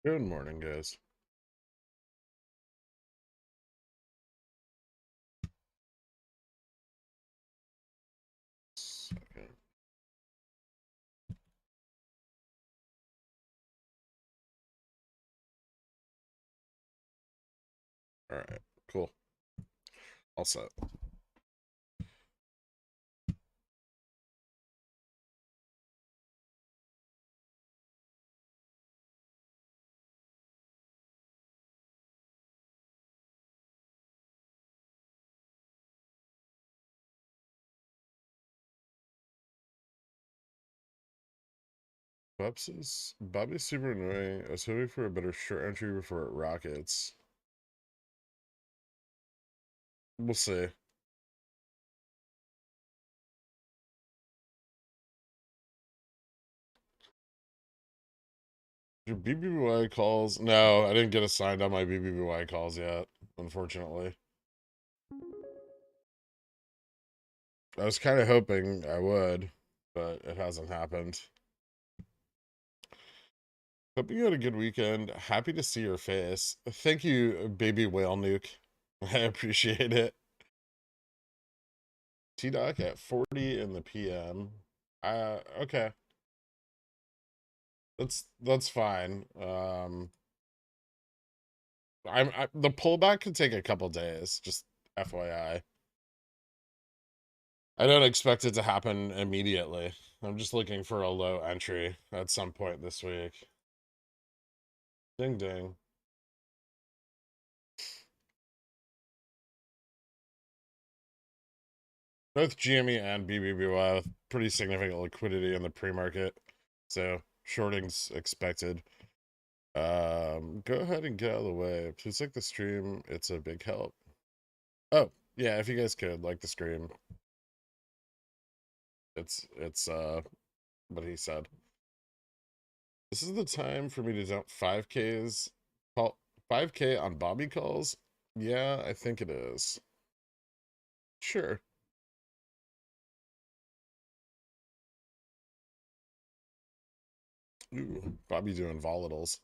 Good morning, guys. Second. All right, cool. All set. Bobby's super annoying. I was hoping for a better short entry before it rockets. We'll see. Your BBY calls? No, I didn't get assigned on my BBY calls yet, unfortunately. I was kind of hoping I would, but it hasn't happened. Hope you had a good weekend. Happy to see your face. Thank you, baby whale nuke. I appreciate it. T-Doc at 40 in the PM. Okay. That's fine. The pullback could take a couple days, just FYI. I don't expect it to happen immediately. I'm just looking for a low entry at some point this week. Ding ding. Both GME and BBBY with pretty significant liquidity in the pre-market, so shorting's expected. Go ahead and get out of the way. Please like the stream. It's a big help. Oh, yeah, if you guys could like the stream. It's what he said. This is the time for me to dump 5Ks. Call 5K on Bobby calls? Yeah, I think it is. Sure. Ooh, Bobby doing volatiles.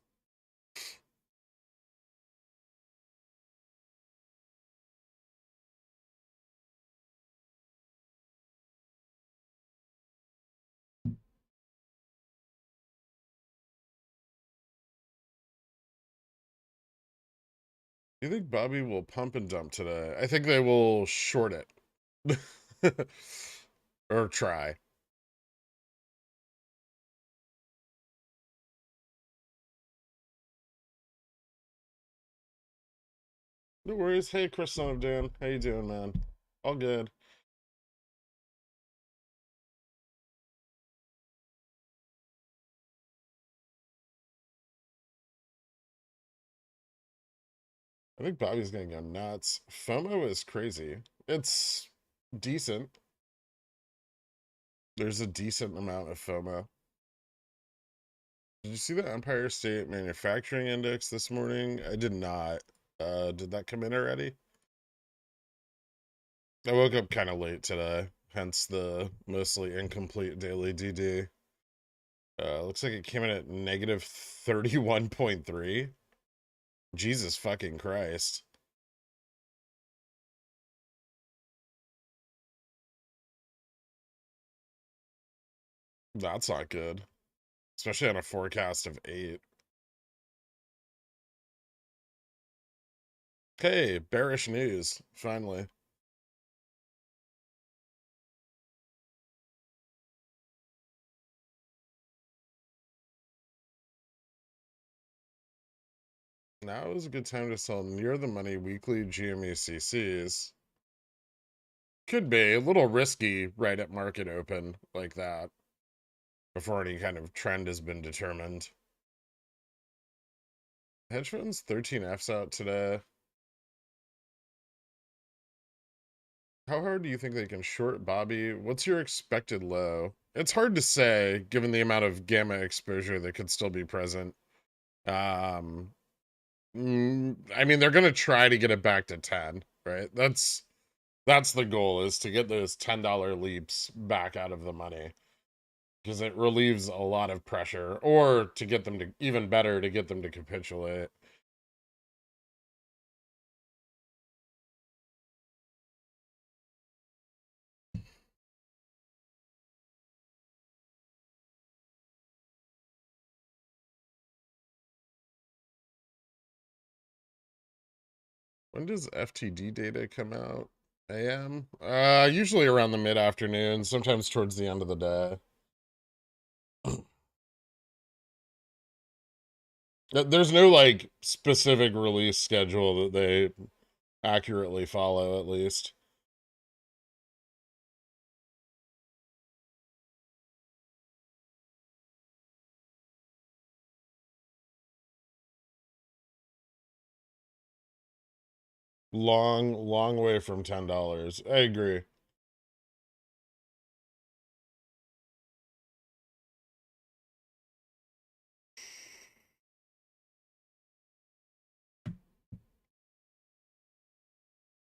You think Bobby will pump and dump today? I think they will short it. Or try. No worries. Hey, Chris, son of Dan. How you doing, man? All good. I think Bobby's gonna go nuts. FOMO is crazy. It's decent. There's a decent amount of FOMO. Did you see the Empire State Manufacturing Index this morning? I did not. Did that come in already? I woke up kind of late today, hence the mostly incomplete daily DD. Looks like it came in at negative 31.3. Jesus fucking Christ. That's not good. Especially on a forecast of 8. Hey, bearish news, finally. Now is a good time to sell near the money weekly GME Could be a little risky right at market open like that before any kind of trend has been determined. Hedge funds 13Fs out today. How hard do you think they can short Bobby? What's your expected low? It's hard to say given the amount of gamma exposure that could still be present. Um, I mean, they're gonna try to get it back to 10, right? That's the goal, is to get those $10 leaps back out of the money. because it relieves a lot of pressure, or to get them to, even better, to get them to capitulate. When does FTD data come out? AM? Usually around the mid-afternoon, sometimes towards the end of the day. There's no like specific release schedule that they accurately follow, at least. Long way from $10. I agree.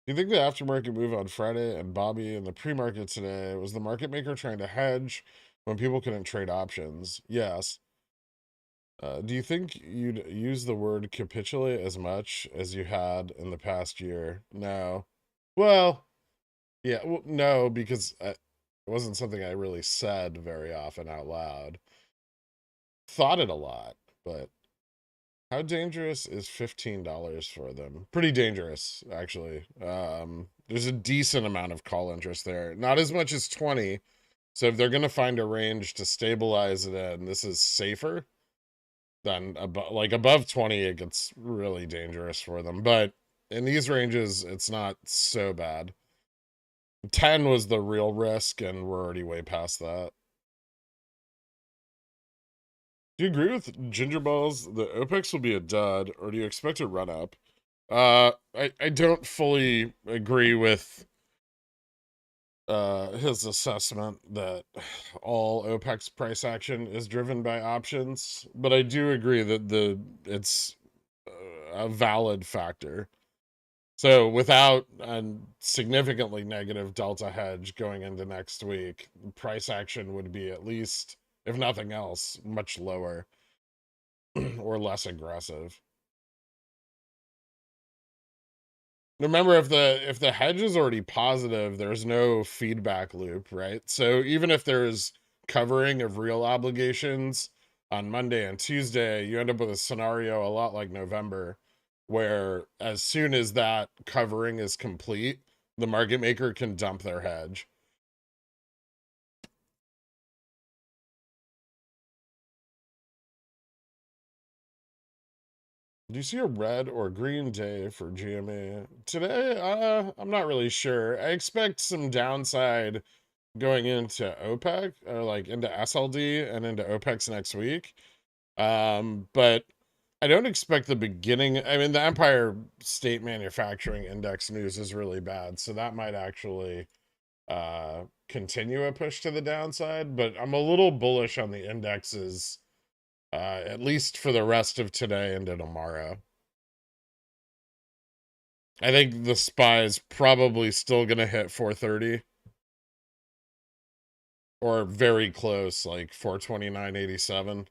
Do you think the aftermarket move on Friday and Bobby in the pre-market today was the market maker trying to hedge when people couldn't trade options? Yes. Do you think you'd use the word capitulate as much as you had in the past year? No. Well, yeah, well, no, because it wasn't something I really said very often out loud. Thought it a lot, but how dangerous is $15 for them? Pretty dangerous, actually. There's a decent amount of call interest there. Not as much as 20. So if they're going to find a range to stabilize it in, this is safer. Then above 20, it gets really dangerous for them. But in these ranges, it's not so bad. 10 was the real risk, and we're already way past that. Do you agree with Ginger Balls? The OPEX will be a dud, or do you expect a run up? I don't fully agree with his assessment that all OPEX price action is driven by options, but I do agree that it's a valid factor. So without a significantly negative delta hedge going into next week, price action would be at least, if nothing else, much lower or less aggressive. Remember, if the hedge is already positive, there's no feedback loop, right? So even if there's covering of real obligations on Monday and Tuesday, you end up with a scenario a lot like November, where as soon as that covering is complete, the market maker can dump their hedge. Do you see a red or green day for GME today? I'm not really sure. I expect some downside going into OPEC or like into SLD and into OPEX next week. But I don't expect the beginning. I mean, the Empire State Manufacturing Index news is really bad, so that might actually continue a push to the downside. But I'm a little bullish on the indexes, at least for the rest of today into tomorrow. I think the SPY is probably still going to hit 430 or very close, like 429.87.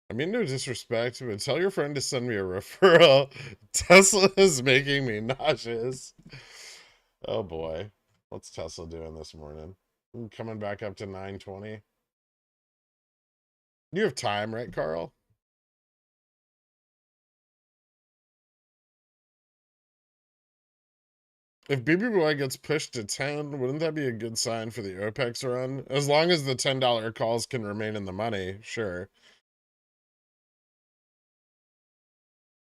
I mean, no disrespect, but tell your friend to send me a referral. Tesla is making me nauseous. Oh boy. What's Tesla doing this morning? Coming back up to 920. You have time, right, Carl? If BBY gets pushed to 10, wouldn't that be a good sign for the OPEX run? As long as the $10 calls can remain in the money, sure.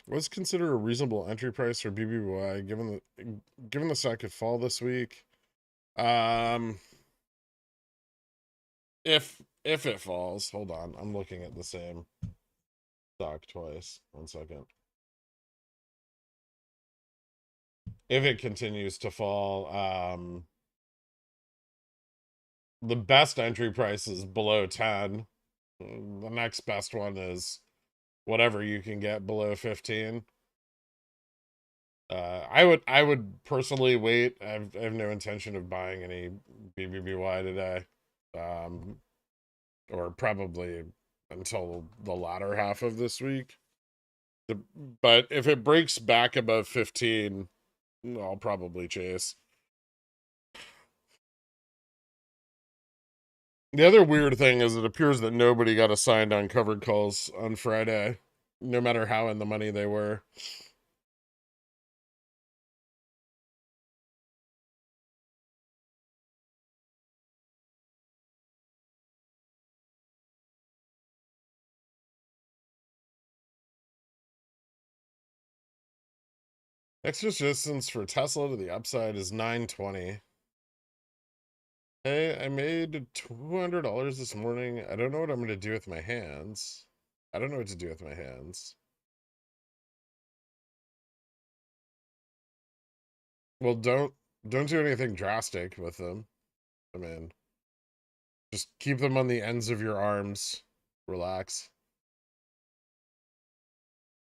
What's considered a reasonable entry price for BBY given the stock could fall this week? Um, if it falls, hold on, I'm looking at the same stock twice. 1 second. If it continues to fall, the best entry price is below 10. The next best one is whatever you can get below 15. I would personally wait. I have no intention of buying any BBBY today, um, or probably until the latter half of this week. The, but if it breaks back above 15, I'll probably chase. The other weird thing is it appears that nobody got assigned on covered calls on Friday, no matter how in the money they were. Extra distance for Tesla to the upside is 920. Hey, I made $200 this morning. I don't know what I'm going to do with my hands. I don't know what to do with my hands. Well, don't do anything drastic with them. I mean, just keep them on the ends of your arms. Relax.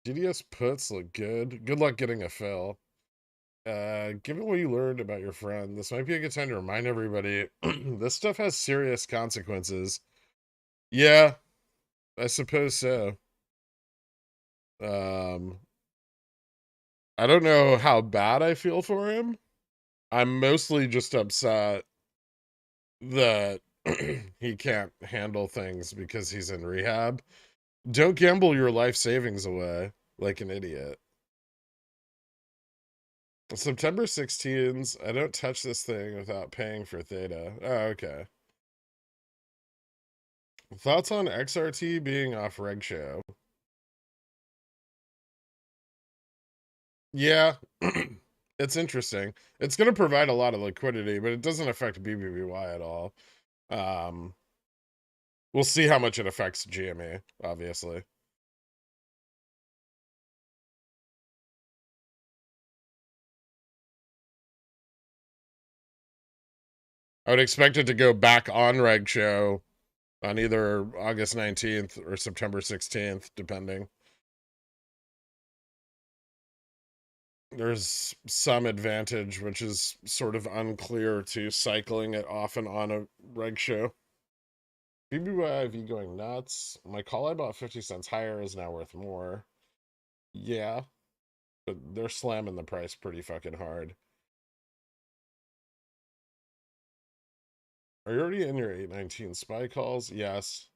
GDS puts look good. Good luck getting a fill. Given what you learned about your friend, this might be a good time to remind everybody this stuff has serious consequences. Yeah, I suppose so. Um, I don't know how bad I feel for him. I'm mostly just upset that he can't handle things because he's in rehab. Don't gamble your life savings away like an idiot. September 16th, I don't touch this thing without paying for theta. Oh, okay. Thoughts on XRT being off reg show? Yeah, it's interesting. It's going to provide a lot of liquidity, but it doesn't affect BBBY at all. Um, we'll see how much it affects GME, obviously. I would expect it to go back on reg show on either August 19th or September 16th, depending. There's some advantage, which is sort of unclear, to cycling it off and on a reg show. BBYIV going nuts. My call I bought 50 cents higher is now worth more. Yeah, but they're slamming the price pretty fucking hard. Are you already in your 819 spy calls? Yes.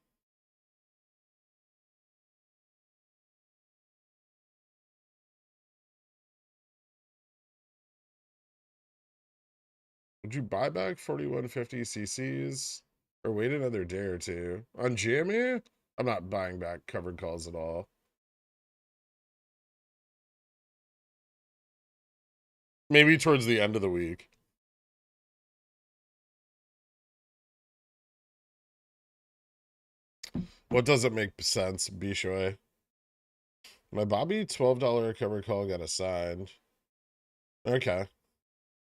Would you buy back 4150 CCs or wait another day or two? On GME, I'm not buying back covered calls at all. Maybe towards the end of the week. What doesn't make sense, Bishoy? My Bobby $12 covered call got assigned. Okay.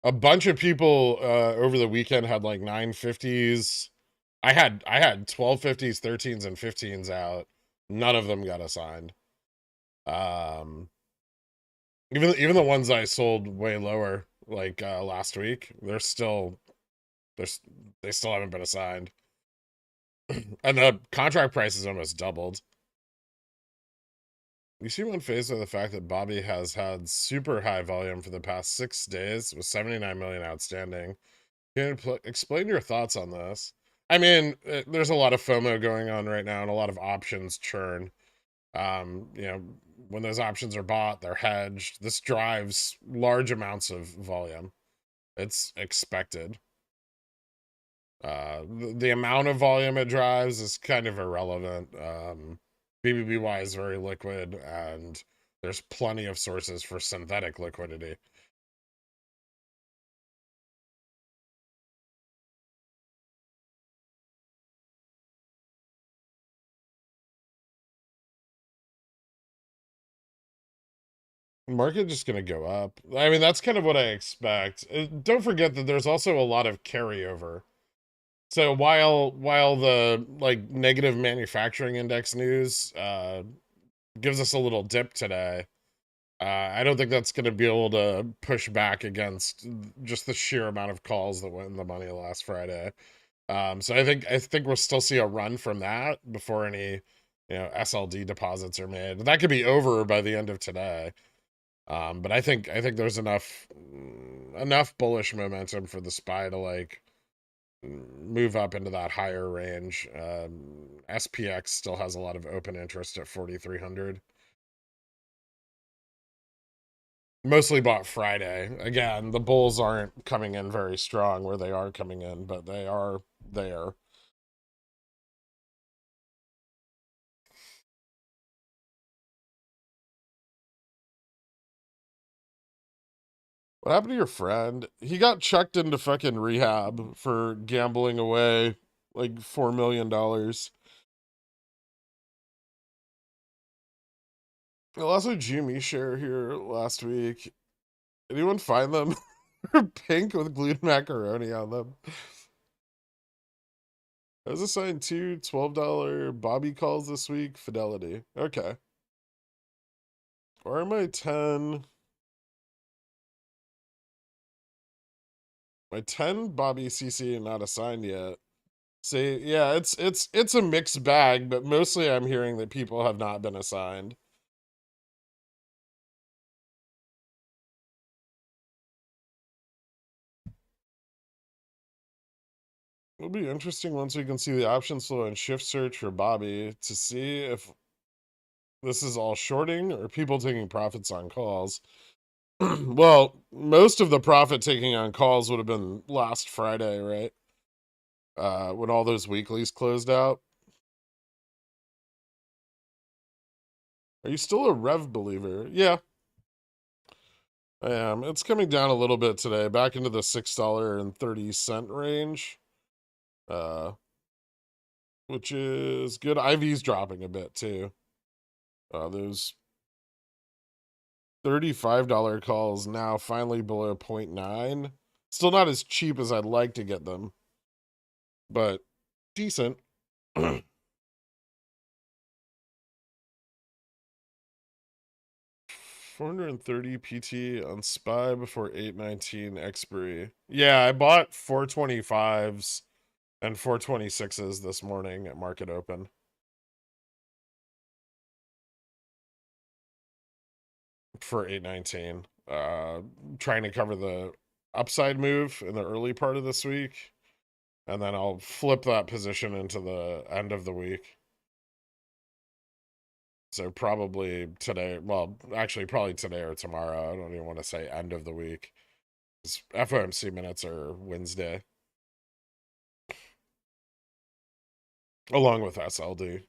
A bunch of people over the weekend had like 950s. I had 1250s, 13s, and 15s out. None of them got assigned. Um even the ones I sold way lower, like last week, they're they still haven't been assigned. And the contract price is almost doubled. You seem unfazed by the fact that Bobby has had super high volume for the past 6 days with 79 million outstanding. Can you explain your thoughts on this? I mean, there's a lot of FOMO going on right now and a lot of options churn. You know, when those options are bought, they're hedged. This drives large amounts of volume. It's expected. The amount of volume it drives is kind of irrelevant. BBBY is very liquid, and there's plenty of sources for synthetic liquidity. Market just going to go up. I mean, that's kind of what I expect. Don't forget that there's also a lot of carryover. So while the like negative manufacturing index news gives us a little dip today, I don't think that's going to be able to push back against just the sheer amount of calls that went in the money last Friday. So I think we'll still see a run from that before any, SLD deposits are made. That could be over by the end of today. But I think there's enough bullish momentum for the SPY to like move up into that higher range. SPX still has a lot of open interest at 4,300. Mostly bought Friday. Again, the bulls aren't coming in very strong where they are coming in, but they are there. What happened to your friend? He got chucked into fucking rehab for gambling away like $4 million. I lost a GME share here last week. Anyone find them? They're pink with glued macaroni on them. I was assigned two $12 Bobby calls this week. Fidelity. Okay. Or am I 10? My 10 Bobby CC not assigned yet. See, yeah, it's a mixed bag, but mostly I'm hearing that people have not been assigned. It'll be interesting once we can see the options flow and shift search for Bobby to see if this is all shorting or people taking profits on calls. Well, most of the profit taking on calls would have been last Friday, right? When all those weeklies closed out. Are you still a Rev believer? Yeah, I am. It's coming down a little bit today, back into the $6.30 range. Uh, which is good. IV's dropping a bit too. Those $35 calls now finally below 0.9. Still not as cheap as I'd like to get them, but decent. 430 PT on SPY before 819 expiry. Yeah, I bought 425s and 426s this morning at market open. For 819. Trying to cover the upside move in the early part of this week, and then I'll flip that position into the end of the week. So probably today, well, actually probably today or tomorrow. I don't even want to say end of the week. FOMC minutes are Wednesday, along with SLD.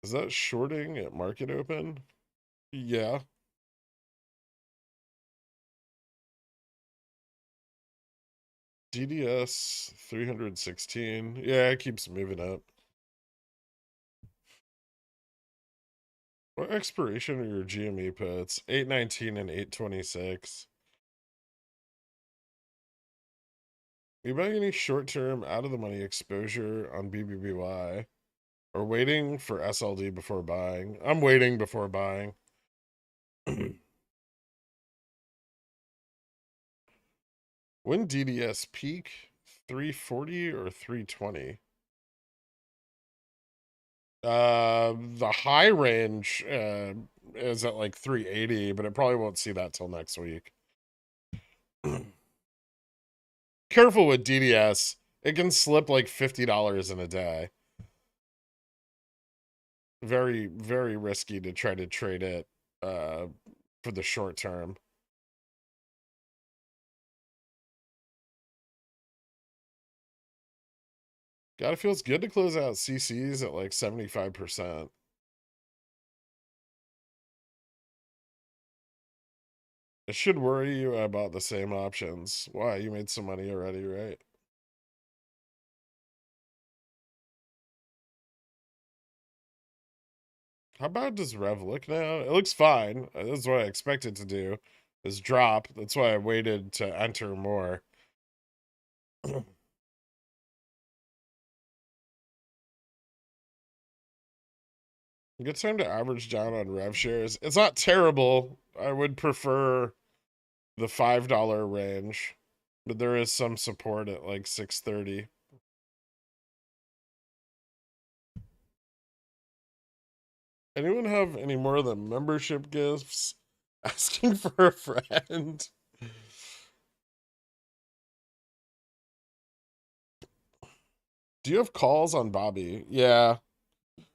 Is that shorting at market open? Yeah. DDS 316. Yeah, it keeps moving up. What expiration are your GME puts? 819 and 826. Are you buying any short-term out-of-the-money exposure on BBBY? Or waiting for SLD before buying? I'm waiting before buying. When DDS peak? 340 or 320? The high range is at like 380, but it probably won't see that till next week. Careful with DDS. It can slip like $50 in a day. Very, very risky to try to trade it for the short term. God, it feels good to close out CCs at like 75%. It should worry you about the same options. Why? You made some money already, right? How bad does Rev look now? It looks fine. That's what I expected to do, is drop. That's why I waited to enter more. Good time to average down on rev shares. It's not terrible. I would prefer the $5 range, but there is some support at like 630. Anyone have any more of the membership gifts? Asking for a friend. Do you have calls on Bobby? Yeah.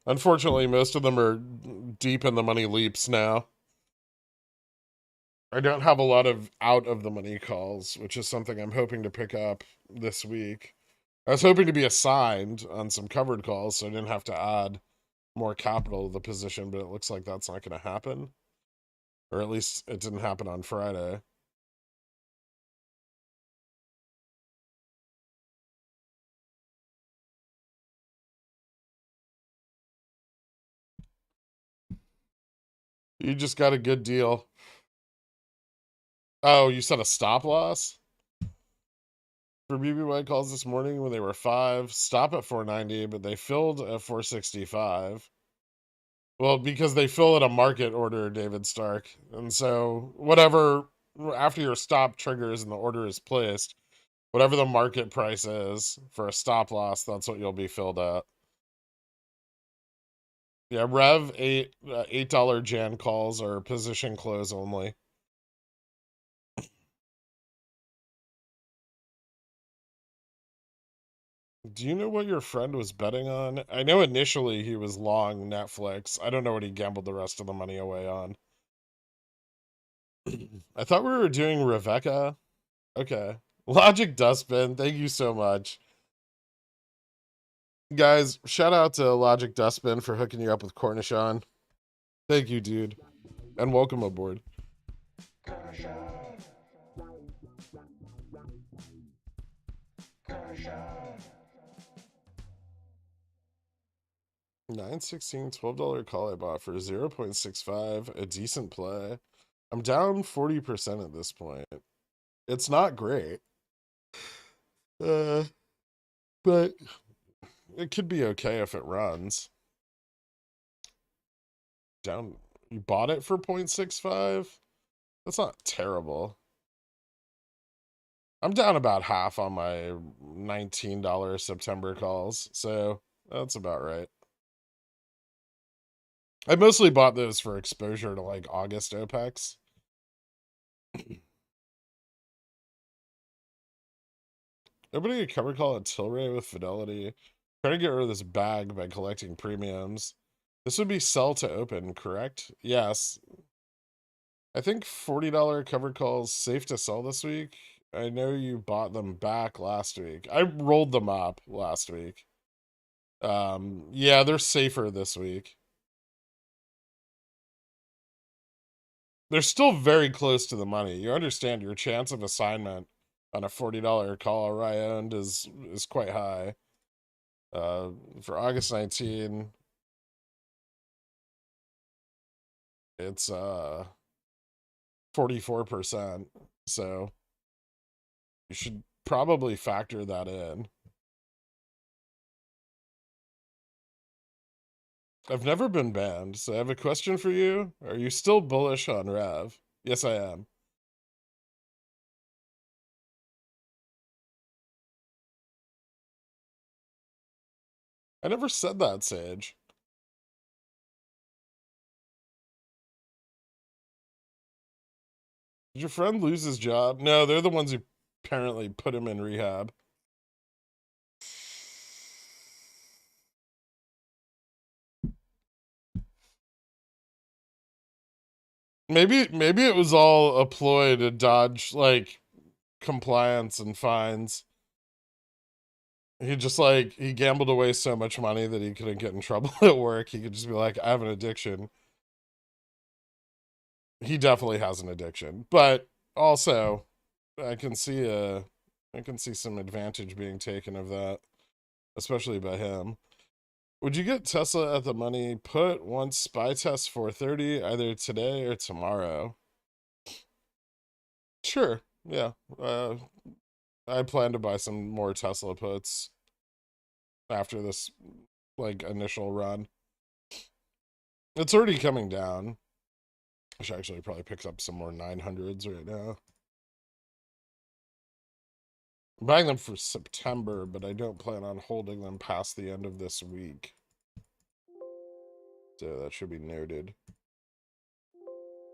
Unfortunately, most of them are deep in the money leaps now. I don't have a lot of out of the money calls, which is something I'm hoping to pick up this week. I was hoping to be assigned on some covered calls so I didn't have to add more capital to the position, but it looks like that's not going to happen. Or at least it didn't happen on Friday. You just got a good deal. Oh, you said a stop loss? For BBY calls this morning when they were 5, stop at 490, but they filled at 465. Well, because they fill at a market order, David Stark. And so whatever, after your stop triggers and the order is placed, whatever the market price is for a stop loss, that's what you'll be filled at. Yeah, Rev $8 Jan calls are position close only. Do you know what your friend was betting on? I know initially he was long Netflix. I don't know what he gambled the rest of the money away on. I thought we were doing Rebecca. Okay. Logic Dustbin, thank you so much. Guys, shout out to Logic Dustbin for hooking you up with Cornishon. Thank you, dude. And welcome aboard. 916, $12 call I bought for 0.65, a decent play. I'm down 40% at this point. It's not great. But it could be okay if it runs. Down, you bought it for 0.65? That's not terrible. I'm down about half on my $19 September calls, so that's about right. I mostly bought those for exposure to like August OPEX. Nobody could cover call a Tilray with Fidelity. Trying to get rid of this bag by collecting premiums. This would be sell to open, correct? Yes. I think $40 cover calls safe to sell this week. I know you bought them back last week. I rolled them up last week. Yeah, they're safer this week. They're still very close to the money. You understand your chance of assignment on a $40 call I owned is quite high. For August 19, it's 44%. So you should probably factor that in. I've never been banned, so I have a question for you. Are you still bullish on Rev? Yes, I am. I never said that, Sage. Did your friend lose his job? No, they're the ones who apparently put him in rehab. Maybe it was all a ploy to dodge like compliance and fines. He just like he gambled away so much money that he couldn't get in trouble at work. He could just be like, I have an addiction. He definitely has an addiction. But also I can see some advantage being taken of that, especially by him. Would you get Tesla at the money put once spy test 430 either today or tomorrow? Sure. Yeah. I plan to buy some more Tesla puts after this like initial run. It's already coming down. I should actually probably pick up some more 900s right now. I'm buying them for September, but I don't plan on holding them past the end of this week. So that should be noted.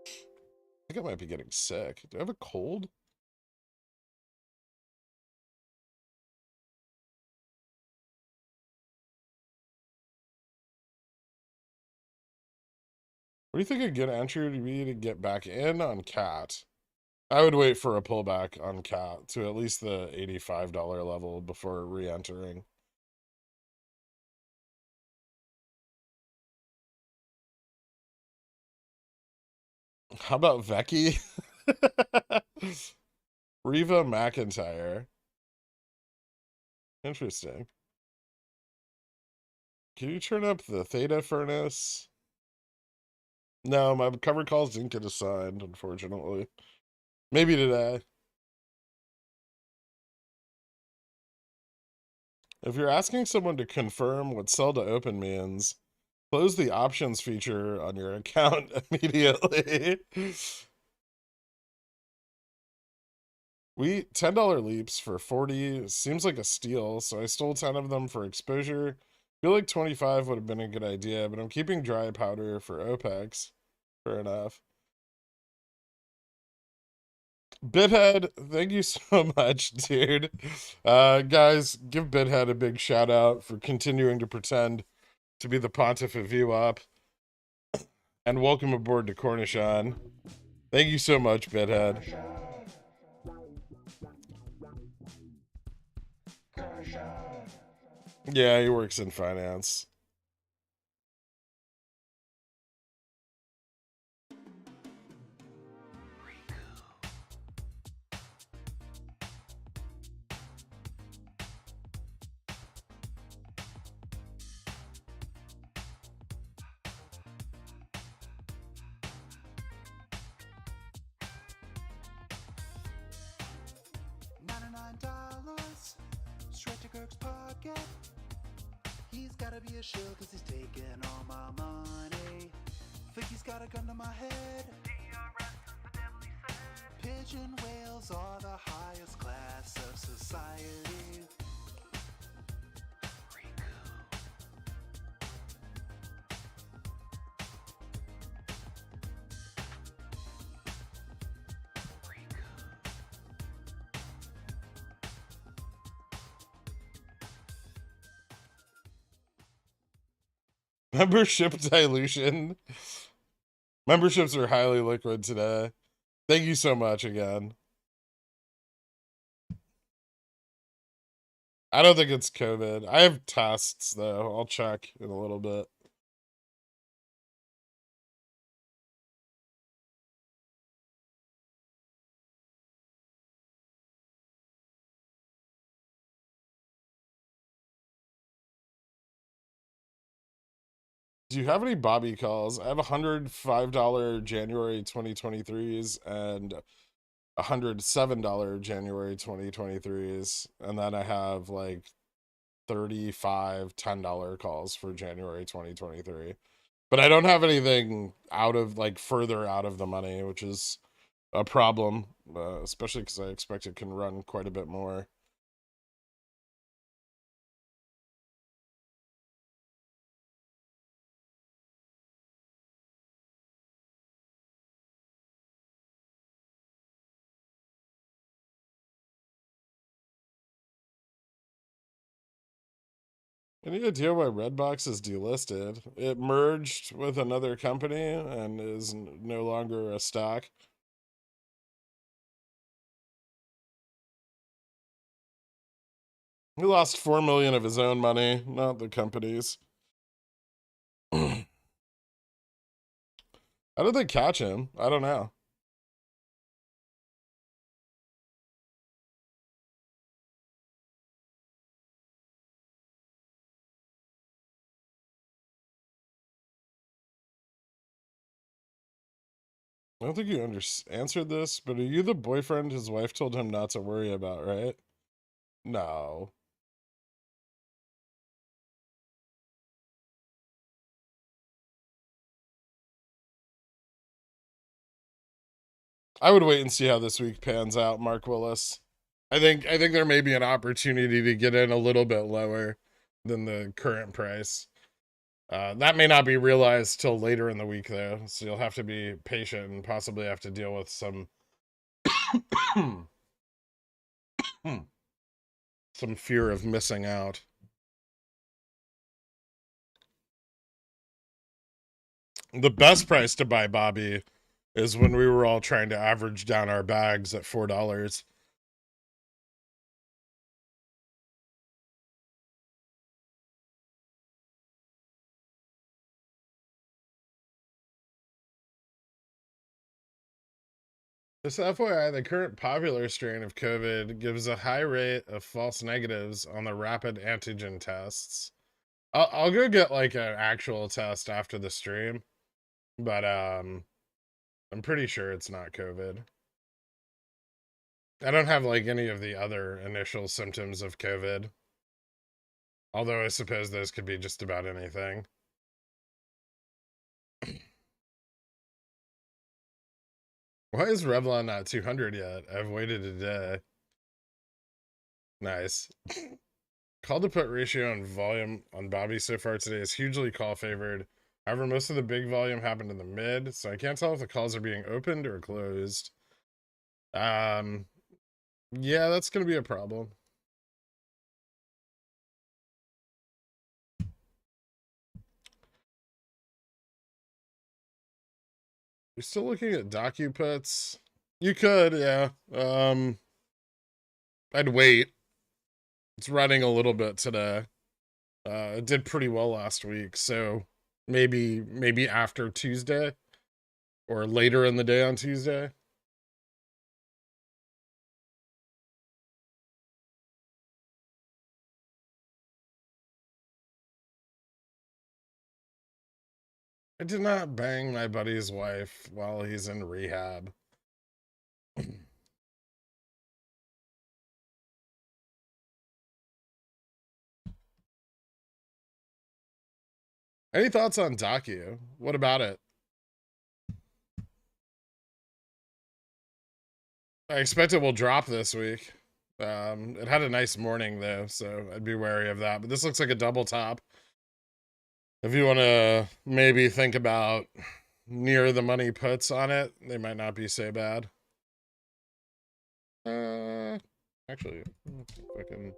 I think I might be getting sick. Do I have a cold? What do you think a good entry would be to get back in on cat? I would wait for a pullback on cat to at least the $85 level before re-entering. How about Vecchi? Reva McIntyre. Interesting. Can you turn up the theta furnace? No, my cover calls didn't get assigned, unfortunately. Maybe today. If you're asking someone to confirm what sell to open means, close the options feature on your account immediately. We $10 leaps for 40 seems like a steal, so I stole 10 of them for exposure. Feel like 25 would have been a good idea, but I'm keeping dry powder for OPEX. Fair enough. Bithead, thank you so much, dude. Guys, give Bithead a big shout out for continuing to pretend to be the pontiff of VWAP. And welcome aboard to Cornishon. Thank you so much, Bithead. Yeah, he works in finance. $99 straight to Kirk's pocket. He's gotta be a shill cause he's taking all my money. Think he's got a gun to my head. DRS is the deadly set. Pigeon whales are the highest class of society. Membership dilution. Memberships are highly liquid today. Thank you so much again. I don't think it's COVID. I have tests, though. I'll check in a little bit. Do you have any Bobby calls? I have $105 January 2023s and $107 January 2023s. And then I have like 35 $10 calls for January 2023. But I don't have anything out of like further out of the money, which is a problem, especially because I expect it can run quite a bit more. Any idea why Redbox is delisted? It merged with another company and is no longer a stock. He lost 4 million of his own money, not the company's. How did they catch him? I don't know. I don't think you answered this, but are you the boyfriend his wife told him not to worry about, right? No. I would wait and see how this week pans out, Mark Willis. I think there may be an opportunity to get in a little bit lower than the current price. That may not be realized till later in the week, though, so you'll have to be patient and possibly have to deal with some some fear of missing out. The best price to buy Bobby is when we were all trying to average down our bags at $4. Just FYI, the current popular strain of COVID gives a high rate of false negatives on the rapid antigen tests. I'll go get like an actual test after the stream, but I'm pretty sure it's not COVID. I don't have like any of the other initial symptoms of COVID. Although I suppose those could be just about anything. Why is Revlon not 200 yet? I've waited a day. Nice. Call to put ratio and volume on Bobby so far today is hugely call favored. However, most of the big volume happened in the mid, so I can't tell if the calls are being opened or closed. Yeah, that's gonna be a problem. You're still looking at docu-puts? You could, yeah. I'd wait. It's running a little bit today. It did pretty well last week, so maybe after Tuesday or later in the day on Tuesday. I did not bang my buddy's wife while he's in rehab. Any thoughts on Docu? What about it? I expect it will drop this week. It had a nice morning though, so I'd be wary of that. But this looks like a double top. If you want to maybe think about near the money puts on it, they might not be so bad. Actually, if I can.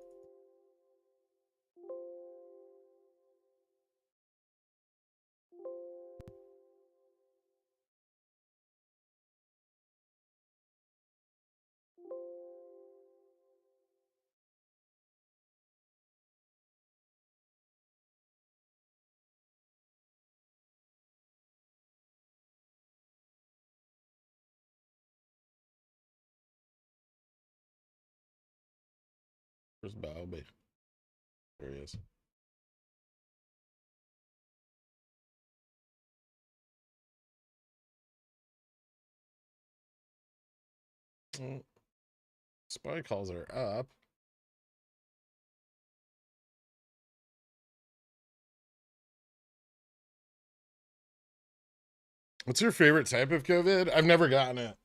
Where's Bobby? There he is. Spy calls are up. What's your favorite type of COVID? I've never gotten it.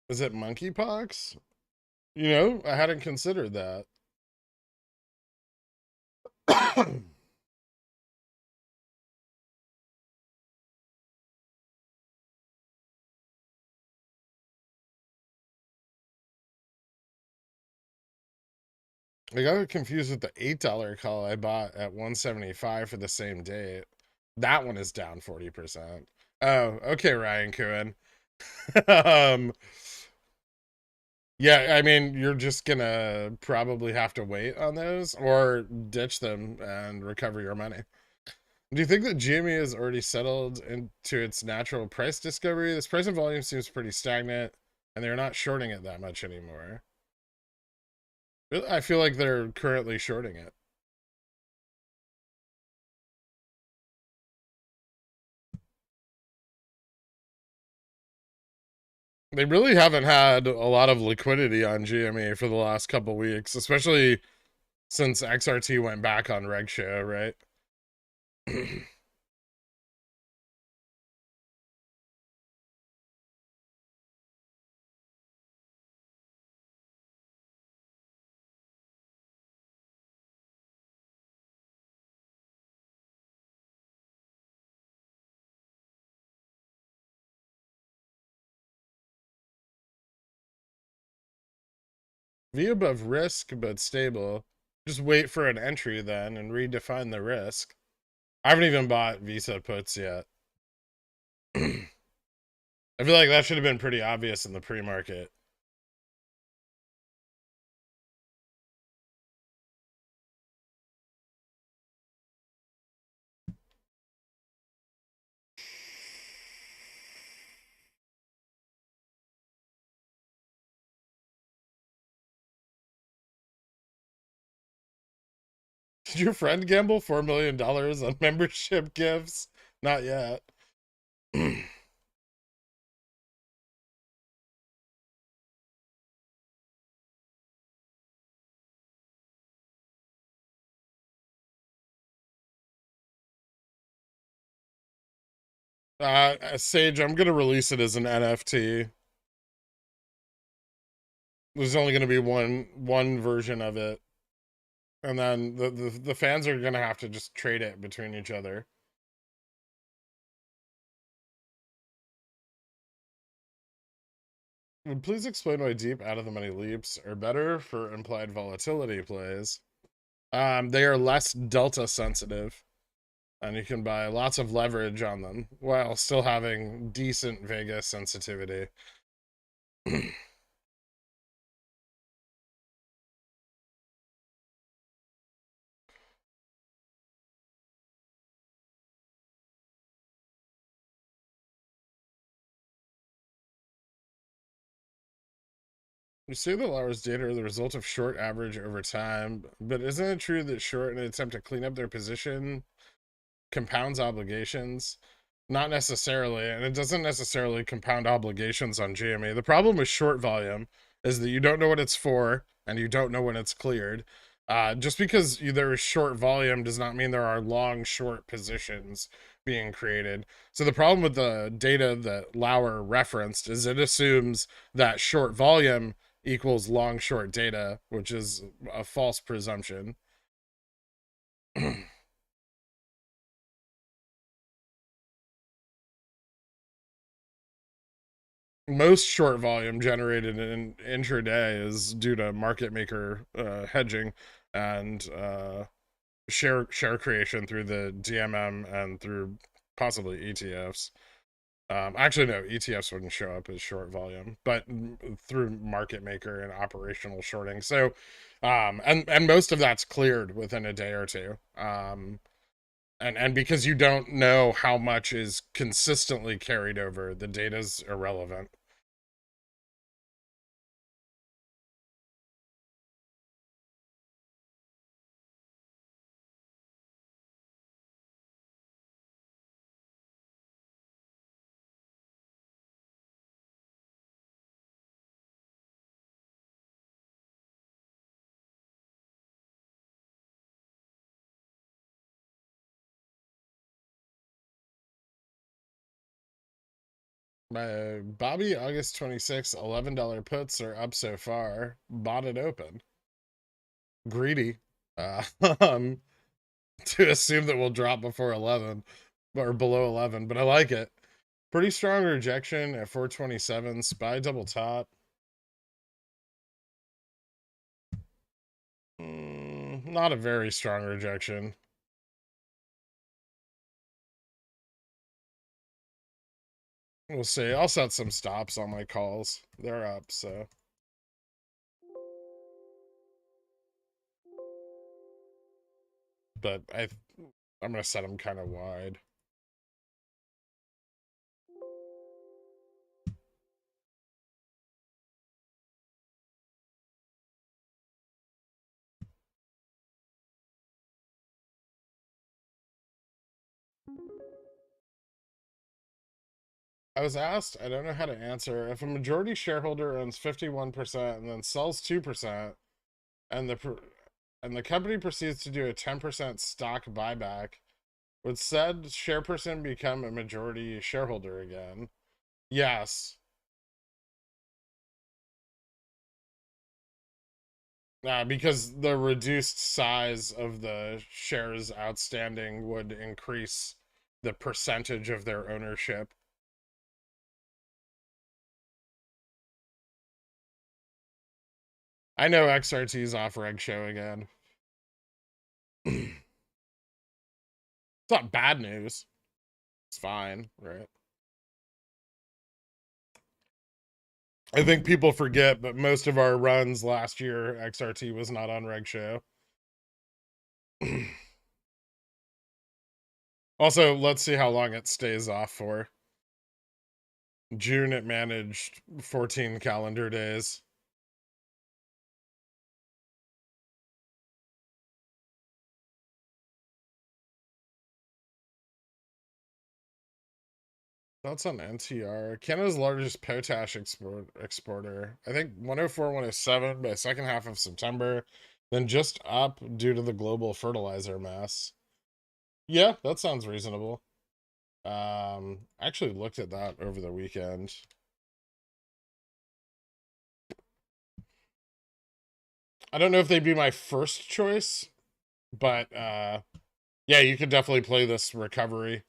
Is it monkeypox? You know, I hadn't considered that. I got confused with the $8 call I bought at 175 for the same date. That one is down 40%. Oh, okay, Ryan Cohen. um, yeah, I mean, you're just gonna probably have to wait on those or ditch them and recover your money. Do you think that GME has already settled into its natural price discovery? This price and volume seems pretty stagnant, and they're not shorting it that much anymore. I feel like they're currently shorting it. They really haven't had a lot of liquidity on GME for the last couple weeks, especially since XRT went back on Reg Show, right? V above risk, but stable. Just wait for an entry then and redefine the risk. I haven't even bought Visa puts yet. I feel like that should have been pretty obvious in the pre-market. Did your friend gamble $4 million on membership gifts? Not yet. Sage, I'm gonna release it as an NFT. There's only gonna be one version of it, and then the fans are gonna have to just trade it between each other. Would please explain why deep out of the money leaps are better for implied volatility plays? They are less delta sensitive, and you can buy lots of leverage on them while still having decent Vega sensitivity. You say that Laura's data are the result of short average over time, but isn't it true that short, in an attempt to clean up their position, compounds obligations? Not necessarily, and it doesn't necessarily compound obligations on GME. The problem with short volume is that you don't know what it's for, and you don't know when it's cleared. Just because there is short volume does not mean there are long short positions being created. So the problem with the data that Lauer referenced is it assumes that short volume equals long short data, which is a false presumption. Most short volume generated in intraday is due to market maker hedging and share creation through the DMM and through possibly ETFs. Actually, no, ETFs wouldn't show up as short volume, but through market maker and operational shorting. So, and most of that's cleared within a day or two. And because you don't know how much is consistently carried over, the data's irrelevant. My Bobby August 26 $11 puts are up so far. Bought it open. Greedy. Uh, um, to assume that we'll drop before 11 or below 11, but I like it. Pretty strong rejection at 427. Spy double top. Not a very strong rejection. We'll see. I'll set some stops on my calls. They're up, so. But I'm gonna set them kind of wide. I was asked, I don't know how to answer. If a majority shareholder owns 51% and then sells 2%, and and the company proceeds to do a 10% stock buyback, would said shareperson become a majority shareholder again? Yes. Because the reduced size of the shares outstanding would increase the percentage of their ownership. I know XRT's off reg show again. It's not bad news. It's fine, right? I think people forget, but most of our runs last year, XRT was not on reg show. Also, let's see how long it stays off for. June, it managed 14 calendar days. That's on NTR. Canada's largest potash exporter. I think 104, 107 by second half of September, then just up due to the global fertilizer mess. Yeah, that sounds reasonable. I actually looked at that over the weekend. I don't know if they'd be my first choice, but yeah, you could definitely play this recovery.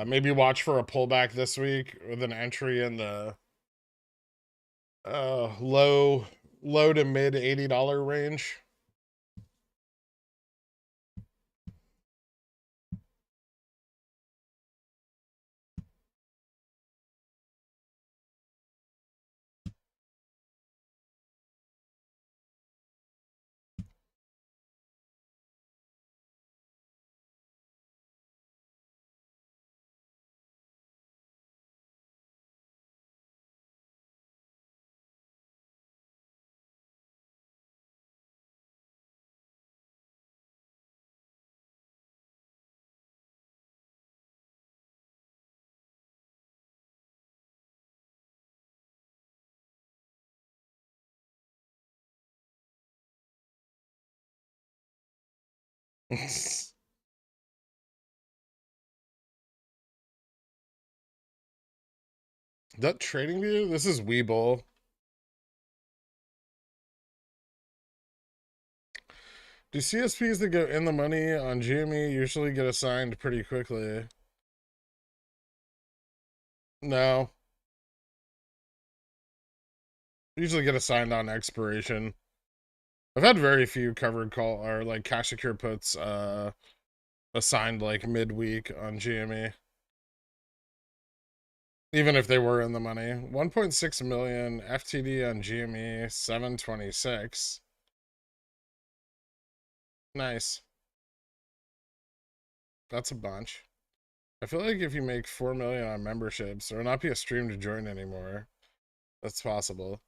Maybe watch for a pullback this week with an entry in the low to mid $80 range. That trading view? This is WeBull. Do CSPs that go in the money on GME usually get assigned pretty quickly? No. Usually get assigned on expiration. I've had very few covered call or like cash secure puts assigned like midweek on GME. Even if they were in the money. 1.6 million FTD on GME 726. Nice. That's a bunch. I feel like if you make 4 million on memberships, there will not be a stream to join anymore. That's possible.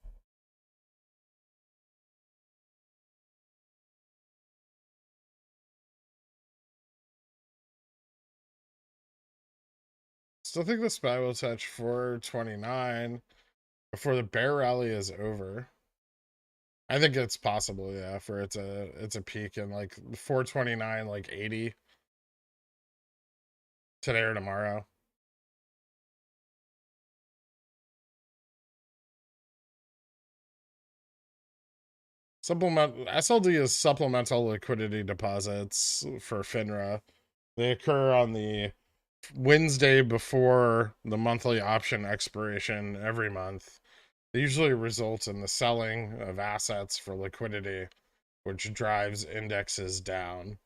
Still think the SPY will touch 429 before the bear rally is over. I think it's possible, yeah, for it's a peak in like 429, like 80 today or tomorrow. Supplement SLD is supplemental liquidity deposits for FINRA. They occur on the Wednesday before the monthly option expiration every month. They usually result in the selling of assets for liquidity, which drives indexes down.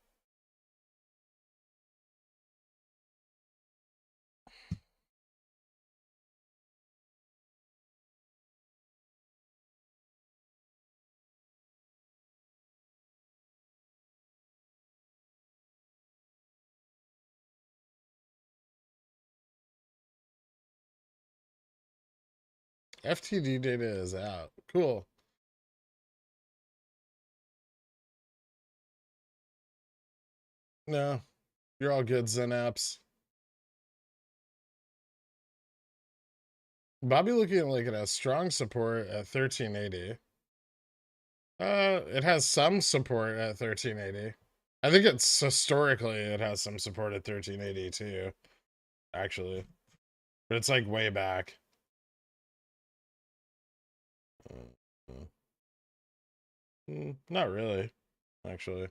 FTD data is out. Cool. No, you're all good, Zen apps. Bobby looking like it has strong support at 1380. It has some support at 1380. I think it's historically it has some support at 1380 too, actually. But it's like way back. Not really, actually.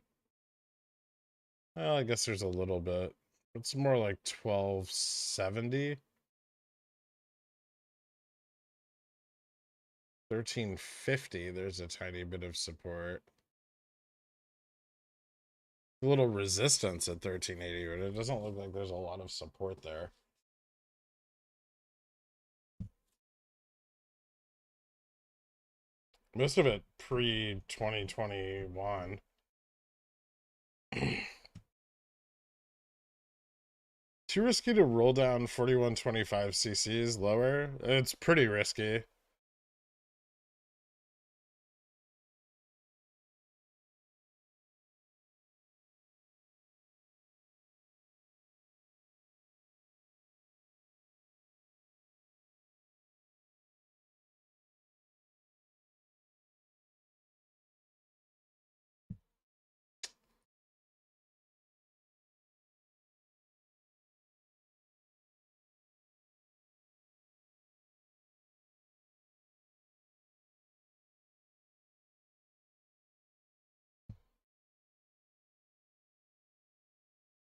Well, I guess there's a little bit. It's more like 1270. 1350, there's a tiny bit of support. A little resistance at 1380, but it doesn't look like there's a lot of support there. Most of it pre 2021. Too risky to roll down 4125 cc's lower. It's pretty risky.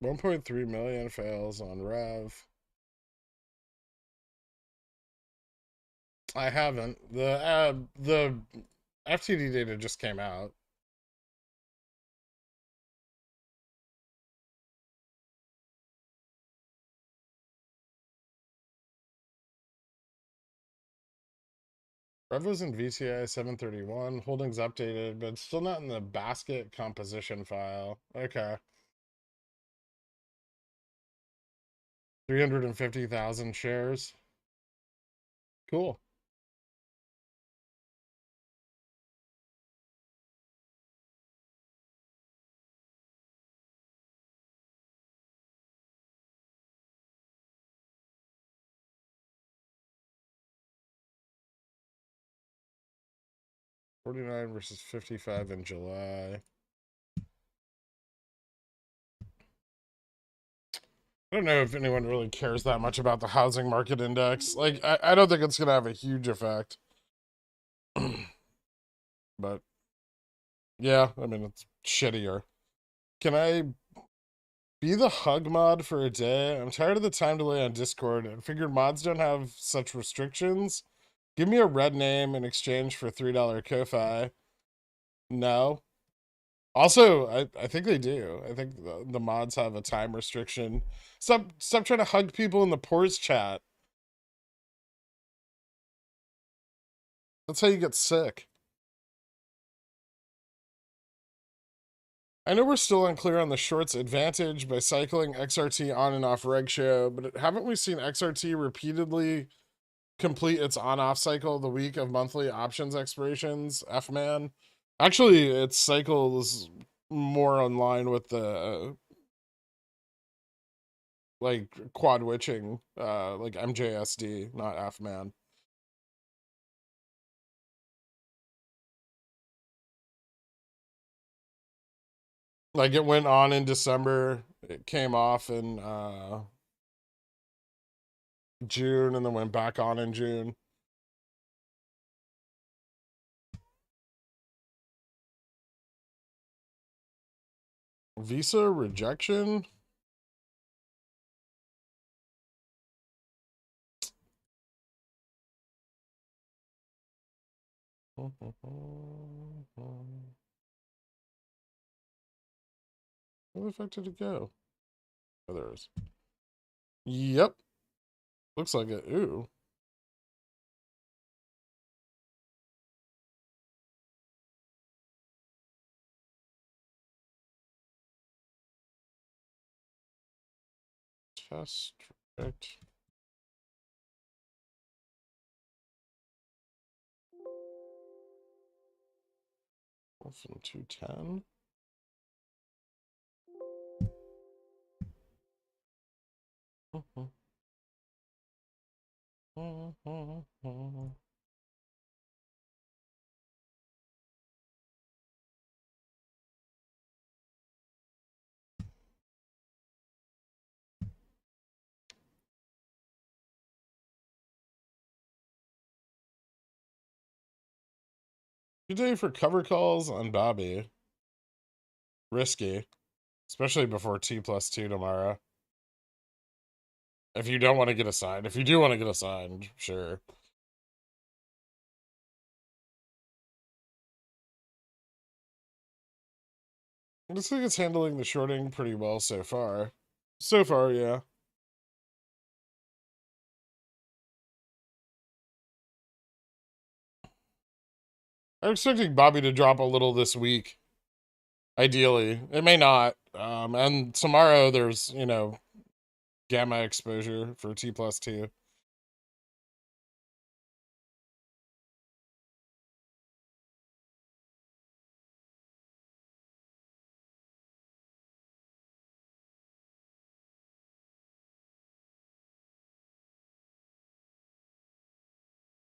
$1.3 million fails on Rev. I haven't. The FTD data just came out. Rev was in VTI 731. Holdings updated, but still not in the basket composition file. Okay. 350,000 shares. Cool. $49 versus $55 in July. I don't know if anyone really cares that much about the housing market index. Like, I don't think it's going to have a huge effect. But, yeah, I mean, it's shittier. Can I be the hug mod for a day? I'm tired of the time delay on Discord and figured mods don't have such restrictions. Give me a red name in exchange for $3 Ko-Fi. No. Also, I think they do. I think the mods have a time restriction. Stop trying to hug people in the pores chat. That's how you get sick. I know we're still unclear on the short's advantage by cycling XRT on and off reg show, but haven't we seen XRT repeatedly complete its on-off cycle the week of monthly options expirations? F-man. Actually, its cycles more in line with the like quad witching, like MJSD, not F-man. Like it went on in December, it came off in June, and then went back on in June. Visa rejection. Where the fuck did it go? Oh, there it is. Yep. Looks like it. Ooh. Test right. From 210. Good day for cover calls on Bobby. Risky, especially before T+2 tomorrow. If you don't want to get assigned, if you do want to get assigned, sure. I just think it's handling the shorting pretty well so far. So far, yeah. I'm expecting Bobby to drop a little this week. Ideally. It may not. And tomorrow there's, gamma exposure for T+2.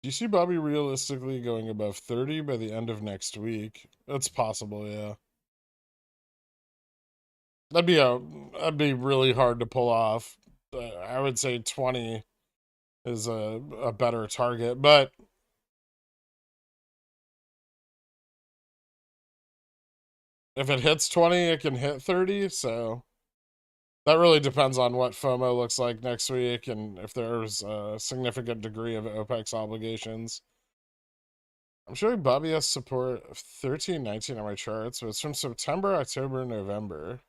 Do you see Bobby realistically going above 30 by the end of next week? That's possible, yeah. That'd be really hard to pull off. I would say 20 is a better target, but if it hits 20, it can hit 30, so that really depends on what FOMO looks like next week and if there's a significant degree of OPEX obligations. I'm showing Bobby has support of 1319 on my charts, but it's from September, October, November.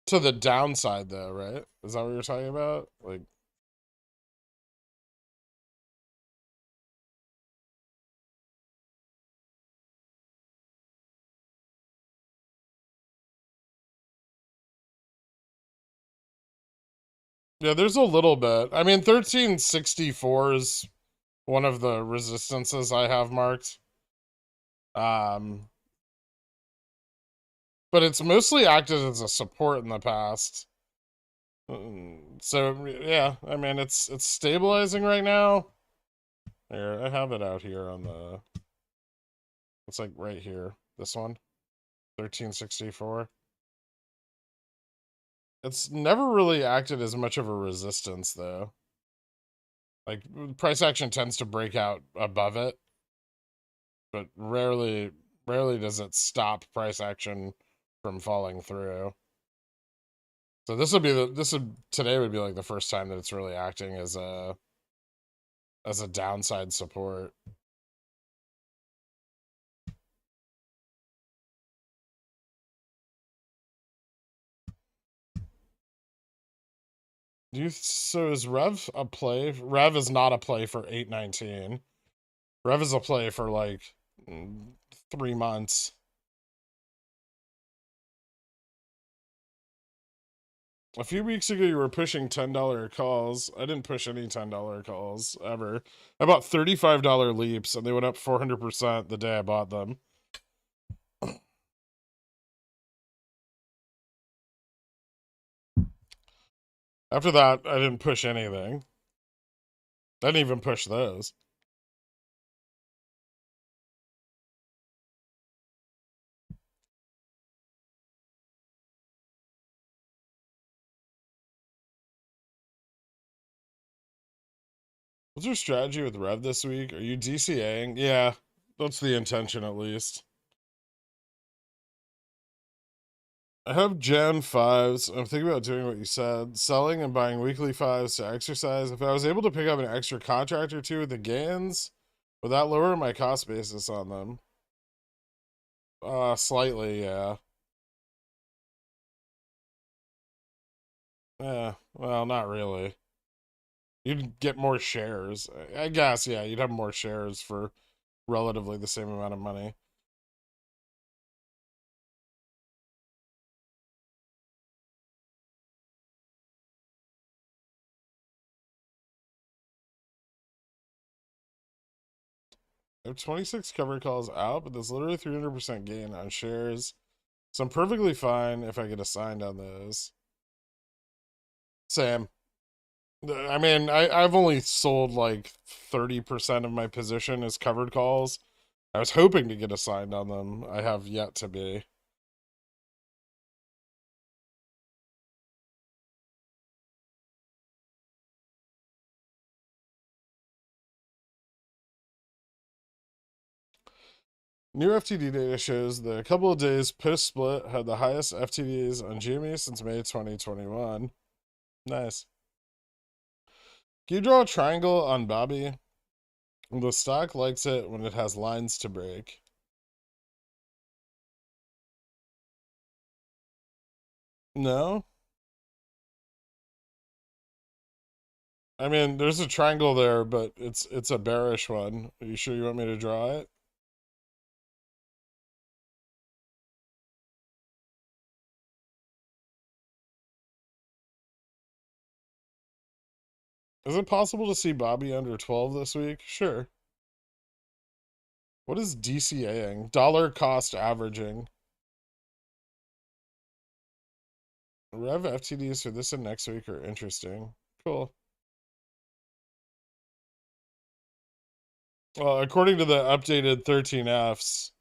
To the downside, though, right? Is that what you're talking about? Like, yeah, there's a little bit. I mean, 1364 is one of the resistances I have marked. Um, but it's mostly acted as a support in the past. So yeah, I mean it's stabilizing right now. Here, I have it out here on the. It's like right here. This one, 1364. It's never really acted as much of a resistance though. Like price action tends to break out above it, but rarely does it stop price action from falling through. So today would be like the first time that it's really acting as a downside support. So is Rev a play? Rev is not a play for 819. Rev is a play for like 3 months. A few weeks ago, you were pushing $10 calls. I didn't push any $10 calls ever. I bought $35 leaps, and they went up 400% the day I bought them. After that, I didn't push anything. I didn't even push those. What's your strategy with Rev this week? Are you DCAing? Yeah, that's the intention at least. I have Gen 5s. I'm thinking about doing what you said, selling and buying weekly 5s to exercise. If I was able to pick up an extra contract or two with the gains, would that lower my cost basis on them? Slightly, yeah. Yeah, well, not really. You'd get more shares. I guess, yeah, you'd have more shares for relatively the same amount of money. I have 26 cover calls out, but there's literally 300% gain on shares. So I'm perfectly fine if I get assigned on those. Same. I mean, I've only sold like 30% of my position as covered calls. I was hoping to get assigned on them. I have yet to be. New FTD data shows that a couple of days post split had the highest FTDs on GME since May 2021. Nice. Can you draw a triangle on Bobby? The stock likes it when it has lines to break. No? I mean, there's a triangle there, but it's a bearish one. Are you sure you want me to draw it? Is it possible to see Bobby under 12 this week? Sure. What is DCAing? Dollar cost averaging. Rev FTDs for this and next week are interesting. Cool. Well, according to the updated 13Fs,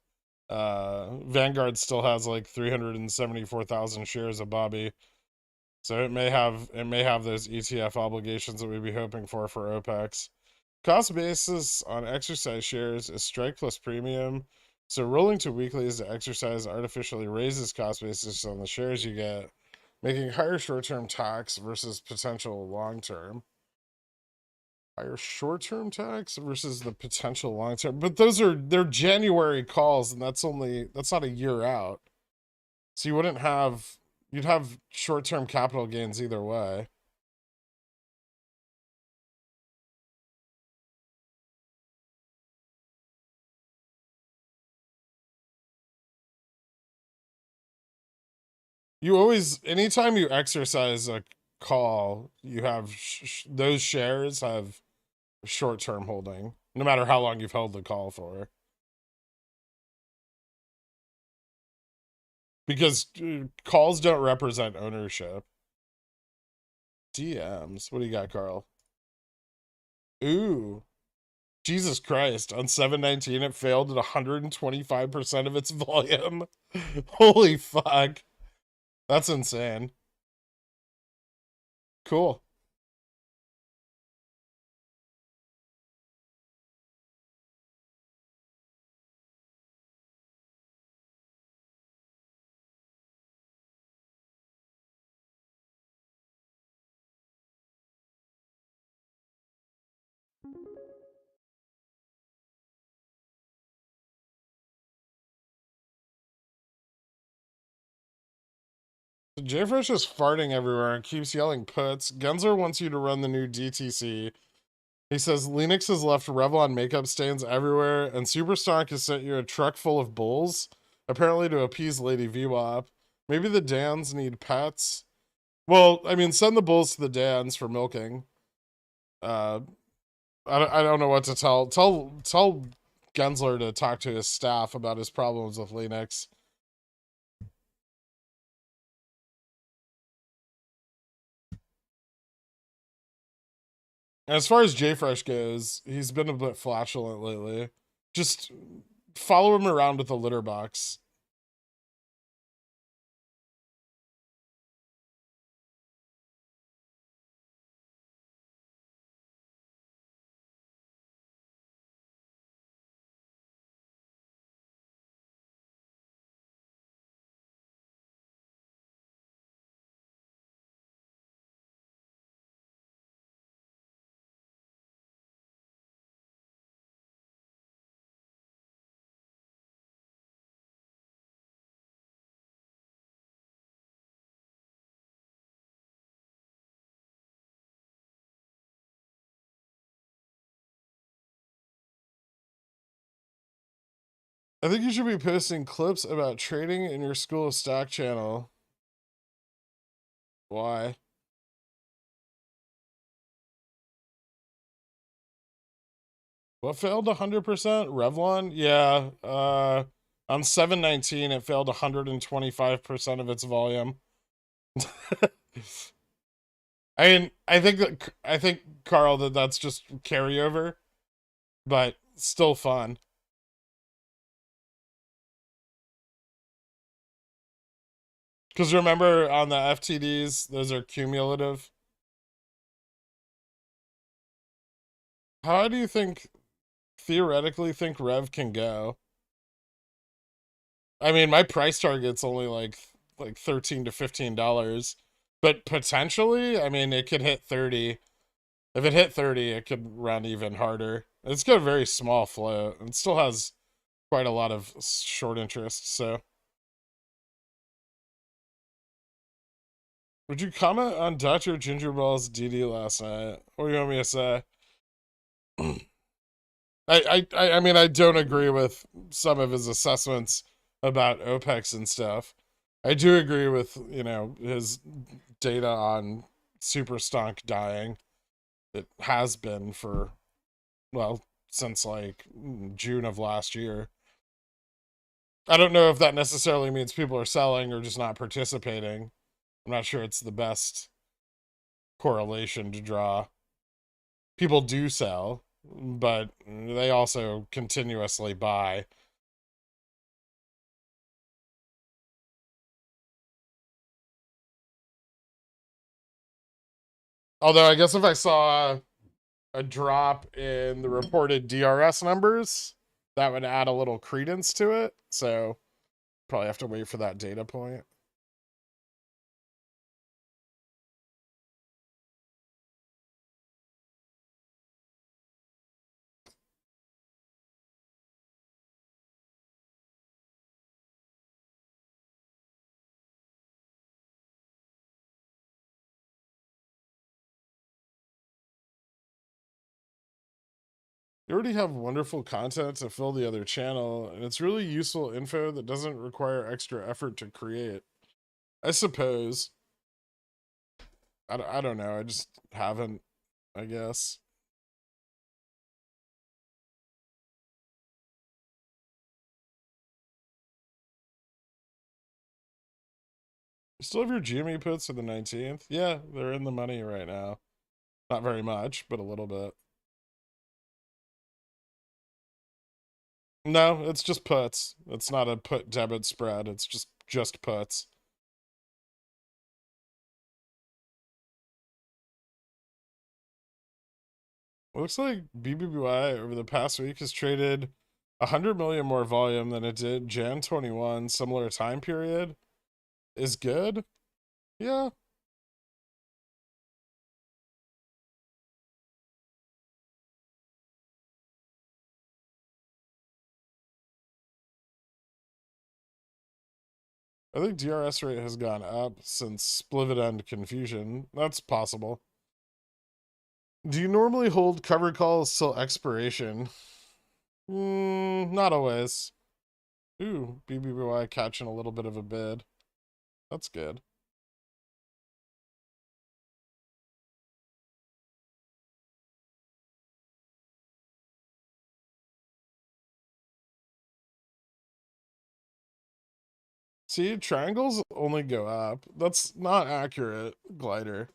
Vanguard still has like 374,000 shares of Bobby. So it may have those ETF obligations that we'd be hoping for OPEX. Cost basis on exercise shares is strike plus premium. So rolling to weeklies to exercise artificially raises cost basis on the shares you get, making higher short-term tax versus potential long-term. Higher short-term tax versus the potential long-term. But they're January calls, and that's not a year out. So you'd have short-term capital gains either way. You always, anytime you exercise a call, you have those shares have short-term holding, no matter how long you've held the call for. Because calls don't represent ownership. DMs. What do you got, Carl? Ooh. Jesus Christ. On 719, it failed at 125% of its volume. Holy fuck. That's insane. Cool. JFresh is farting everywhere and keeps yelling puts. Gensler wants you to run the new DTC. He says Linux has left Revlon makeup stains everywhere, and Superstock has sent you a truck full of bulls, apparently to appease Lady VWAP. Maybe the Dans need pets. Well, I mean, send the bulls to the Dans for milking. Uh, I don't know what to tell. Tell Gensler to talk to his staff about his problems with Linux. As far as JFresh goes, he's been a bit flatulent lately. Just follow him around with a litter box. I think you should be posting clips about trading in your school of stock channel. Why? What failed 100%? Revlon? Yeah. On 719, it failed 125% of its volume. I mean, I think Carl that that's just carryover, but still fun. Because remember on the FTDs, those are cumulative. How do you think theoretically think Rev can go? I mean, my price target's only like $13 to $15, but potentially, I mean, it could hit 30. If it hit 30, it could run even harder. It's got a very small float. It still has quite a lot of short interest, so. Would you comment on Dr. Gingerball's DD last night? What do you want me to say? I mean, I don't agree with some of his assessments about OPEX and stuff. I do agree with, his data on super stonk dying. It has been for, well, since like June of last year. I don't know if that necessarily means people are selling or just not participating. I'm not sure it's the best correlation to draw. People do sell, but they also continuously buy. Although I guess if I saw a drop in the reported DRS numbers, that would add a little credence to it. So probably have to wait for that data point. You already have wonderful content to fill the other channel, and it's really useful info that doesn't require extra effort to create. I suppose. I don't know. I just haven't, I guess. You still have your GME puts for the 19th? Yeah, they're in the money right now. Not very much, but a little bit. No, it's just puts. It's not a put debit spread. It's just puts. It looks like BBBY over the past week has traded 100 million more volume than it did Jan 21, similar time period. Is good? Yeah. I think DRS rate has gone up since split end confusion. That's possible. Do you normally hold cover calls till expiration? Not always. Ooh, BBBY catching a little bit of a bid. That's good. See, triangles only go up. That's not accurate, Glider.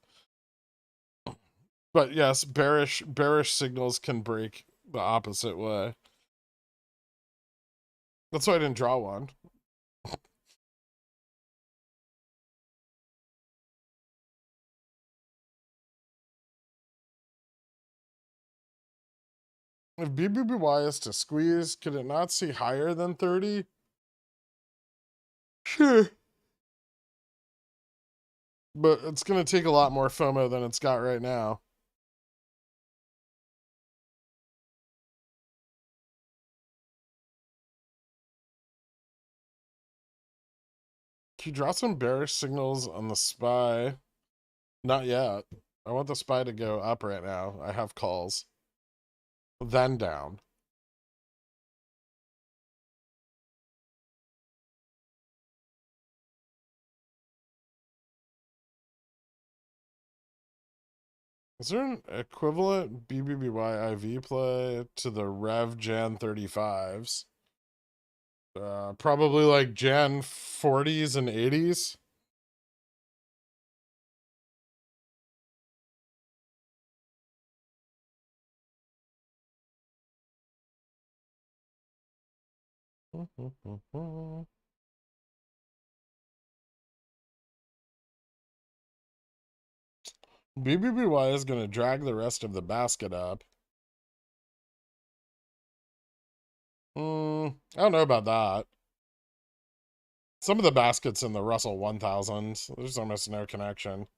But yes, bearish signals can break the opposite way. That's why I didn't draw one. If BBBY is to squeeze, could it not see higher than 30? Sure. But it's going to take a lot more FOMO than it's got right now. Can you draw some bearish signals on the SPY? Not yet. I want the SPY to go up right now. I have calls. Then down. Is there an equivalent BBBY IV play to the Rev Jan 35s? Probably like Jan 40s and 80s. BBBY is going to drag the rest of the basket up. I don't know about that. Some of the baskets in the Russell 1000, there's almost no connection.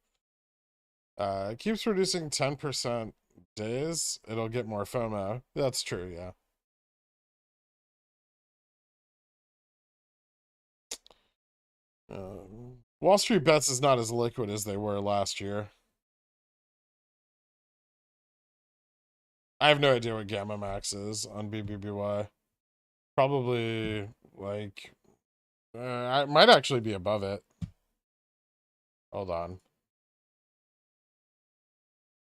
It keeps reducing 10% days. It'll get more FOMO. That's true, yeah. Wall Street Bets is not as liquid as they were last year. I have no idea what Gamma Max is on BBBY. Probably like I might actually be above it. Hold on.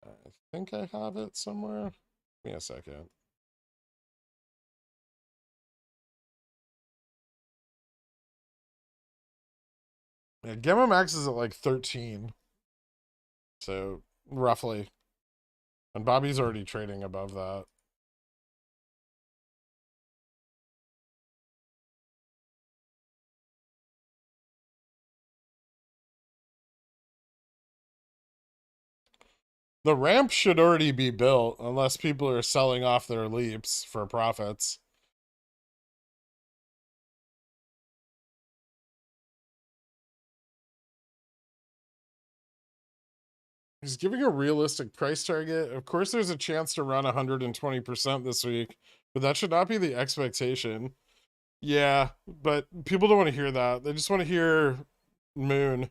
I think I have it somewhere. Give me a second. Yeah, Gamma Max is at like 13. So roughly. And Bobby's already trading above that. The ramp should already be built unless people are selling off their leaps for profits. He's giving a realistic price target. Of course, there's a chance to run 120% this week, but that should not be the expectation. Yeah, but people don't want to hear that. They just want to hear moon.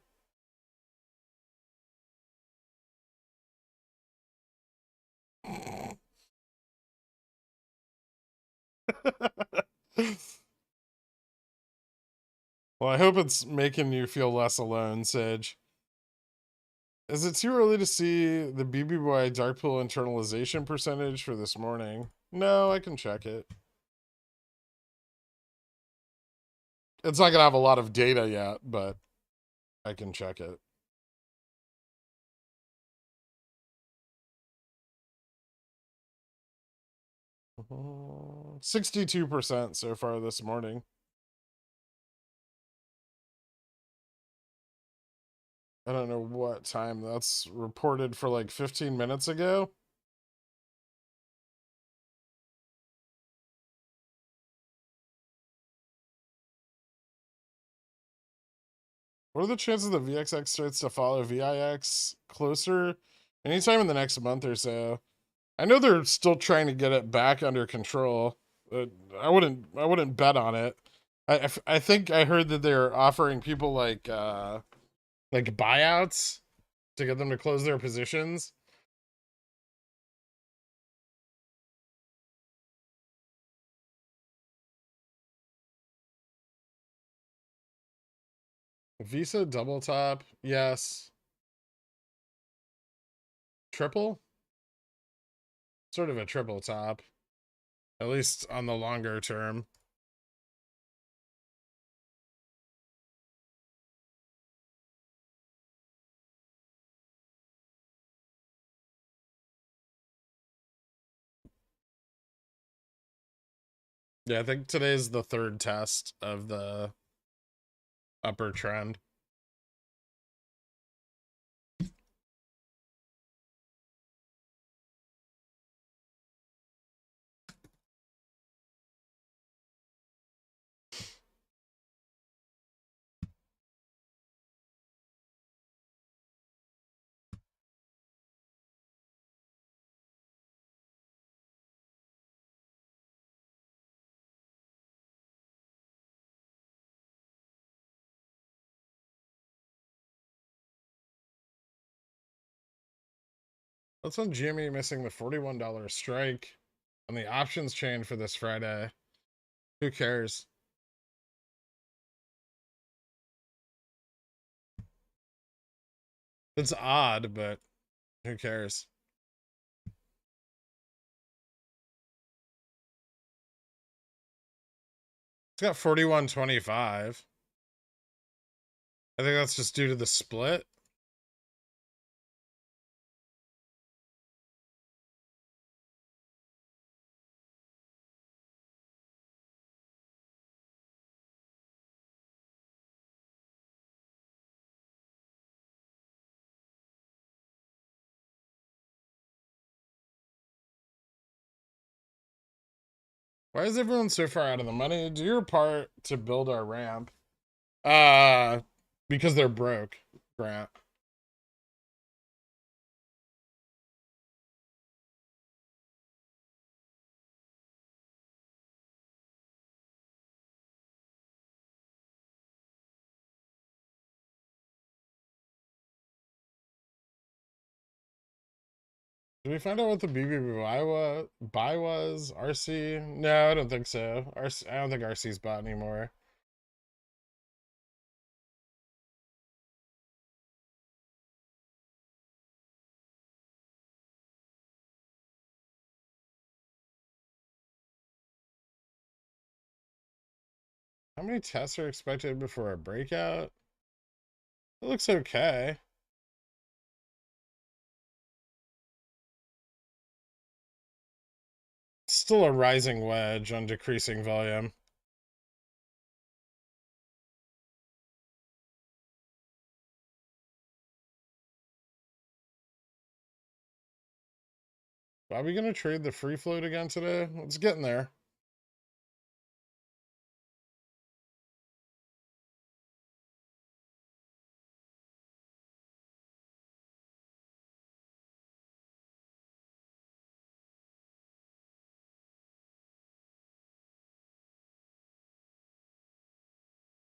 Well, I hope it's making you feel less alone, Sage. Is it too early to see the BBY dark pool internalization percentage for this morning? No, I can check it. It's not going to have a lot of data yet, but I can check it. Mm-hmm. 62% so far this morning. I don't know what time that's reported for, like 15 minutes ago. What are the chances that VXX starts to follow VIX closer anytime in the next month or so? I know they're still trying to get it back under control. I wouldn't bet on it. I think I heard that they're offering people like buyouts to get them to close their positions. Visa double top, yes. Triple? Sort of a triple top. At least on the longer term. Yeah, I think today's the third test of the upper trend. What's on Jimmy missing the $41 strike on the options chain for this Friday? Who cares? It's odd, but who cares? It's got 41.25. I think that's just due to the split. Why is everyone so far out of the money? Do your part to build our ramp. Uh, because they're broke, Grant. Did we find out what the BBBY buy was? RC? No, I don't think so. RC, I don't think RC's bought anymore. How many tests are expected before a breakout? It looks okay. Still a rising wedge on decreasing volume. Are we gonna trade the free float again today? It's getting there.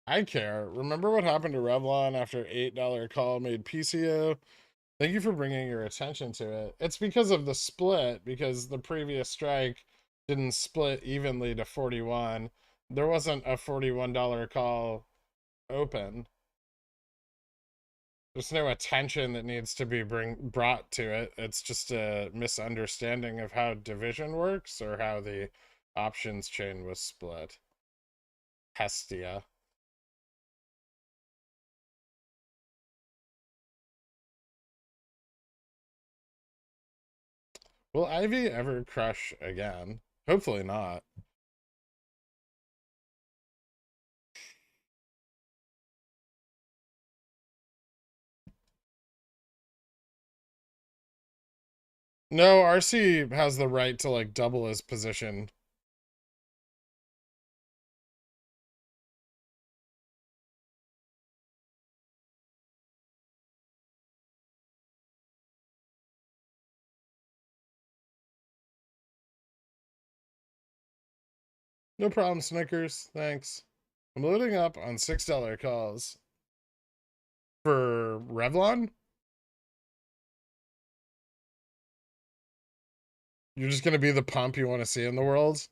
I care. Remember what happened to Revlon after $8 call made PCO? Thank you for bringing your attention to it. It's because of the split, because the previous strike didn't split evenly to 41. There wasn't a $41 call open. There's no attention that needs to be brought to it. It's just a misunderstanding of how division works or how the options chain was split. Hestia. Will Ivy ever crush again? Hopefully not. No, RC has the right to like double his position. No problem, Snickers. Thanks. I'm loading up on $6 calls for Revlon. You're just gonna be the pump you want to see in the world.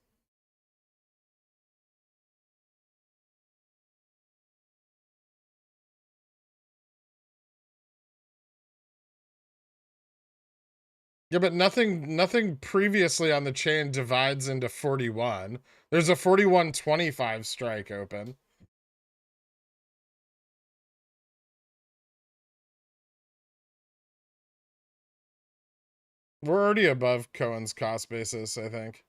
Yeah, but nothing previously on the chain divides into 41. There's a 41.25 strike open. We're already above Cohen's cost basis, I think.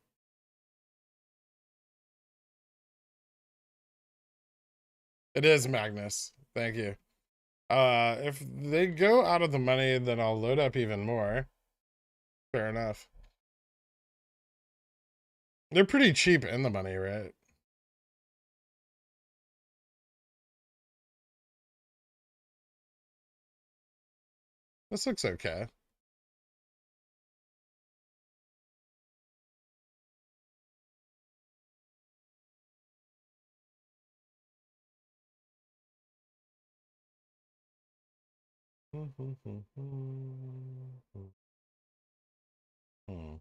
It is Magnus. Thank you. If they go out of the money, then I'll load up even more. Fair enough. They're pretty cheap in the money, right? This looks okay. Hmm.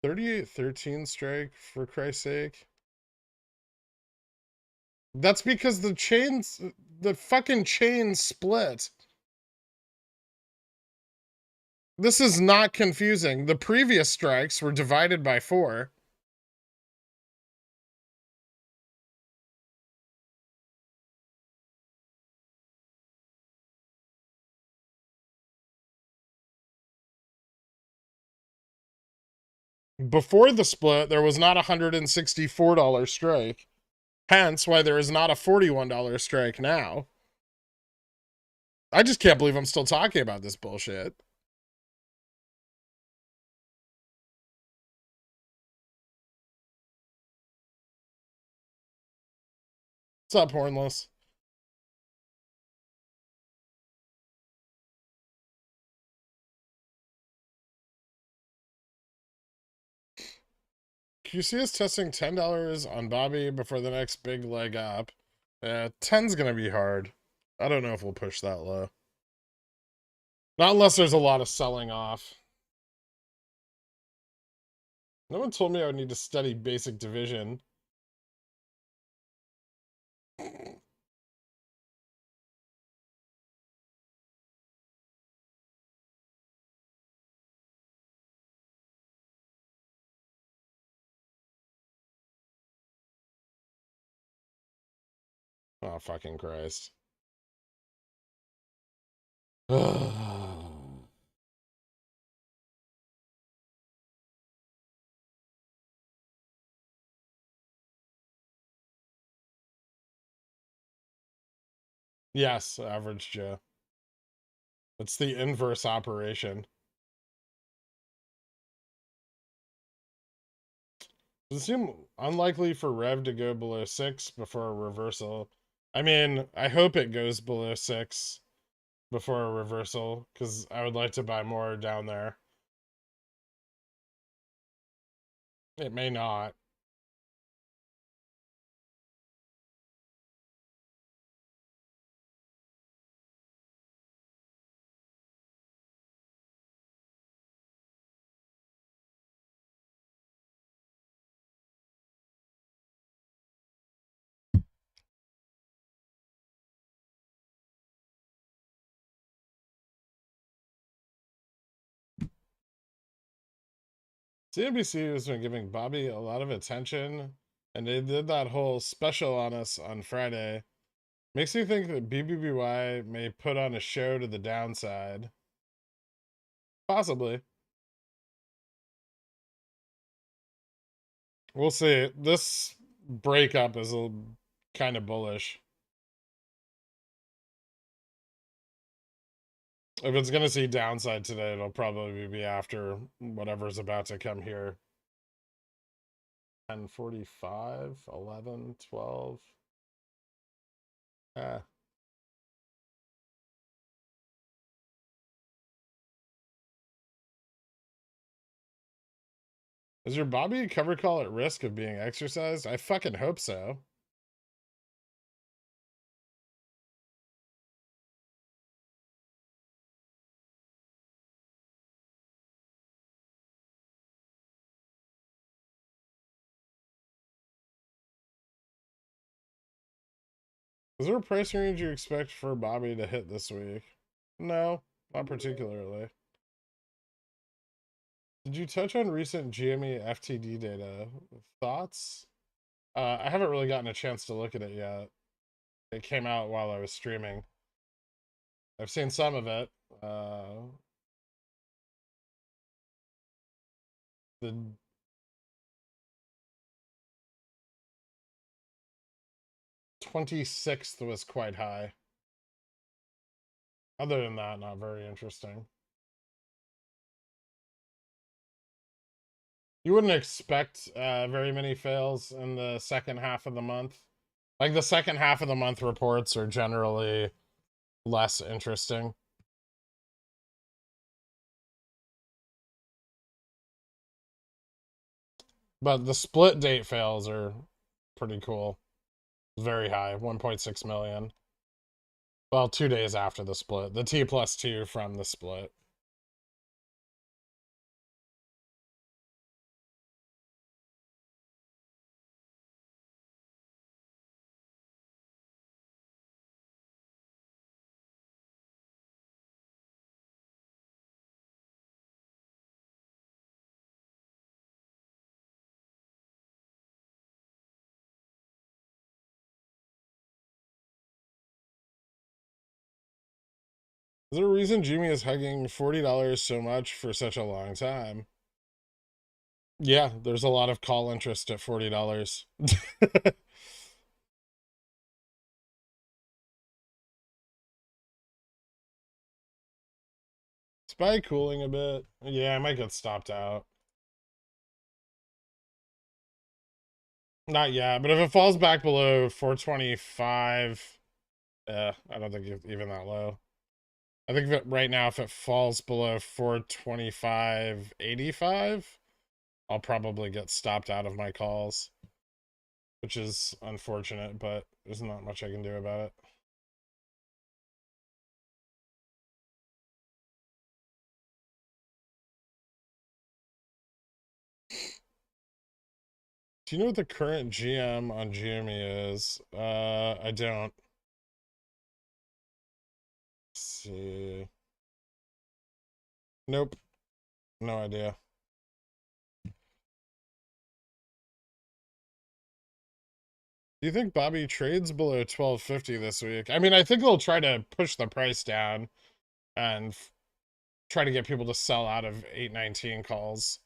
38.13 strike, for Christ's sake. That's because the fucking chain split. This is not confusing. The previous strikes were divided by 4. Before the split, there was not a $164 strike. Hence why there is not a $41 strike now. I just can't believe I'm still talking about this bullshit. What's up, Hornless? QC is testing $10 on Bobby before the next big leg up. 10's gonna be hard. I don't know if we'll push that low. Not unless there's a lot of selling off. No one told me I would need to study basic division. Oh, fucking Christ. Yes, average Joe. It's the inverse operation. Does it seem unlikely for Rev to go below 6 before a reversal? I mean, I hope it goes below 6 before a reversal, because I would like to buy more down there. It may not. CNBC has been giving Bobby a lot of attention, and they did that whole special on us on Friday. Makes me think that BBBY may put on a show to the downside. Possibly. We'll see. This breakup is a kind of bullish. If it's going to see downside today, it'll probably be after whatever's about to come here. 10:45, 11, 12. Ah. Is your Bobby cover call at risk of being exercised? I fucking hope so. Is there a price range you expect for Bobby to hit this week? No, not particularly. Did you touch on recent GME FTD data? Thoughts? I haven't really gotten a chance to look at it yet. It came out while I was streaming. I've seen some of it. The 26th was quite high. Other than that, not very interesting. You wouldn't expect very many fails in the second half of the month. Like the second half of the month reports are generally less interesting. But the split date fails are pretty cool. Very high, 1.6 million. Well, 2 days after the split. The T+2 from the split. Is there a reason Jimmy is hugging $40 so much for such a long time? Yeah, there's a lot of call interest at $40. Spy cooling a bit. Yeah, I might get stopped out. Not yet, but if it falls back below 425, I don't think even that low. I think right now, if it falls below 425.85, I'll probably get stopped out of my calls, which is unfortunate, but there's not much I can do about it. Do you know what the current GM on GME is? I don't. Let's see. Nope. No idea. Do you think Bobby trades below 1250 this week? I mean, I think they'll try to push the price down and try to get people to sell out of 819 calls.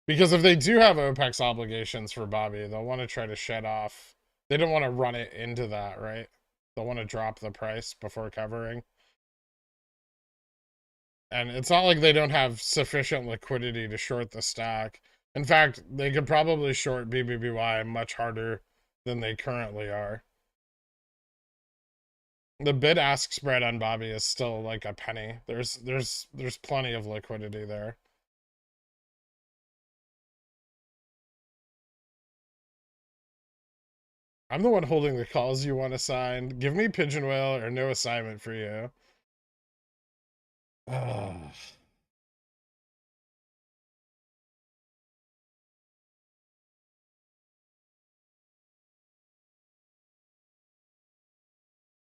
Because if they do have OPEX obligations for Bobby, they'll want to try to shed off. They don't want to run it into that, right? They'll want to drop the price before covering. And it's not like they don't have sufficient liquidity to short the stock. In fact, they could probably short BBBY much harder than they currently are. The bid-ask spread on Bobby is still like a penny. There's plenty of liquidity there. I'm the one holding the calls you want assigned. Give me Pigeon Whale or no assignment for you. Ugh.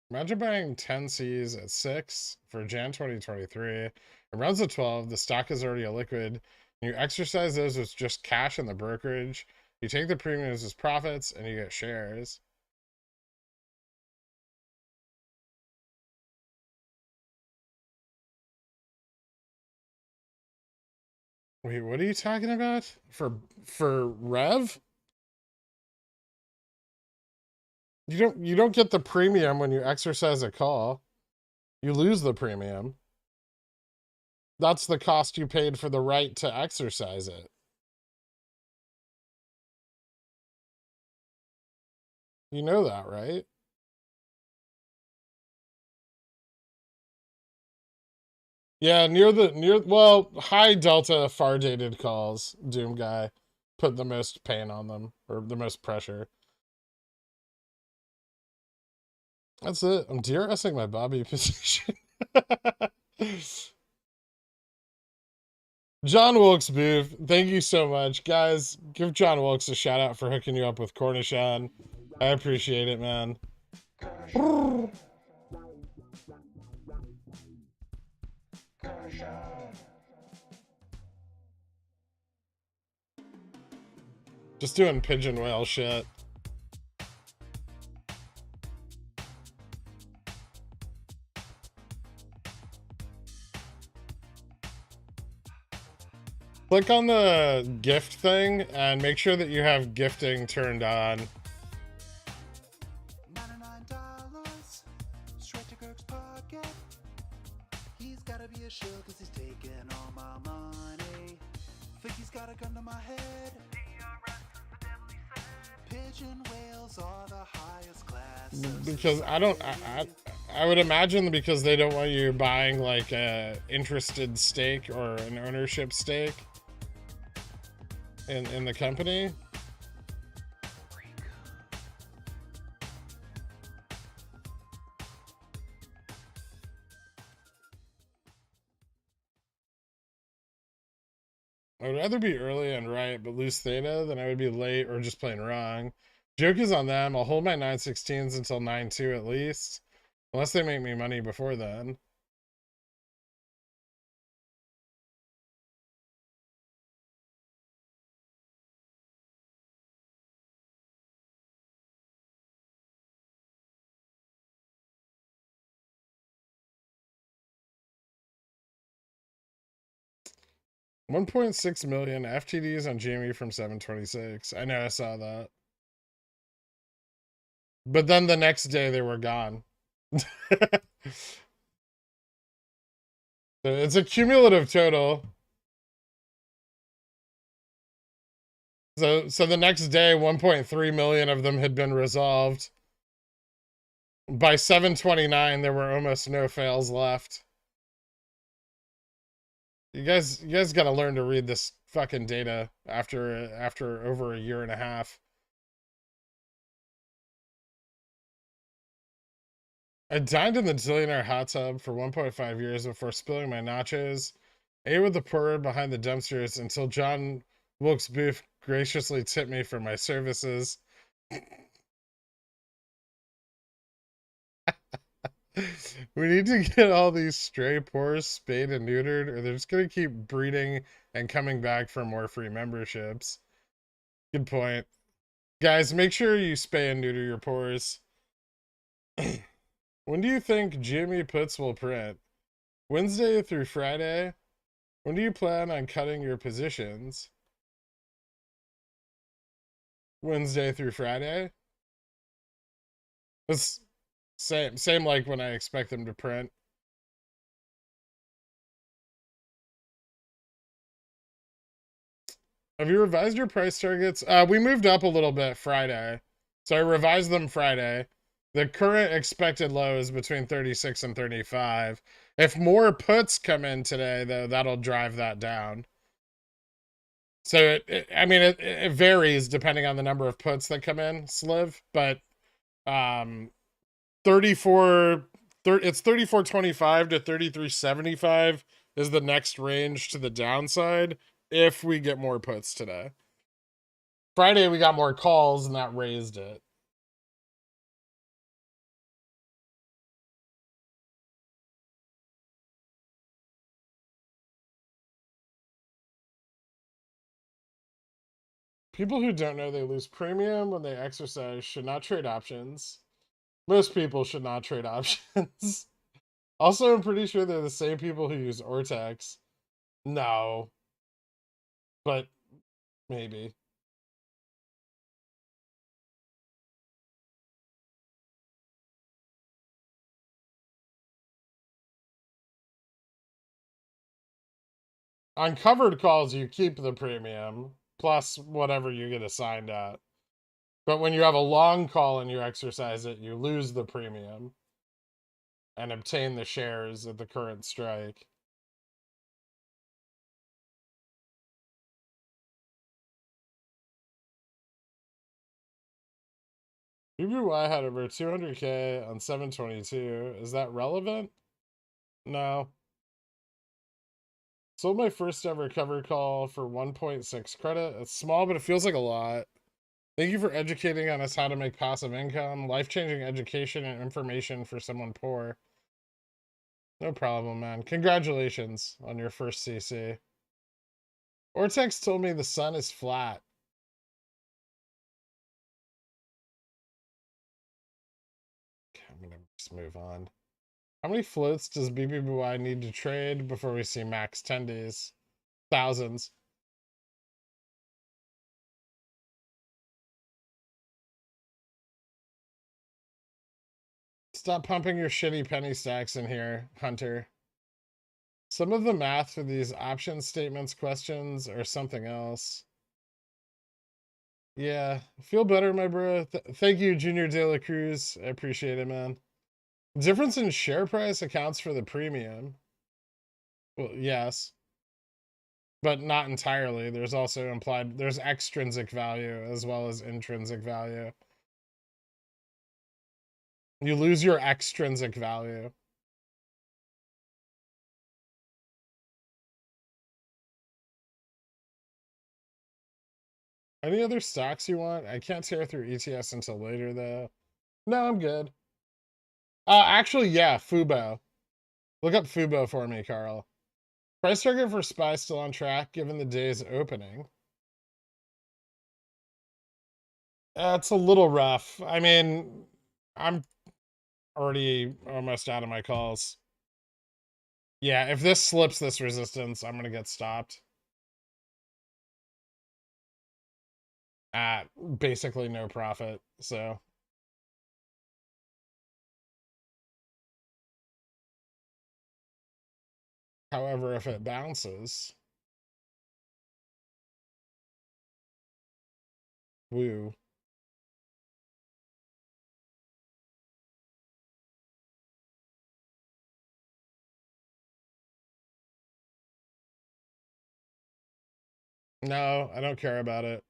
Imagine buying 10 Cs at 6 for Jan 2023. It runs at 12. The stock is already illiquid. You exercise those with just cash in the brokerage. You take the premiums as profits and you get shares. Wait, what are you talking about? For Rev? You don't get the premium when you exercise a call. You lose the premium. That's the cost you paid for the right to exercise it. You know that, right? Yeah, well, high delta far dated calls, Doom guy, put the most pain on them, or the most pressure. That's it. I'm DRSing my Bobby position. John Wilkes Booth, thank you so much. Guys, give John Wilkes a shout out for hooking you up with Cornishon. I appreciate it, man. Just doing pigeon whale shit. Click on the gift thing and make sure that you have gifting turned on. $99 straight to Kirk's pocket. He's gotta be a shill cause he's taking all my money. Think he's got a gun to my head. Pigeon whales are the highest class. Because I would imagine because they don't want you buying like a interested stake or an ownership stake in the company. I would rather be early and right, but lose theta than I would be late or just plain wrong. Joke is on them. I'll hold my 916s until 9.2 at least. Unless they make me money before then. 1.6 million FTDs on Jamie from 726. I know, I saw that. But then the next day they were gone. It's a cumulative total. So the next day 1.3 million of them had been resolved. By 729 there were almost no fails left. You guys got to learn to read this fucking data after over a year and a half. I dined in the Zillionaire hot tub for 1.5 years before spilling my nachos. Ate with the pourer behind the dumpsters until John Wilkes Booth graciously tipped me for my services. We need to get all these stray poors spayed and neutered, or they're just gonna keep breeding and coming back for more free memberships. Good point. Guys, make sure you spay and neuter your poors. When do you think Jimmy puts will print? Wednesday through Friday? When do you plan on cutting your positions? Wednesday through Friday? It's same like when I expect them to print. Have you revised your price targets? We moved up a little bit Friday. So I revised them Friday. The current expected low is between 36 and 35. If more puts come in today, though, that'll drive that down. So it varies depending on the number of puts that come in, Sliv, but it's 34.25 to 33.75 is the next range to the downside if we get more puts today. Friday we got more calls and that raised it. People who don't know they lose premium when they exercise should not trade options. Most people should not trade options. Also, I'm pretty sure they're the same people who use Ortex. No. But maybe. On covered calls, you keep the premium, plus whatever you get assigned at. But when you have a long call and you exercise it, you lose the premium and obtain the shares at the current strike. BBY had over 200K on 722. Is that relevant? No. Sold my first ever cover call for 1.6 credit. It's small, but it feels like a lot. Thank you for educating on us how to make passive income. Life-changing education and information for someone poor. No problem, man. Congratulations on your first CC. Ortex told me the sun is flat. Okay, I'm gonna just move on. How many floats does BBY need to trade before we see max 10 days? Thousands. Stop pumping your shitty penny stacks in here, Hunter. Some of the math for these option statements questions are something else. Yeah, feel better, my bro. Thank you, Junior De La Cruz. I appreciate it, man. Difference in share price accounts for the premium. Well, yes, but not entirely. There's also there's extrinsic value as well as intrinsic value. You lose your extrinsic value. Any other stocks you want? I can't tear through ETS until later, though. No, I'm good. Actually, yeah, Fubo. Look up Fubo for me, Carl. Price target for SPY still on track, given the day's opening. It's a little rough. I mean, I'm already almost out of my calls. Yeah, if this slips this resistance, I'm going to get stopped. at basically no profit. So, however, if it bounces, woo. No, I don't care about it.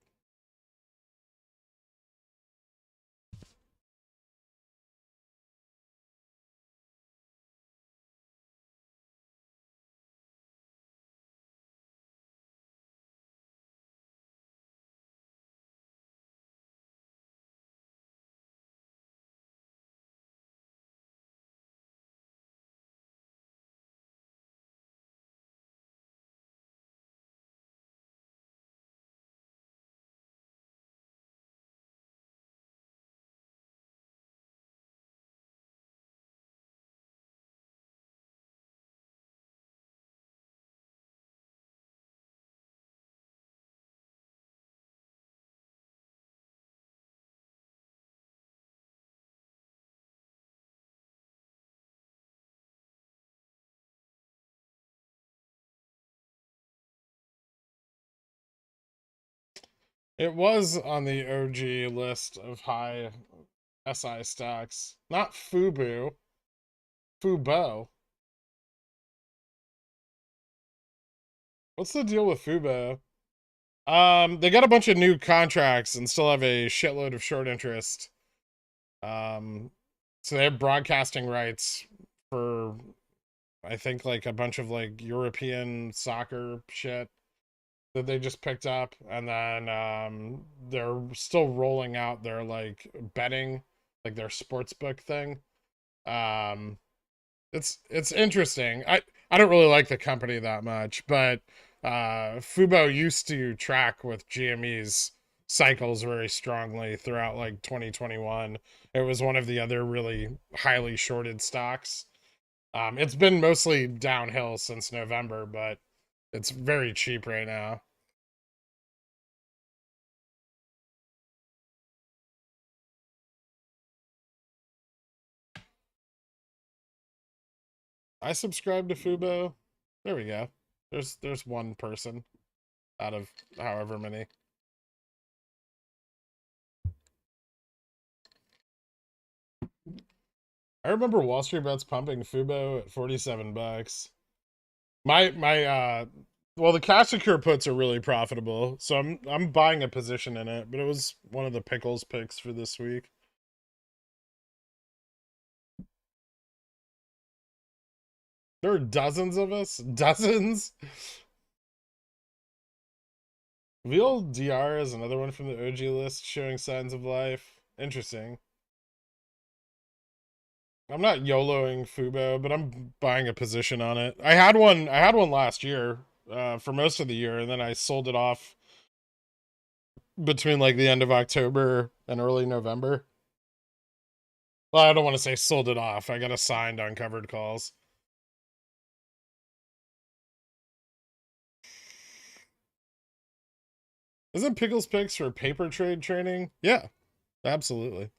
It was on the OG list of high SI stocks. Not Fubu, Fubo. What's the deal with Fubo? They got a bunch of new contracts and still have a shitload of short interest. So they have broadcasting rights for, I think, like a bunch of like European soccer shit that they just picked up, and then they're still rolling out their like betting, like their sports book thing. Um, it's interesting. I don't really like the company that much, but Fubo used to track with GME's cycles very strongly throughout like 2021. It was one of the other really highly shorted stocks. It's been mostly downhill since November, but it's very cheap right now. I subscribe to Fubo. There we go. There's one person out of however many. I remember Wall Street Bets pumping Fubo at 47 bucks. My well, the cash secure puts are really profitable, so I'm buying a position in it, but it was one of the pickles picks for this week. There are dozens of us, dozens. VLDR is another one from the OG list showing signs of life. Interesting. I'm not YOLOing Fubo, but I'm buying a position on it. I had one last year, for most of the year, and then I sold it off between like the end of October and early November. Well, I don't want to say sold it off. I got assigned on covered calls. Isn't Pickles Picks for paper trade training? Yeah, absolutely.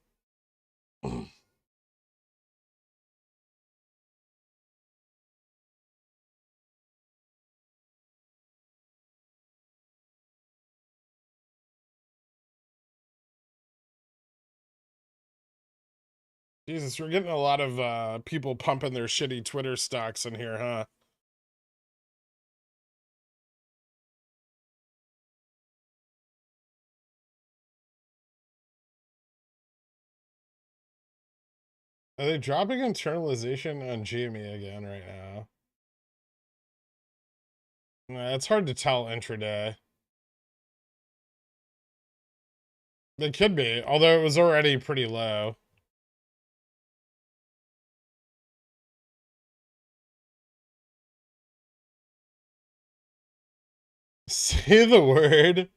Jesus, we're getting a lot of people pumping their shitty Twitter stocks in here, huh? Are they dropping internalization on GME again right now? It's hard to tell intraday. It could be, although it was already pretty low. Say the word.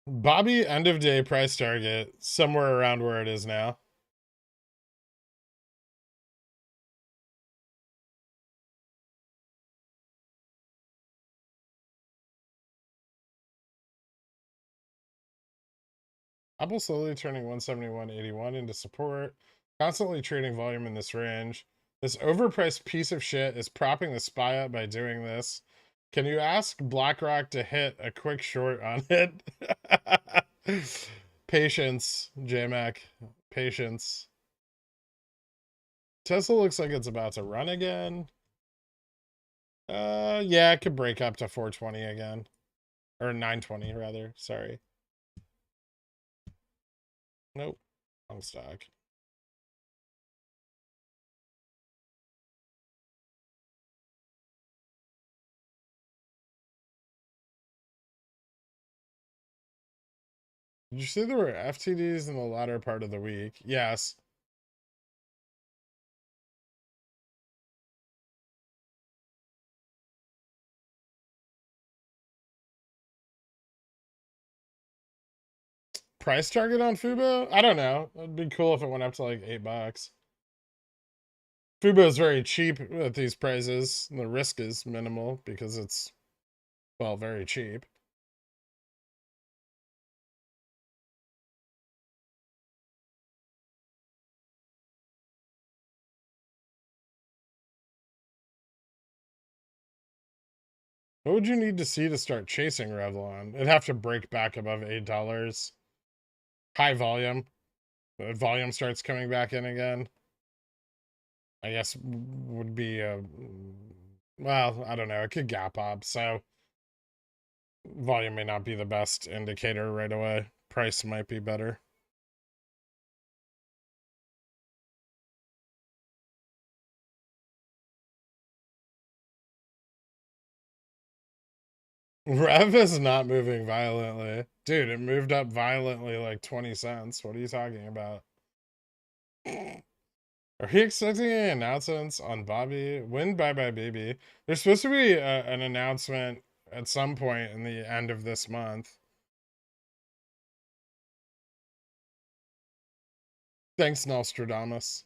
Bobby, end of day price target, somewhere around where it is now. Apple slowly turning 171.81 into support, constantly trading volume in this range. This overpriced piece of shit is propping the SPY up by doing this. Can you ask BlackRock to hit a quick short on it? Patience, JMac. Patience. Tesla looks like it's about to run again. Yeah, it could break up to 420 again. Or 920 rather, sorry. Nope. Wrong stock. Did you see there were FTDs in the latter part of the week? Yes. Price target on Fubo? I don't know. It'd be cool if it went up to like $8. Fubo is very cheap at these prices. The risk is minimal because it's, well, very cheap. What would you need to see to start chasing Revlon? It'd have to break back above $8. High volume. The volume starts coming back in again. I guess would be well, I don't know. It could gap up, so volume may not be the best indicator right away. Price might be better. Rev is not moving violently. Dude, it moved up violently like 20 cents. What are you talking about? Are we expecting any announcements on Bobby? When Bye Bye Baby? There's supposed to be an announcement at some point in the end of this month. Thanks, Nostradamus.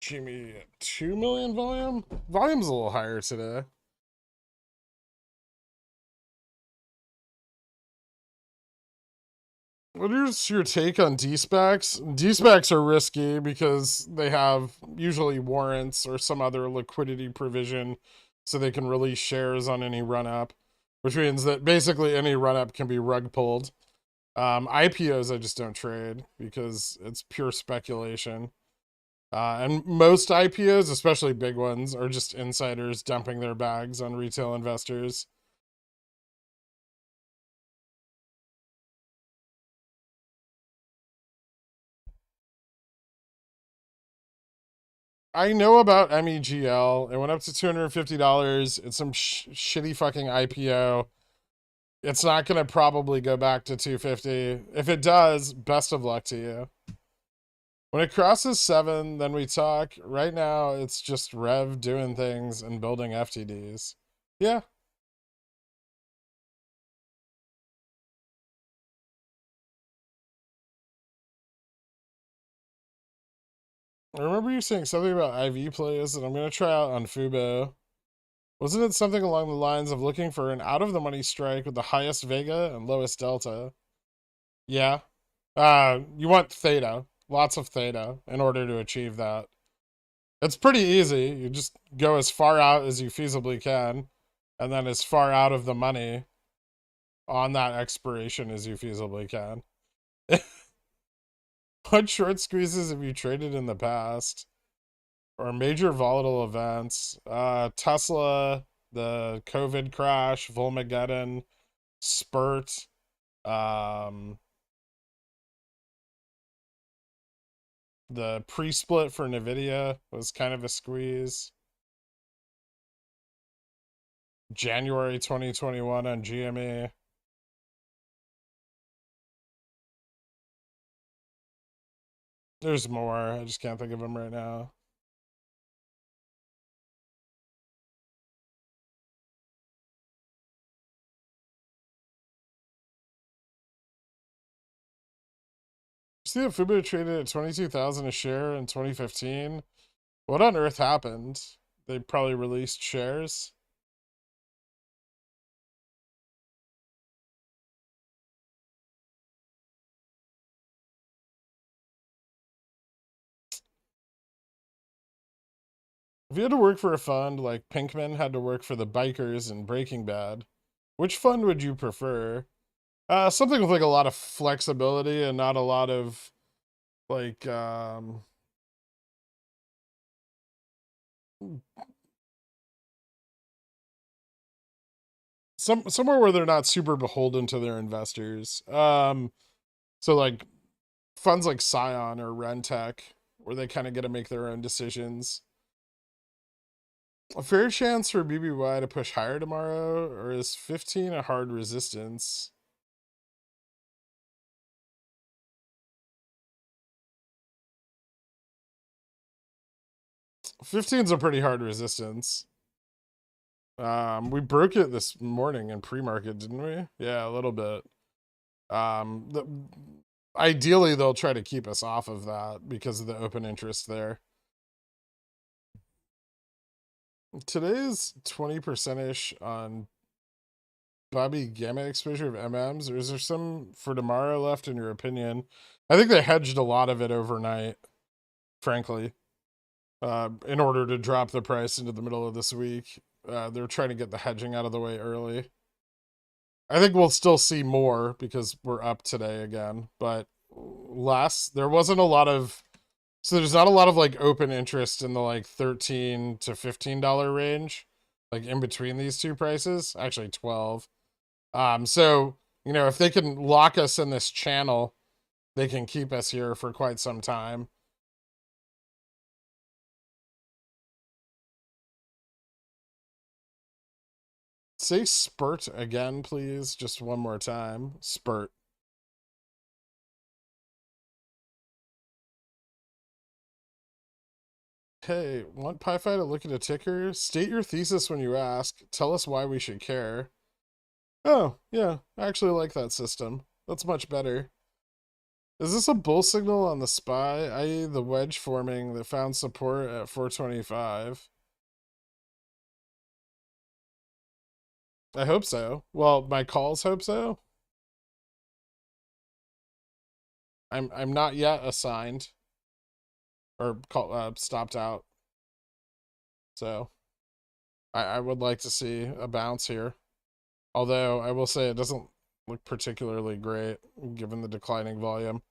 Jimmy, 2 million volume? Volume's a little higher today. What is your take on D-SPACs? D-SPACs are risky because they have usually warrants or some other liquidity provision so they can release shares on any run-up, which means that basically any run-up can be rug pulled. IPOs I just don't trade because it's pure speculation. And most IPOs, especially big ones, are just insiders dumping their bags on retail investors. I know about MEGL. It went up to $250. It's some shitty fucking IPO. It's not going to probably go back to 250. If it does, best of luck to you. When it crosses 7, then we talk. Right now, it's just Rev doing things and building FTDs. Yeah. I remember you saying something about IV plays that I'm going to try out on Fubo. Wasn't it something along the lines of looking for an out-of-the-money strike with the highest Vega and lowest Delta? Yeah. You want theta. Lots of theta in order to achieve that. It's pretty easy. You just go as far out as you feasibly can, and then as far out of the money on that expiration as you feasibly can. What short squeezes have you traded in the past? Or major volatile events? Tesla, the COVID crash, Volmageddon, Spurt, the pre-split for Nvidia was kind of a squeeze. January 2021 on GME. There's more. I just can't think of them right now. see that Fubo traded at 22,000 a share in 2015? What on earth happened? They probably released shares. If you had to work for a fund like Pinkman had to work for the bikers in Breaking Bad, which fund would you prefer? Something with like a lot of flexibility and not a lot of like somewhere where they're not super beholden to their investors. So like funds like Scion or Rentec, where they kind of get to make their own decisions. A fair chance for BBY to push higher tomorrow, or is 15 a hard resistance? Fifteen's a pretty hard resistance. We broke it this morning in pre-market, didn't we? Yeah, a little bit. Ideally, they'll try to keep us off of that because of the open interest there. Today's 20%-ish on Bobby Gamma exposure of MMs, or is there some for tomorrow left in your opinion? I think they hedged a lot of it overnight, frankly, in order to drop the price into the middle of this week. They're trying to get the hedging out of the way early. I think we'll still see more because we're up today again, but less. There wasn't a lot of, so there's not a lot of like open interest in the like $13 to $15 range, like in between these two prices. Actually, 12. So you know, if they can lock us in this channel, they can keep us here for quite some time. Say spurt again, please. Just one more time. Spurt. Hey, want PiFi to look at a ticker? State your thesis when you ask. Tell us why we should care. Oh, yeah. I actually like that system. That's much better. Is this a bull signal on the SPY, i.e. the wedge forming that found support at 425? I hope so. Well, my calls hope so. I'm not yet assigned or stopped out. So I would like to see a bounce here. Although I will say it doesn't look particularly great given the declining volume.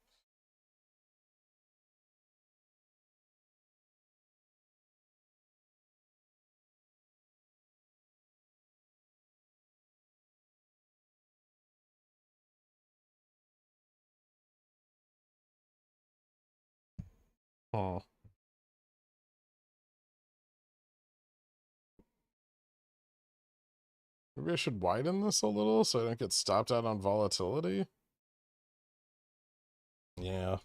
Oh. Maybe I should widen this a little so I don't get stopped out on volatility. Yeah.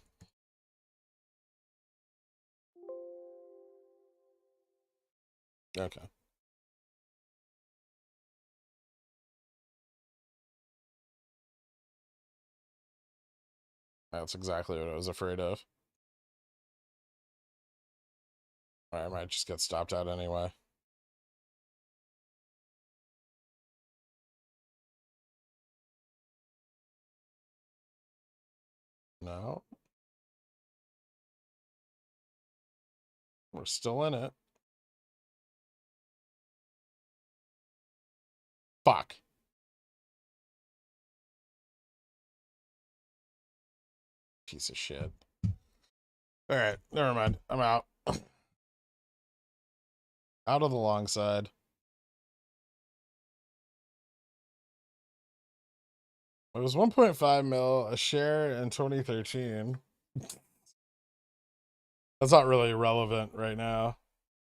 Okay. That's exactly what I was afraid of. I might just get stopped out anyway. No. We're still in it. Fuck. Piece of shit. All right, never mind. I'm out. Out of the long side. It was 1.5 mil a share in 2013. That's not really relevant right now.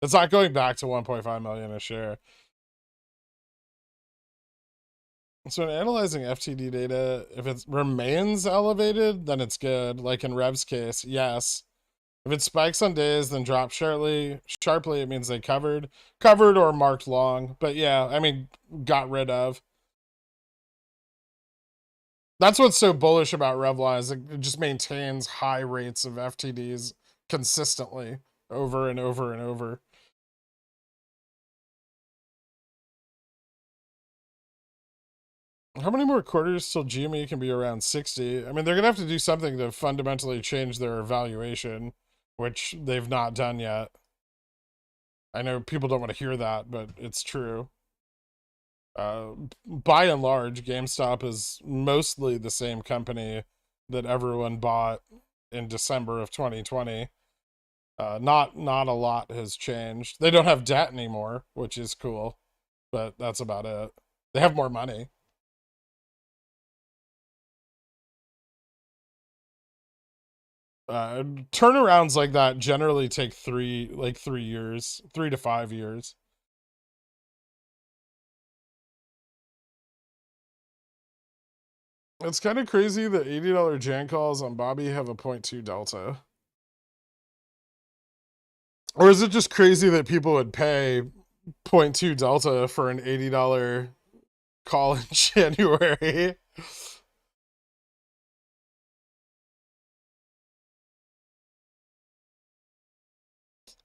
It's not going back to 1.5 million a share. So in analyzing FTD data, if it remains elevated, then it's good. Like in Rev's case, yes. If it spikes on days, then drops sharply, it means they covered or marked long. But yeah, I mean, got rid of. That's what's so bullish about Revla is it just maintains high rates of FTDs consistently over and over and over. How many more quarters till GME can be around 60? I mean, they're going to have to do something to fundamentally change their valuation, which they've not done yet. I know people don't want to hear that, but it's true. By and large, GameStop is mostly the same company that everyone bought in December of 2020. Not a lot has changed. They don't have debt anymore, which is cool, but that's about it. They have more money. Turnarounds like that generally take 3 years, 3 to 5 years. It's kind of crazy that $80 Jan calls on Bobby have a 0.2 delta. Or is it just crazy that people would pay 0.2 delta for an $80 call in January?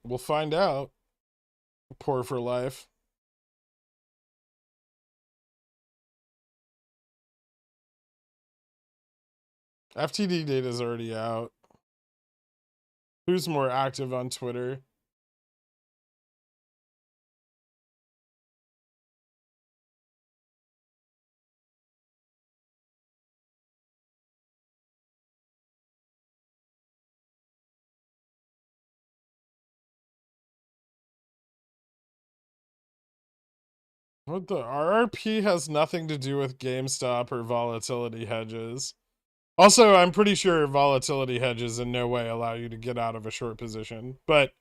We'll find out. Poor for life. FTD data is already out. Who's more active on Twitter? What the RRP has nothing to do with GameStop or volatility hedges. Also, I'm pretty sure volatility hedges in no way allow you to get out of a short position, but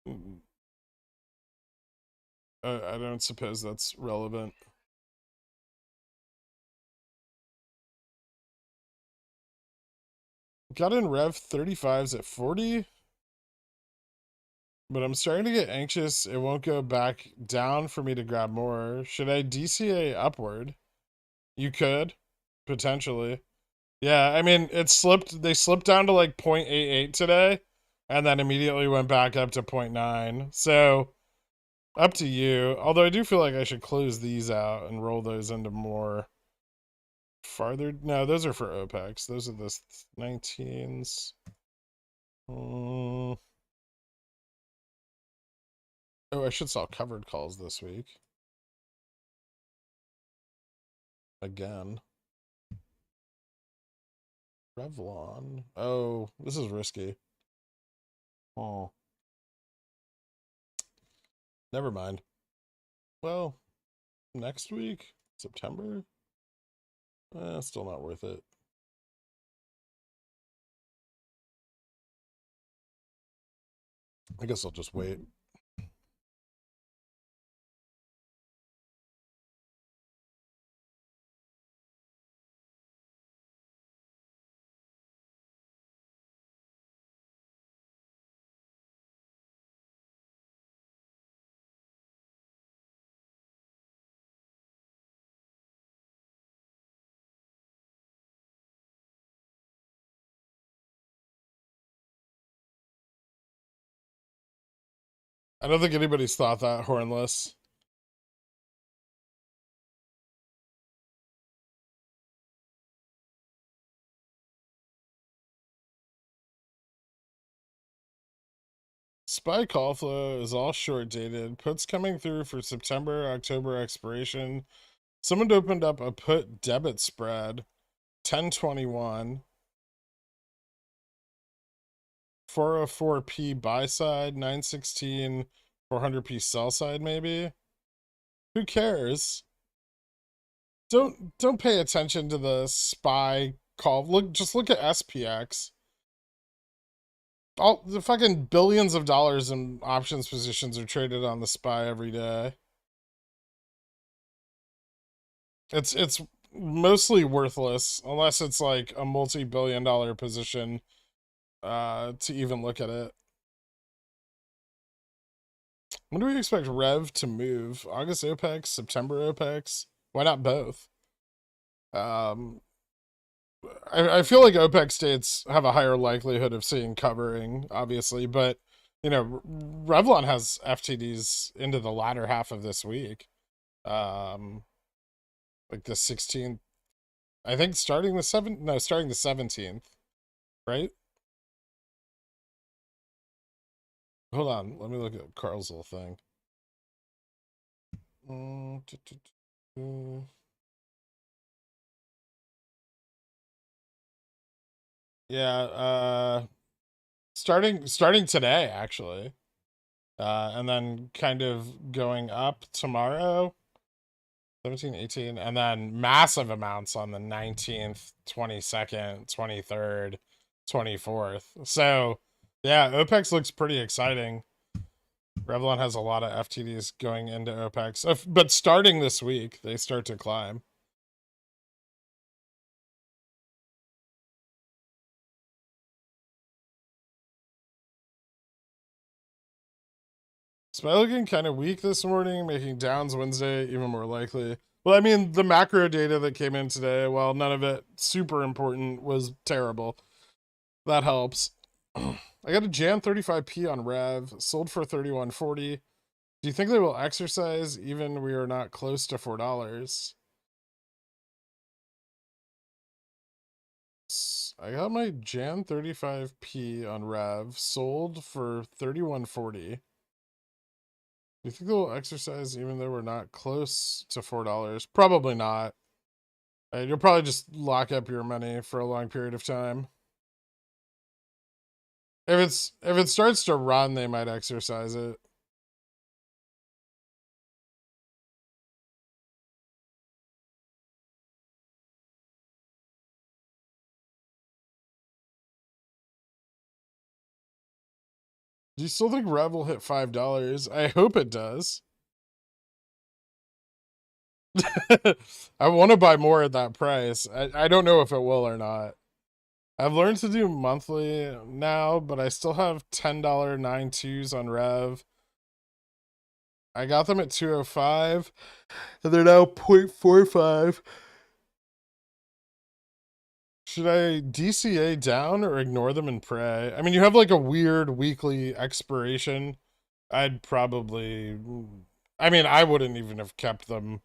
I don't suppose that's relevant. Got in Rev 35s at 40, but I'm starting to get anxious. It won't go back down for me to grab more. Should I DCA upward? You could, potentially. Yeah, I mean, they slipped down to like 0.88 today, and then immediately went back up to 0.9. So, up to you. Although I do feel like I should close these out and roll those into more farther. No, those are for OPEX. Those are the 19s. Oh, I should sell covered calls this week. Again. Revlon. Oh, this is risky. Oh. Never mind. Well, next week? September? Still not worth it. I guess I'll just wait. I don't think anybody's thought that hornless. SPY call flow is all short dated. Puts coming through for September, October expiration. Someone opened up a put debit spread, 1021. 404p buy side, 916, 400p sell side, maybe. Who cares? Don't pay attention to the SPY call. Just look at SPX. All the fucking billions of dollars in options positions are traded on the SPY every day. It's mostly worthless unless it's like a multi-billion-dollar position to even look at it. When do we expect Rev to move? August OPEX, September OPEX? Why not both? I feel like OPEC states have a higher likelihood of seeing covering, obviously, but Revlon has FTDs into the latter half of this week. Um, like the 16th, I think starting the 7th, no, starting the 17th, right? Hold on, let me look at Carl's little thing. Yeah, starting today actually. And then kind of going up tomorrow, 17, 18, and then massive amounts on the 19th, 22nd, 23rd, 24th. So, yeah, OPEX looks pretty exciting. Revlon has a lot of FTDs going into OPEX, but starting this week, they start to climb. SPY looking kind of weak this morning, making downs Wednesday even more likely. Well, I mean, the macro data that came in today, while none of it super important, was terrible. That helps. I got a Jan 35p on Rev, sold for 31.40. Do you think they will exercise even we are not close to $4? I got my Jan 35p on Rev, sold for 31.40. Do you think they'll exercise even though we're not close to $4? Probably not. You'll probably just lock up your money for a long period of time. If it starts to run, they might exercise it. Do you still think Rev will hit $5? I hope it does. I want to buy more at that price. I don't know if it will or not. I've learned to do monthly now, but I still have $10 9.2s on Rev. I got them at 205, and they're now 0.45. Should I DCA down or ignore them and pray? I mean, you have like a weird weekly expiration. I'd probably, I mean, I wouldn't even have kept them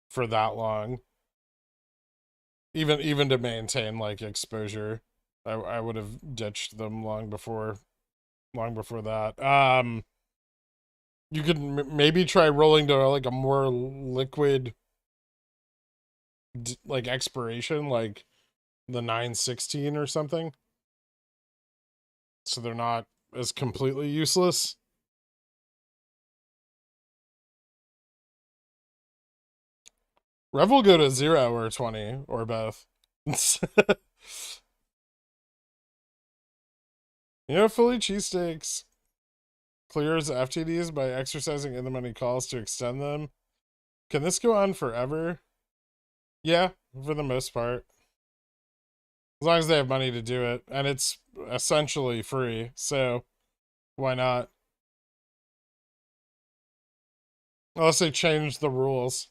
for that long. Even to maintain like exposure, I would have ditched them long before that. You could maybe try rolling to like a more liquid like expiration, like the 916 or something, so they're not as completely useless. Rev will go to 0 or 20 or both. Philly cheesesteaks clears FTDs by exercising in the money calls to extend them. Can this go on forever? Yeah, for the most part. As long as they have money to do it. And it's essentially free, so why not? Unless they change the rules.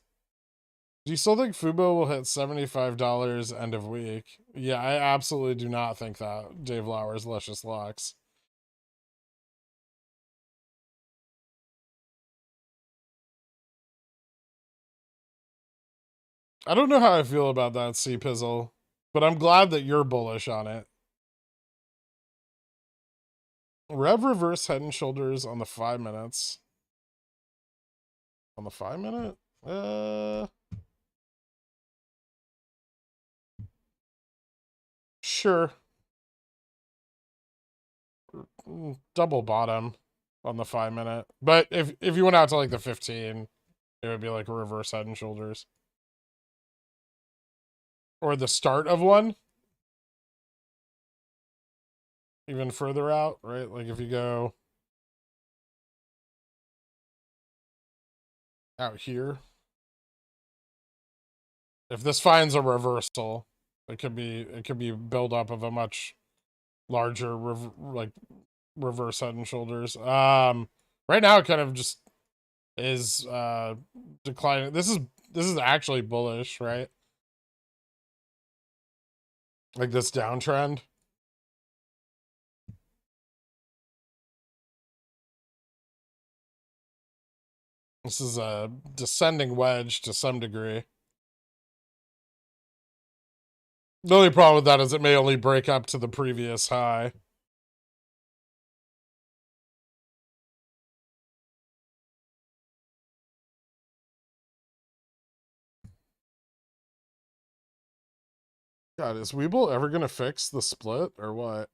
Do you still think Fubo will hit $75 end of week? Yeah, I absolutely do not think that. Dave Lauer's Luscious Locks. I don't know how I feel about that, C Pizzle, but I'm glad that you're bullish on it. Rev reverse head and shoulders on the 5 minutes. On the 5 minute? Sure. Double bottom on the 5 minute. But if you went out to like the 15, it would be like a reverse head and shoulders. Or the start of one. Even further out, right? Like if you go out here. If this finds a reversal, it could be build up of a much larger reverse head and shoulders. Right now it kind of just is declining. This is actually bullish, right? Like this downtrend. This is a descending wedge to some degree. The only problem with that is it may only break up to the previous high. God, is WeBull ever gonna fix the split or what?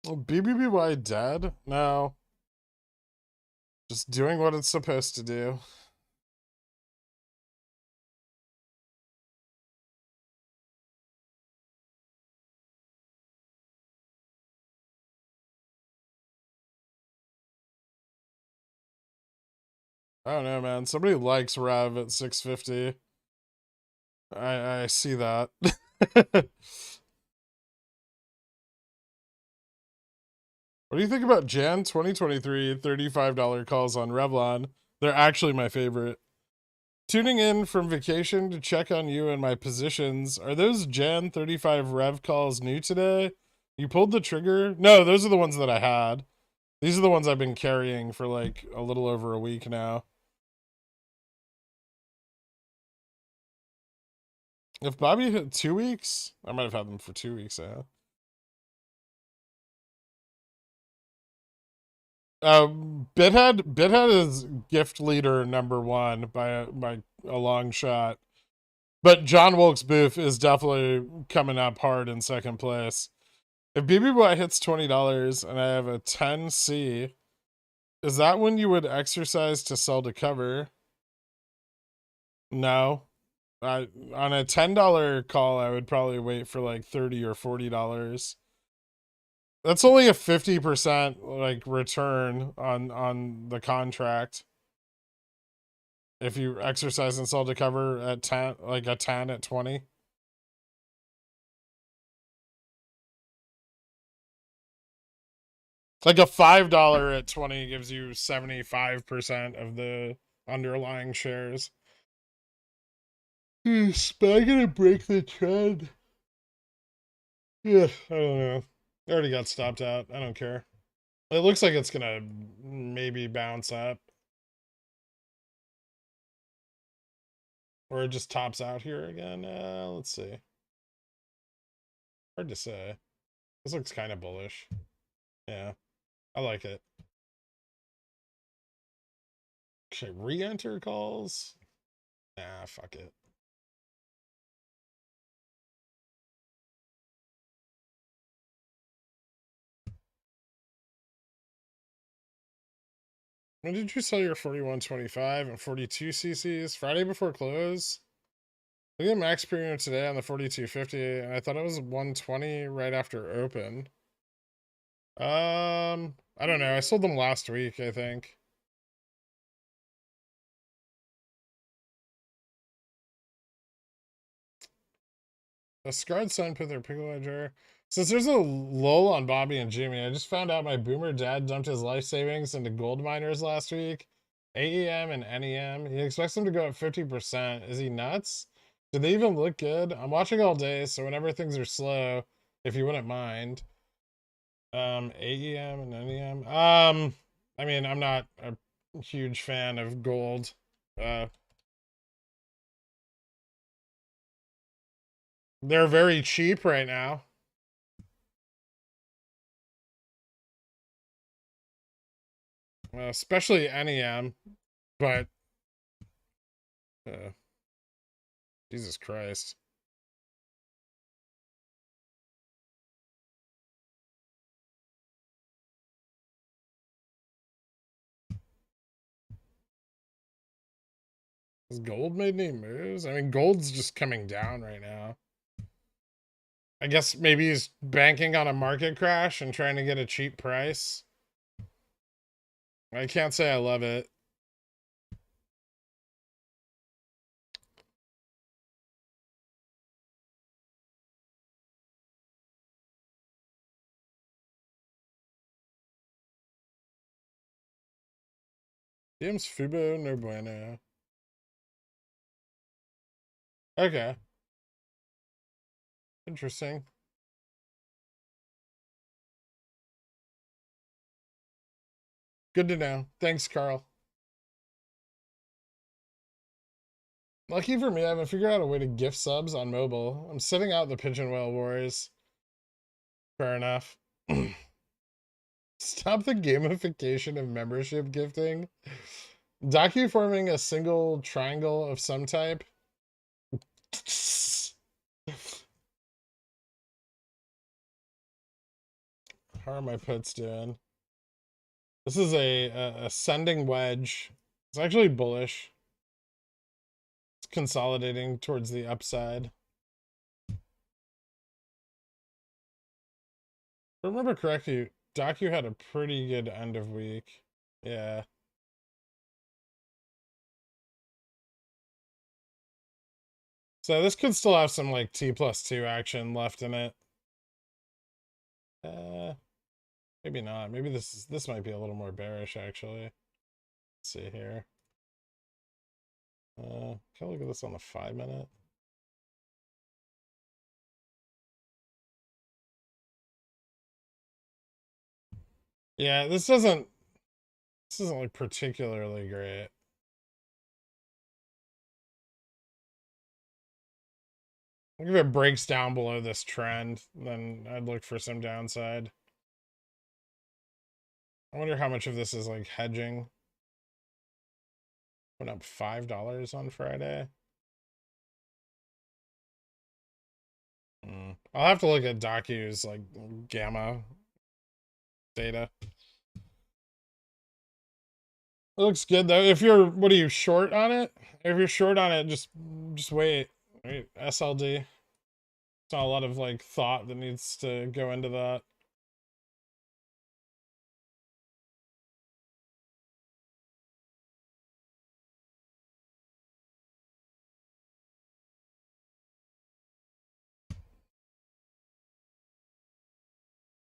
BBBY dead? No. Just doing what it's supposed to do. I don't know, man. Somebody likes Rev at 650. I see that. What do you think about Jan 2023 $35 calls on Revlon? They're actually my favorite. Tuning in from vacation to check on you and my positions. Are those Jan 35 Rev calls new today? You pulled the trigger? No, those are the ones that I had. These are the ones I've been carrying for like a little over a week now. If Bobby hit 2 weeks, I might have had them for 2 weeks. Bithead is gift leader #1 by a long shot, but John Wilkes Booth is definitely coming up hard in second place. If BB Boy hits $20 and I have a 10C, is that when you would exercise to sell to cover? No. On a $10 call, I would probably wait for like $30 or $40. That's only a 50% like return on the contract. If you exercise and sell to cover at 10, like a 10 at 20. Like a $5 at 20 gives you 75% of the underlying shares. Is SPY gonna break the trend? Yeah, I don't know. I already got stopped out. I don't care. It looks like it's gonna maybe bounce up. Or it just tops out here again. Let's see. Hard to say. This looks kind of bullish. Yeah, I like it. Should I re-enter calls? Nah, fuck it. When did you sell your 4125 and 42 CCs? Friday before close? Look at max premium today on the 4250, and I thought it was 120 right after open. I don't know. I sold them last week, I think. A scarred sun put their pickle edger. Since there's a lull on Bobby and Jimmy, I just found out my boomer dad dumped his life savings into gold miners last week. AEM and NEM. He expects them to go up 50%. Is he nuts? Do they even look good? I'm watching all day, so whenever things are slow, if you wouldn't mind. AEM and NEM. I mean, I'm not a huge fan of gold. They're very cheap right now. Especially NEM, but Jesus Christ. Has gold made any moves? I mean, gold's just coming down right now. I guess maybe he's banking on a market crash and trying to get a cheap price. I can't say I love it. James Fubo, no bueno. Okay. Interesting. Good to know. Thanks, Carl. Lucky for me, I haven't figured out a way to gift subs on mobile. I'm sitting out the Pigeon Whale Wars. Fair enough. Stop the gamification of membership gifting. Docu forming a single triangle of some type. How are my puts doing? This is a ascending wedge. It's actually bullish. It's consolidating towards the upside. If I remember correctly, Docu had a pretty good end of week. Yeah. So this could still have some like T+2 action left in it. Maybe not. Maybe this might be a little more bearish actually. Let's see here. Can I look at this on the 5-minute? Yeah, this isn't like particularly great. If it breaks down below this trend, then I'd look for some downside. I wonder how much of this is like hedging. Went up $5 on Friday. I'll have to look at Docu's like gamma data. It looks good though. If you're, what are you, short on it? If you're short on it, just wait. Wait, SLD. It's not a lot of like thought that needs to go into that.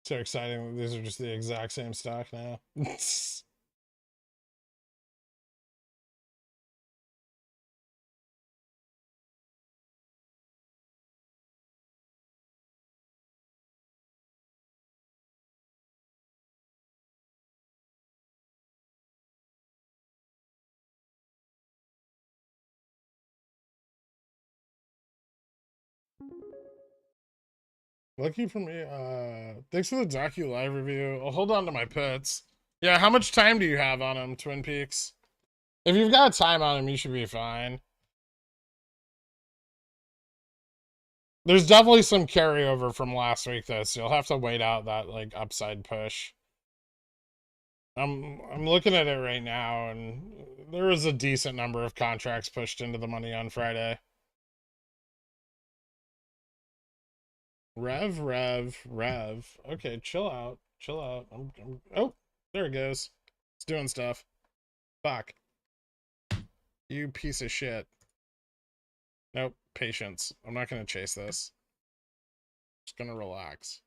So exciting that these are just the exact same stock now. Lucky for me. Thanks for the Docu live review. I'll hold on to my pets. Yeah, how much time do you have on them, Twin Peaks? If you've got time on them, you should be fine. There's definitely some carryover from last week though, so you'll have to wait out that like upside push. I'm looking at it right now, and there was a decent number of contracts pushed into the money on Friday. Rev. Okay, chill out. Chill out. Oh, there it goes. It's doing stuff. Fuck. You piece of shit. Nope. Patience. I'm not gonna chase this. Just gonna relax.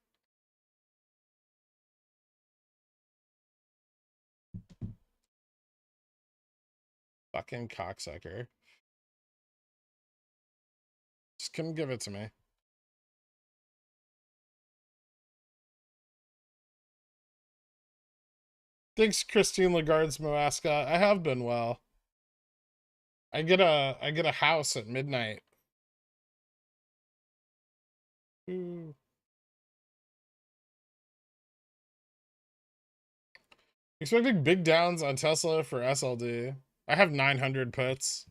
Fucking cocksucker. Just come give it to me. Thanks, Christine Lagarde's Moasca. I have been well. I get a house at midnight. Ooh. Expecting big downs on Tesla for SLD. I have 900 puts.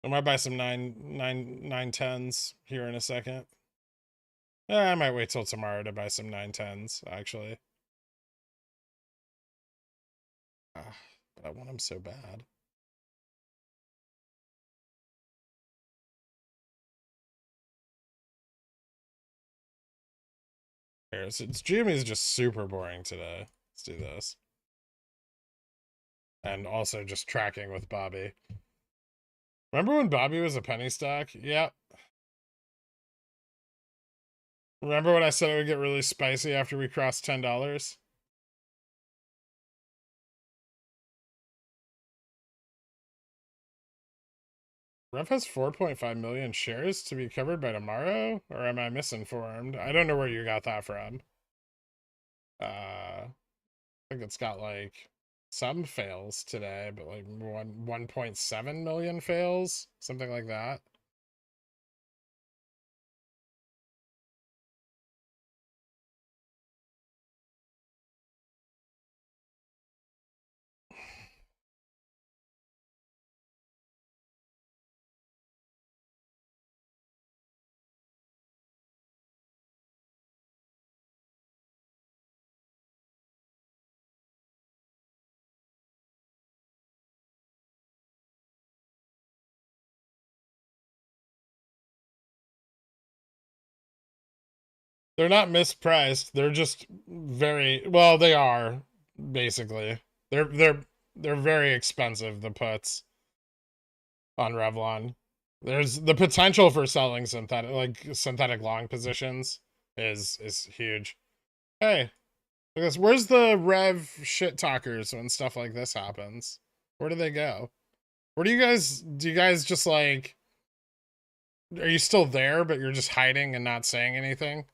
I might buy some 910s here in a second. I might wait till tomorrow to buy some 910s, actually. But I want them so bad. Here, it's GME is just super boring today. Let's do this. And also just tracking with Bobby. Remember when Bobby was a penny stock? Yep. Remember when I said it would get really spicy after we crossed $10? Rev has 4.5 million shares to be covered by tomorrow? Or am I misinformed? I don't know where you got that from. I think it's got like some fails today, but like 1.7 million fails, something like that. They're not mispriced. They're just very well, they are basically. They're very expensive, the puts on Revlon. There's the potential for selling synthetic long positions is huge. Hey, look at this. Where's the Rev shit talkers when stuff like this happens? Where do they go? Where do you guys just like, are you still there but you're just hiding and not saying anything?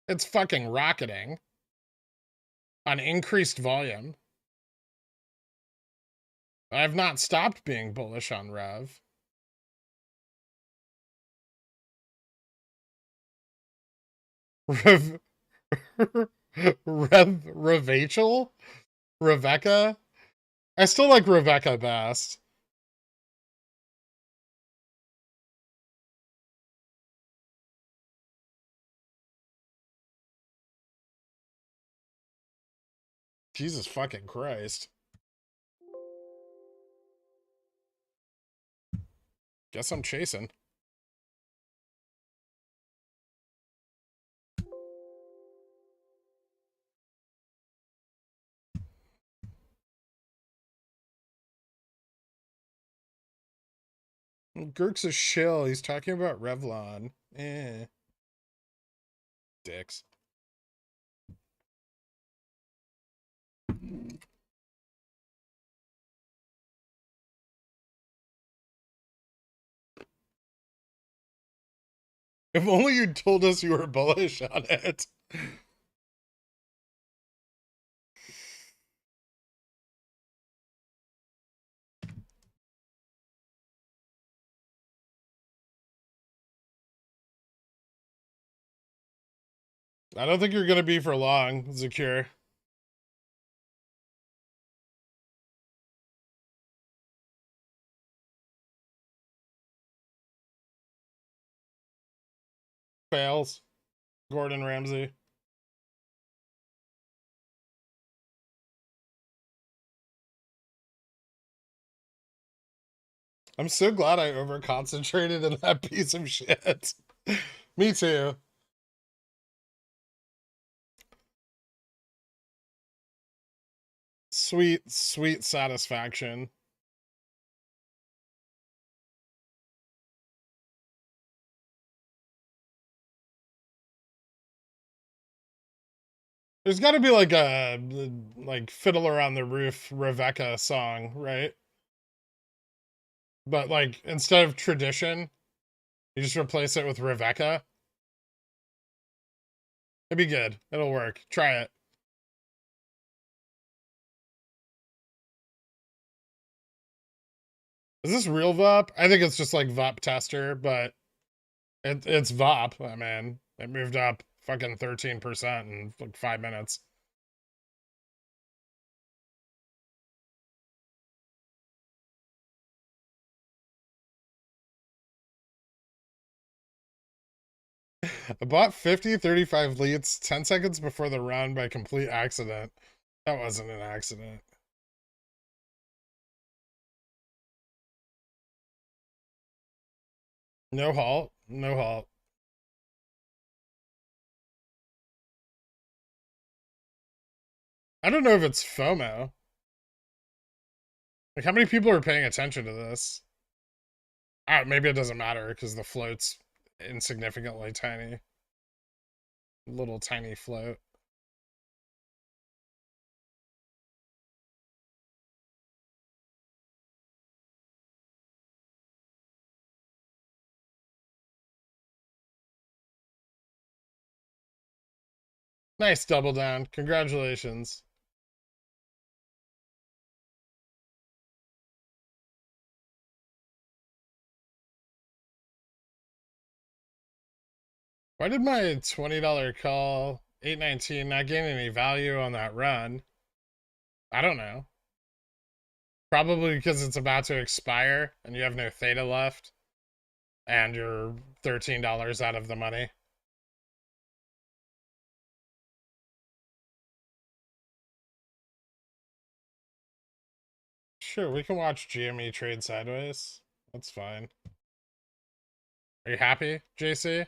It's fucking rocketing on increased volume. I have not stopped being bullish on Rev. Rev, Rachel? Rebecca? I still like Rebecca best. Jesus fucking Christ. Guess I'm chasing. Gurk's a shill. He's talking about Revlon. Dicks. If only you told us you were bullish on it. I don't think you're going to be for long, Zakir. Fails. Gordon Ramsay. I'm so glad I over-concentrated in that piece of shit. Me too. Sweet, sweet satisfaction. There's got to be like a like Fiddler on the Roof Rebecca song, right? But like instead of tradition, you just replace it with Rebecca. It'd be good. It'll work. Try it. Is this real VOP? I think it's just like VOP tester, but it's VOP. I mean, it moved up fucking 13% in like 5 minutes. I bought 50-35 leads 10 seconds before the run by complete accident. That wasn't an accident. No halt. No halt. I don't know if it's FOMO. Like, how many people are paying attention to this? Maybe it doesn't matter because the float's insignificantly tiny. Little tiny float. Nice double down. Congratulations. Why did my $20 call 819 not gain any value on that run? I don't know. Probably because it's about to expire and you have no theta left and you're $13 out of the money. Sure, we can watch GME trade sideways. That's fine. Are you happy, JC?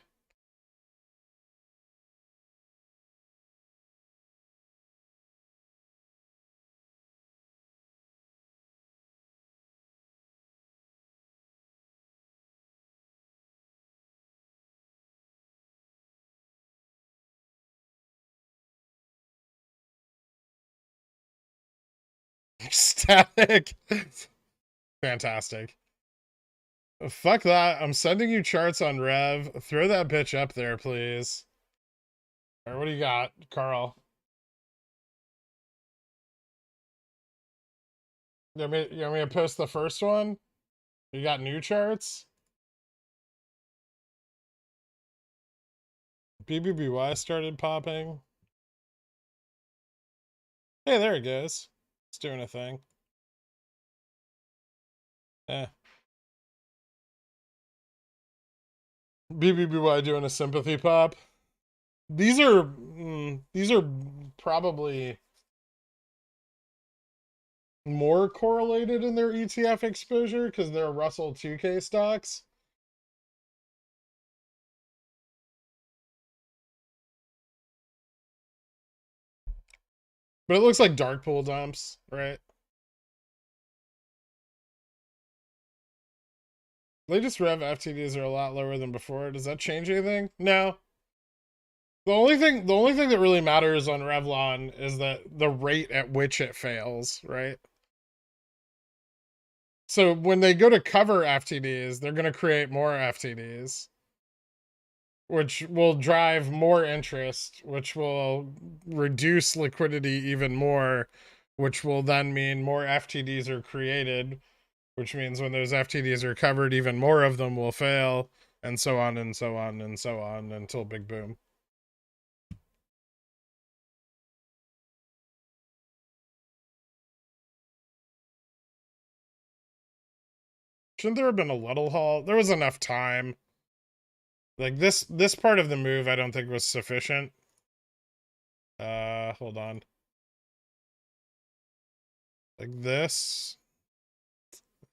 Static. Fantastic. Fuck that. I'm sending you charts on Rev. Throw that bitch up there, please. All right, what do you got, Carl? You want me to post the first one? You got new charts? BBBY started popping. Hey, there it goes. It's doing a thing. Eh. BBBY doing a sympathy pop. These are probably more correlated in their ETF exposure because they're Russell 2K stocks. But it looks like dark pool dumps, right? Latest Rev FTDs are a lot lower than before. Does that change anything? No. The only thing that really matters on Revlon is that the rate at which it fails, right? So when they go to cover FTDs, they're going to create more FTDs, which will drive more interest, which will reduce liquidity even more, which will then mean more FTDs are created, which means when those FTDs are covered, even more of them will fail, and so on and so on and so on until big boom. Shouldn't there have been a little haul? There was enough time. Like this part of the move I don't think was sufficient. Hold on. Like this.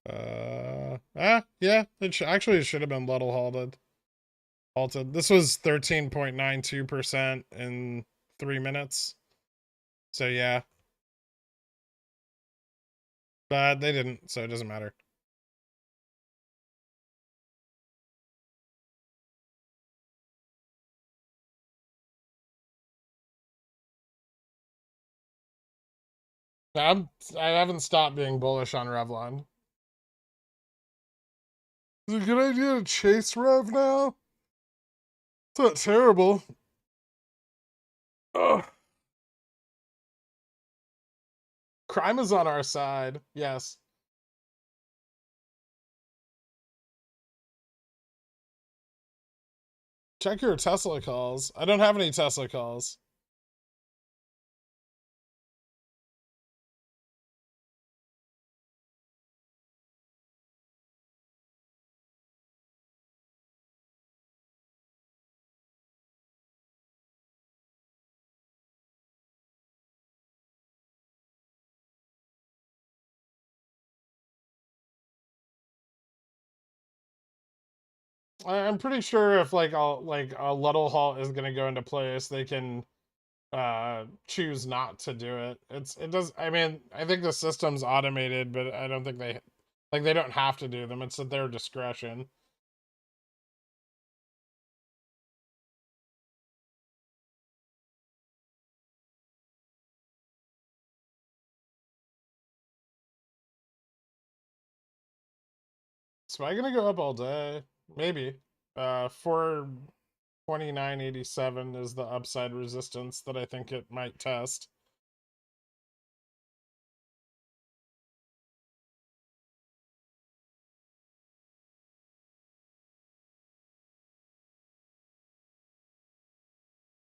Yeah, actually it should have been little halted. This was 13.92% in 3 minutes. So yeah. But they didn't, so it doesn't matter. I haven't stopped being bullish on Revlon. Is it a good idea to chase Rev now? It's not terrible. Ugh. Crime is on our side. Yes. Check your Tesla calls. I don't have any Tesla calls. I'm pretty sure if like a little halt is gonna go into place, they can choose not to do it. It does. I mean, I think the system's automated, but I don't think they don't have to do them. It's at their discretion. So am I gonna go up all day? Maybe. 4 2987 is the upside resistance that I think it might test.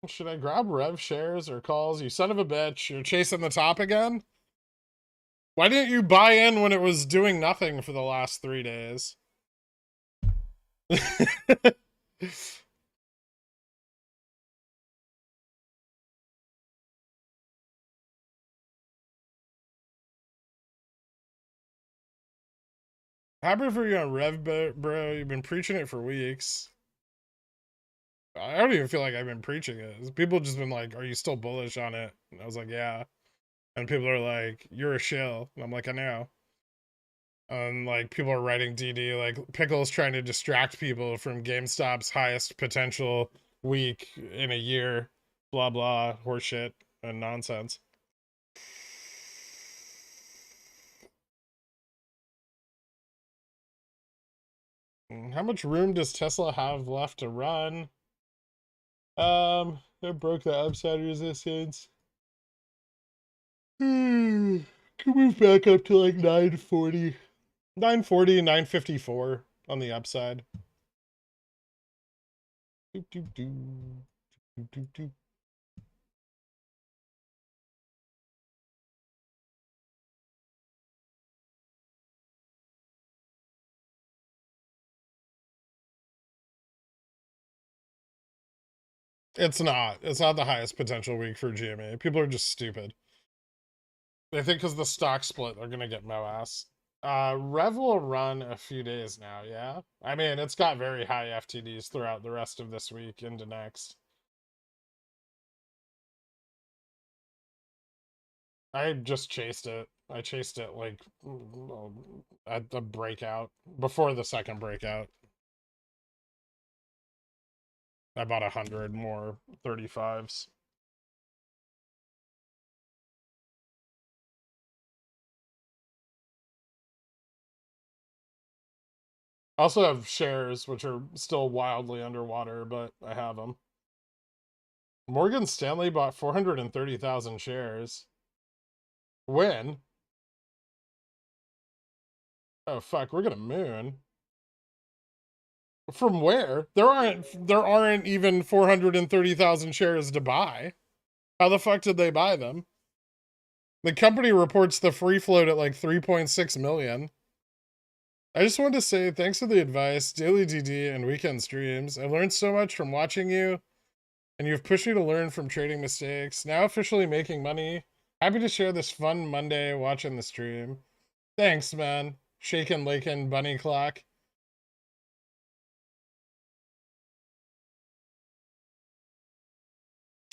Should I grab Rev shares or calls? You son of a bitch. You're chasing the top again? Why didn't you buy in when it was doing nothing for the last 3 days? Happy for you on Rev, bro. You've been preaching it for weeks. I don't even feel like I've been preaching it. People just been like, "Are you still bullish on it?" And I was like, "Yeah." And people are like, "You're a shill." And I'm like, "I know." And like people are writing DD like Pickle's trying to distract people from GameStop's highest potential week in a year. Blah blah horseshit and nonsense. How much room does Tesla have left to run? It broke the upside resistance. Can move back up to like 940. 940, 954 on the upside. Doop, doop, doop. Doop, doop, doop. It's not. It's not the highest potential week for GME. People are just stupid. They think because the stock split, they're going to get MOASS. Rev will run a few days now, yeah? I mean, it's got very high FTDs throughout the rest of this week into next. I just chased it. I chased it like at the breakout, before the second breakout. I bought 100 more 35s. I also have shares, which are still wildly underwater, but I have them. Morgan Stanley bought 430,000 shares. When? Oh fuck, we're gonna moon. From where? There aren't even 430,000 shares to buy. How the fuck did they buy them? The company reports the free float at like 3.6 million. I just wanted to say thanks for the advice, daily DD, and weekend streams. I've learned so much from watching you, and you've pushed me to learn from trading mistakes. Now officially making money. Happy to share this fun Monday watching the stream. Thanks, man. Shaken Lakin Bunny Clock.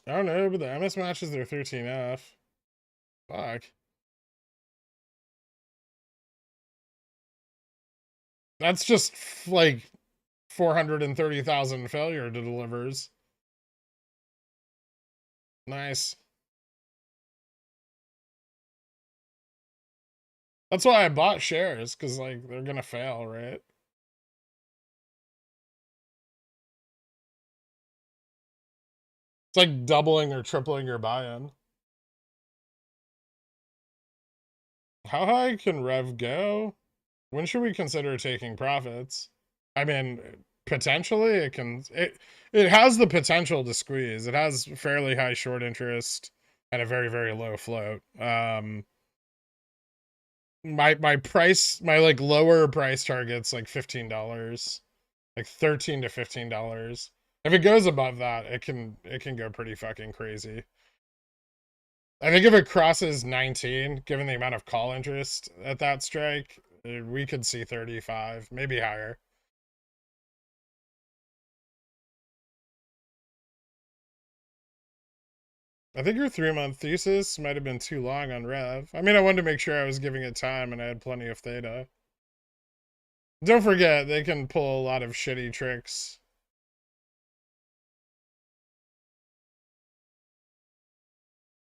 I don't know, but the MS matches their 13F. Fuck. That's just like 430,000 failure to delivers. Nice. That's why I bought shares, because like they're gonna fail, right? It's like doubling or tripling your buy-in. How high can Rev go? When should we consider taking profits? I mean, potentially it has the potential to squeeze. It has fairly high short interest and a very, very low float. My price, my like lower price target's like $15. Like $13 to $15. If it goes above that, it can go pretty fucking crazy. I think if it crosses 19, given the amount of call interest at that strike, we could see 35, maybe higher. I think your 3-month thesis might have been too long on Rev. I mean, I wanted to make sure I was giving it time and I had plenty of theta. Don't forget, they can pull a lot of shitty tricks.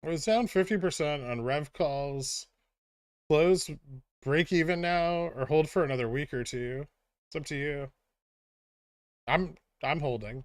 It was down 50% on Rev calls. Close, break even now, or hold for another week or two. It's up to you. I'm holding.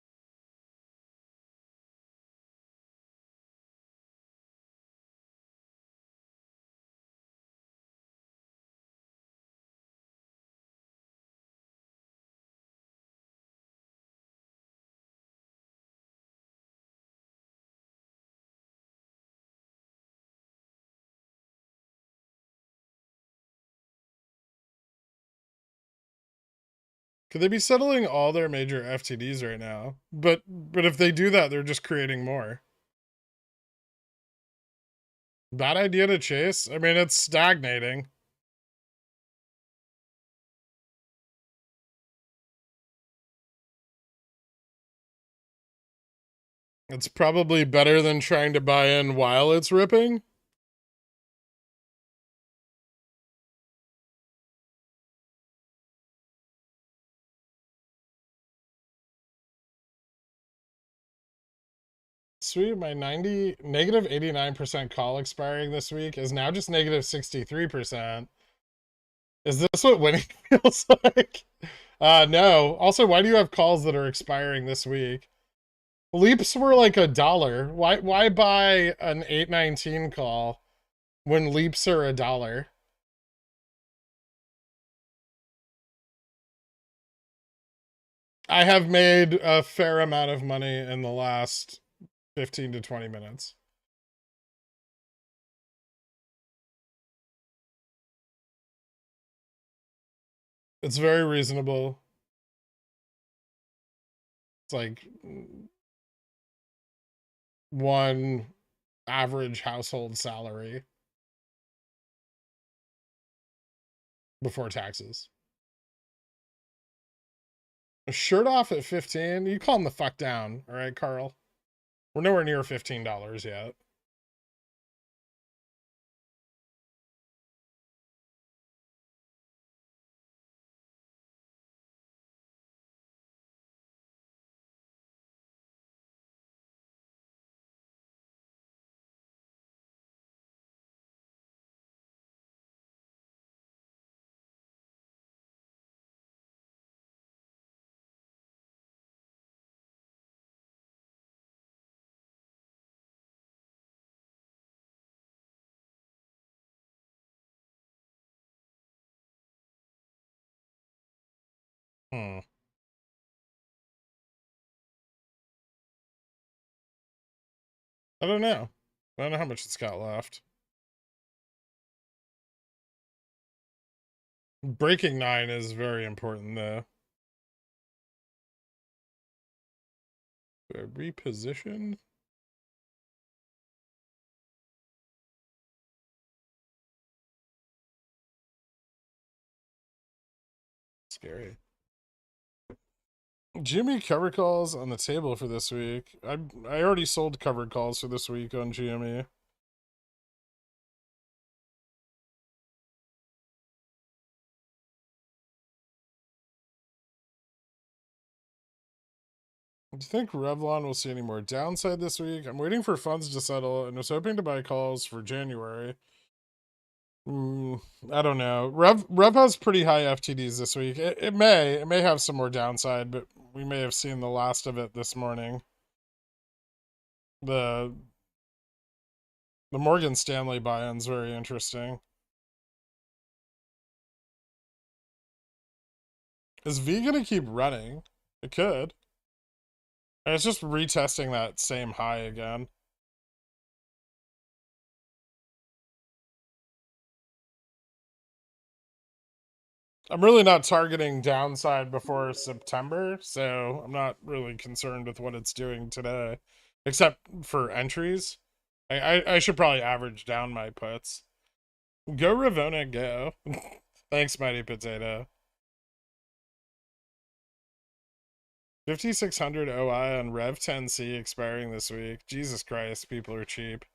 Could they be settling all their major FTDs right now? But if they do that, they're just creating more. Bad idea to chase? I mean, it's stagnating. It's probably better than trying to buy in while it's ripping. Sweet, my negative 89% call expiring this week is now just negative 63%. Is this what winning feels like? No. Also, why do you have calls that are expiring this week? Leaps were like $1. Why buy an 819 call when leaps are $1? I have made a fair amount of money in the last 15 to 20 minutes. It's very reasonable. It's like one average household salary before taxes. A shirt off at 15? You calm the fuck down, all right, Carl? We're nowhere near $15 yet. Hmm. I don't know. I don't know how much it's got left. Breaking 9 is very important, though. Reposition? Scary. Jimmy cover calls on the table for this week. I already sold covered calls for this week on GME. Do you think Revlon will see any more downside this week? I'm waiting for funds to settle and was hoping to buy calls for January. I don't know. Rev has pretty high FTDs this week. It may have some more downside, but we may have seen the last of it this morning. The Morgan Stanley buy-in's very interesting. Is V gonna keep running? It could. And it's just retesting that same high again. I'm really not targeting downside before September, so I'm not really concerned with what it's doing today. Except for entries. I should probably average down my puts. Go Ravona, go. Thanks, Mighty Potato. 5600 OI on Rev 10C expiring this week. Jesus Christ, people are cheap.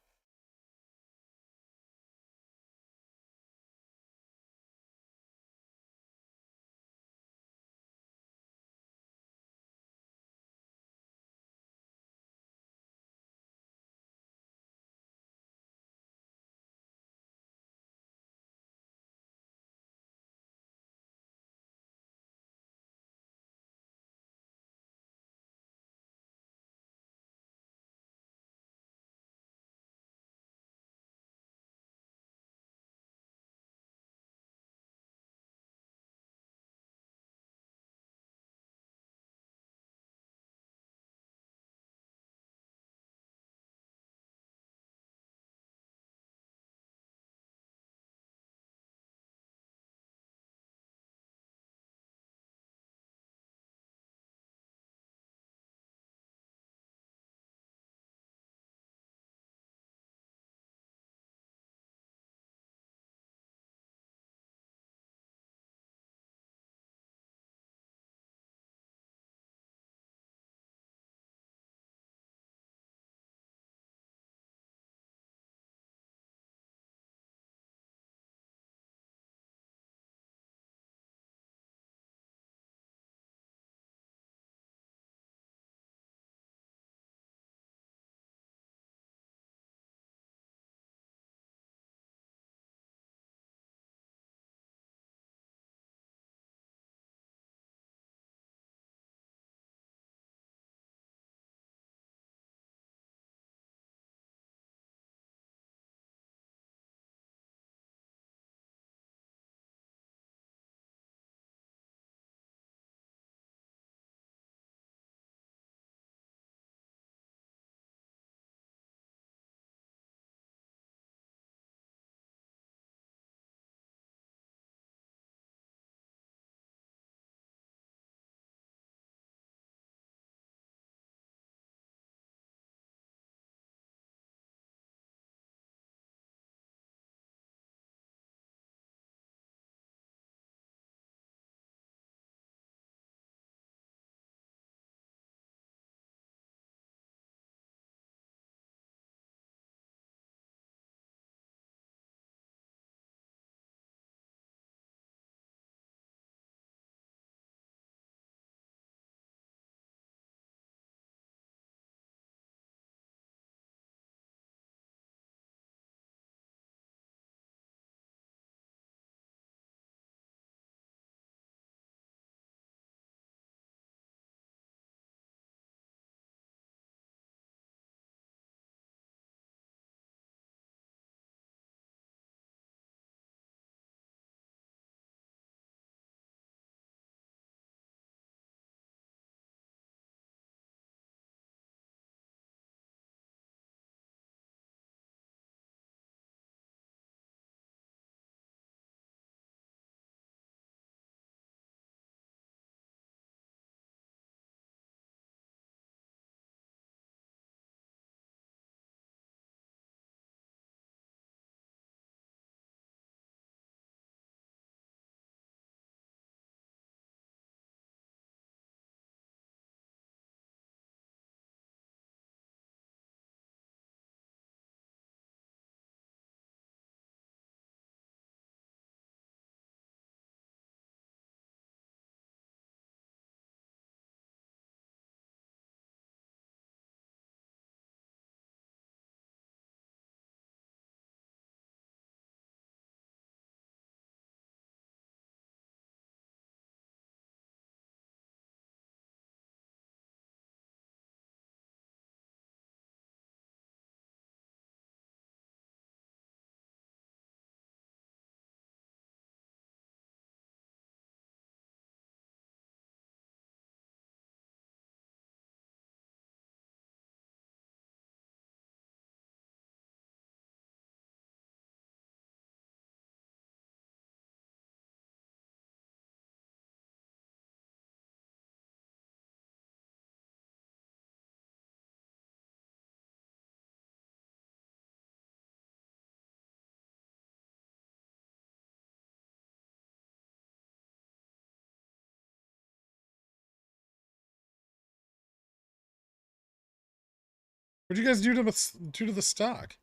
What'd you guys do to the stock?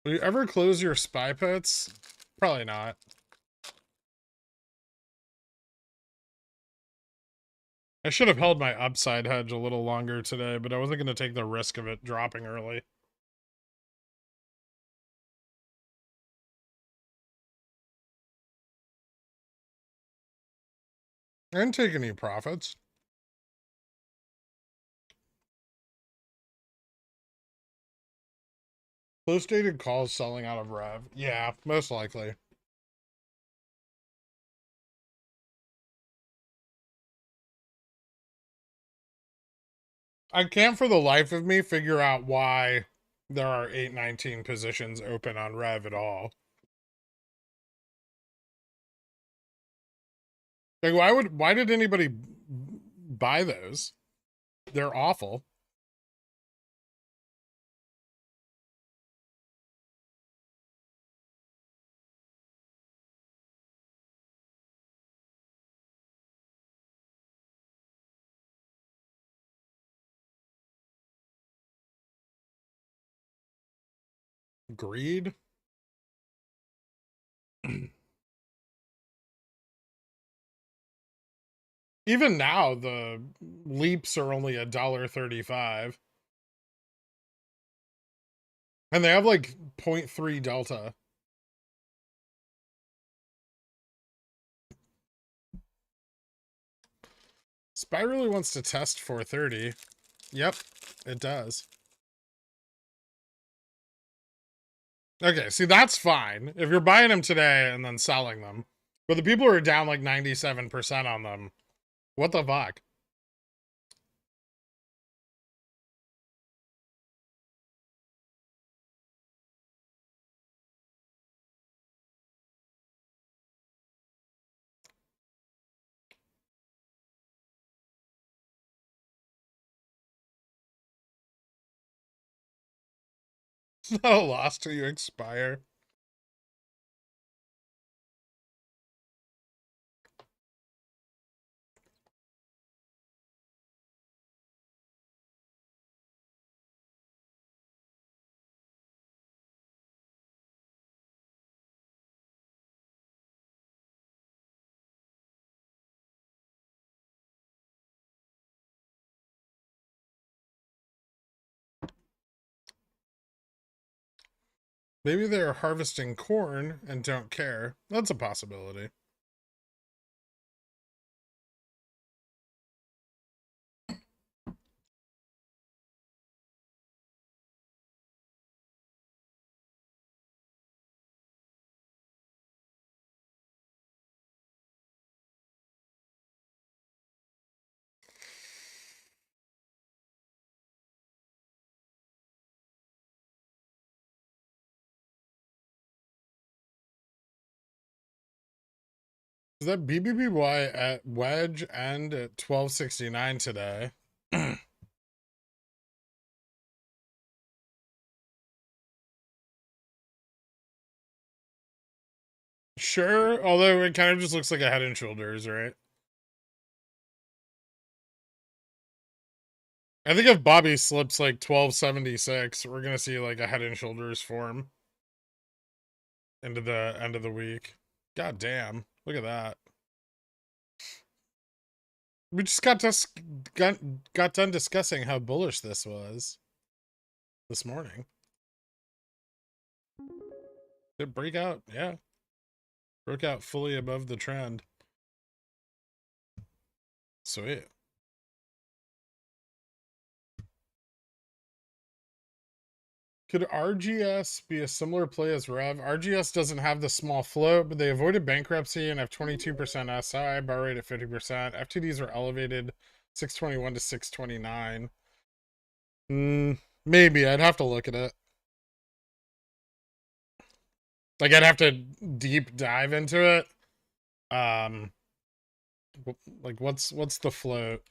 Will you ever close your spy puts? Probably not. I should have held my upside hedge a little longer today, but I wasn't going to take the risk of it dropping early. I didn't take any profits. Close dated calls selling out of Rev. Yeah, most likely. I can't for the life of me figure out why there are 819 positions open on Rev at all. Like, why did anybody buy those? They're awful. Greed? Even now, the leaps are only $1.35. And they have like 0.3 delta. Spy really wants to test 430. Yep, it does. Okay, see, that's fine. If you're buying them today and then selling them. But the people who are down like 97% on them, what the fuck? It's not a loss till you expire. Maybe they're harvesting corn and don't care. That's a possibility. Is that BBBY at wedge and at 1269 today? Sure, although it kind of just looks like a head and shoulders, right? I think if Bobby slips like 1276, we're gonna see like a head and shoulders form into the end of the week. God damn, look at that. We just got done discussing how bullish this was this morning. Did it break out? Yeah. Broke out fully above the trend. Sweet. Could RGS be a similar play as Rev? RGS doesn't have the small float, but they avoided bankruptcy and have 22% SI, bar rate at 50%. FTDs were elevated 621 to 629. Maybe. I'd have to look at it. Like, I'd have to deep dive into it. Like, what's the float?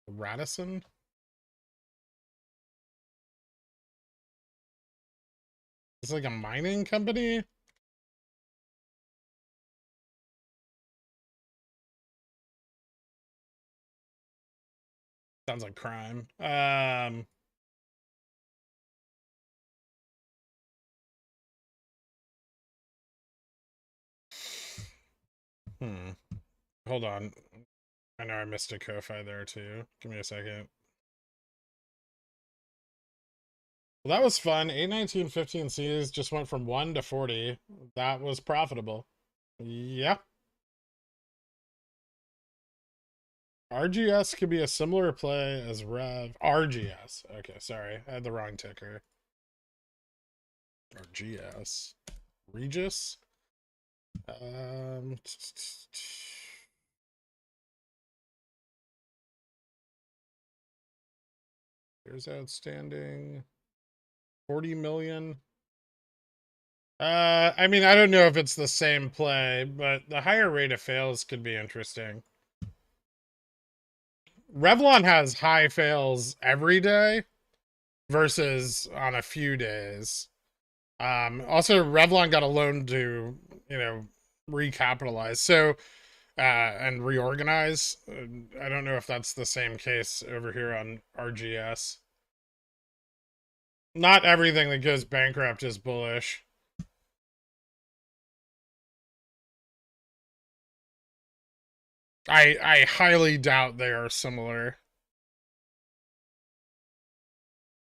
Radisson? It's like a mining company? Sounds like crime. Hold on. I know I missed a Ko-Fi there too. Give me a second. Well, that was fun. 81915 Cs just went from 1 to 40. That was profitable. Yeah. RGS could be a similar play as Rev. RGS. Okay, sorry. I had the wrong ticker. RGS. Regis? Here's outstanding. 40 million. I mean, I don't know if it's the same play, but the higher rate of fails could be interesting. Revlon has high fails every day versus on a few days. Also, Revlon got a loan to, recapitalize. So, and reorganize. I don't know if that's the same case over here on RGS. Not everything that goes bankrupt is bullish. I highly doubt they are similar.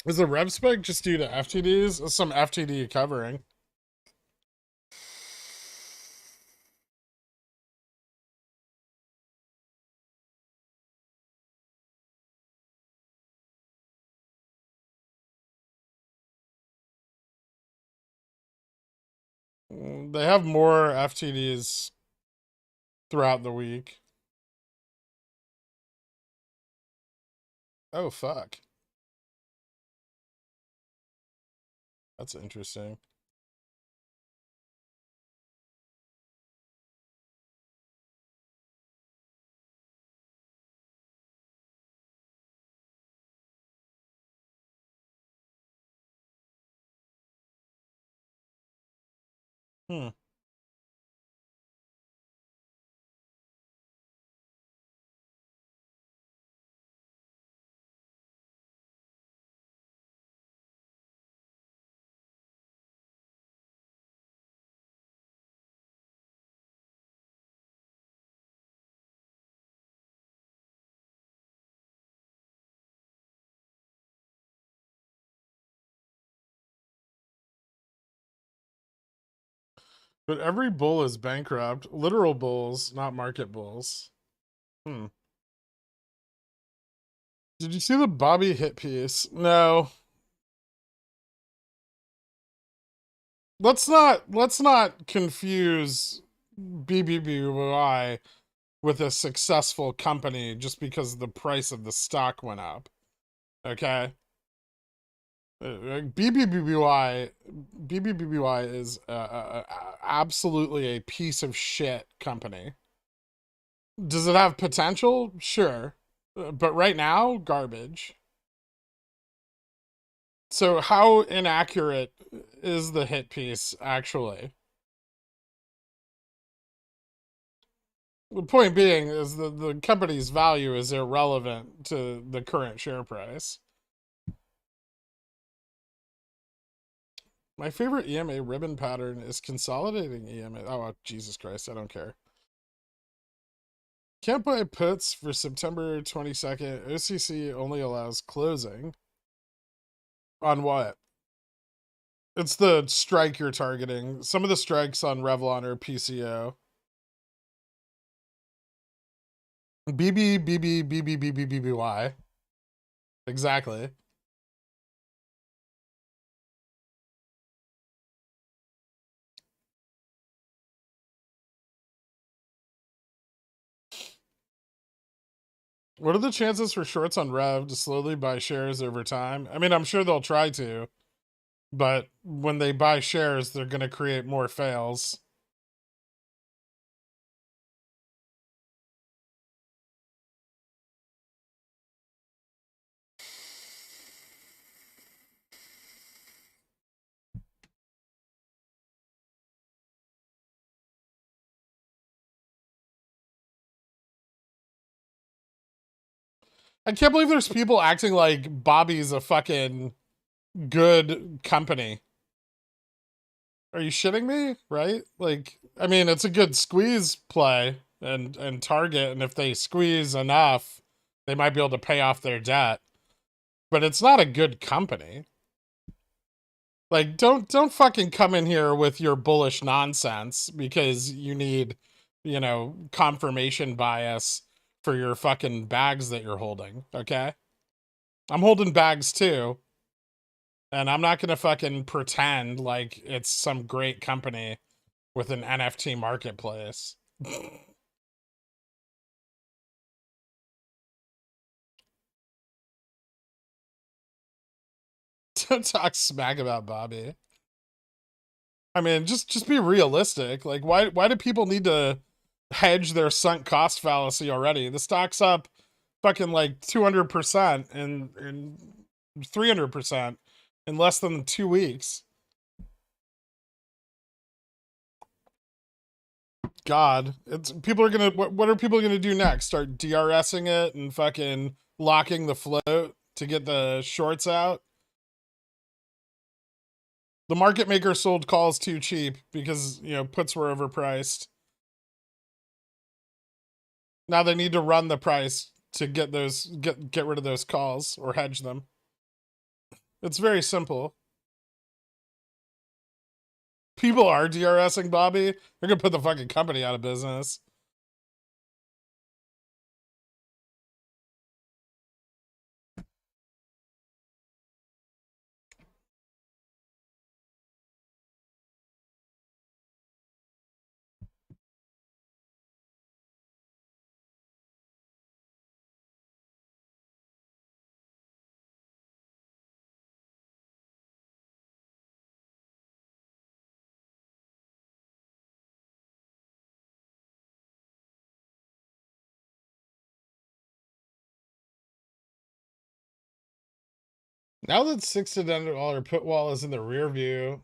Is the rev spike just due to FTDs? That's some FTD covering. They have more FTDs throughout the week. Oh, fuck. That's interesting. Hmm. But every bull is bankrupt. Literal bulls, not market bulls. Hmm. Did you see the Bobby hit piece? No. Let's not confuse BBBY with a successful company just because the price of the stock went up. Okay? BBBY is absolutely a piece of shit company. Does it have potential? Sure. But right now, garbage. So how inaccurate is the hit piece actually? The point being is that the company's value is irrelevant to the current share price. My favorite EMA ribbon pattern is consolidating EMA. Oh, Jesus Christ, I don't care. Can't buy puts for September 22nd. OCC only allows closing. On what? It's the strike you're targeting. Some of the strikes on Revlon are PCO. BBBBBBBBBY. Exactly. What are the chances for shorts on Rev to slowly buy shares over time? I mean, I'm sure they'll try to, but when they buy shares, they're going to create more fails. I can't believe there's people acting like Bobby's a fucking good company. Are you shitting me? Right? Like, I mean, it's a good squeeze play and target, and if they squeeze enough, they might be able to pay off their debt. But it's not a good company. Like, don't fucking come in here with your bullish nonsense because you need, confirmation bias for your fucking bags that you're holding, okay? I'm holding bags too, and I'm not gonna fucking pretend like it's some great company with an NFT marketplace. Don't talk smack about Bobby. I mean, just be realistic. Like, why do people need to hedge their sunk cost fallacy already? The stock's up fucking like 200% and 300% in less than 2 weeks. God, it's people are gonna. What are people gonna do next? Start DRSing it and fucking locking the float to get the shorts out? The market maker sold calls too cheap because puts were overpriced. Now they need to run the price to get rid of those calls or hedge them. It's very simple. People are DRSing Bobby. They're gonna put the fucking company out of business. Now that $6 put wall is in the rear view,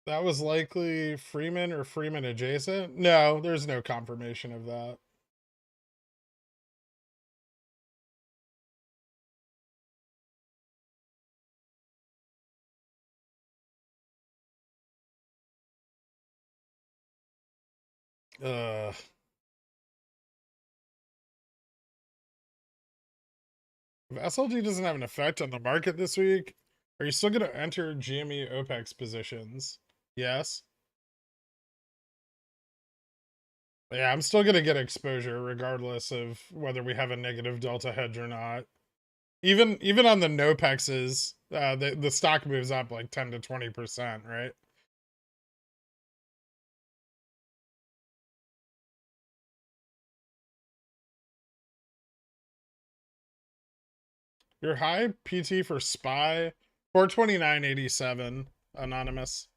that was likely Freeman or Freeman adjacent. No, there's no confirmation of that. If SLD doesn't have an effect on the market this week, are you still going to enter GME OPEX positions? Yes. Yeah, I'm still going to get exposure regardless of whether we have a negative delta hedge or not. Even on the NOPEXs, the stock moves up like 10 to 20%, right? Your high PT for SPY 429.87 anonymous.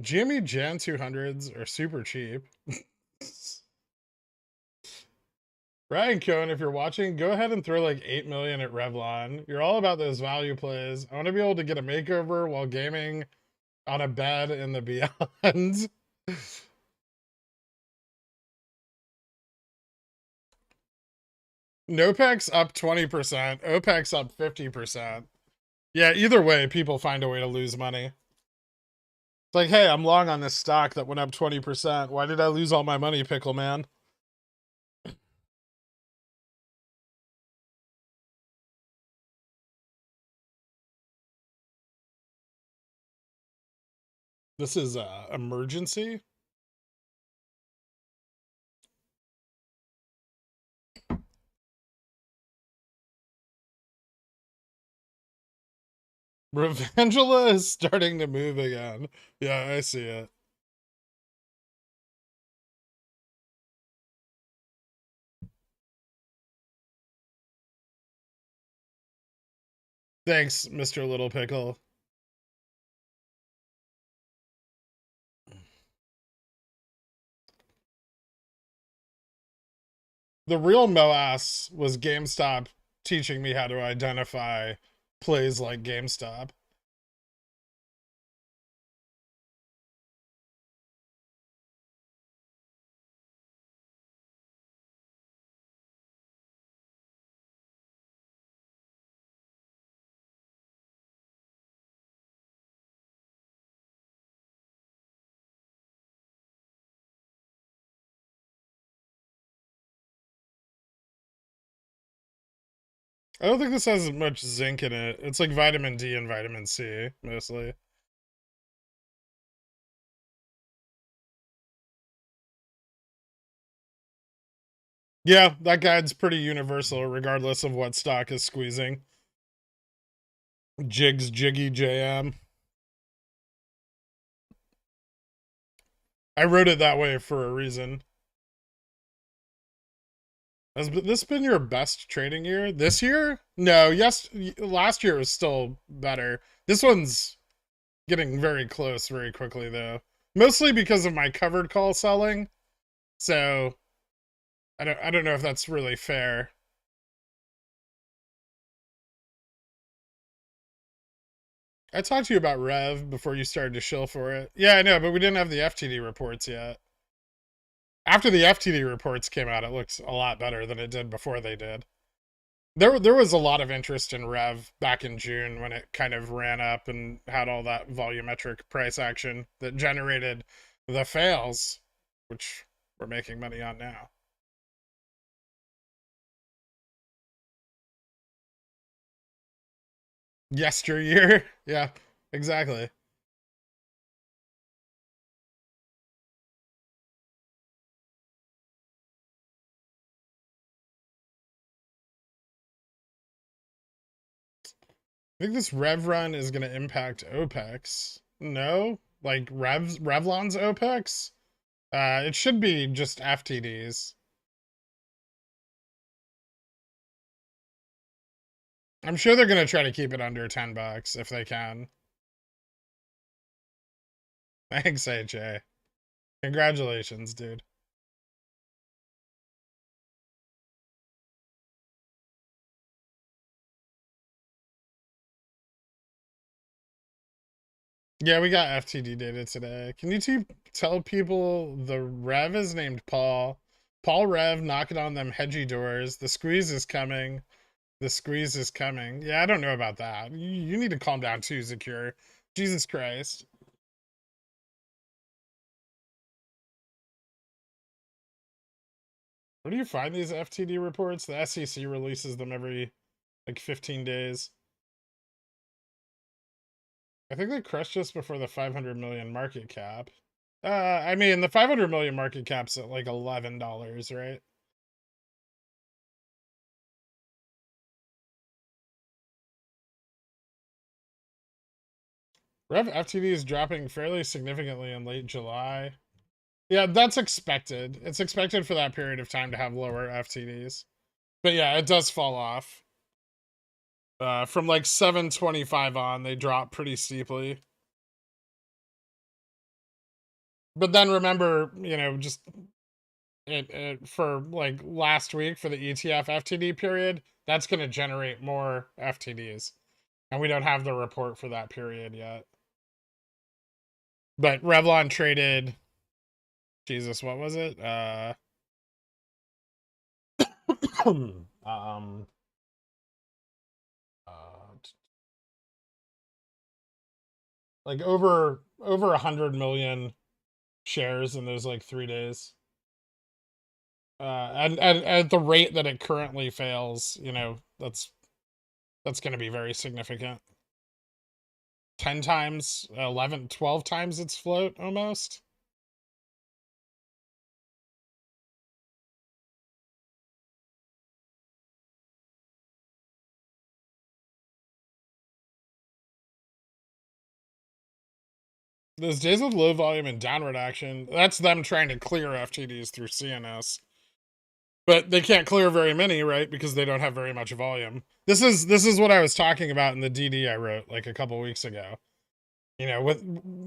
GME Jan 200s are super cheap. Ryan Cohen, if you're watching, go ahead and throw like 8 million at Revlon. You're all about those value plays. I want to be able to get a makeover while gaming on a bed in the beyond. NOPEX up 20%, OPEX up 50%. Yeah, either way, people find a way to lose money. It's like, hey, I'm long on this stock that went up 20%. Why did I lose all my money, Pickle Man? This is emergency. Revengula is starting to move again. Yeah, I see it. Thanks, Mr. Little Pickle. The real MOASS was GameStop teaching me how to identify plays like GameStop. I don't think this has much zinc in it. It's like vitamin D and vitamin C, mostly. Yeah, that guide's pretty universal, regardless of what stock is squeezing. Jigs, Jiggy, JM. I wrote it that way for a reason. Has this been your best trading year? This year? No, yes, last year was still better. This one's getting very close very quickly, though. Mostly because of my covered call selling. So I don't know if that's really fair. I talked to you about Rev before you started to shill for it. Yeah, I know, but we didn't have the FTD reports yet. After the FTD reports came out, it looks a lot better than it did before they did. There was a lot of interest in Rev back in June when it kind of ran up and had all that volumetric price action that generated the fails, which we're making money on now. Yesteryear, yeah, exactly. I think this Rev run is going to impact OPEX. No, like Revlon's OPEX. It should be just FTDs. I'm sure they're going to try to keep it under $10 if they can. Thanks, AJ. Congratulations, dude. Yeah, we got FTD data today. Can you tell people the Rev is named Paul? Paul Rev knocking on them hedgy doors. The squeeze is coming. The squeeze is coming. Yeah, I don't know about that. You need to calm down too, Secure. Jesus Christ. Where do you find these FTD reports? The SEC releases them every like 15 days. I think they crushed us before the 500 million market cap. I mean, the 500 million market cap's at like $11, right? Rev FTD is dropping fairly significantly in late July. Yeah, that's expected. It's expected for that period of time to have lower FTDs. But yeah, it does fall off. From like 725 on, they drop pretty steeply. But then remember, just for like last week for the ETF FTD period, that's going to generate more FTDs. And we don't have the report for that period yet. But Revlon traded, Jesus, what was it? um, like over 100 million shares in those like 3 days. And at the rate that it currently fails, that's going to be very significant. 10 times, 11, 12 times its float almost. Those days with low volume and downward action, that's them trying to clear FTDs through CNS. But they can't clear very many, right? Because they don't have very much volume. This is what I was talking about in the DD I wrote like a couple weeks ago.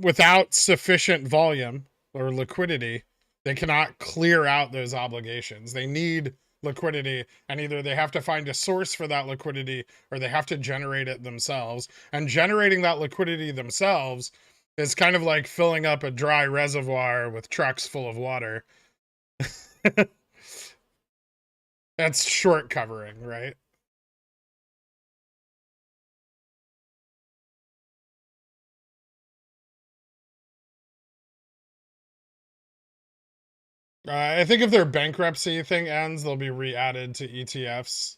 Without sufficient volume or liquidity, they cannot clear out those obligations. They need liquidity, and either they have to find a source for that liquidity or they have to generate it themselves. And generating that liquidity themselves is kind of like filling up a dry reservoir with trucks full of water. That's short covering, right? I think if their bankruptcy thing ends, they'll be re-added to ETFs.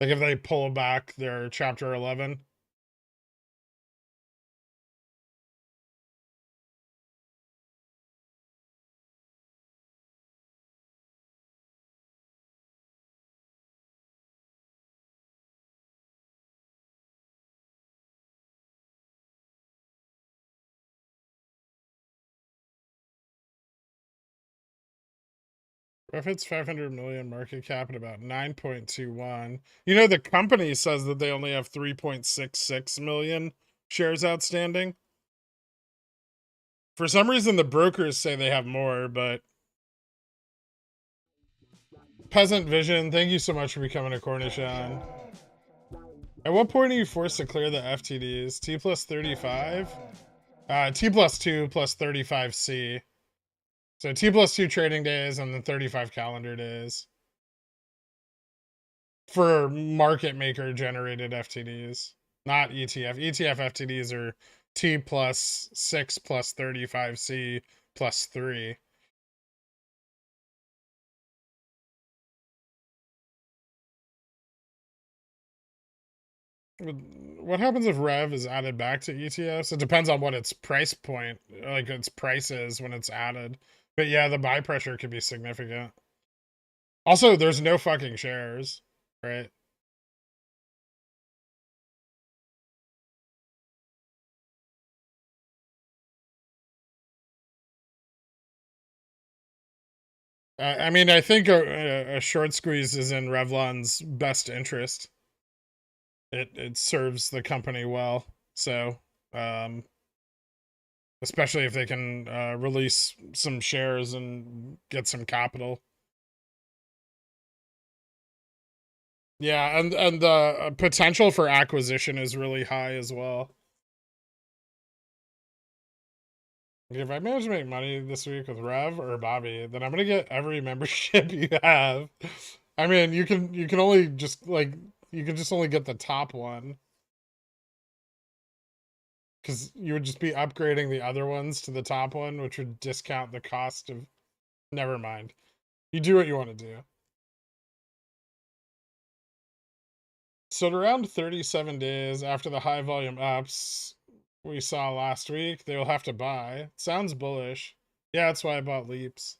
Like if they pull back their Chapter 11. If it's 500 million market cap at about 9.21, you know, the company says that they only have 3.66 million shares outstanding. For some reason, the brokers say they have more, but Peasant Vision, thank you so much for becoming a Cornishon. At what point are you forced to clear the FTDs? T plus 35? T plus 2 plus 35C. So T plus 2 trading days and then 35 calendar days. For market maker generated FTDs, not ETF. ETF FTDs are T plus 6 plus 35C plus 3. What happens if Rev is added back to ETFs? It depends on what its price point, like its price is when it's added. But yeah, the buy pressure could be significant. Also, there's no fucking shares, right? I mean, I think a short squeeze is in Revlon's best interest. It serves the company well. So, especially if they can release some shares and get some capital. Yeah, and the potential for acquisition is really high as well. If I manage to make money this week with Rev or Bobby, then I'm gonna get every membership you have. I mean, you can only just like you can just only get the top one. Because you would just be upgrading the other ones to the top one, which would discount the cost of. Never mind. You do what you want to do. So at around 37 days after the high volume ups we saw last week, they will have to buy. Sounds bullish. Yeah, that's why I bought Leaps.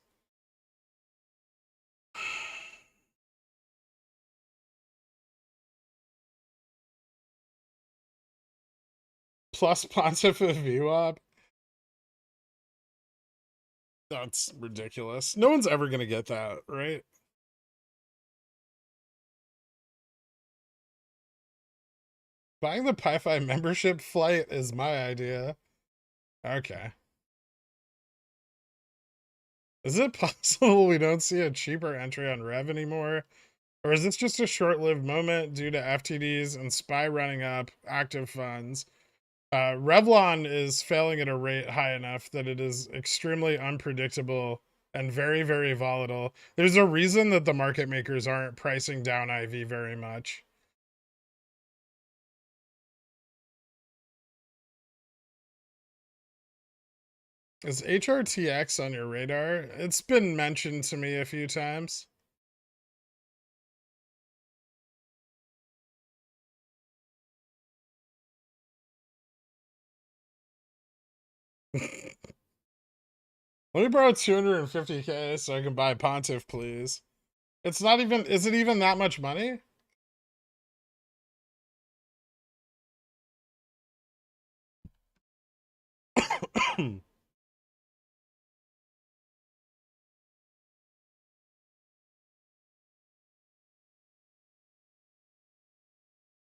Plus Pontiff VWAP. That's ridiculous. No one's ever gonna get that, right? Buying the Pi-Fi membership flight is my idea. Okay. Is it possible we don't see a cheaper entry on Rev anymore? Or is this just a short-lived moment due to FTDs and SPY running up active funds? Revlon is failing at a rate high enough that it is extremely unpredictable and very, very volatile. There's a reason that the market makers aren't pricing down IV very much. Is HRTX on your radar? It's been mentioned to me a few times. Let me borrow 250K so I can buy Pontiff, please. It's not even, is it even that much money?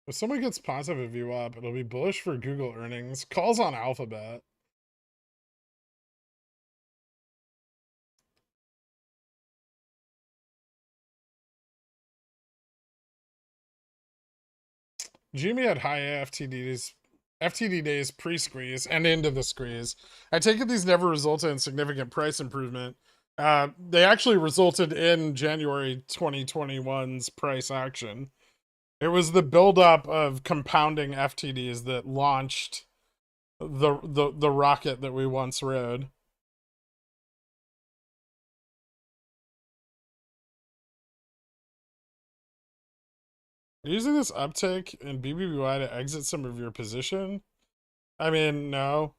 If someone gets positive VWAP, it'll be bullish for Google earnings. Calls on Alphabet. Jimmy had high FTD days pre-squeeze and into the squeeze. I take it these never resulted in significant price improvement. They actually resulted in January 2021's price action. It was the buildup of compounding FTDs that launched the rocket that we once rode. Using this uptick in BBBY to exit some of your position? I mean, no.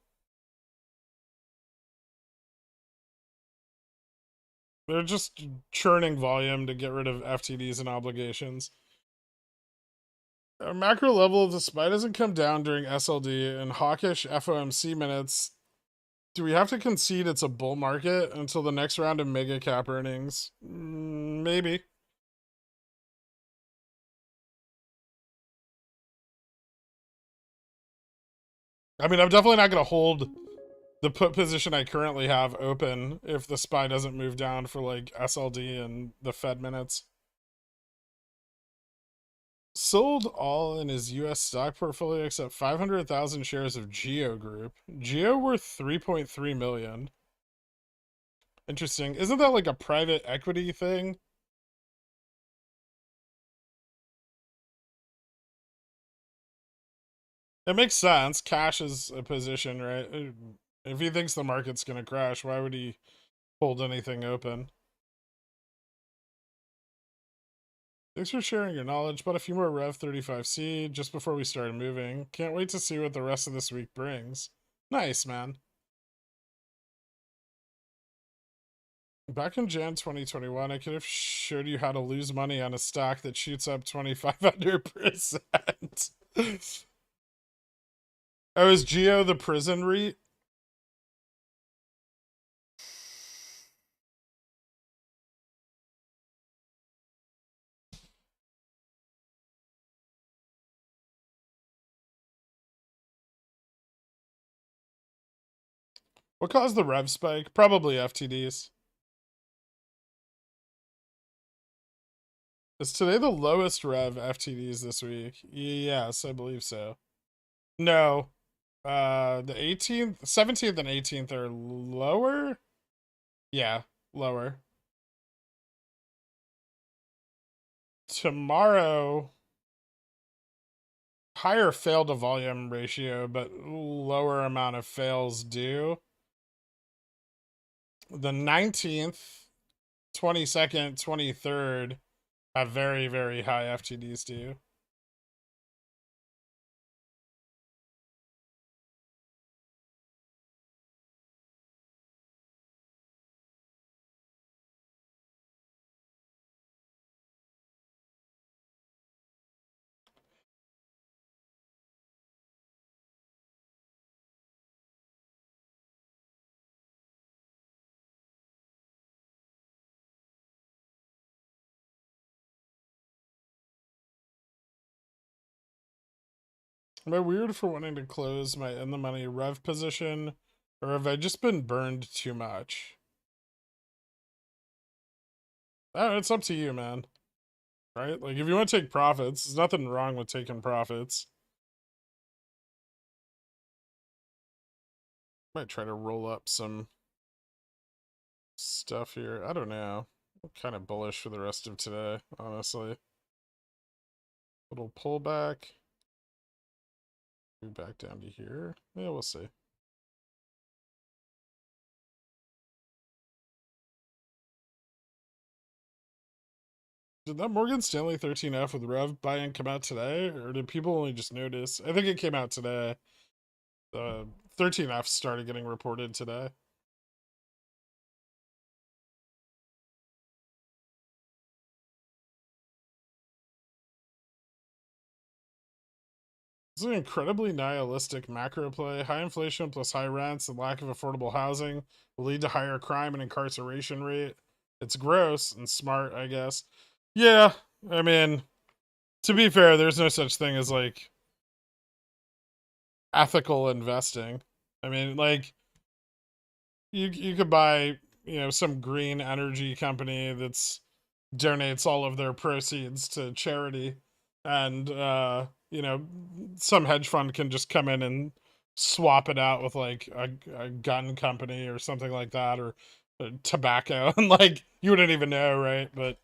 They're just churning volume to get rid of FTDs and obligations. A macro level, if the SPY doesn't come down during SLD and hawkish FOMC minutes, do we have to concede it's a bull market until the next round of mega cap earnings? Maybe. I mean, I'm definitely not going to hold the put position I currently have open if the SPY doesn't move down for like SLD and the Fed minutes. Sold all in his US stock portfolio except 500,000 shares of Geo Group. Geo worth 3.3 million. Interesting. Isn't that like a private equity thing? It makes sense. Cash is a position, right? If he thinks the market's going to crash, why would he hold anything open? Thanks for sharing your knowledge. Bought a few more Rev 35C just before we started moving. Can't wait to see what the rest of this week brings. Nice, man. Back in Jan 2021, I could have showed you how to lose money on a stock that shoots up 2,500%. Oh, is Geo the prison REIT? What caused the rev spike? Probably FTDs. Is today the lowest rev FTDs this week? Yes, I believe so. No. The 18th, 17th and 18th are lower? Yeah, lower. Tomorrow, higher fail to volume ratio, but lower amount of fails due. The 19th, 22nd, 23rd have very, very high FTDs due. Am I weird for wanting to close my in the money rev position, or have I just been burned too much? Oh, it's up to you, man. Right? Like, if you want to take profits, there's nothing wrong with taking profits. Might try to roll up some stuff here. I don't know. I'm kind of bullish for the rest of today, honestly. Little pullback. Move back down to here. Yeah, we'll see. Did that Morgan Stanley 13F with Rev buy-in come out today, or did people only just notice? I think it came out today. The 13F started getting reported today. It's an incredibly nihilistic macro play. High inflation plus high rents and lack of affordable housing will lead to higher crime and incarceration rate. It's gross and smart, I guess. Yeah, I mean, to be fair, there's no such thing as like ethical investing. I mean, like you could buy, some green energy company that's donates all of their proceeds to charity, and some hedge fund can just come in and swap it out with like a gun company or something like that, or tobacco, and like you wouldn't even know, right? But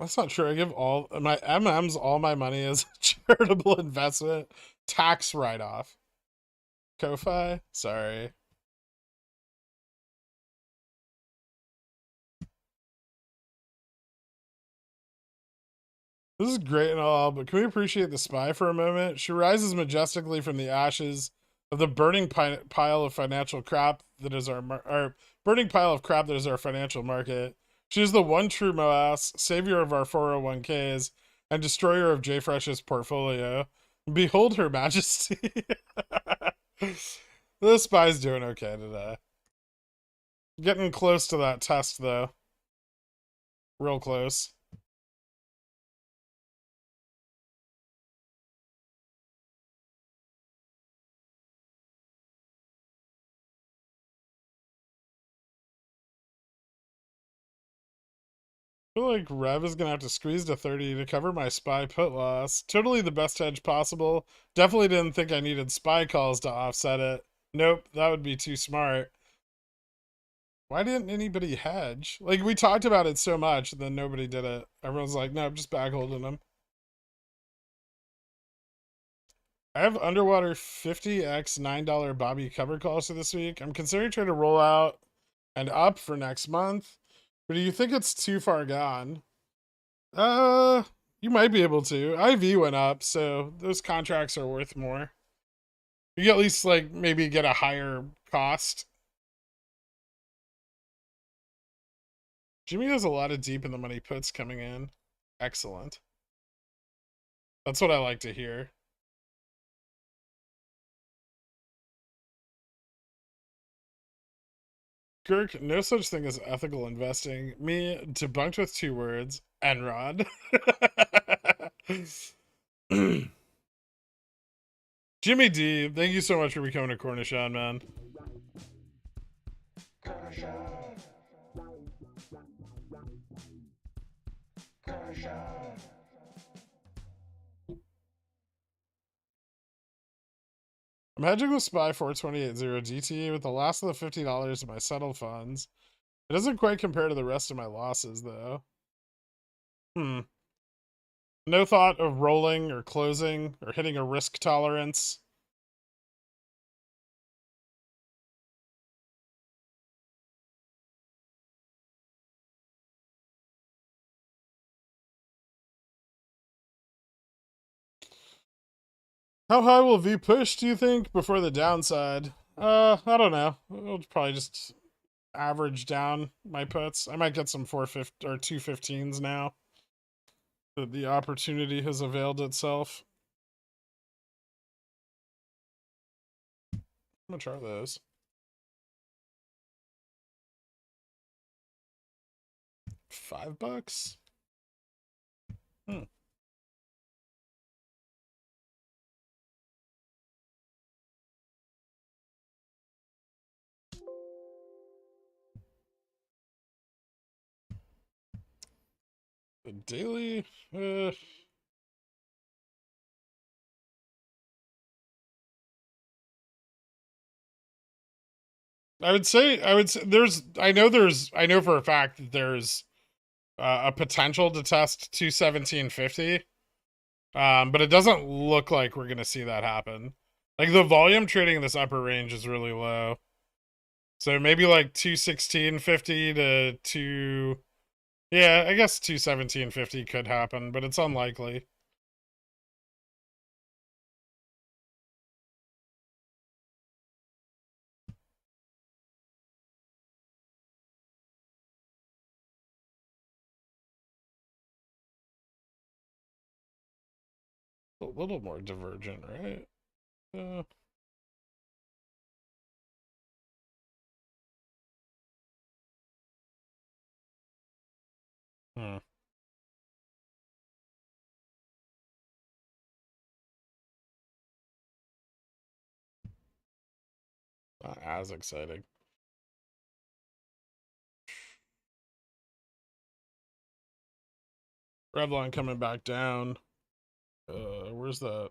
that's not true. I give all my MMs all my money as a charitable investment, tax write-off. Ko-Fi? Sorry. This is great and all, but can we appreciate the spy for a moment? She rises majestically from the ashes of the burning pile of financial crap that is our burning pile of crap that is our financial market. She is the one true MOASS, savior of our 401ks, and destroyer of JFresh's portfolio. Behold her majesty. The spy's doing okay today. Getting close to that test, though. Real close. I feel like Rev is gonna have to squeeze to 30 to cover my spy put loss. Totally the best hedge possible. Definitely didn't think I needed spy calls to offset it. Nope, that would be too smart. Why didn't anybody hedge? Like, we talked about it so much, then nobody did it. Everyone's like, nope, just back holding them. I have underwater 50x $9 Bobby cover calls for this week. I'm considering trying to roll out and up for next month. But do you think it's too far gone? Uh, you might be able to. IV went up, so those contracts are worth more. You can at least like maybe get a higher cost. Jimmy has a lot of deep in the money puts coming in. Excellent. That's what I like to hear. Girk, no such thing as ethical investing. Me debunked with 2 words. Enrod. Jimmy D, thank you so much for becoming a Cornishon, man. I'm hedging with SPY 4280 GT with the last of the $50 of my settled funds. It doesn't quite compare to the rest of my losses, though. No thought of rolling or closing or hitting a risk tolerance. How high will V push, do you think, before the downside? I don't know. It'll probably just average down my puts. I might get some 450 or 215s now. That the opportunity has availed itself. How much are those? $5? Hmm. The daily, I would say I know for a fact that there's a potential to test 217.50. But it doesn't look like we're gonna see that happen. Like the volume trading in this upper range is really low. So maybe like 216.50 to 2, yeah, I guess 217.50 could happen, but it's unlikely. A little more divergent, right? Uh, hmm. Not as exciting. Revlon coming back down. Where's that?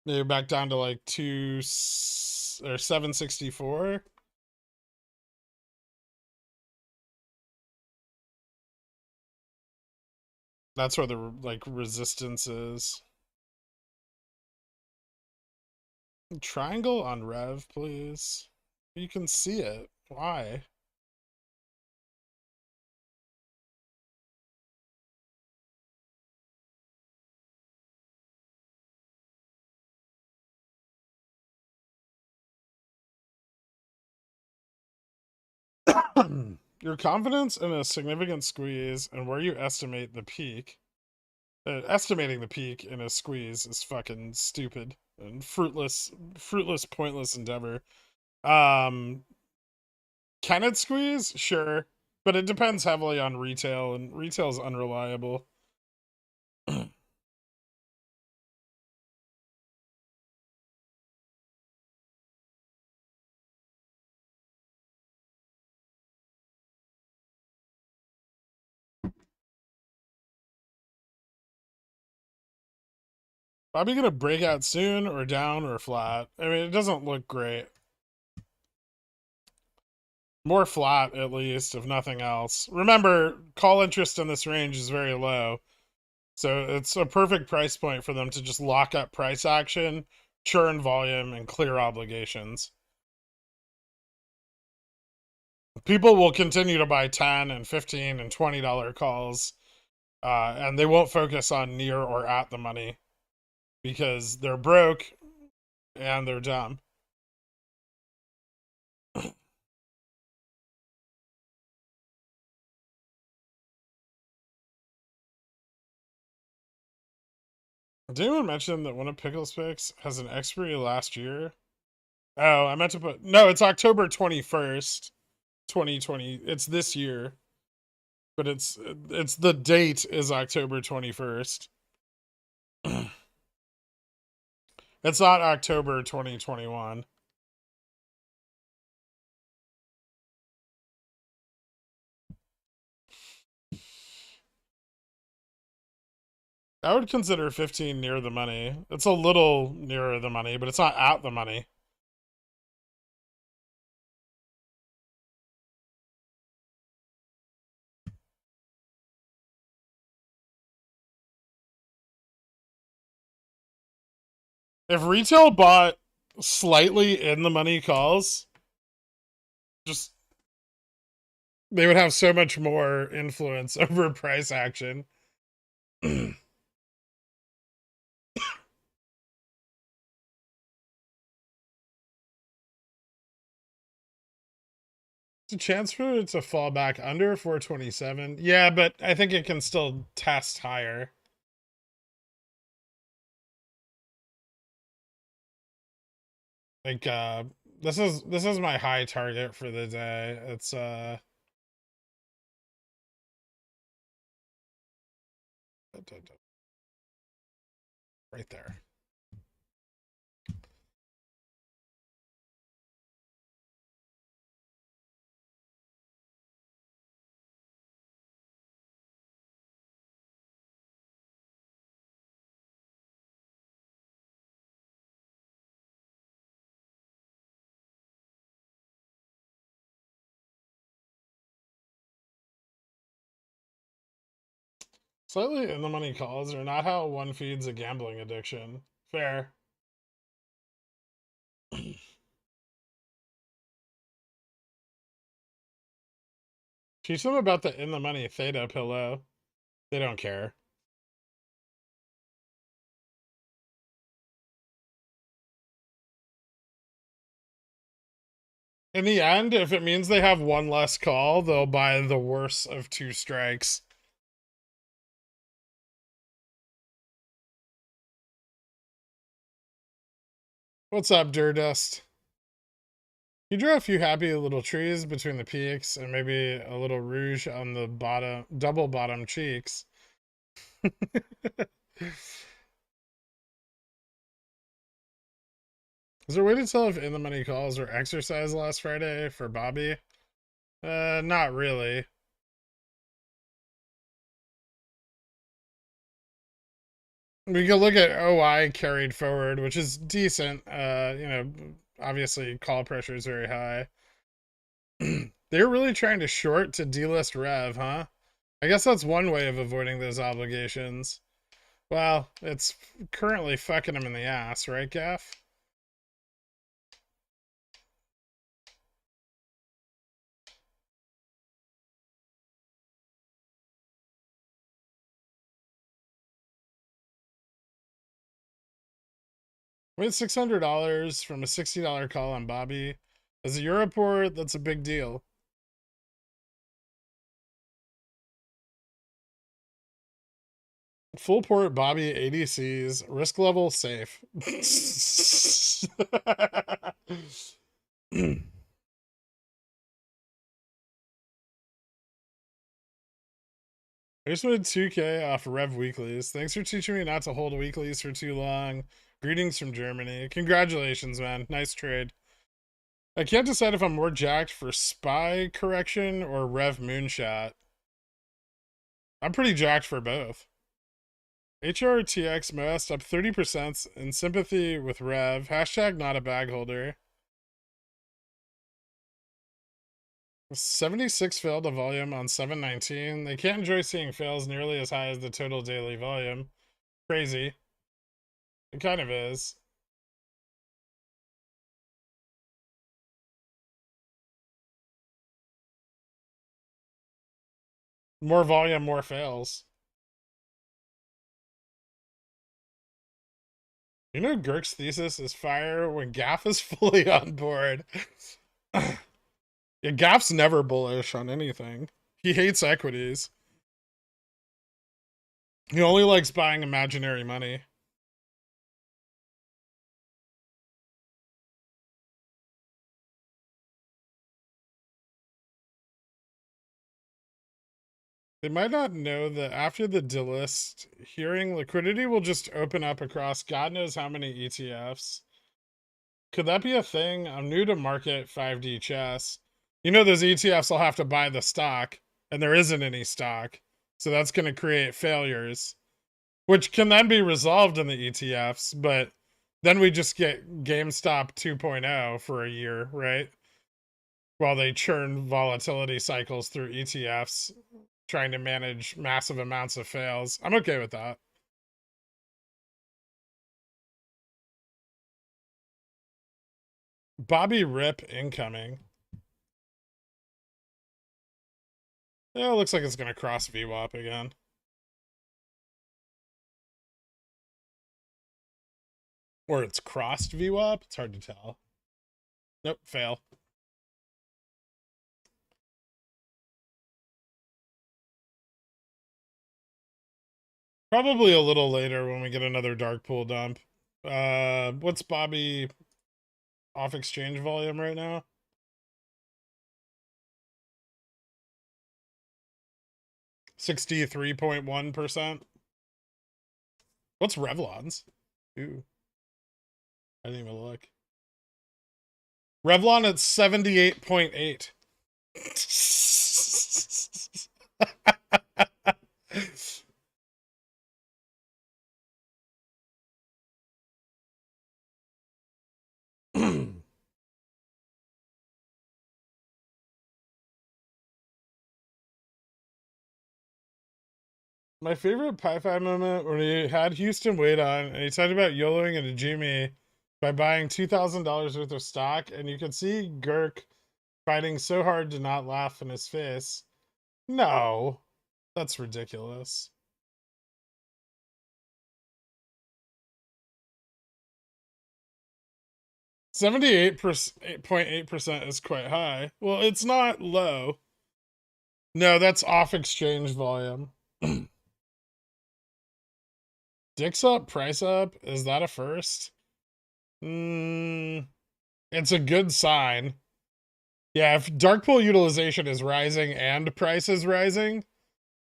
They're back down to like 764. That's where the like resistance is. Triangle on Rev, please. You can see it. Why? Your confidence in a significant squeeze and where you estimate the peak. Estimating the peak in a squeeze is fucking stupid and fruitless, pointless endeavor. Um, can it squeeze? Sure, but it depends heavily on retail, and retail is unreliable. Probably gonna break out soon, or down, or flat. I mean, it doesn't look great. More flat, at least, if nothing else. Remember, call interest in this range is very low. So it's a perfect price point for them to just lock up price action, churn volume, and clear obligations. People will continue to buy 10 and 15 and $20 calls, and they won't focus on near or at the money because they're broke and they're dumb. Did anyone mention that one of Pickle's picks has an expiry last year? Oh, I meant to put... No, it's October 21st, 2020. It's this year. But it's the date is October 21st. It's not October 2021. I would consider 15 near the money. It's a little nearer the money, but it's not at the money. If retail bought slightly in the money calls, just they would have so much more influence over price action. It's a chance for it to fall back under 427. Yeah, but I think it can still test higher. Like this is my high target for the day. It's right there. Slightly in the money calls are not how one feeds a gambling addiction. Fair. Teach them about the in the money theta pillow. They don't care. In the end, if it means they have one less call, they'll buy the worst of two strikes. What's up, Durdust? You drew a few happy little trees between the peaks and maybe a little rouge on the bottom, double bottom cheeks. Is there a way to tell if in the money calls were exercised last Friday for Bobby? Not really. We can look at OI carried forward, which is decent. You know, obviously call pressure is very high. They're really trying to short to delist Rev, huh? I guess that's one way of avoiding those obligations. Well, it's currently fucking him in the ass, right, Gaff? I made $600 from a $60 call on Bobby. As a Europort, that's a big deal. Full port Bobby ADCs, risk level safe. I just made 2K off Rev Weeklies. Thanks for teaching me not to hold weeklies for too long. Greetings from Germany. Congratulations, man. Nice trade. I can't decide if I'm more jacked for Spy Correction or Rev Moonshot. I'm pretty jacked for both. HRTX MOASS up 30% in sympathy with Rev. Hashtag not a bag holder. 76 failed a volume on 719. They can't enjoy seeing fails nearly as high as the total daily volume. Crazy. It kind of is. More volume, more fails. You know, Girk's thesis is fire when Gaff is fully on board. Yeah, Gaff's never bullish on anything. He hates equities. He only likes buying imaginary money. They might not know that after the delist hearing, liquidity will just open up across God knows how many ETFs. Could that be a thing? I'm new to market 5D chess. You know, those ETFs will have to buy the stock, and there isn't any stock. So that's going to create failures, which can then be resolved in the ETFs, but then we just get GameStop 2.0 for a year, right? While they churn volatility cycles through ETFs, trying to manage massive amounts of fails. I'm okay with that. Bobby Rip incoming. Yeah, it looks like it's going to cross VWAP again. Or it's crossed VWAP. It's hard to tell. Nope, fail. Probably a little later when we get another dark pool dump. What's Bobby off exchange volume right now? 63.1%. What's Revlon's? Ooh. I didn't even look. Revlon at 78.8. My favorite Pi-Fi moment when he had Houston wait on and he talked about YOLOing into Jimmy by buying $2,000 worth of stock, and you could see Girk fighting so hard to not laugh in his face. No, that's ridiculous. 78.8% is quite high. Well, it's not low. No, that's off exchange volume. Dicks up, price up. Is that a first? It's a good sign. Yeah, if dark pool utilization is rising and price is rising,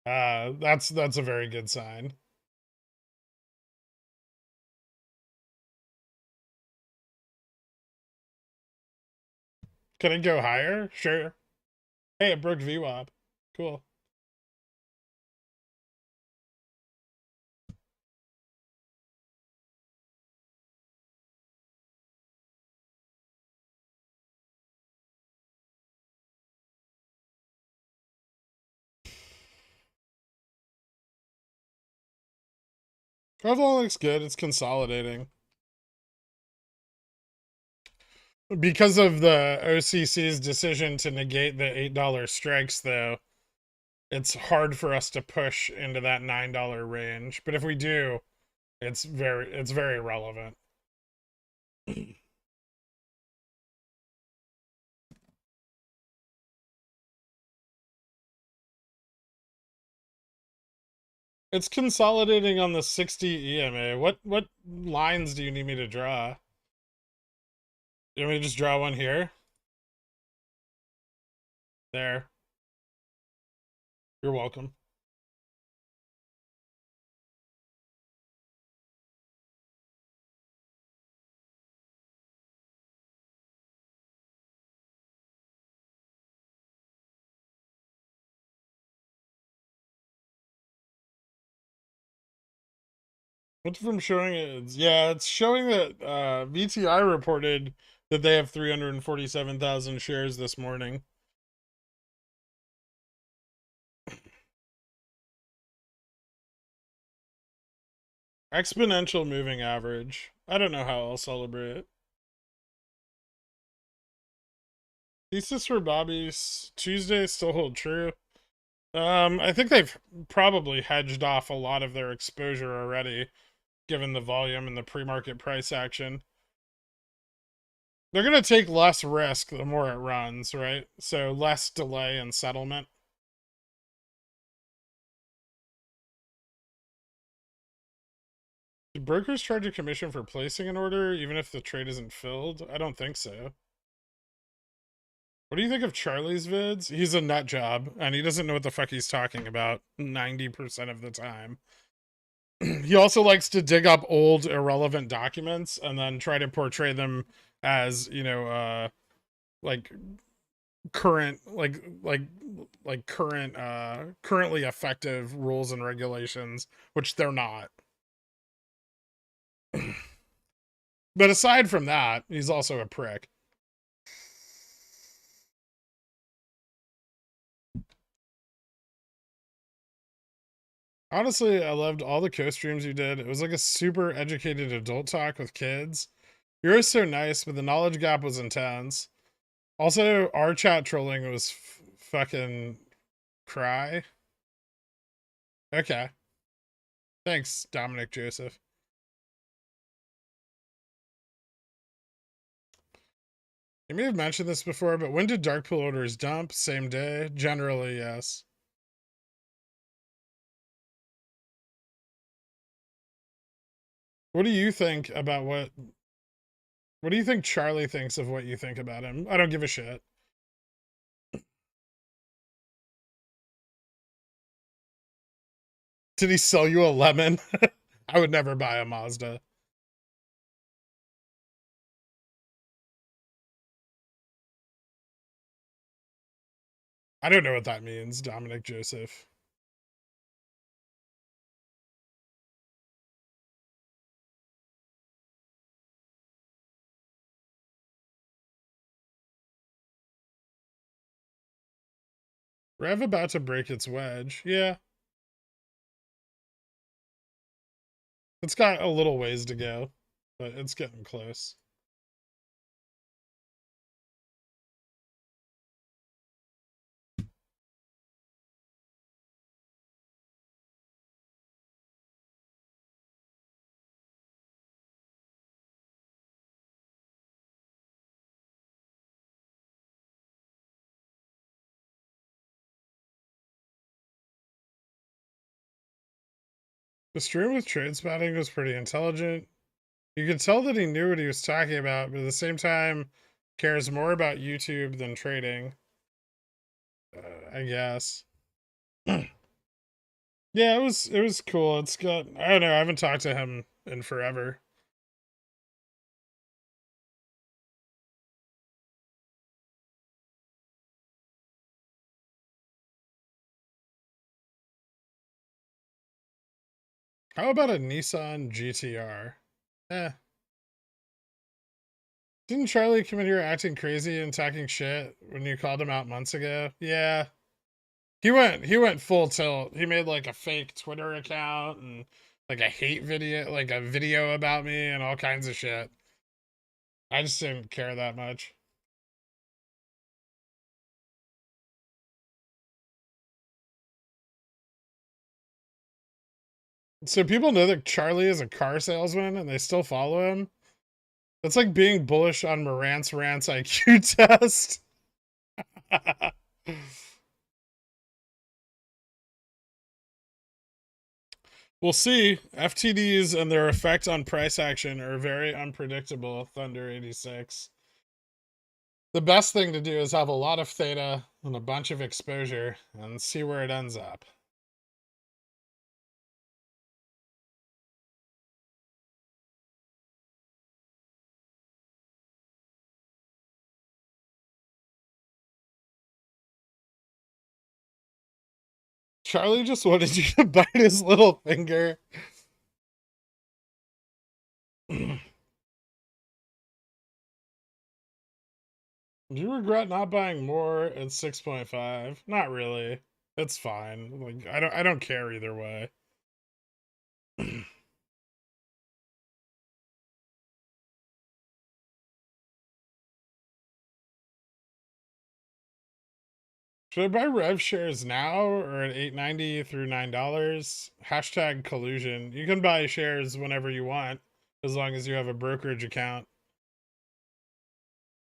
that's a very good sign. Can it go higher? Sure. Hey, it broke VWAP. Cool. Overall looks good. It's consolidating. Because of the OCC's decision to negate the $8 strikes, though, it's hard for us to push into that $9 range. But if we do, it's very relevant. It's consolidating on the 60 EMA. What lines do you need me to draw? You want me to just draw one here? There. You're welcome. What's from showing it? Yeah, it's showing that VTI reported that they have 347,000 shares this morning. Exponential moving average. I don't know how I'll celebrate it. Thesis for Bobby's Tuesday still hold true. I think they've probably hedged off a lot of their exposure already, given the volume and the pre-market price action. They're going to take less risk the more it runs, right? So less delay in settlement. Do brokers charge a commission for placing an order even if the trade isn't filled? I don't think so. What do you think of Charlie's vids? He's a nut job, and he doesn't know what the fuck he's talking about 90% of the time. He also likes to dig up old, irrelevant documents and then try to portray them as, like current, currently effective rules and regulations, which they're not. But aside from that, he's also a prick. Honestly, I loved all the co-streams you did. It was like a super educated adult talk with kids. You're always so nice, but the knowledge gap was intense. Also, our chat trolling was fucking cry. Okay. Thanks, Dominic Joseph. You may have mentioned this before, but when did dark pool orders dump? Same day? Generally, yes. What do you think about what do you think Charlie thinks of what you think about him? I don't give a shit. Did he sell you a lemon? I would never buy a Mazda. I don't know what that means, Dominic Joseph. Rev about to break its wedge. Yeah. It's got a little ways to go, but it's getting close. The stream with trade spotting was pretty intelligent. You could tell that he knew what he was talking about, but at the same time, cares more about YouTube than trading. I guess. Yeah, it was cool. It's got, I don't know, I haven't talked to him in forever. How about a Nissan GTR? Eh. Didn't Charlie come in here acting crazy and talking shit when you called him out months ago? Yeah. He went full tilt. He made like a fake Twitter account and like a hate video, like a video about me and all kinds of shit. I just didn't care that much. So people know that Charlie is a car salesman and they still follow him. That's like being bullish on Morant's Rant's IQ test. We'll see. FTDs and their effect on price action are very unpredictable, Thunder 86. The best thing to do is have a lot of theta and a bunch of exposure and see where it ends up. Charlie just wanted you to bite his little finger. Do you regret not buying more at 6.5? Not really. It's fine. Like I don't care either way. Should I buy Rev shares now or at $8.90 through $9? Hashtag collusion. You can buy shares whenever you want, as long as you have a brokerage account.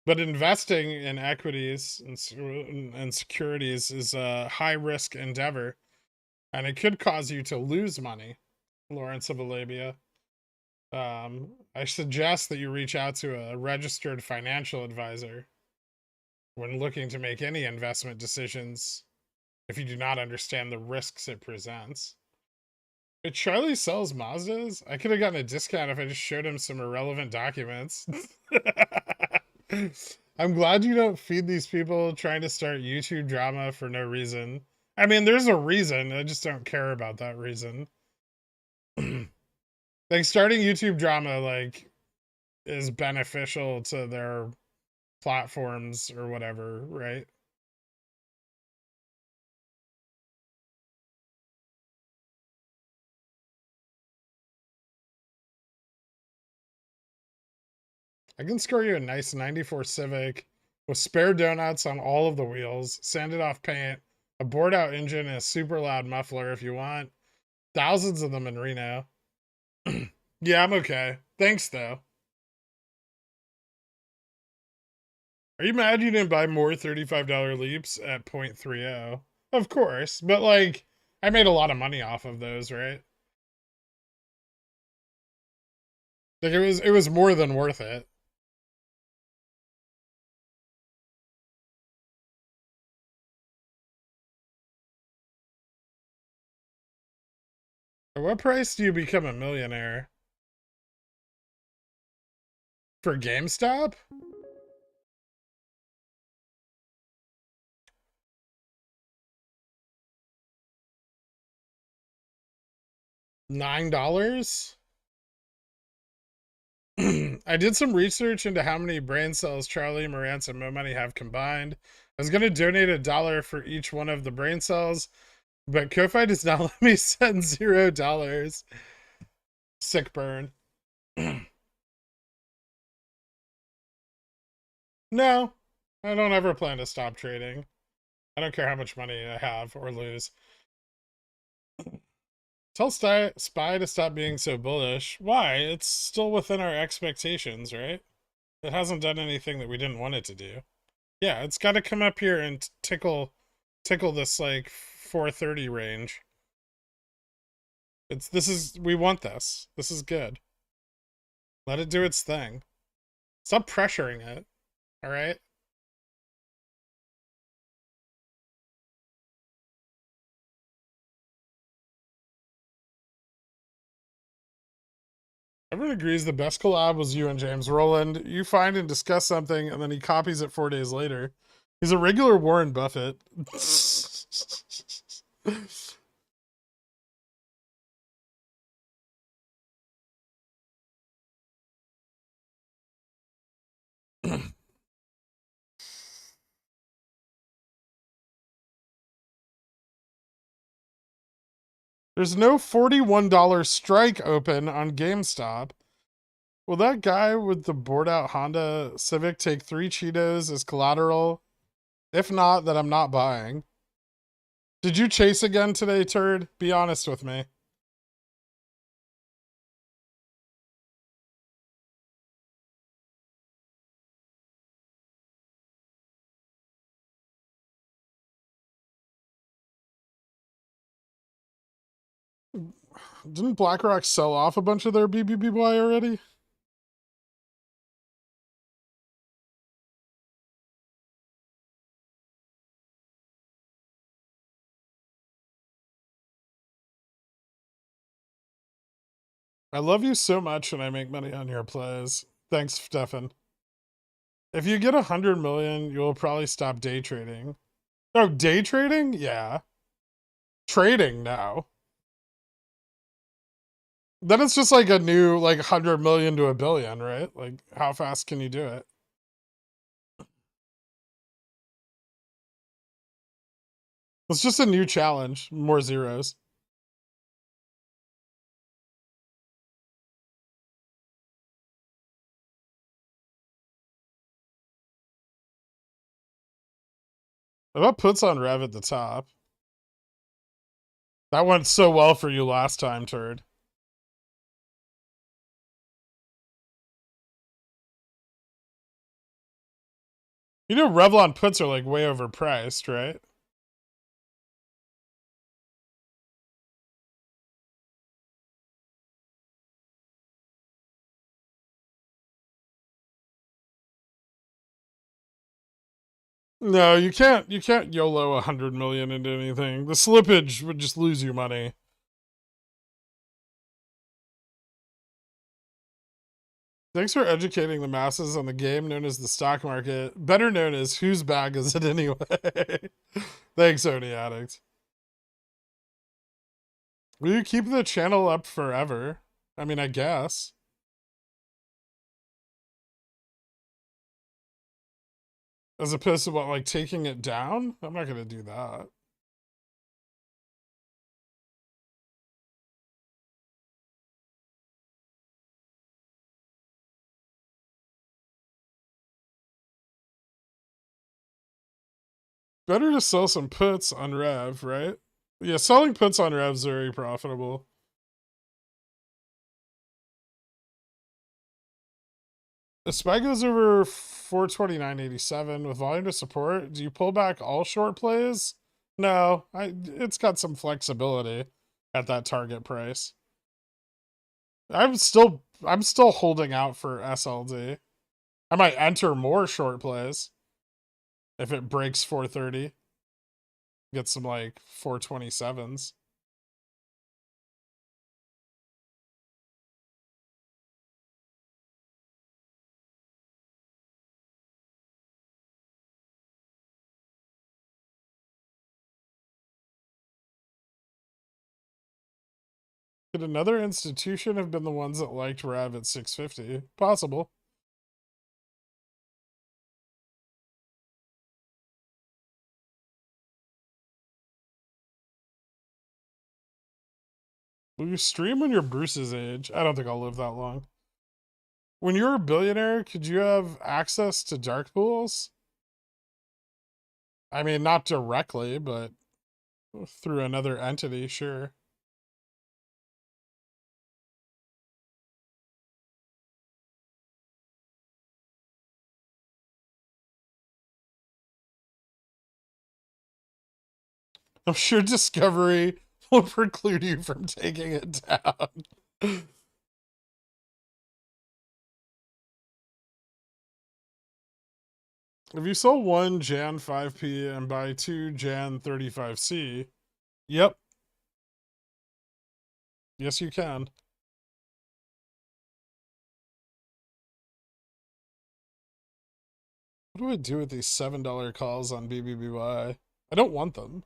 But investing in equities and securities is a high risk endeavor, and it could cause you to lose money. Lawrence of Arabia. I suggest that you reach out to a registered financial advisor when looking to make any investment decisions if you do not understand the risks it presents. But Charlie sells Mazdas? I could have gotten a discount if I just showed him some irrelevant documents. I'm glad you don't feed these people trying to start YouTube drama for no reason. I mean, there's a reason. I just don't care about that reason. Like, starting YouTube drama, like, is beneficial to their platforms or whatever, right? I can score you a nice 94 Civic with spare donuts on all of the wheels, sanded off paint, a bored out engine, and a super loud muffler if you want. Thousands of them in Reno. Yeah, I'm okay. Thanks, though. Are you mad you didn't buy more $35 leaps at 0.30? Of course, but like, I made a lot of money off of those, right? Like it was more than worth it. At what price do you become a millionaire? For GameStop? $9? I did some research into how many brain cells Charlie, Marantz, and Mo Money have combined. I was going to donate $1 for each one of the brain cells, but Ko-Fi does not let me send $0. Sick burn. No, I don't ever plan to stop trading. I don't care how much money I have or lose. Tell Spy to stop being so bullish. Why? It's still within our expectations, right? It hasn't done anything that we didn't want it to do. Yeah, it's got to come up here and tickle this like 430 range. We want this. This is good. Let it do its thing. Stop pressuring it. All right? Everyone agrees the best collab was you and James Rowland. You find and discuss something, and then he copies it 4 days later. He's a regular Warren Buffett. There's no $41 strike open on GameStop. Will that guy with the bored out Honda Civic take 3 Cheetos as collateral? If not, then I'm not buying. Did you chase again today, turd? Be honest with me. Didn't BlackRock sell off a bunch of their BBBY already? I love you so much and I make money on your plays. Thanks, Stefan. If you get 100 million, you'll probably stop day trading. Oh, day trading? Yeah. Trading now. Then it's just like a new, like 100 million to a billion, right? Like, how fast can you do it? It's just a new challenge, more zeros. About puts on Rev at the top. That went so well for you last time, Turd. You know Revlon puts are like way overpriced, right? No, you can't YOLO 100 million into anything. The slippage would just lose you money. Thanks for educating the masses on the game known as the stock market, better known as whose bag is it anyway? Thanks, Oni Addict. Will you keep the channel up forever? I mean, I guess. As opposed to what, like taking it down? I'm not gonna do that. Better to sell some puts on Rev, right? Yeah, selling puts on Rev is very profitable. If SPY goes over 429.87 with volume to support, do you pull back all short plays? No, it's got some flexibility at that target price. I'm still holding out for SLD. I might enter more short plays if it breaks 430. Get some like 427s. Could another institution have been the ones that liked Rev at 650? Possible. Will you stream when you're Bruce's age? I don't think I'll live that long. When you're a billionaire, could you have access to dark pools? I mean, not directly, but through another entity, sure. I'm sure Discovery will preclude you from taking it down. If you sell one Jan 5P and buy two Jan 35C, yep. Yes, you can. What do I do with these $7 calls on BBBY? I don't want them.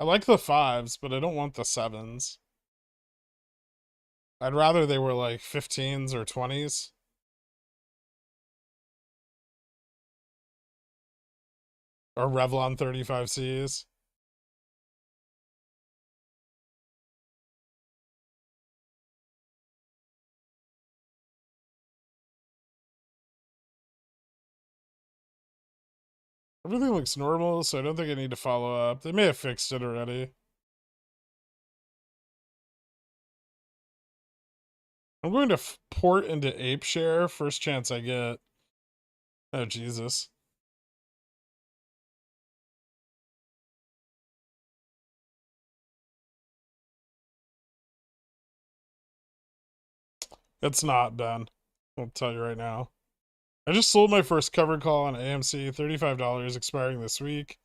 I like the 5s, but I don't want the 7s. I'd rather they were like 15s or 20s. Or Revlon 35Cs. Everything looks normal, so I don't think I need to follow up. They may have fixed it already. I'm going to port into ApeShare first chance I get. Oh, Jesus. It's not, Ben. I'll tell you right now. I just sold my first covered call on AMC, $35, expiring this week.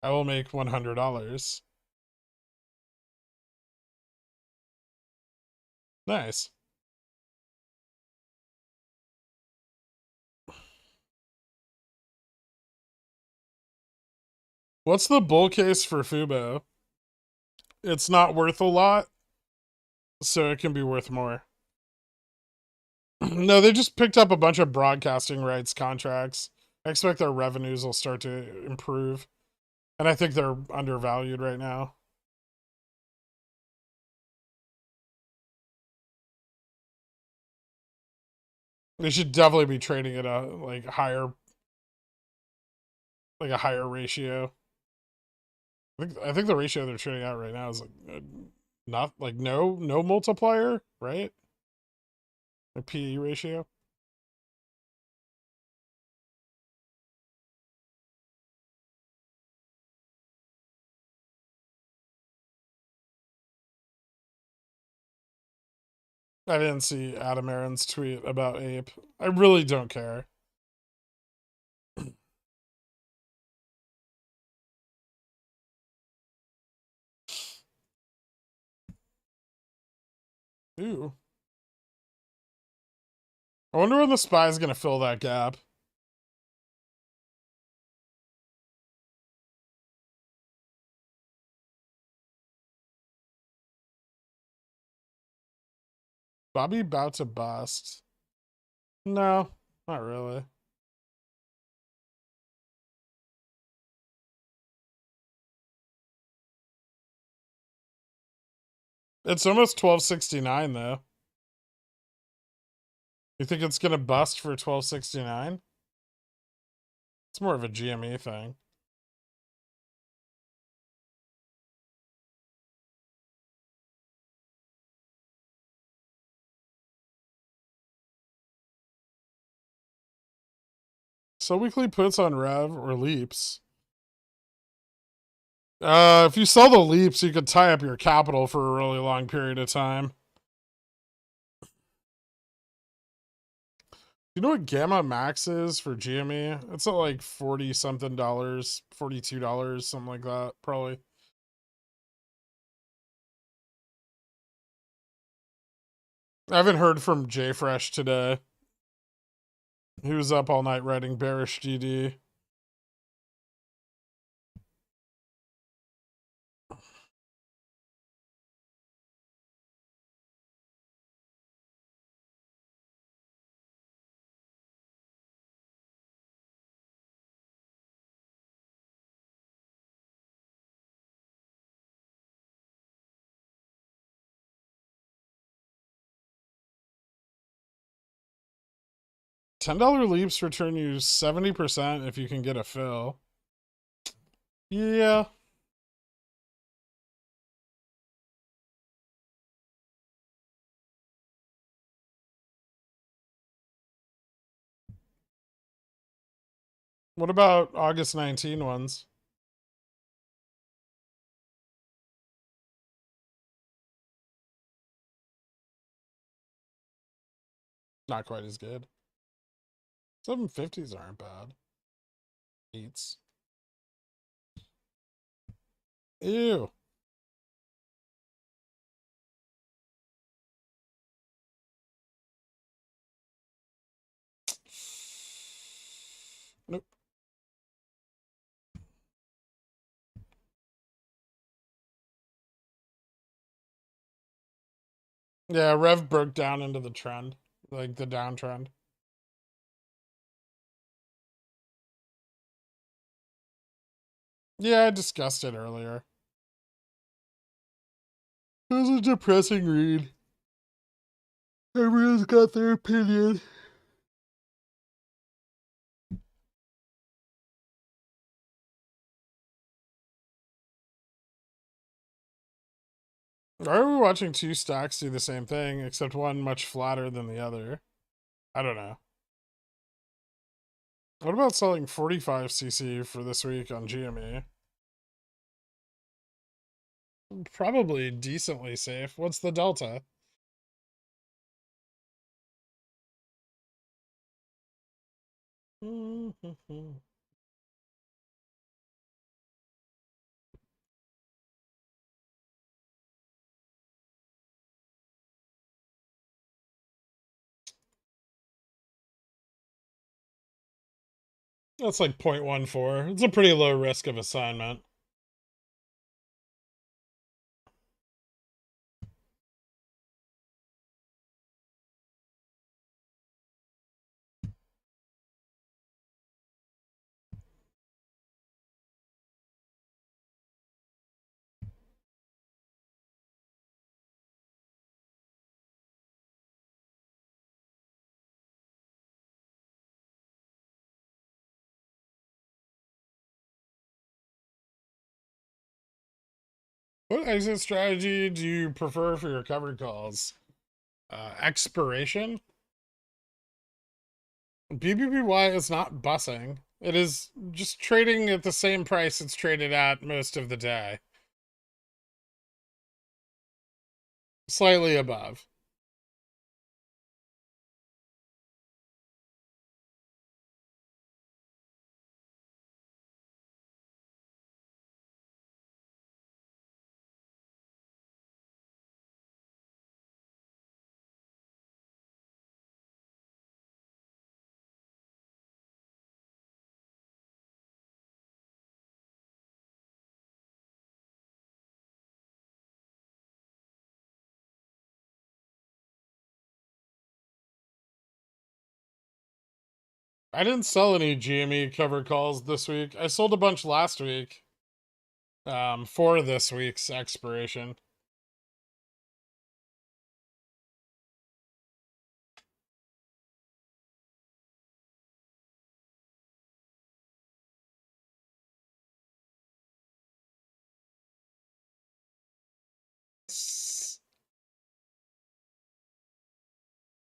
I will make $100. Nice. What's the bull case for Fubo? It's not worth a lot, so it can be worth more. No, they just picked up a bunch of broadcasting rights contracts. I expect their revenues will start to improve. And I think they're undervalued right now. They should definitely be trading at a a higher ratio. I think the ratio they're trading out right now is like not like no multiplier, right? A PE ratio. I didn't see Adam Aaron's tweet about Ape. I really don't care. Ooh. I wonder when the spy is gonna fill that gap. Bobby about to bust. No, not really. It's almost 1269 though. You think it's gonna bust for 1269? It's more of a GME thing. So weekly puts on Rev or Leaps. If you sell the Leaps, you could tie up your capital for a really long period of time. You know what Gamma Max is for GME? It's at like 40 something dollars, $42, something like that, probably. I haven't heard from JFresh today. He was up all night writing bearish DD. $10 Leaps return you 70% if you can get a fill. Yeah. What about August 19 ones? Not quite as good. 750s aren't bad. 8s. Ew. Nope. Yeah, Rev broke down into the trend, like the downtrend. Yeah, I discussed it earlier. It was a depressing read. Everyone's got their opinion. Why are we watching two stocks do the same thing, except one much flatter than the other? I don't know. What about selling 45cc for this week on GME? Probably decently safe. What's the delta? That's like 0.14. It's a pretty low risk of assignment. What exit strategy do you prefer for your covered calls? Expiration? BBBY is not bussing. It is just trading at the same price it's traded at most of the day. Slightly above. I didn't sell any GME cover calls this week. I sold a bunch last week for this week's expiration.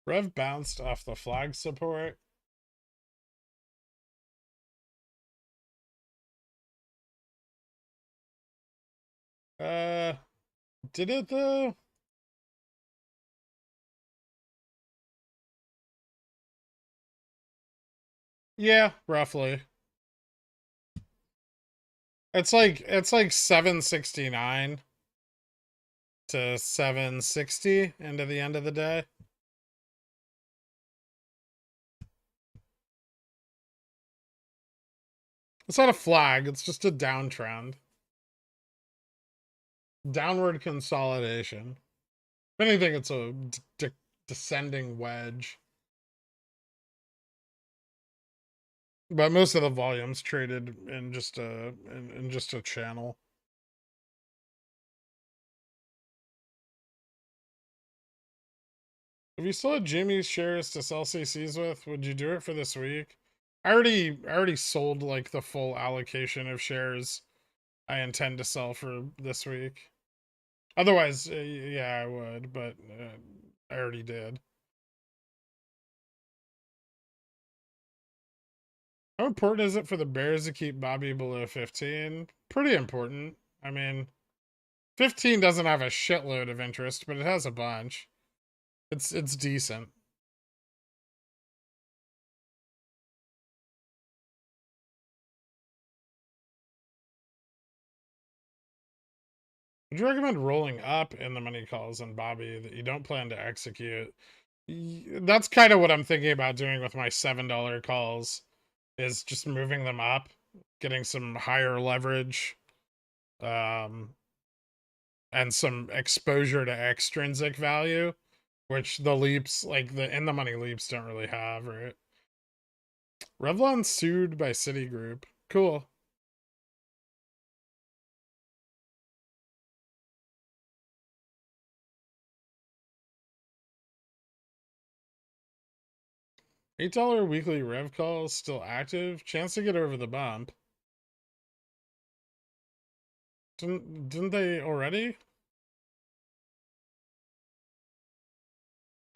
Rev bounced off the flag support. Did it though? Yeah, roughly. It's like 769 to 760 into the end of the day. It's not a flag, it's just a downtrend. Downward consolidation. If anything, it's a descending wedge. But most of the volume's traded in just a channel. If you still had Jimmy's shares to sell CCs with, would you do it for this week? I already sold like the full allocation of shares I intend to sell for this week. Otherwise, yeah, I would, but I already did. How important is it for the Bears to keep Bobby below 15? Pretty important. I mean, 15 doesn't have a shitload of interest, but it has a bunch. It's decent. Would you recommend rolling up in the money calls on Bobby that you don't plan to execute? That's kind of what I'm thinking about doing with my $7 calls, is just moving them up, getting some higher leverage, and some exposure to extrinsic value, which the leaps, like the in the money leaps, don't really have, right? Revlon sued by Citigroup. Cool. $8 weekly rev calls still active. Chance to get over the bump. Didn't they already?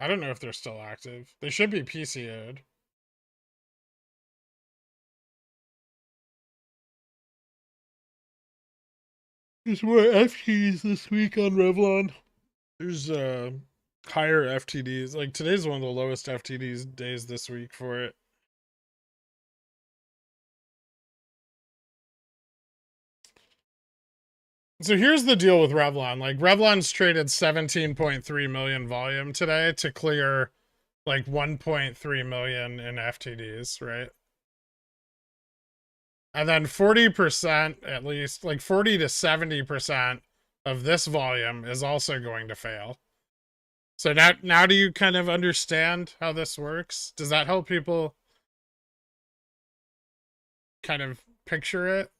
I don't know if they're still active. They should be PCO'd. There's more FTDs this week on Revlon. There's higher FTDs. Like today's one of the lowest FTDs days this week for it. So here's the deal with Revlon. Like Revlon's traded 17.3 million volume today to clear like 1.3 million in FTDs, right? And then 40% at least, like 40 to 70% of this volume is also going to fail. So now do you kind of understand how this works? Does that help people kind of picture it?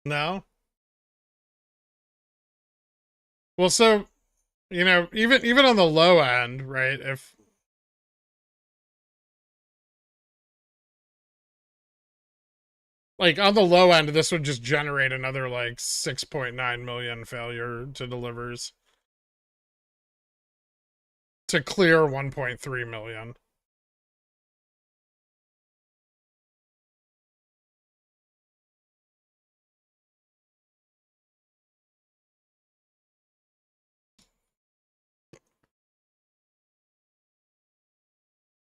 No? Well, so, you know, even on the low end, right? If like on the low end, this would just generate another like 6.9 million failure to delivers to clear 1.3 million.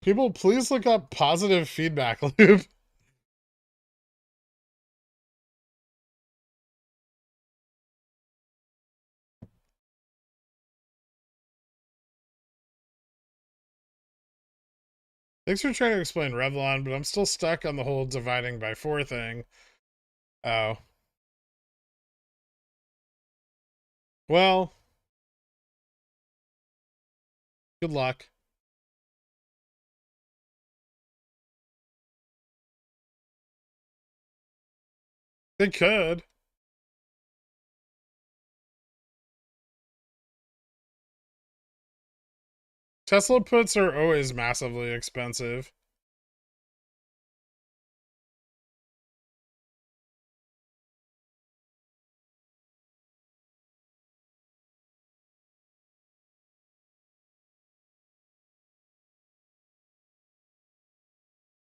People, please look up positive feedback loop. Thanks for trying to explain Revlon, but I'm still stuck on the whole dividing by 4 thing. Oh. Well, good luck. They could. Tesla puts are always massively expensive.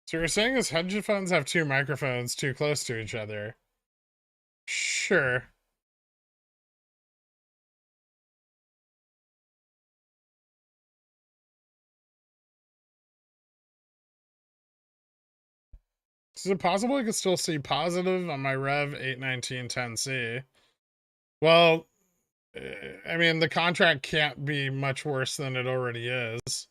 So you're saying is hedge funds have 2 microphones too close to each other? Sure. Is it possible I could still see positive on my Rev 81910C? Well, I mean, the contract can't be much worse than it already is.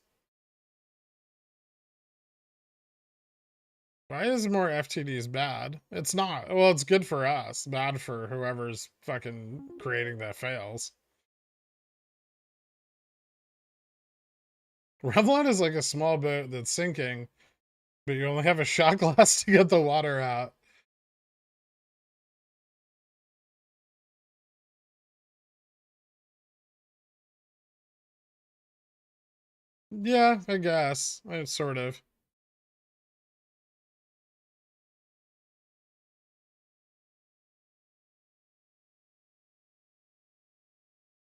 Why is more FTDs bad? It's not. Well, it's good for us. Bad for whoever's fucking creating that fails. Revlon is like a small boat that's sinking, but you only have a shot glass to get the water out. Yeah, I guess. Sort of.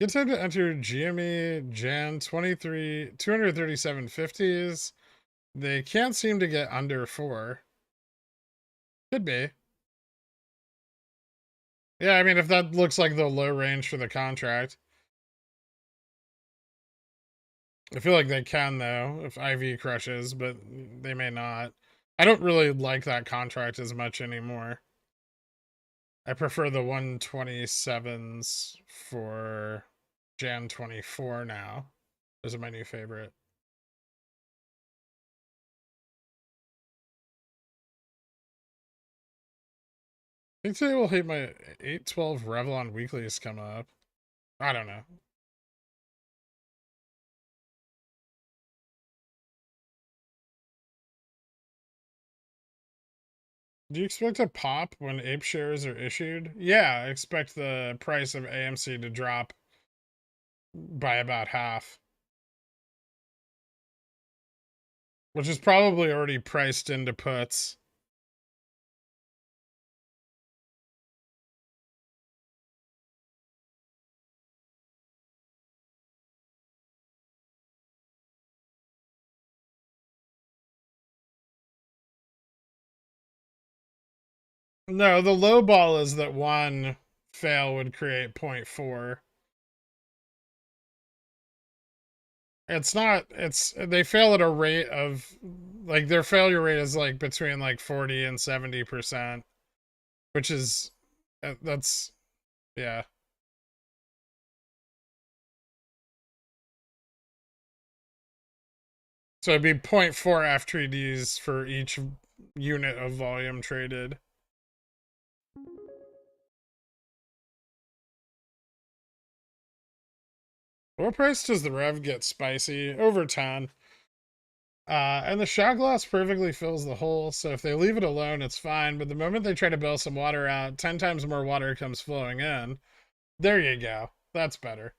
Get time to enter GME Jan 23 237.50s. They can't seem to get under 4. Could be. Yeah, I mean, if that looks like the low range for the contract. I feel like they can, though, if IV crushes, but they may not. I don't really like that contract as much anymore. I prefer the 127s for Jan 24 now. Those are my new favorite. I think today will hit my 812 Revlon weeklies coming up. I don't know. Do you expect a pop when ape shares are issued? Yeah, I expect the price of AMC to drop by about half. Which is probably already priced into puts. No, the low ball is that one fail would create 0.4. It's not, it's, they fail at a rate of, like, their failure rate is like between like 40 and 70%, which is, that's, yeah. So it'd be 0.4 FTDs for each unit of volume traded. What price does the Rev get spicy? Over 10. And the shot glass perfectly fills the hole, so if they leave it alone, it's fine. But the moment they try to bail some water out, 10 times more water comes flowing in. There you go. That's better.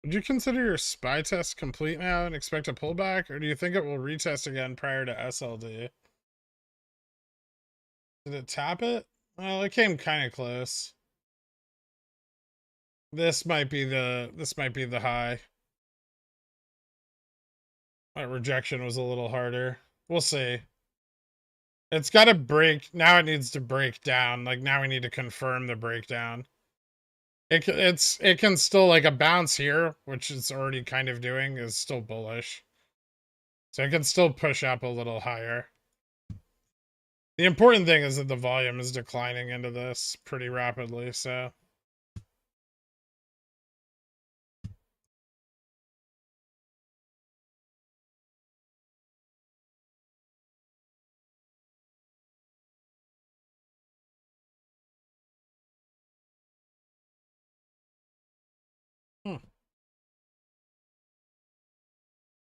Would you consider your spy test complete now and expect a pullback, or do you think it will retest again prior to SLD? Did it tap it? Well, it came kind of close. This might be the high. That rejection was a little harder. We'll see. It's got to break. Now it needs to break down. Like, now we need to confirm the breakdown. It can still, like, a bounce here, which it's already kind of doing, is still bullish. So it can still push up a little higher. The important thing is that the volume is declining into this pretty rapidly, so.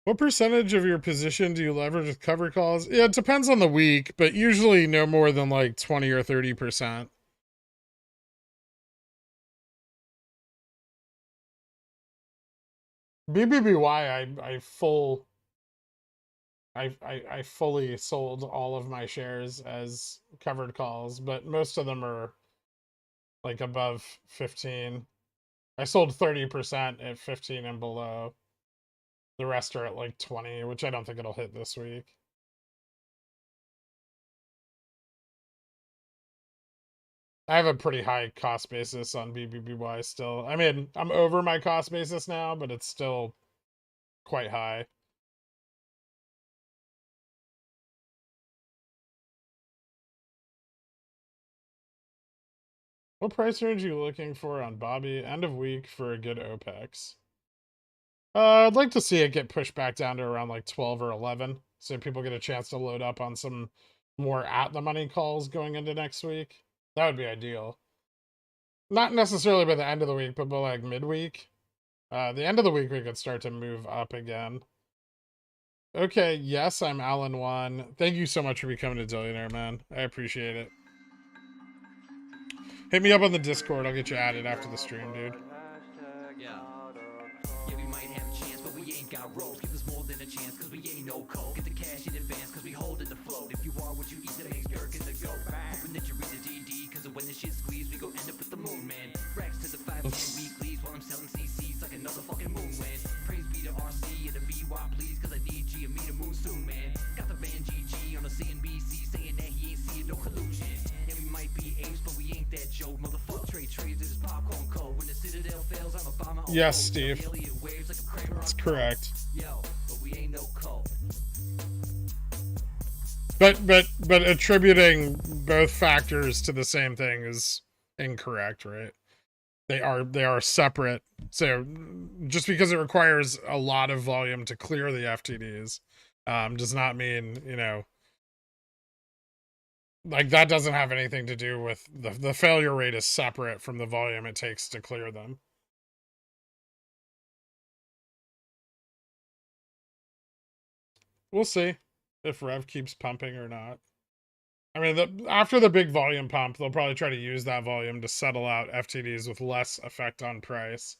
What percentage of your position do you leverage with cover calls? Yeah, it depends on the week, but usually no more than like 20 or 30%. BBBY, I fully sold all of my shares as covered calls, but most of them are like above 15. I sold 30% at 15 and below. The rest are at like 20, which I don't think it'll hit this week. I have a pretty high cost basis on BBBY still. I mean, I'm over my cost basis now, but it's still quite high. What price range are you looking for on Bobby? End of week for a good OPEX. I'd like to see it get pushed back down to around like 12 or 11, so people get a chance to load up on some more at the money calls going into next week. That would be ideal. Not necessarily by the end of the week, but by like midweek. The end of the week we could start to move up again. Okay, yes, I'm Alan1. Thank you so much for becoming a Dillionaire, man. I appreciate it. Hit me up on the Discord. I'll get you added after the stream, dude. Yeah. Yeah, we might have a chance, but we ain't got ropes. Give us more than a chance, cause we ain't no coke. Get the cash in advance, cause we hold in the float. If you are what you eat, that makes gherkin to go back. Hoping that you read the DD, cause when the shit squeeze, we go end up with the moon, man. Racks to the 5 10 weeklies while I'm selling CCs like another fucking moon wind. Praise be to RC and the BY, please, cause I need G and me to moon soon, man. Got the man GG on the CNBC saying that he ain't seeing no collusion. And we might be apes, but we ain't that Joe. Motherfucker, trade this is popcorn code. When the Citadel fails, I'm a bomber. Yes, Steve. That's correct. Yo, but we ain't no cult. But attributing both factors to the same thing is incorrect, right? They are separate. So just because it requires a lot of volume to clear the FTDs, does not mean, you know, like that doesn't have anything to do with the failure rate is separate from the volume it takes to clear them. We'll see if Rev keeps pumping or not. I mean, after the big volume pump, they'll probably try to use that volume to settle out FTDs with less effect on price.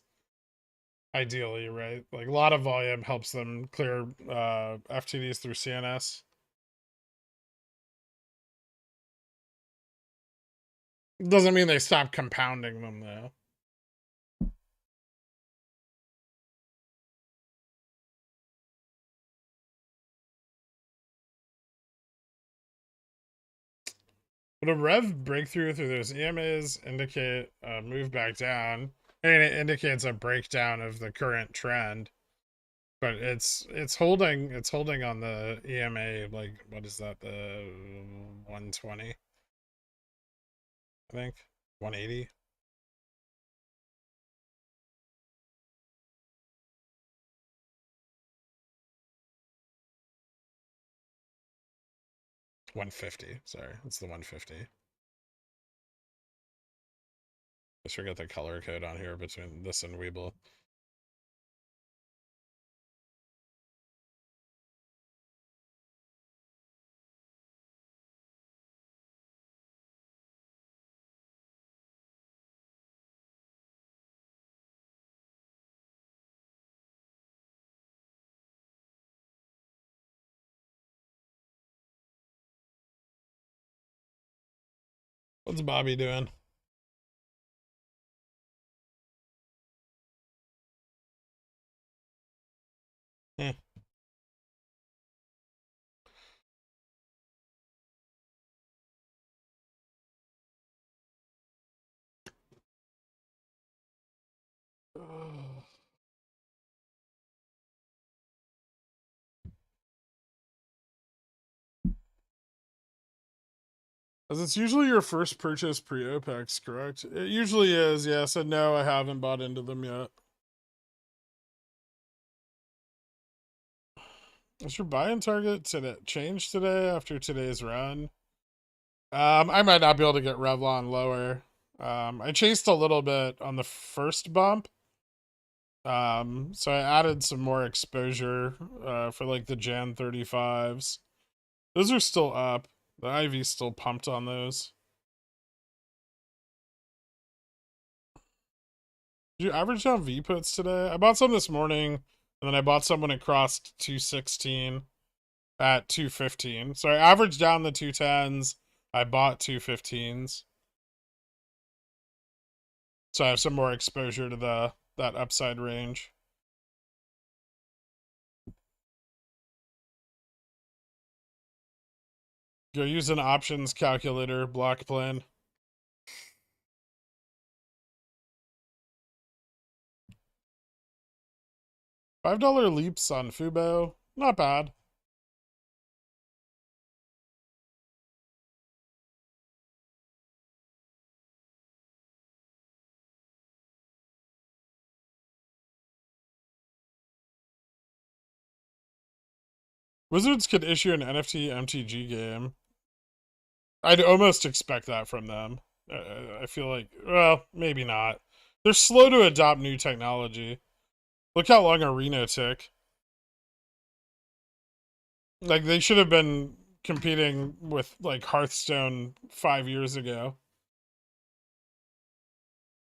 Ideally, right? Like, a lot of volume helps them clear FTDs through CNS. Doesn't mean they stop compounding them though. Would a rev breakthrough through those EMAs indicate a move back down? And it indicates a breakdown of the current trend. But it's holding on the EMA, like what is that, the 120? I think 180. $150. Sorry, it's the 150. Just forget the color code on here between this and WeBull. What's Bobby doing? Eh. As it's usually your first purchase pre-OPEX, correct? It usually is, yes. And no, I haven't bought into them yet. Is your buy-in target today change today after today's run? I might not be able to get Revlon lower. I chased a little bit on the first bump. So I added some more exposure for like the Jan 35s. Those are still up. The IV's still pumped on those. Did you average down V puts today? I bought some this morning, and then I bought some when it crossed 216 at 215. So I averaged down the 210s. I bought 215s. So I have some more exposure to that upside range. Go use an options calculator block plan. $5 leaps on Fubo. Not bad. Wizards could issue an NFT MTG game. I'd almost expect that from them. I feel like, well, maybe not. They're slow to adopt new technology. Look how long Arena took. Like, they should have been competing with, like, Hearthstone 5 years ago.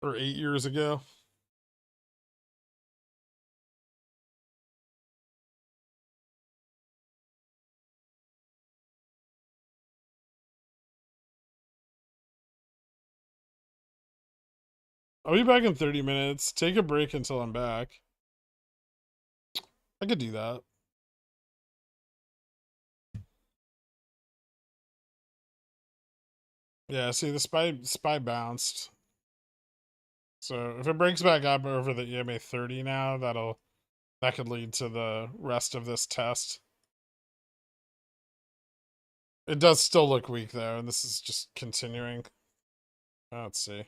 Or 8 years ago. I'll be back in 30 minutes. Take a break until I'm back. I could do that. Yeah, see, the spy bounced. So if it breaks back up over the EMA 30 now, that could lead to the rest of this test. It does still look weak though, and this is just continuing. Let's see.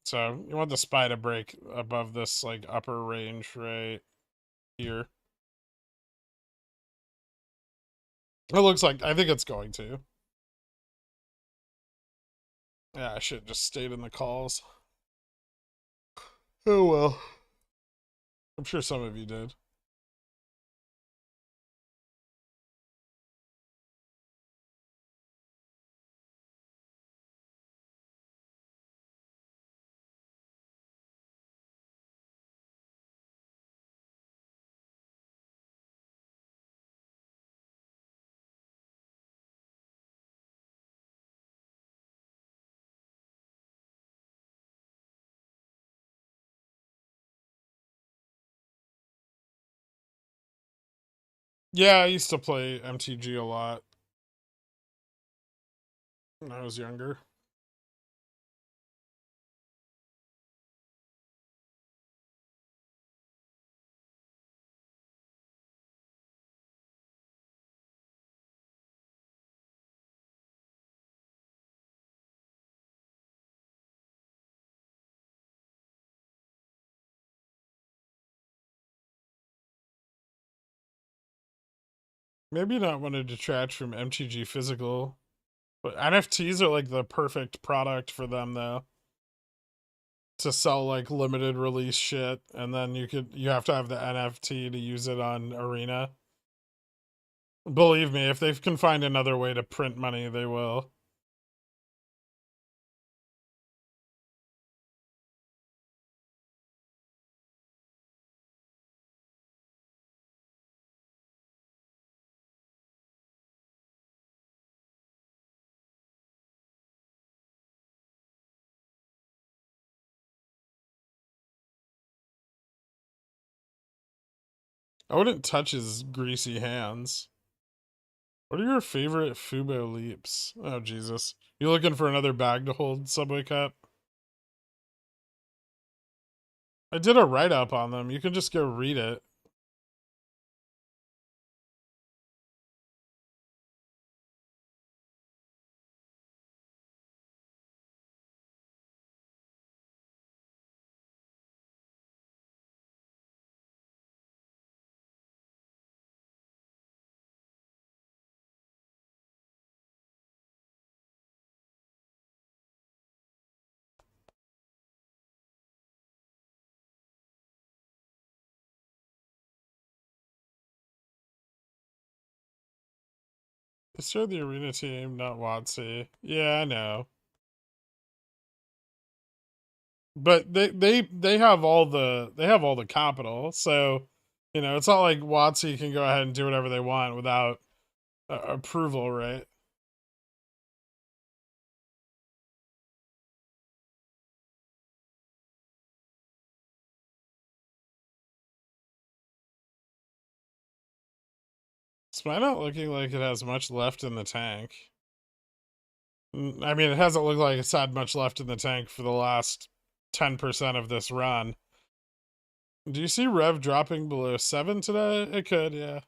So you want the SPY to break above this like upper range right here. It looks like, I think it's going to. Yeah, I should have just stayed in the calls. Oh well. I'm sure some of you did. Yeah, I used to play MTG a lot when I was younger. Maybe not want to detract from MTG physical, but NFTs are like the perfect product for them though. To sell like limited release shit, and then you have to have the NFT to use it on Arena. Believe me, if they can find another way to print money, they will. I wouldn't touch his greasy hands. What are your favorite Fubo leaps? Oh, Jesus. You looking for another bag to hold, Subway Cup? I did a write-up on them. You can just go read it. They started the Arena team, not WotC. Yeah, I know. But they have all the capital, so you know it's not like WotC can go ahead and do whatever they want without approval, right? It's not looking like it has much left in the tank. I mean, it hasn't looked like it's had much left in the tank for the last 10% of this run. Do you see Rev dropping below 7 today? It could, yeah.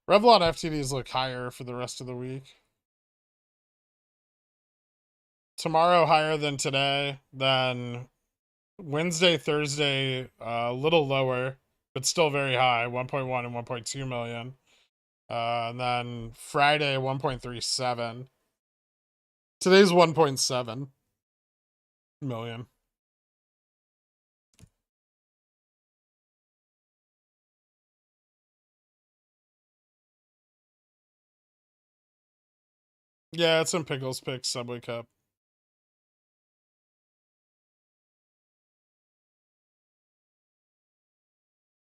Revlon FTDs look higher for the rest of the week. Tomorrow higher than today, then Wednesday, Thursday, a little lower, but still very high, 1.1 and 1.2 million. And then Friday, 1.37. Today's 1.7 million. Yeah, it's in Pickles Pick Subway Cup.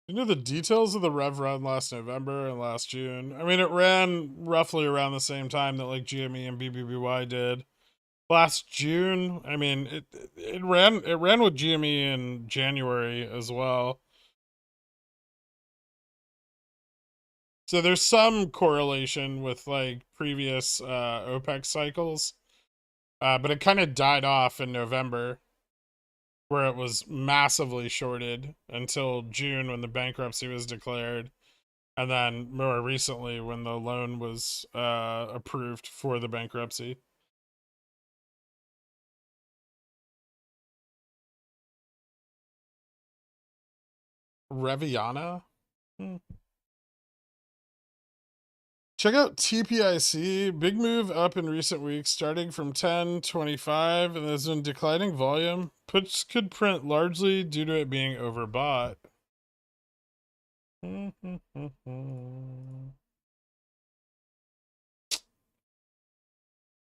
You know the details of the Rev run last November and last June? I mean, it ran roughly around the same time that like GME and BBBY did. Last June, I mean, it ran with GME in January as well. So there's some correlation with like previous OPEC cycles, but it kind of died off in November, where it was massively shorted until June when the bankruptcy was declared, and then more recently when the loan was approved for the bankruptcy. Reviana? Hmm. Check out TPIC. Big move up in recent weeks, starting from 10.25, and there's been declining volume. Puts could print largely due to it being overbought.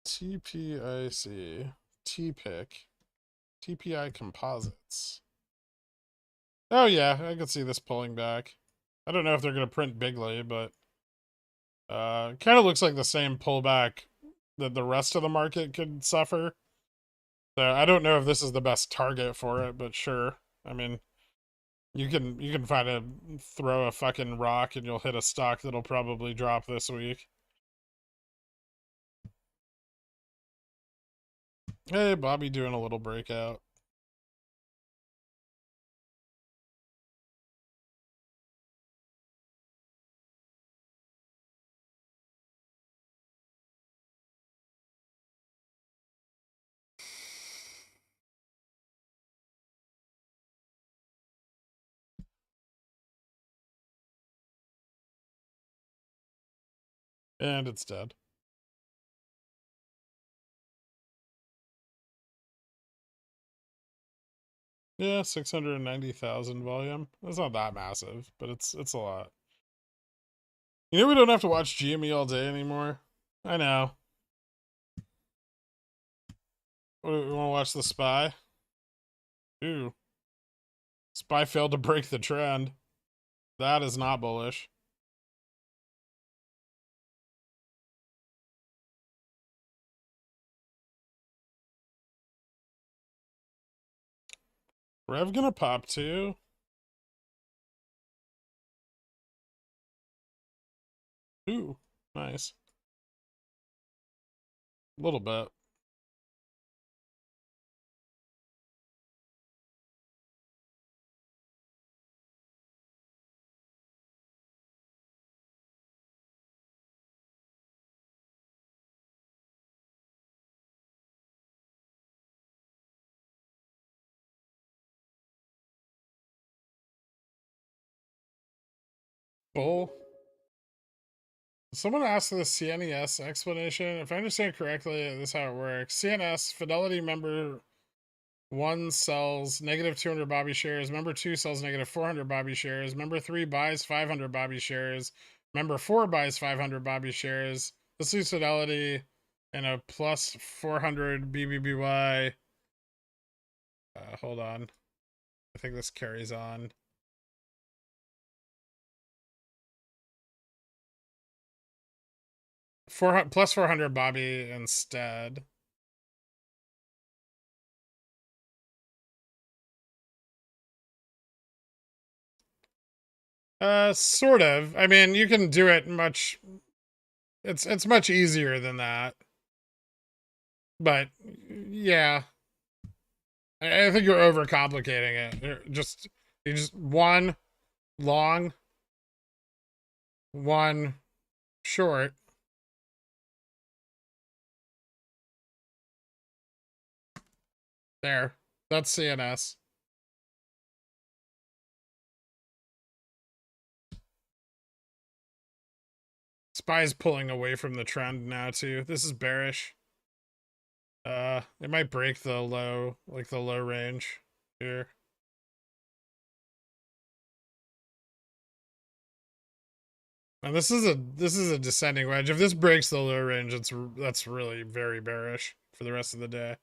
TPIC. TPIC. TPI Composites. Oh yeah, I could see this pulling back. I don't know if they're going to print bigly, but kind of looks like the same pullback that the rest of the market could suffer. So I don't know if this is the best target for it, but sure. I mean, you can throw a fucking rock and you'll hit a stock that'll probably drop this week. Hey, Bobby doing a little breakout. And it's dead. Yeah, 690,000 volume. That's not that massive, but it's a lot. You know we don't have to watch GME all day anymore. I know. What, we want to watch The Spy? Ooh. Spy failed to break the trend. That is not bullish. Rev gonna pop too? Ooh, nice. A little bit. Bull. Someone asked the CNES explanation. If I understand correctly, this is how it works. CNS, Fidelity member 1 sells negative 200 Bobby shares. Member 2 sells negative 400 Bobby shares. Member 3 buys 500 Bobby shares. Member 4 buys 500 Bobby shares. This is Fidelity and a plus 400 BBBY. Hold on. I think this carries on. Plus 400 Bobby instead. Sort of. I mean, you can do it much. It's much easier than that. But yeah, I think you're overcomplicating it. You just one long, one short. There. That's CNS. Spy's pulling away from the trend now too. This is bearish. It might break the low, like the low range here. And this is a descending wedge. If this breaks the low range, that's really very bearish for the rest of the day.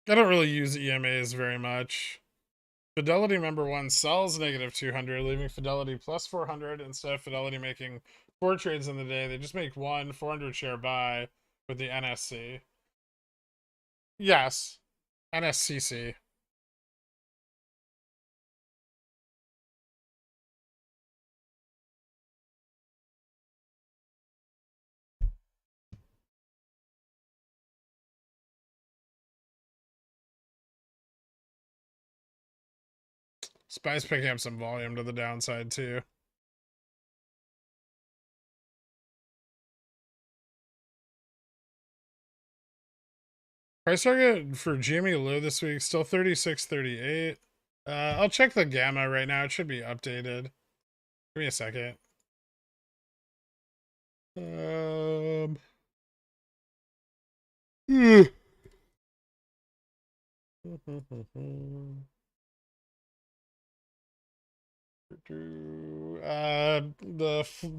I don't really use EMAs very much. Fidelity member 1 sells negative 200, leaving Fidelity plus 400 instead of Fidelity making 4 trades in the day. They just make one 400 share buy with the NSC. Yes, NSCC. Spy's picking up some volume to the downside too. Price target for GME low this week, still 36.38. I'll check the gamma right now. It should be updated. Give me a second. The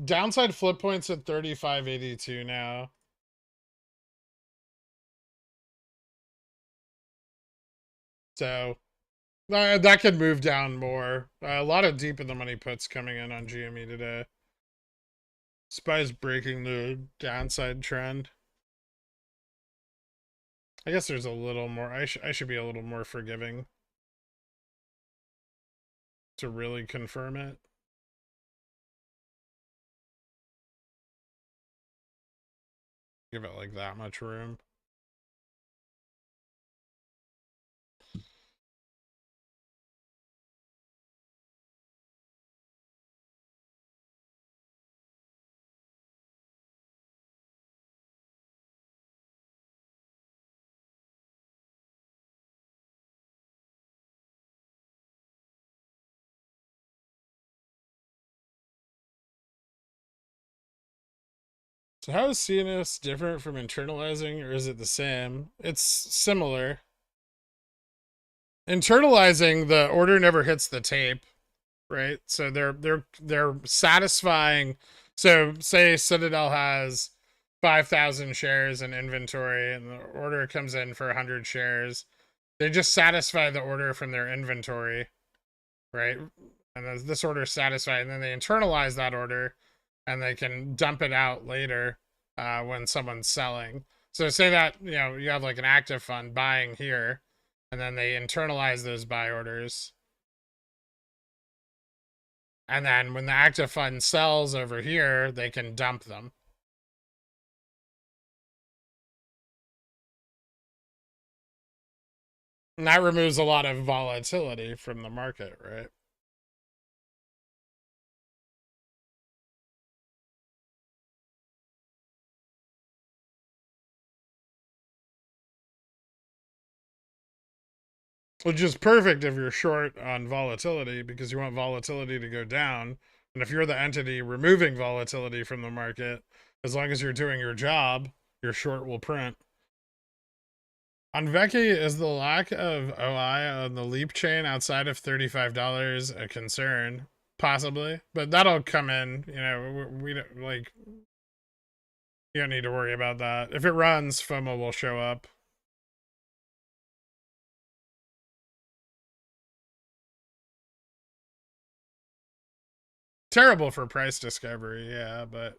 downside flip point's at 35.82 now. So that could move down more. A lot of deep in the money puts coming in on GME today. SPY's breaking the downside trend. I guess there's a little more. I should be a little more forgiving to really confirm it. Give it like that much room. So how is CNS different from internalizing, or is it the same? It's similar. Internalizing, the order never hits the tape, right? So they're satisfying. So say Citadel has 5,000 shares in inventory, and the order comes in for 100 shares. They just satisfy the order from their inventory, right? And this order is satisfied, and then they internalize that order, and they can dump it out later when someone's selling. So say that you have like an active fund buying here, and then they internalize those buy orders, and then when the active fund sells over here, they can dump them. And that removes a lot of volatility from the market, right? Which is perfect if you're short on volatility, because you want volatility to go down. And if you're the entity removing volatility from the market, as long as you're doing your job, your short will print. On Vecchi, is the lack of OI on the Leap chain outside of $35 a concern? Possibly, but that'll come in. We don't like. You don't need to worry about that. If it runs, FOMO will show up. Terrible for price discovery, yeah, but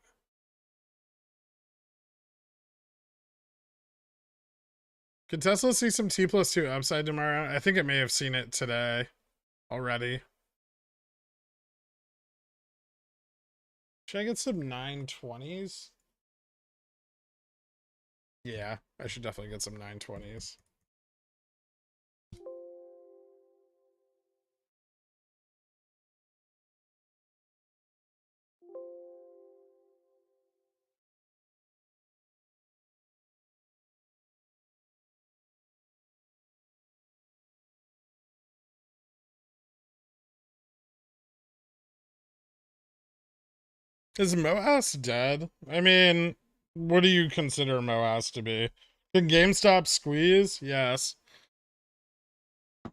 could Tesla see some T+2 upside tomorrow? I think it may have seen it today already. Should I get some 920s? Yeah, I should definitely get some 920s. Is MOASS dead? I mean, what do you consider MOASS to be? Can GameStop squeeze? Yes.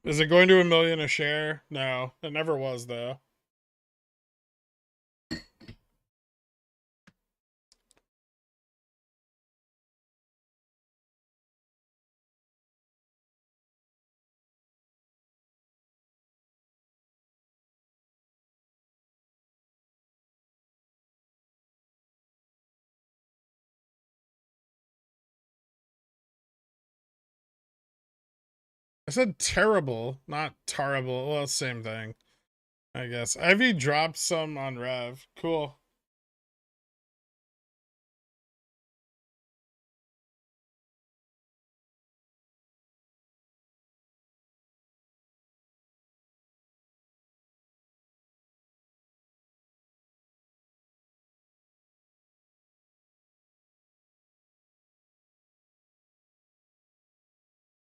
Is it going to $1 million a share? No, it never was, though. I said terrible, not terrible. Well, same thing, I guess. Ivy dropped some on Rev. Cool.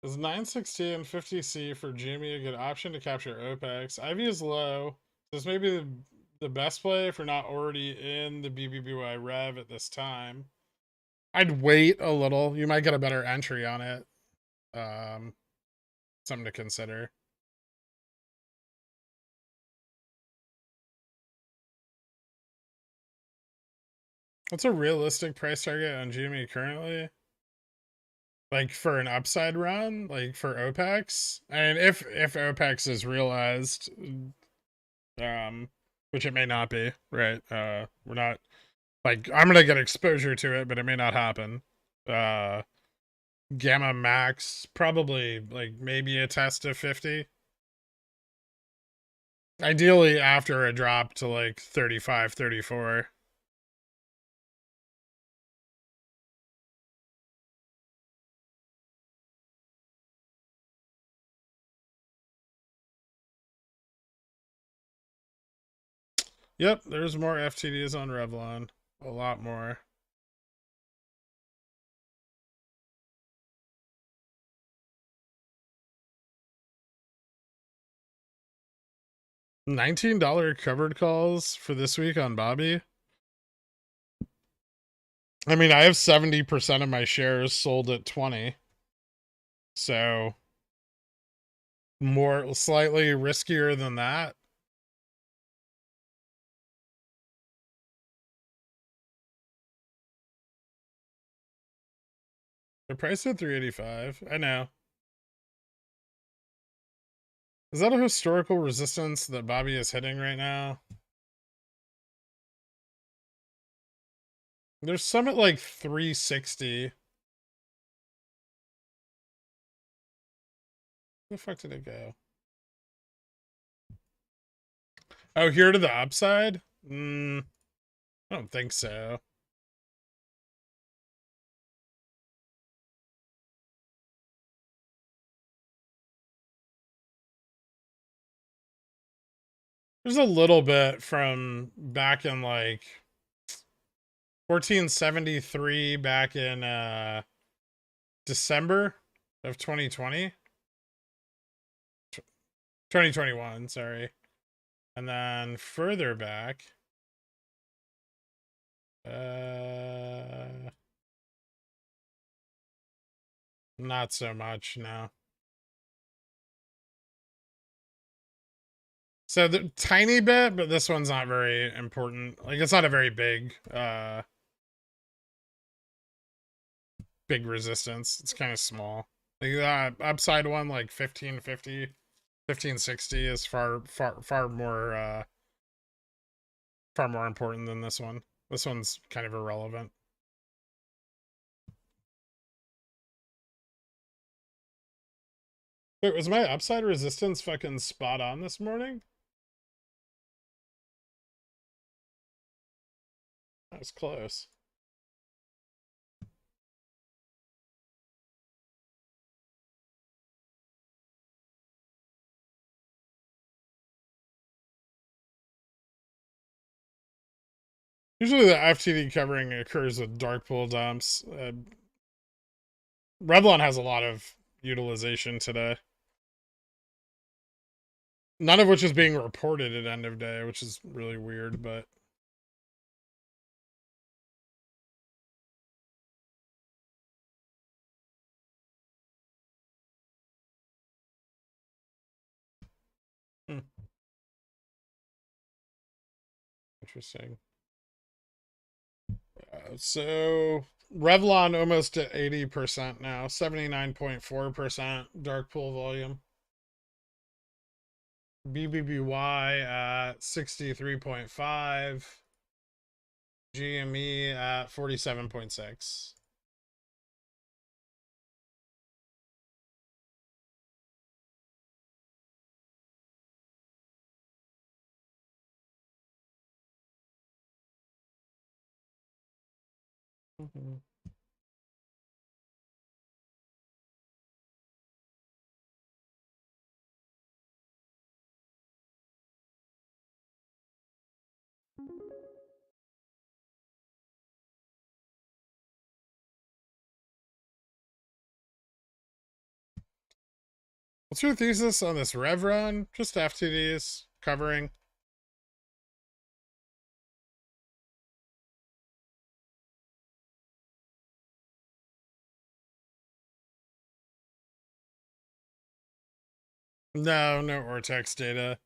Is 960 and 50C for GME a good option to capture OPEX? IV is low. This may be the best play if you're not already in the BBBY Rev at this time. I'd wait a little. You might get a better entry on it. Something to consider. What's a realistic price target on GME currently? Like for an upside run, like for OPEX? And if OPEX is realized, which it may not be, right? We're not like I'm gonna get exposure to it, but it may not happen. Gamma max, probably like maybe a test of 50. Ideally after a drop to like 35, 34. Yep, there's more FTDs on Revlon. A lot more. $19 covered calls for this week on Bobby. I mean, I have 70% of my shares sold at 20. So more slightly riskier than that. They're priced at 385. I know. Is that a historical resistance that Bobby is hitting right now? There's some at like 360. Where the fuck did it go? Oh, here to the upside? I don't think so. There's a little bit from back in like 1473 back in December of 2020. 2021, sorry. And then further back not so much now. So the tiny bit, but this one's not very important. Like it's not a very big big resistance. It's kind of small. Like that upside one, like 1550, 1560 is far more important than this one. This one's kind of irrelevant. Wait, was my upside resistance fucking spot on this morning? That was close. Usually the FTD covering occurs with dark pool dumps. Revlon has a lot of utilization today. None of which is being reported at end of day, which is really weird, but interesting. So Revlon almost at 80% now, 79.4% dark pool volume. BBBY at 63.5. GME at 47.6. What's your thesis on this rev run? Just FTDs covering. No, no Ortex data.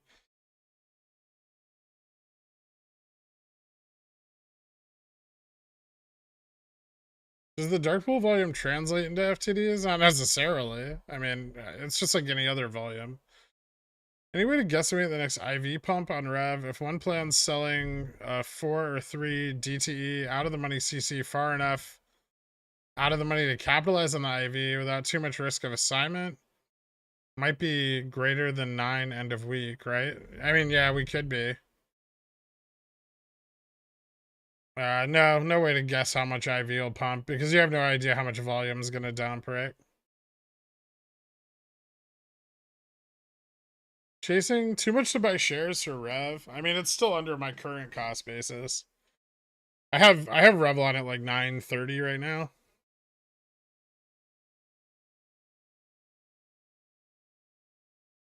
Does the dark pool volume translate into FTDs? Not necessarily. I mean, it's just like any other volume. Any way to guesstimate the next IV pump on Rev? If one plan's selling 4 or 3 DTE out of the money CC far enough out of the money to capitalize on the IV without too much risk of assignment, might be greater than 9 end of week, right? I mean, yeah, we could be. No, no way to guess how much IV will pump because you have no idea how much volume is going to dump, right? Chasing too much to buy shares for Rev. I mean, it's still under my current cost basis. I have Revel on at like 930 right now.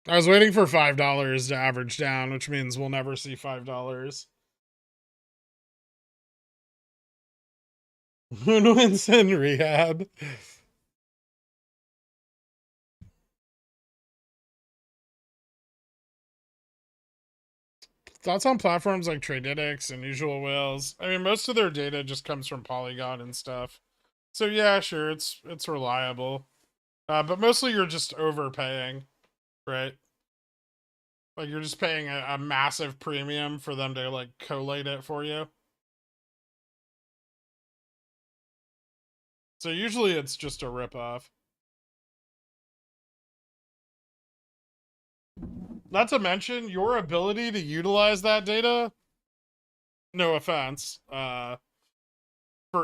I was waiting for $5 to average down, which means we'll never see $5. Who wins in rehab? Thoughts on platforms like Tradedics and Usual Whales? I mean, most of their data just comes from Polygon and stuff. So yeah, sure, it's reliable. But mostly you're just overpaying, right? Like you're just paying a massive premium for them to like collate it for you. So usually it's just a ripoff. Not to mention your ability to utilize that data, no offense, for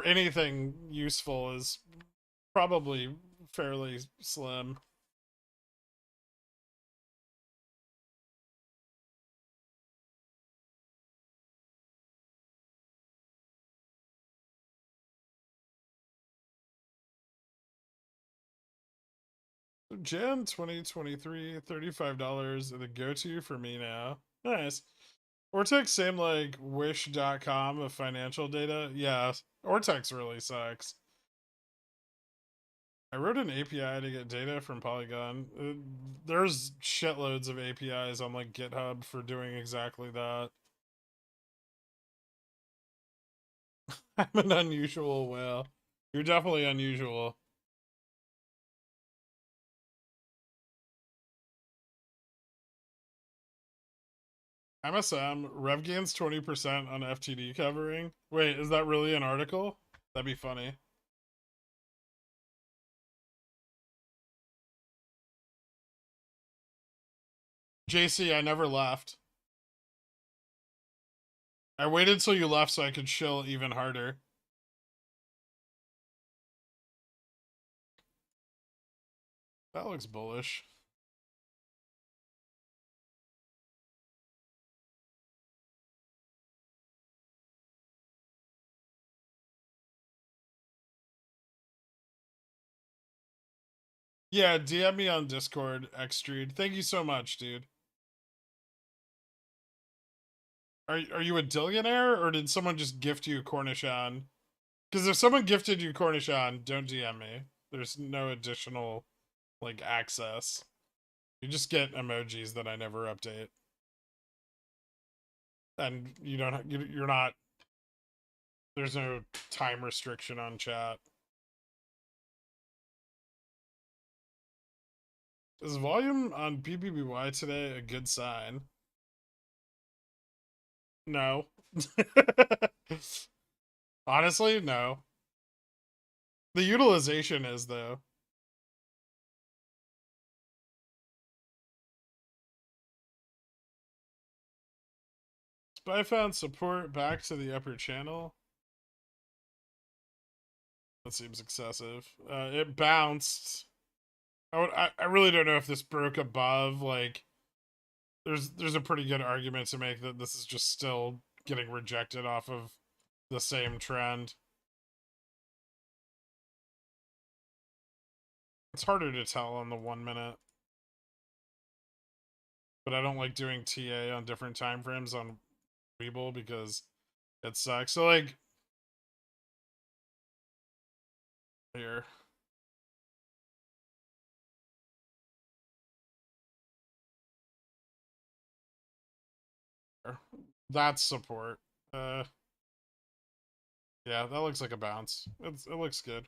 anything useful is probably fairly slim. Jan 2023, $35 the go-to for me now. Nice. Ortex, same like wish.com of financial data. Yeah, Ortex really sucks. I wrote an API to get data from Polygon. There's shitloads of APIs on like GitHub for doing exactly that. I'm an unusual whale. You're definitely unusual. MSM, rev gains 20% on FTD covering. Wait, is that really an article? That'd be funny. JC, I never left. I waited till you left so I could chill even harder. That looks bullish. Yeah, DM me on Discord, Xtrude. Thank you so much, dude. Are you a Dillionaire or did someone just gift you Cornichon? Because if someone gifted you Cornichon, don't DM me. There's no additional like access. You just get emojis that I never update. And you don't you're not there's no time restriction on chat. Is volume on PPBY today a good sign? No. Honestly, no. The utilization is though. Spy found support back to the upper channel. That seems excessive. It bounced. I really don't know if this broke above. Like, there's a pretty good argument to make that this is just still getting rejected off of the same trend. It's harder to tell on the 1 minute. but I don't like doing TA on different time frames on WeBull because it sucks. So like here. That's support. Uh yeah, that looks like a bounce. It looks good.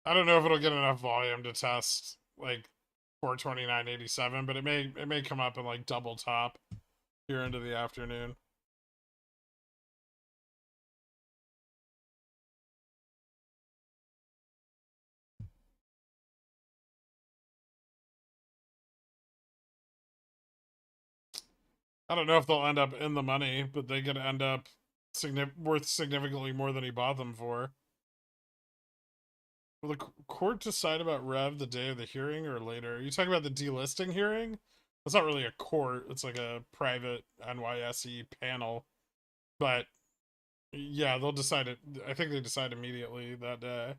I don't know if it'll get enough volume to test like 429.87, but it may come up and like double top here into the afternoon. I don't know if they'll end up in the money, but they could end up worth significantly more than he bought them for. Will the court decide about Rev the day of the hearing or later? Are you talking about the delisting hearing? It's not really a court. It's like a private NYSE panel. But yeah, they'll decide it. I think they decide immediately that day.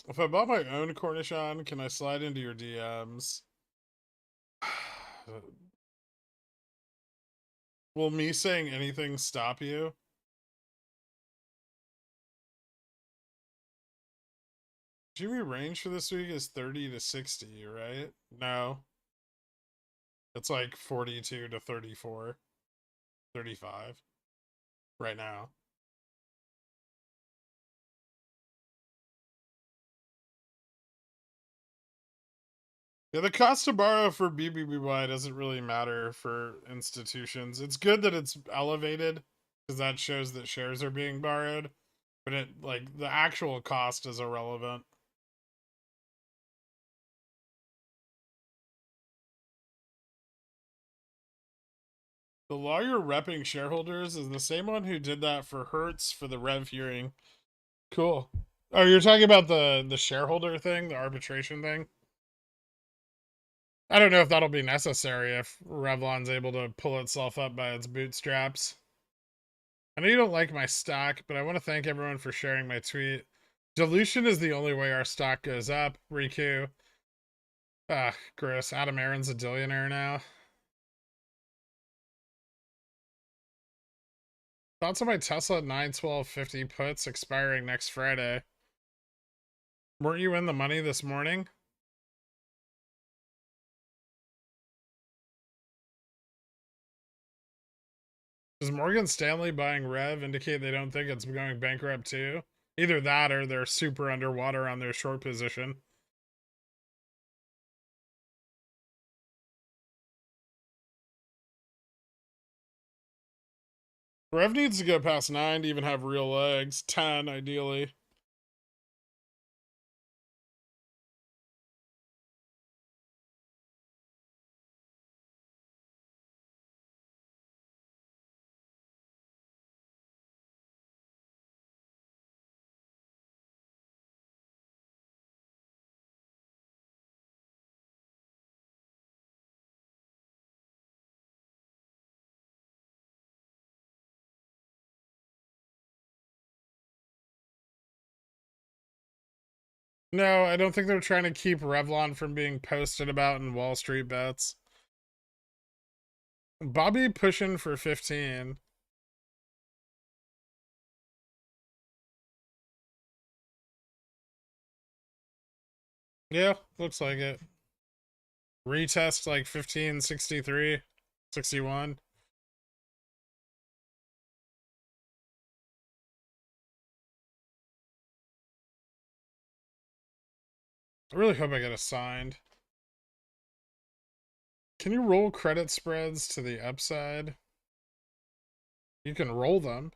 If I bought my own Cornichon, can I slide into your DMs? Will me saying anything stop you? Jimmy range for this week is 30 to 60, right? No. It's like 42 to 34. 35 right now. Yeah, the cost to borrow for BBBY doesn't really matter for institutions. It's good that it's elevated because that shows that shares are being borrowed, but it like the actual cost is irrelevant. The lawyer repping shareholders is the same one who did that for Hertz for the Rev hearing. Cool. Oh, you're talking about the shareholder thing, the arbitration thing? I don't know if that'll be necessary if Revlon's able to pull itself up by its bootstraps. I know you don't like my stock, but I want to thank everyone for sharing my tweet. Dilution is the only way our stock goes up. Riku. Ah, gross. Adam Aaron's a billionaire now. Thoughts on my Tesla 91250 puts expiring next Friday. Weren't you in the money this morning? Does Morgan Stanley buying Rev indicate they don't think it's going bankrupt too? Either that or they're super underwater on their short position. Rev needs to go past 9 to even have real legs. 10, ideally. No, I don't think they're trying to keep Revlon from being posted about in Wall Street bets. Bobby pushing for 15. Yeah, looks like it. Retest like 1563, 61. I really hope I get assigned. Can you roll credit spreads to the upside? You can roll them.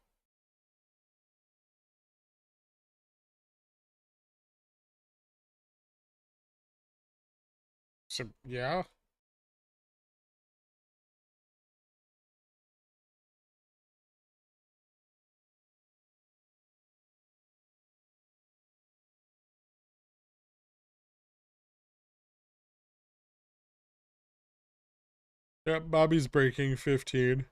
So, yeah. Yep, Bobby's breaking 15.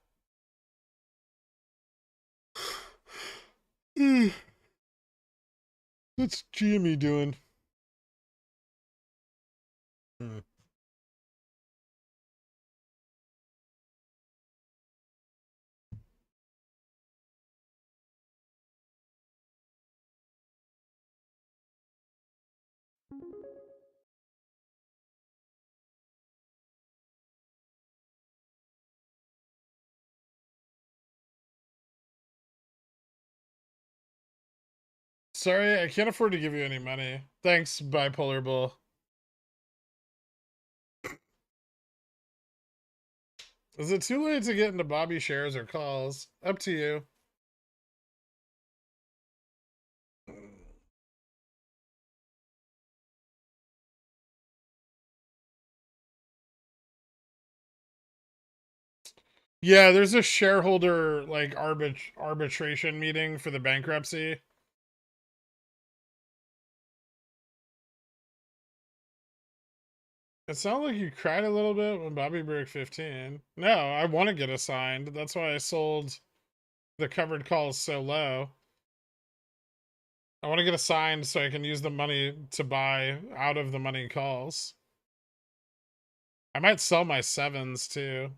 What's GME doing? Hmm. Sorry, I can't afford to give you any money. Thanks, Bipolar Bull. Is it too late to get into Bobby shares or calls? Up to you. Yeah, there's a shareholder like arbitration meeting for the bankruptcy. It sounded like you cried a little bit when Bobby broke 15. No, I want to get assigned. That's why I sold the covered calls so low. I want to get assigned so I can use the money to buy out of the money calls. I might sell my sevens too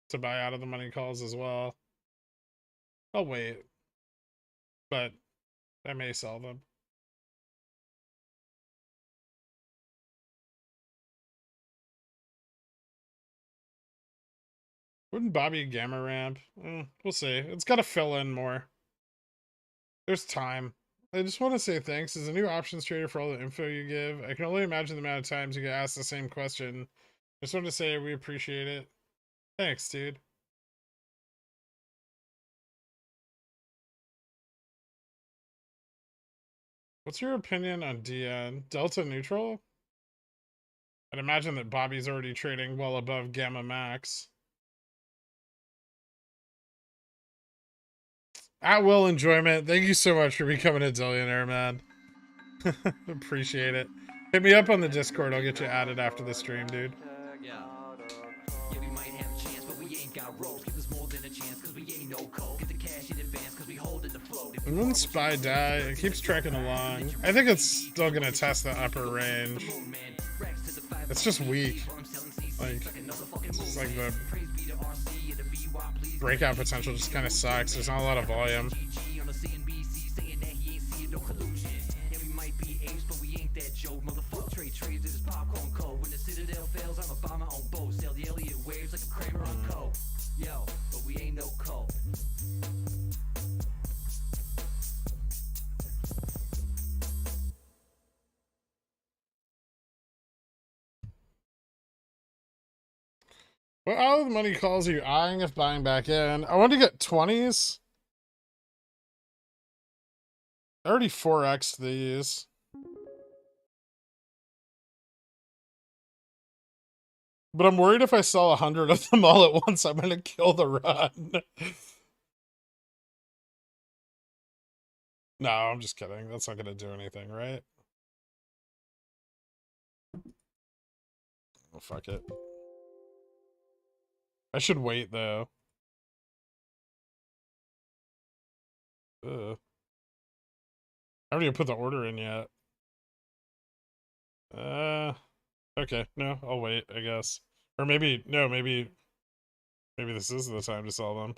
to buy out of the money calls as well. I'll wait, but I may sell them. Wouldn't Bobby gamma ramp? We'll see. It's got to fill in more. There's time. I just want to say thanks as a new options trader for all the info you give. I can only imagine the amount of times you get asked the same question. Just want to say we appreciate it. Thanks, dude. What's your opinion on DN? Delta neutral? I'd imagine that Bobby's already trading well above gamma max. At will enjoyment. Thank you so much for becoming a zillionaire, man. Appreciate it. Hit me up on the Discord. I'll get you added after the stream, dude. Yeah. Yeah, we might have a chance, but we ain't got rolls. Give us more than a chance, cause we ain't no cold. Get the cash in advance, cause we hold in the float. And when Spy die, it keeps trekking along. I think it's still gonna test the upper range. It's just weak. Like, it's like the breakout potential just kind of sucks. There's not a lot of volume. Yo, but we ain't no cold. What out of the money calls are you eyeing if buying back in? I want to get 20s. I already 4x'd these. But I'm worried if I sell 100 of them all at once, I'm going to kill the run. No, I'm just kidding. That's not going to do anything, right? Oh, fuck it. I should wait, though. Ugh. I haven't even put the order in yet. Okay. No, I'll wait, I guess. Or maybe, no, maybe this is the time to sell them.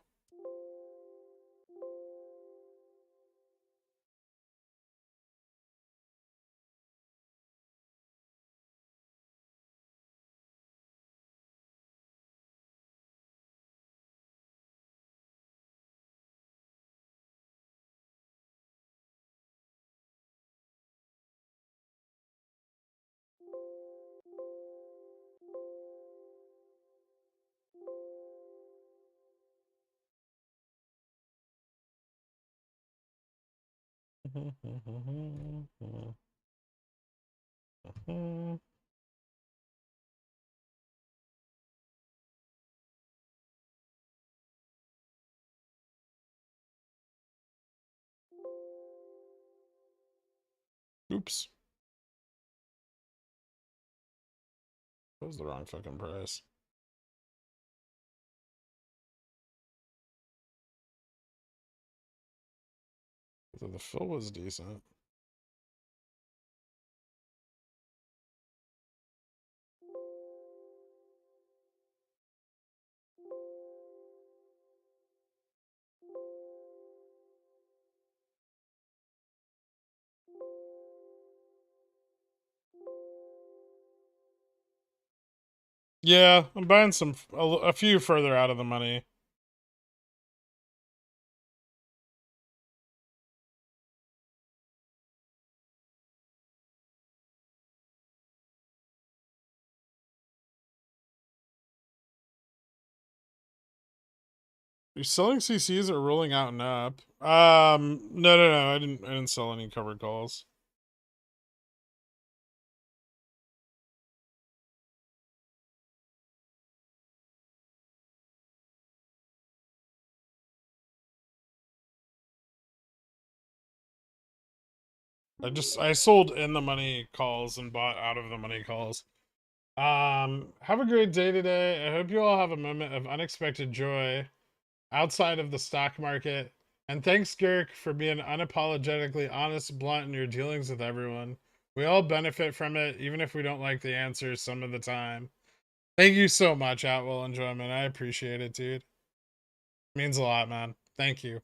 Oops. That was the wrong fucking price. So the fill was decent. Yeah, I'm buying a few further out of the money. You're selling CCs or rolling out and up? No. I didn't sell any covered calls. I sold in the money calls and bought out of the money calls. Have a great day today. I hope you all have a moment of unexpected joy outside of the stock market. And thanks, Girk, for being unapologetically honest, blunt in your dealings with everyone. We all benefit from it, even if we don't like the answers some of the time. Thank you so much, Outwill Enjoyment. I appreciate it, dude. Means a lot, man. Thank you.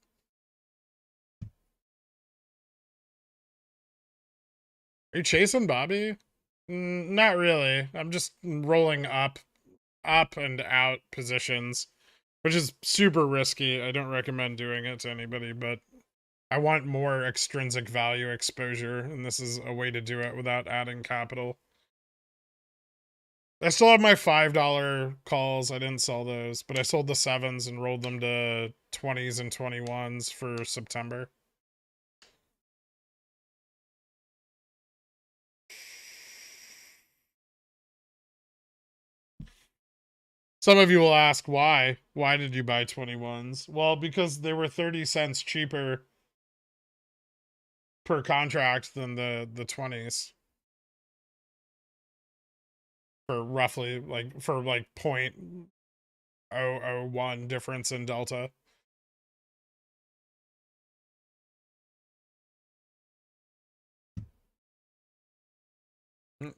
Are you chasing Bobby? Not really. I'm just rolling up and out positions, which is super risky. I don't recommend doing it to anybody, but I want more extrinsic value exposure, and this is a way to do it without adding capital. I still have my $5 calls. I didn't sell those, but I sold the 7s and rolled them to 20s and 21s for September. Some of you will ask why. Why did you buy 21s? Well, because they were 30 cents cheaper per contract than the 20s. For roughly like 0.001 difference in delta.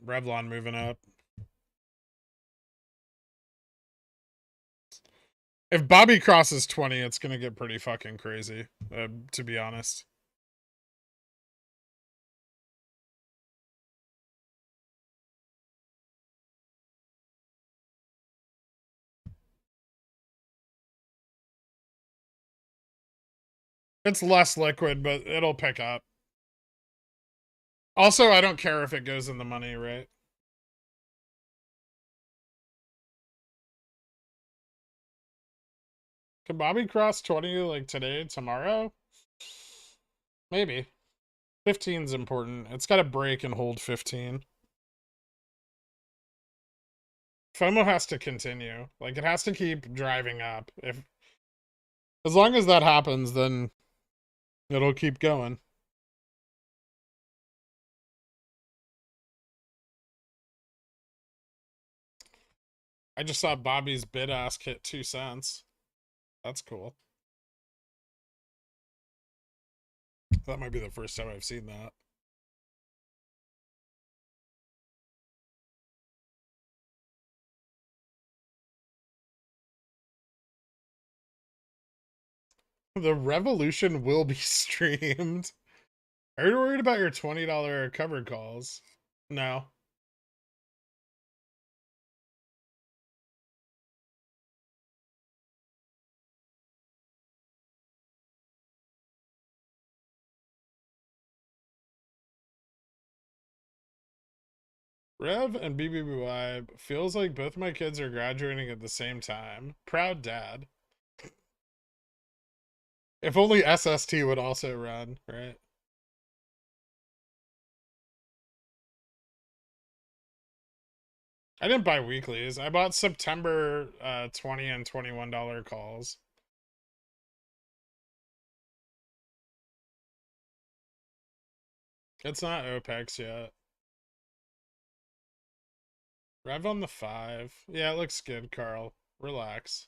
Revlon moving up. If Bobby crosses 20, it's gonna get pretty fucking crazy, to be honest. It's less liquid, but it'll pick up. Also, I don't care if it goes in the money, right? Can Bobby cross 20 like today, tomorrow? Maybe. 15's important. It's got to break and hold 15. FOMO has to continue. Like, it has to keep driving up. As long as that happens, then it'll keep going. I just saw Bobby's bid ask hit 2 cents. That's cool. That might be the first time I've seen that. The revolution will be streamed. Are you worried about your $20 covered calls? No. Rev and BBBY feels like both my kids are graduating at the same time. Proud dad. If only SST would also run, right? I didn't buy weeklies. I bought September $20 and $21 calls. It's not OPEX yet. Rev on the 5. Yeah, it looks good, Carl. Relax.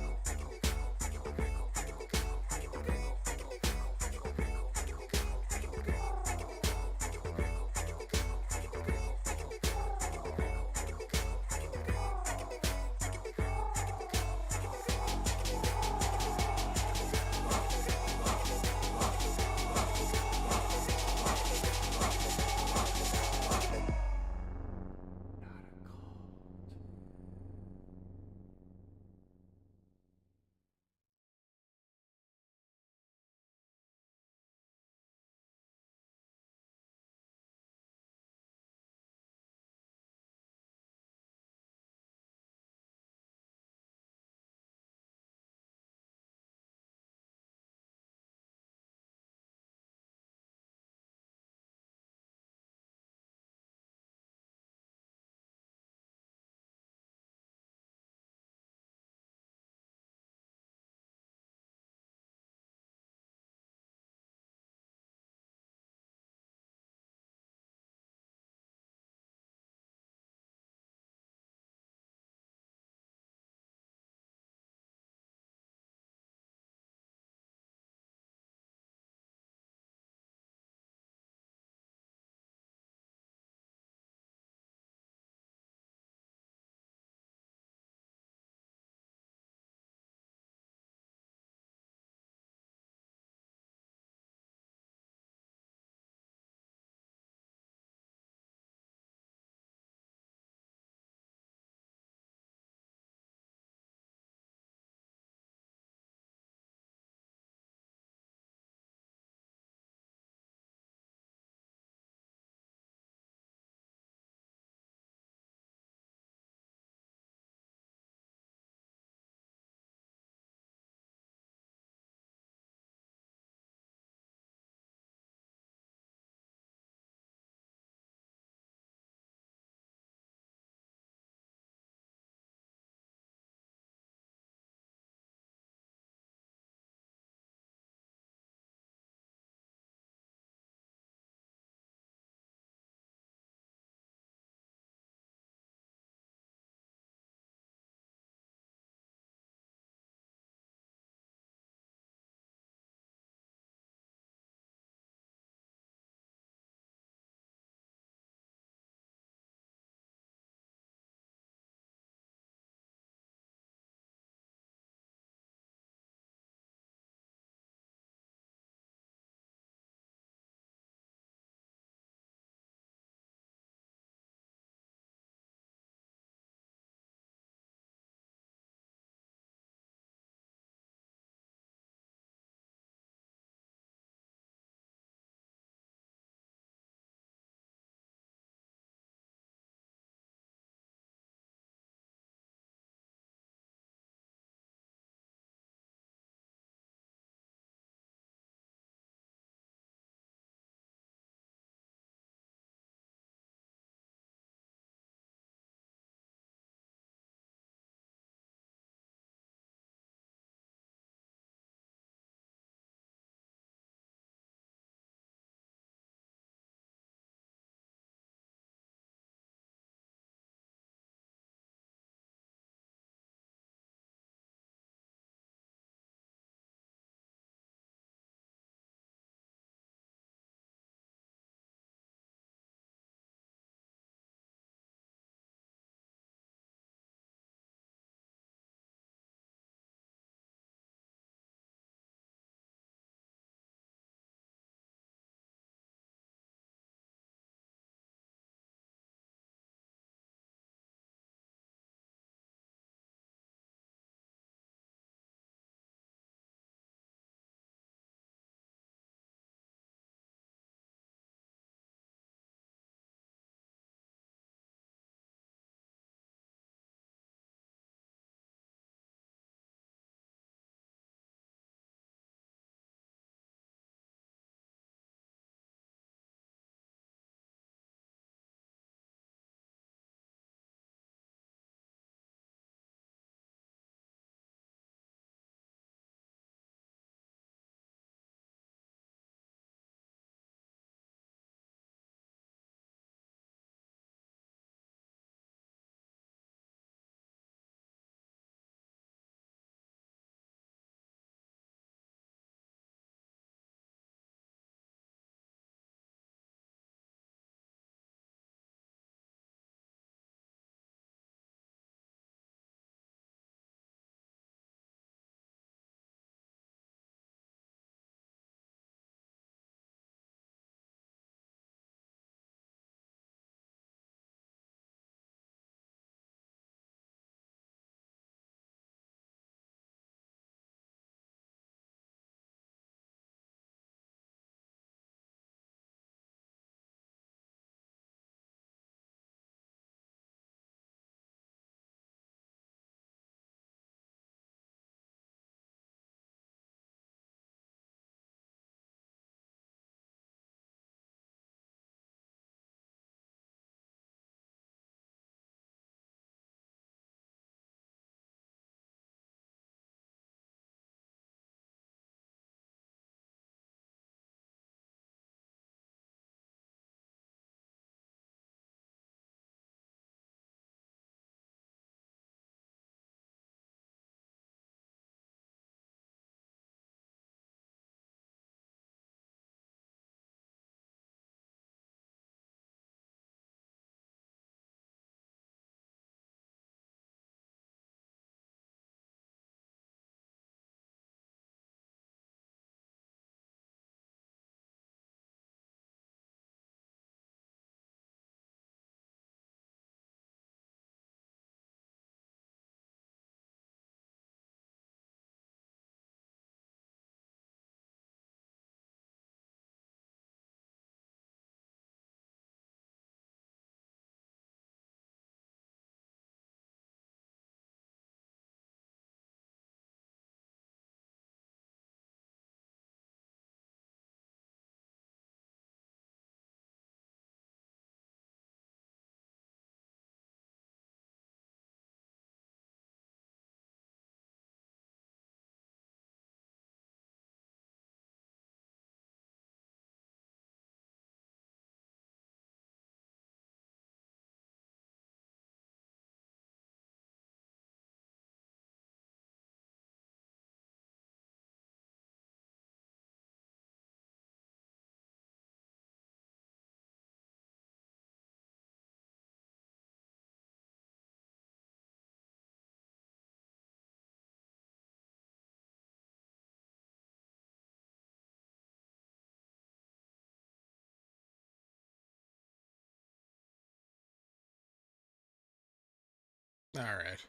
All right.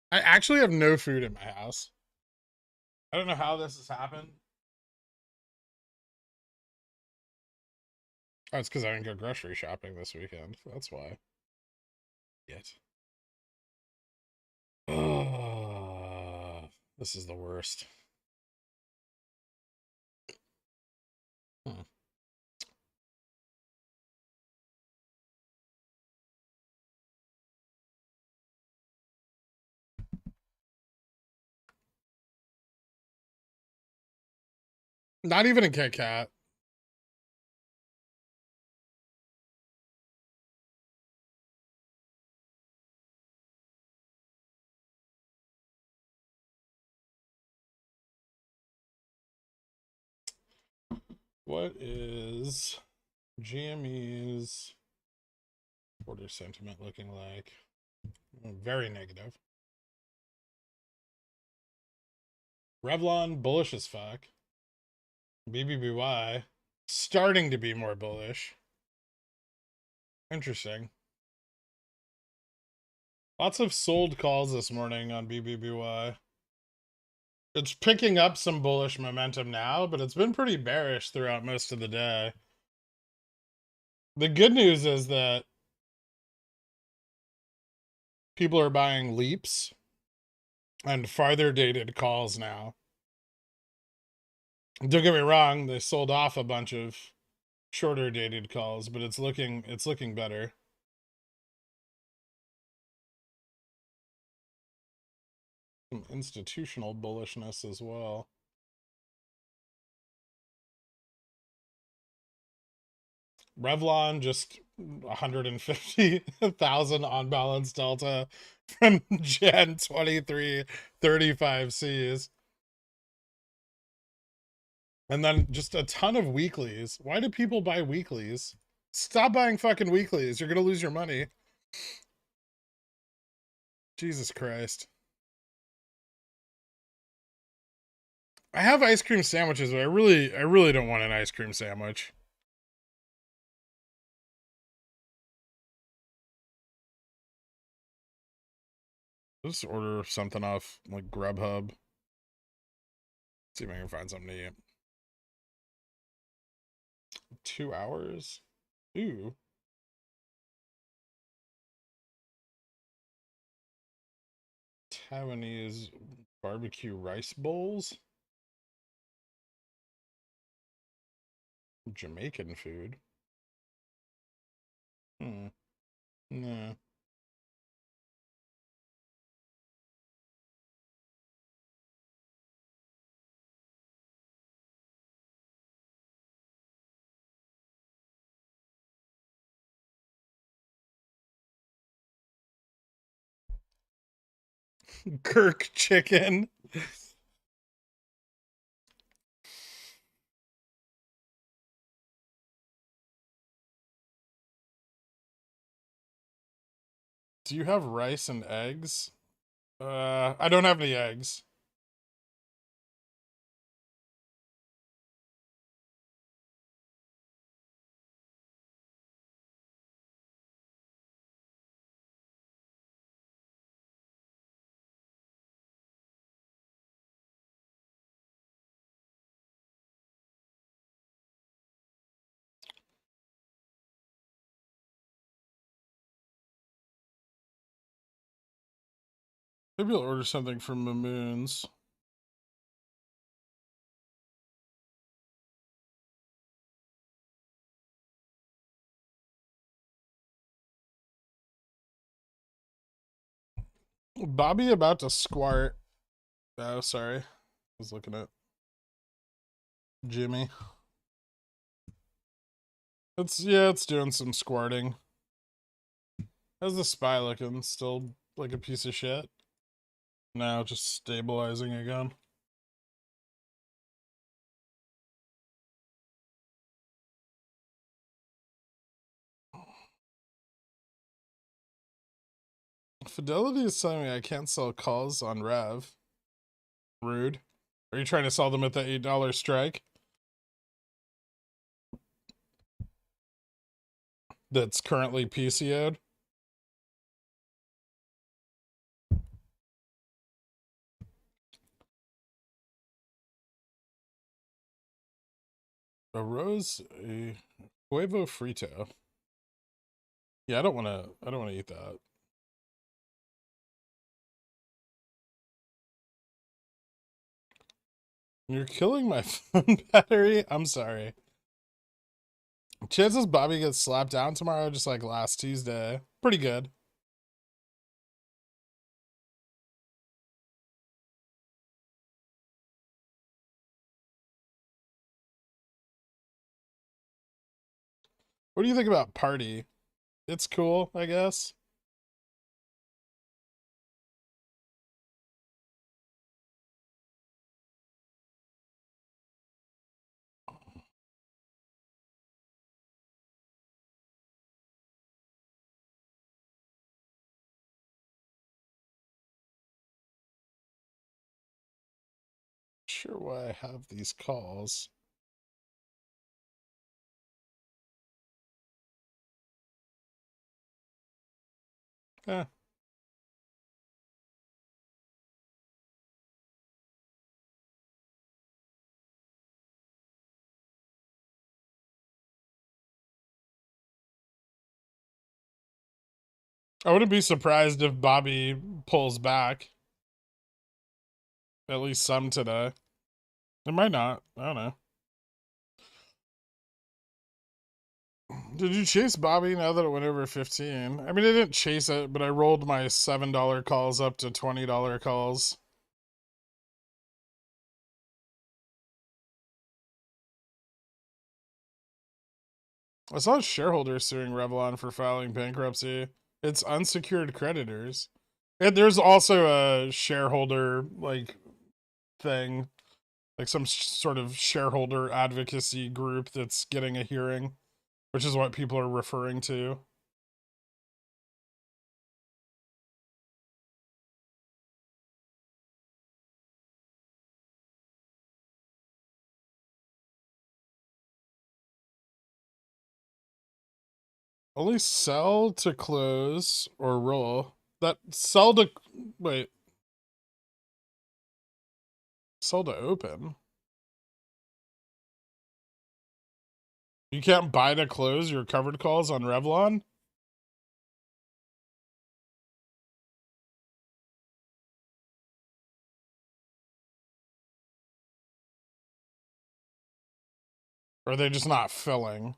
I actually have no food in my house. I don't know how this has happened. Oh, it's because I didn't go grocery shopping this weekend. That's why. Yet. Oh, this is the worst. Hmm. Not even a Kit Kat. What is GME's order sentiment looking like? Very negative. Revlon, bullish as fuck. BBBY, starting to be more bullish. Interesting. Lots of sold calls this morning on BBBY. It's picking up some bullish momentum now, but it's been pretty bearish throughout most of the day. The good news is that people are buying leaps and farther dated calls now. Don't get me wrong, they sold off a bunch of shorter dated calls, but it's looking better. Some institutional bullishness as well. Revlon just 150,000 on balance delta from Gen 23 35 Cs. And then just a ton of weeklies. Why do people buy weeklies? Stop buying fucking weeklies. You're going to lose your money. Jesus Christ. I have ice cream sandwiches, but I really don't want an ice cream sandwich. Just order something off like Grubhub. See if I can find something to eat. 2 hours? Ooh. Taiwanese barbecue rice bowls. Jamaican food. No. Kirk chicken. Do you have rice and eggs? I don't have any eggs. Maybe I'll order something from Mamoons. Bobby about to squart. Oh, sorry. I was looking at Jimmy. It's doing some squirting. How's the spy looking? Still like a piece of shit? No, just stabilizing again. Fidelity is telling me I can't sell calls on Rev. Rude. Are you trying to sell them at the $8 strike? That's currently PCO'd? a huevo frito. Yeah, I don't want to eat that. You're killing my phone battery? I'm sorry. Chances Bobby gets slapped down tomorrow just like last Tuesday. Pretty good. What do you think about Party? It's cool, I guess. Sure why I have these calls. Eh. I wouldn't be surprised if Bobby pulls back. At least some today. It might not. I don't know. Did you chase Bobby now that it went over 15? I mean, I didn't chase it, but I rolled my $7 calls up to $20 calls. I saw shareholders suing Revlon for filing bankruptcy. It's unsecured creditors. And there's also a shareholder, like, thing. Like some sort of shareholder advocacy group that's getting a hearing, which is what people are referring to. Only sell to close or roll. That sell to wait. Sell to open. You can't buy to close your covered calls on Revlon? Or are they just not filling?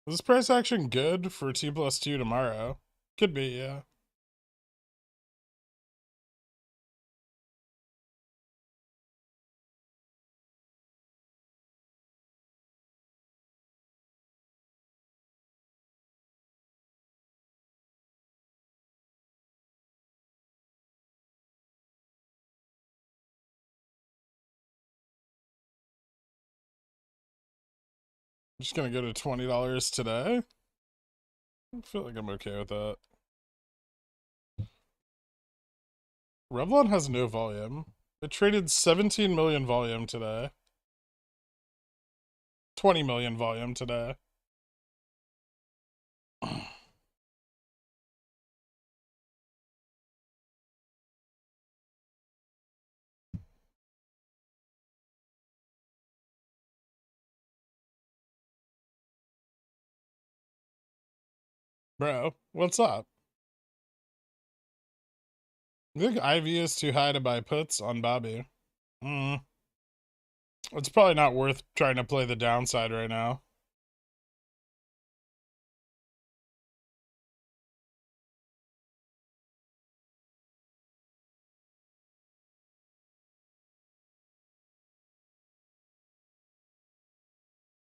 Is this price action good for T+2 tomorrow? Could be, yeah. I'm just gonna go to $20 today. I feel like I'm okay with that. Revlon has no volume. It traded 17 million volume today. 20 million volume today. Bro, what's up? You think IV is too high to buy puts on Bobby? It's probably not worth trying to play the downside right now.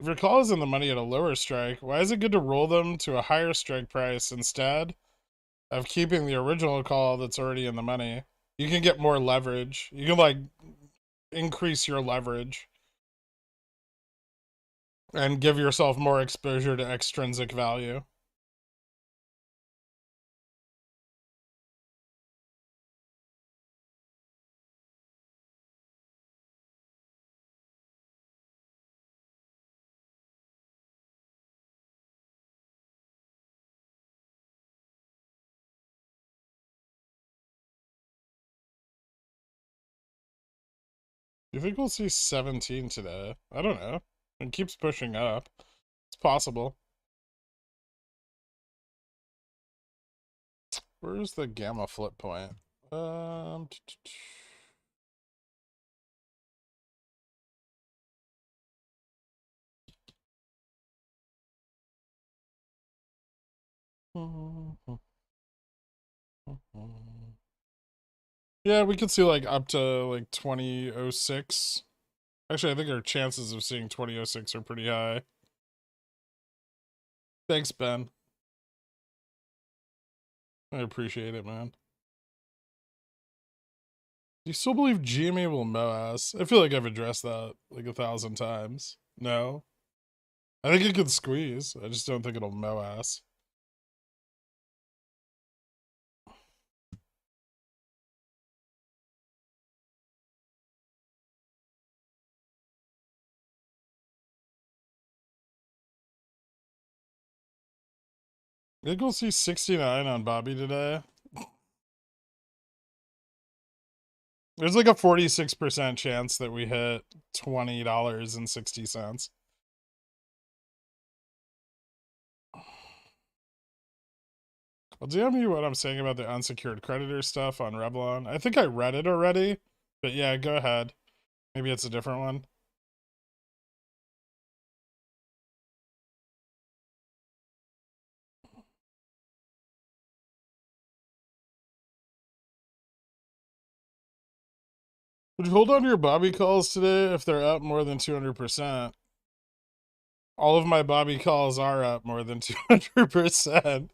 If your call is in the money at a lower strike, why is it good to roll them to a higher strike price instead of keeping the original call that's already in the money? You can get more leverage. You can like increase your leverage and give yourself more exposure to extrinsic value. Do you think we'll see 17 today? I don't know. It keeps pushing up. It's possible. Where's the gamma flip point? Yeah, we could see like up to like 2006. Actually, I think our chances of seeing 2006 are pretty high. Thanks, Ben. I appreciate it, man. Do you still believe GME will MOASS? I feel like I've addressed that like 1,000 times. No? I think it could squeeze. I just don't think it'll MOASS. I think we'll see 69 on Bobby today. There's like a 46% chance that we hit $20.60. I'll DM you what I'm saying about the unsecured creditor stuff on Revlon. I think I read it already, but yeah, go ahead. Maybe it's a different one. Would you hold on to your Bobby calls today if they're up more than 200%? All of my Bobby calls are up more than 200%.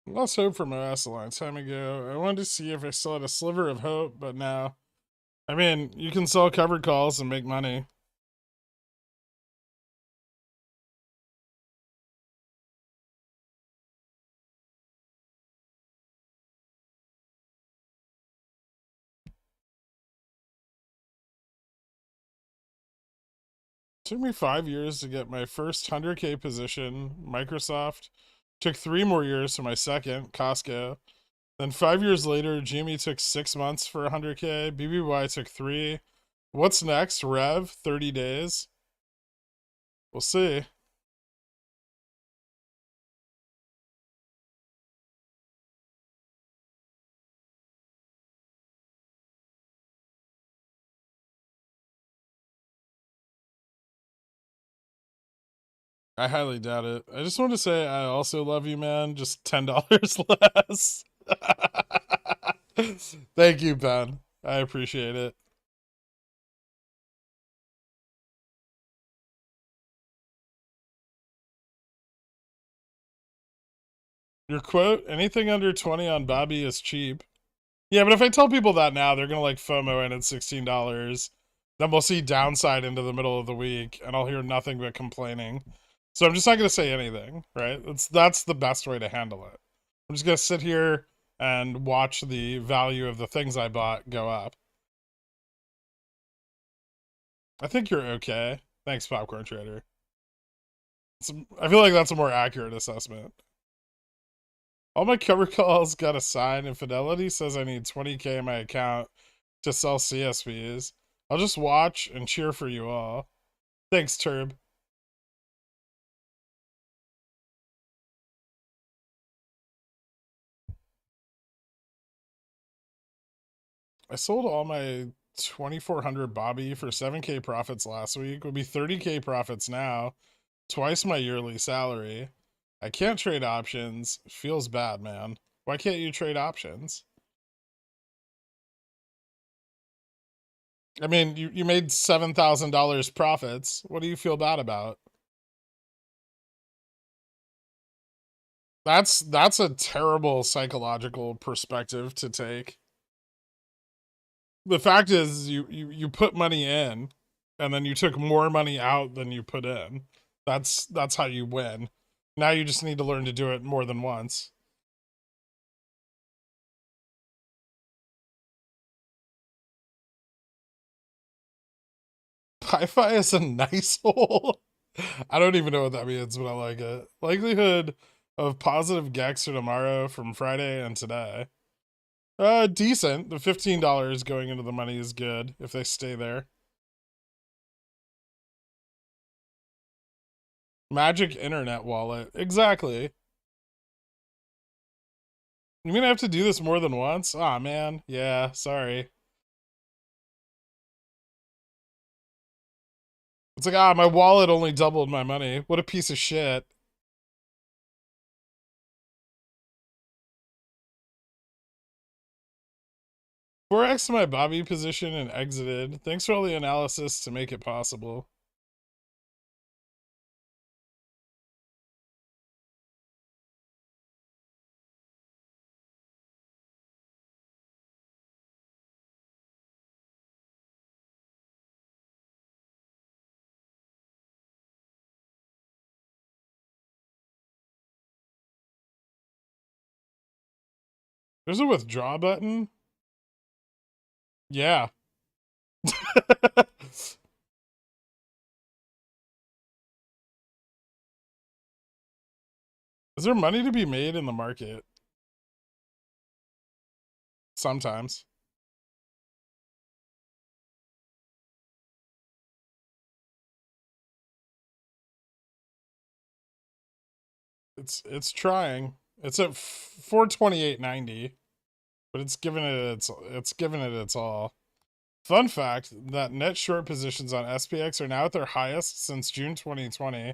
Lost hope for MOASS a long time ago. I wanted to see if I still had a sliver of hope, but now, I mean, you can sell covered calls and make money. Took me 5 years to get my first 100K position, Microsoft. Took 3 more years for my second, Costco. Then 5 years later, Jimmy took 6 months for 100K. BBY took 3. What's next? Rev, 30 days. We'll see. I highly doubt it. I just want to say I also love you, man. Just $10 less. Thank you, Ben. I appreciate it. Your quote, anything under 20 on Bobby is cheap. Yeah, but if I tell people that now, they're gonna like FOMO in at $16. Then we'll see downside into the middle of the week, and I'll hear nothing but complaining. So I'm just not gonna say anything, right? That's the best way to handle it. I'm just gonna sit here and watch the value of the things I bought go up. I think you're okay. Thanks, Popcorn Trader. I feel like that's a more accurate assessment. All my cover calls got a sign, and Fidelity says I need 20K in my account to sell CSVs. I'll just watch and cheer for you all. Thanks, Turb. I sold all my 2,400 Bobby for 7K profits last week. Would be 30K profits now. Twice my yearly salary. I can't trade options. Feels bad, man. Why can't you trade options? I mean, you made $7,000 profits. What do you feel bad about? That's a terrible psychological perspective to take. The fact is you put money in and then you took more money out than you put in. That's how you win. Now you just need to learn to do it more than once. Pi-Fi is a nice hole. I don't even know what that means, but I like it. Likelihood of positive gex for tomorrow from Friday and today. Decent. The $15 going into the money is good if they stay there. Magic internet wallet. Exactly. You mean I have to do this more than once? Aw, man. Yeah, sorry. It's like, my wallet only doubled my money. What a piece of shit. Forex my Bobby position and exited. Thanks for all the analysis to make it possible. There's a withdraw button? Yeah. Is there money to be made in the market? Sometimes. It's trying. It's at 428.90, but it's given it its all. Fun fact, that net short positions on SPX are now at their highest since June 2020.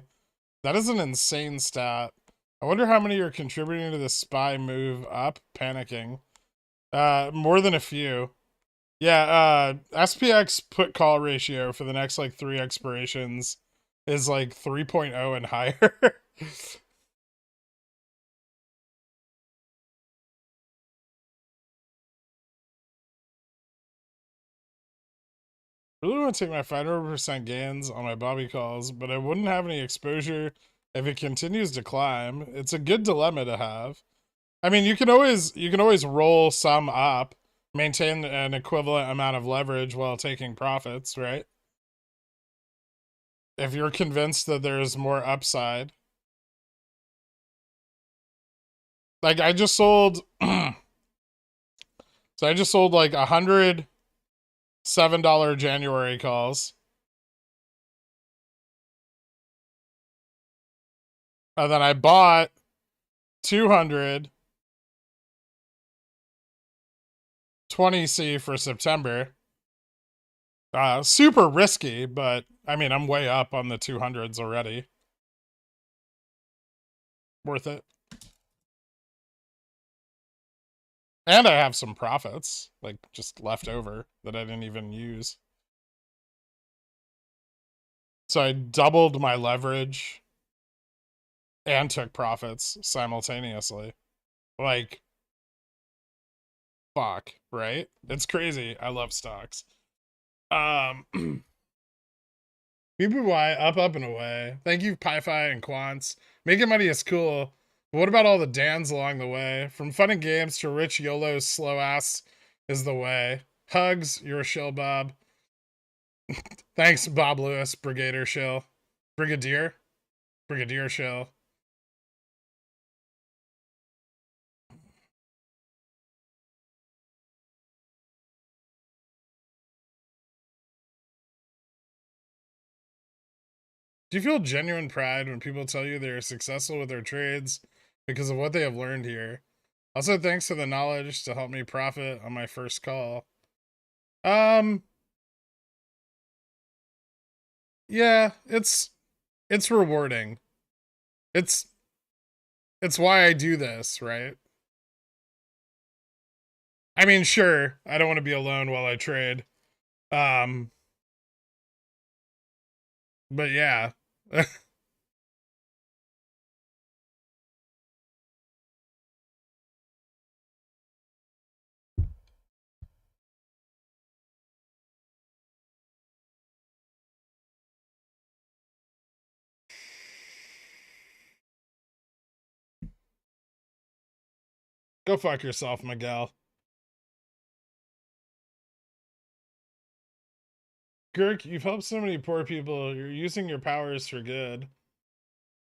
That is an insane stat. I wonder how many are contributing to the SPY move up, panicking. More than a few. Yeah, SPX put call ratio for the next like 3 expirations is like 3.0 and higher. Really want to take my 500% gains on my Bobby calls, but I wouldn't have any exposure if it continues to climb. It's a good dilemma to have. I mean, you can always roll some up, maintain an equivalent amount of leverage while taking profits, right? If you're convinced that there's more upside. Like I just sold so I just sold like $107 January calls. And then I bought 200 20C for September. Super risky, but I mean, I'm way up on the 200s already. Worth it. And I have some profits, like just left over that I didn't even use. So I doubled my leverage and took profits simultaneously. Like, fuck, right? It's crazy. I love stocks. BBY, up and away. Thank you, Pi-Fi and Quants. Making money is cool. But what about all the Dans along the way? From fun and games to rich YOLO's slow ass is the way. Hugs, you're a shill, Bob. Thanks, Bob Lewis, Brigadier Shill. Brigadier Shill. Do you feel genuine pride when people tell you they are successful with their trades because of what they have learned here? Also, thanks for the knowledge to help me profit on my first call. Yeah, it's rewarding. It's why I do this, right? I mean, sure, I don't want to be alone while I trade. Um, but yeah. Go fuck yourself, Miguel. Girk, you've helped so many poor people. You're using your powers for good.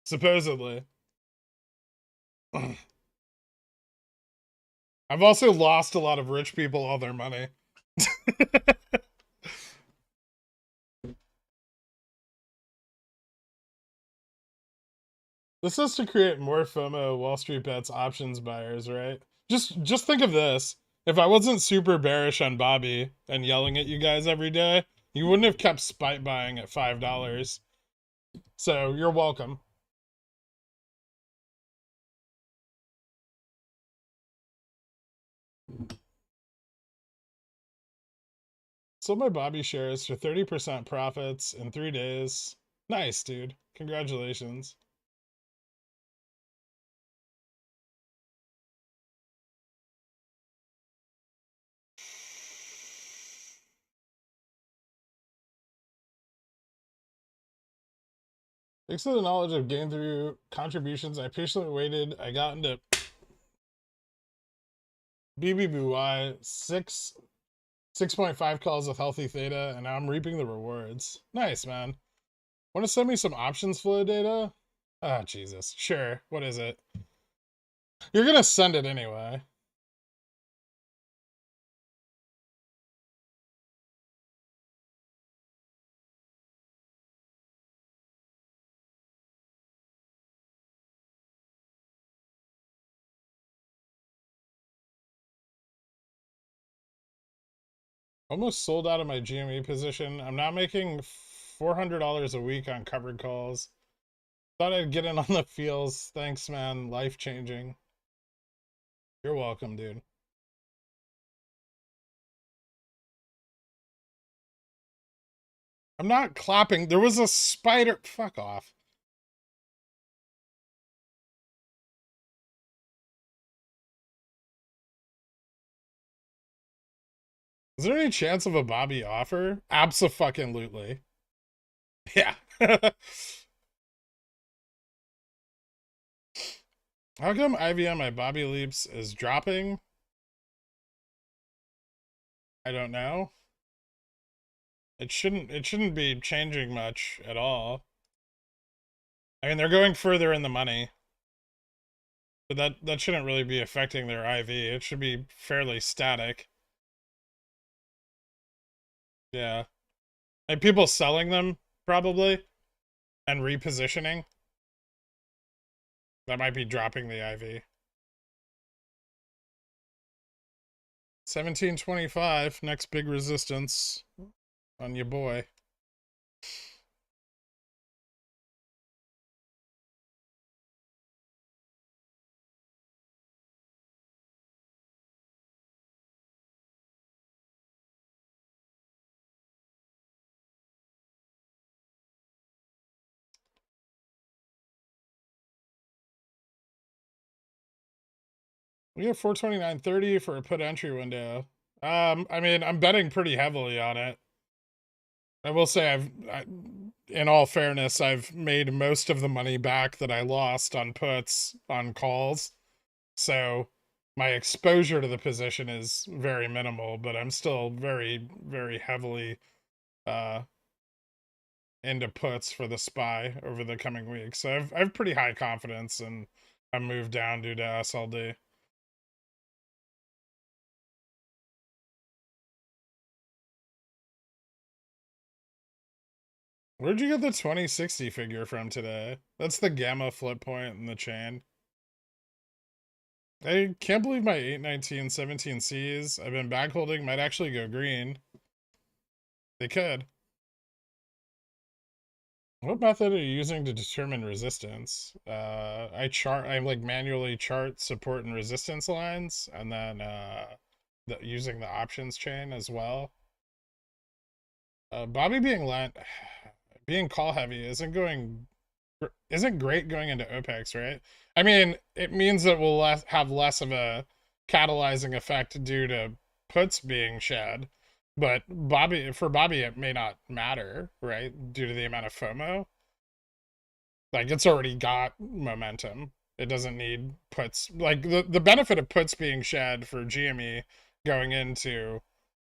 Supposedly. I've also lost a lot of rich people all their money. This is to create more FOMO Wall Street Bets options buyers, right? Just think of this. If I wasn't super bearish on Bobby and yelling at you guys every day, you wouldn't have kept spite buying at $5. So you're welcome. Sold my Bobby shares for 30% profits in 3 days. Nice, dude. Congratulations. Thanks to the knowledge I've gained through contributions, I patiently waited. I got into BBBY 6.5 calls with healthy theta, and now I'm reaping the rewards. Nice, man. Want to send me some options flow data? Ah, Jesus. Sure. What is it? You're gonna send it anyway. Almost sold out of my GME position. I'm now making $400 a week on covered calls. Thought I'd get in on the feels. Thanks, man. Life changing. You're welcome, dude. I'm not clapping. There was a spider. Fuck off. Is there any chance of a Bobby offer? Abso-fucking-lutely. Yeah. How come IV on my Bobby leaps is dropping? I don't know. It shouldn't be changing much at all. I mean, they're going further in the money. But that shouldn't really be affecting their IV. It should be fairly static. Yeah. And people selling them, probably, and repositioning. That might be dropping the IV. 1725, next big resistance on your boy. We have 429.30 for a put entry window. I mean, I'm betting pretty heavily on it. I will say in all fairness, I've made most of the money back that I lost on puts on calls. So my exposure to the position is very minimal, but I'm still very, very heavily into puts for the SPY over the coming weeks. So I've pretty high confidence and I'm moved down due to SLD. Where'd you get the 2060 figure from today? That's the gamma flip point in the chain. I can't believe my 819 17Cs. I've been back holding, might actually go green. They could. What method are you using to determine resistance? I like manually chart support and resistance lines, and then using the options chain as well. Bobby being call heavy isn't great going into OPEX, right? I mean, it means that we'll have less of a catalyzing effect due to puts being shed, but for Bobby it may not matter, right? Due to the amount of FOMO. Like, it's already got momentum. It doesn't need puts. Like, the benefit of puts being shed for GME going into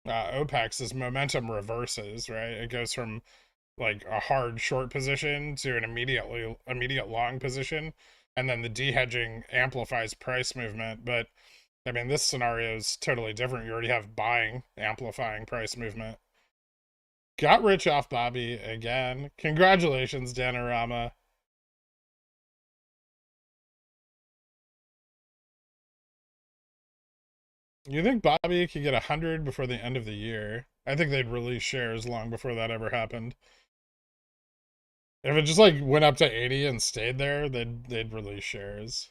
OPEX is momentum reverses, right? It goes from like a hard short position to an immediate long position, and then the de-hedging amplifies price movement. But I mean, this scenario is totally different. You already have buying amplifying price movement. Got rich off Bobby again. Congratulations, Danorama. You think Bobby could get 100 before the end of the year? I think they'd release shares long before that ever happened. If it just like went up to 80 and stayed there, they'd release shares.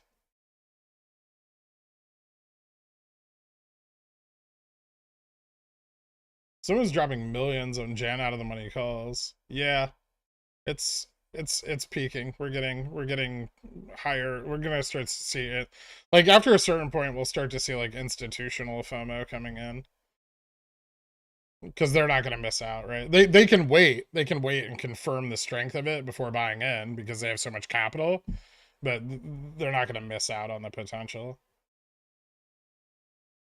Someone's dropping millions on Jan out of the money calls. Yeah, it's peaking. We're getting higher. We're gonna start to see it. Like, after a certain point, we'll start to see like institutional FOMO coming in, because they're not gonna miss out, right? They can wait. They can wait and confirm the strength of it before buying in because they have so much capital, but they're not gonna miss out on the potential.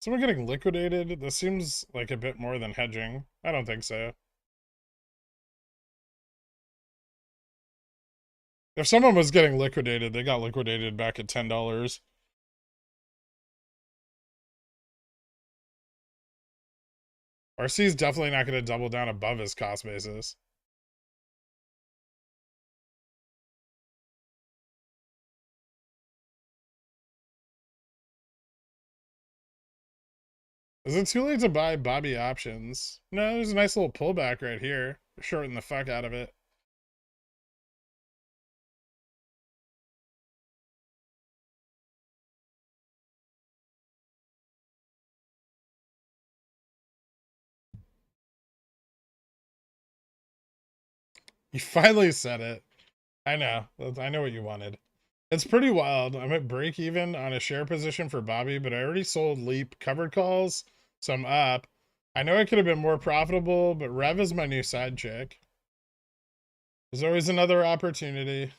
Someone getting liquidated? This seems like a bit more than hedging. I don't think so. If someone was getting liquidated, they got liquidated back at $10. RC's definitely not going to double down above his cost basis. Is it too late to buy Bobby options? No, there's a nice little pullback right here. Shorten the fuck out of it. You finally said it. I know. I know what you wanted. It's pretty wild. I'm at break even on a share position for Bobby, but I already sold Leap covered calls, so I'm up. I know I could have been more profitable, but Rev is my new side chick. There's always another opportunity.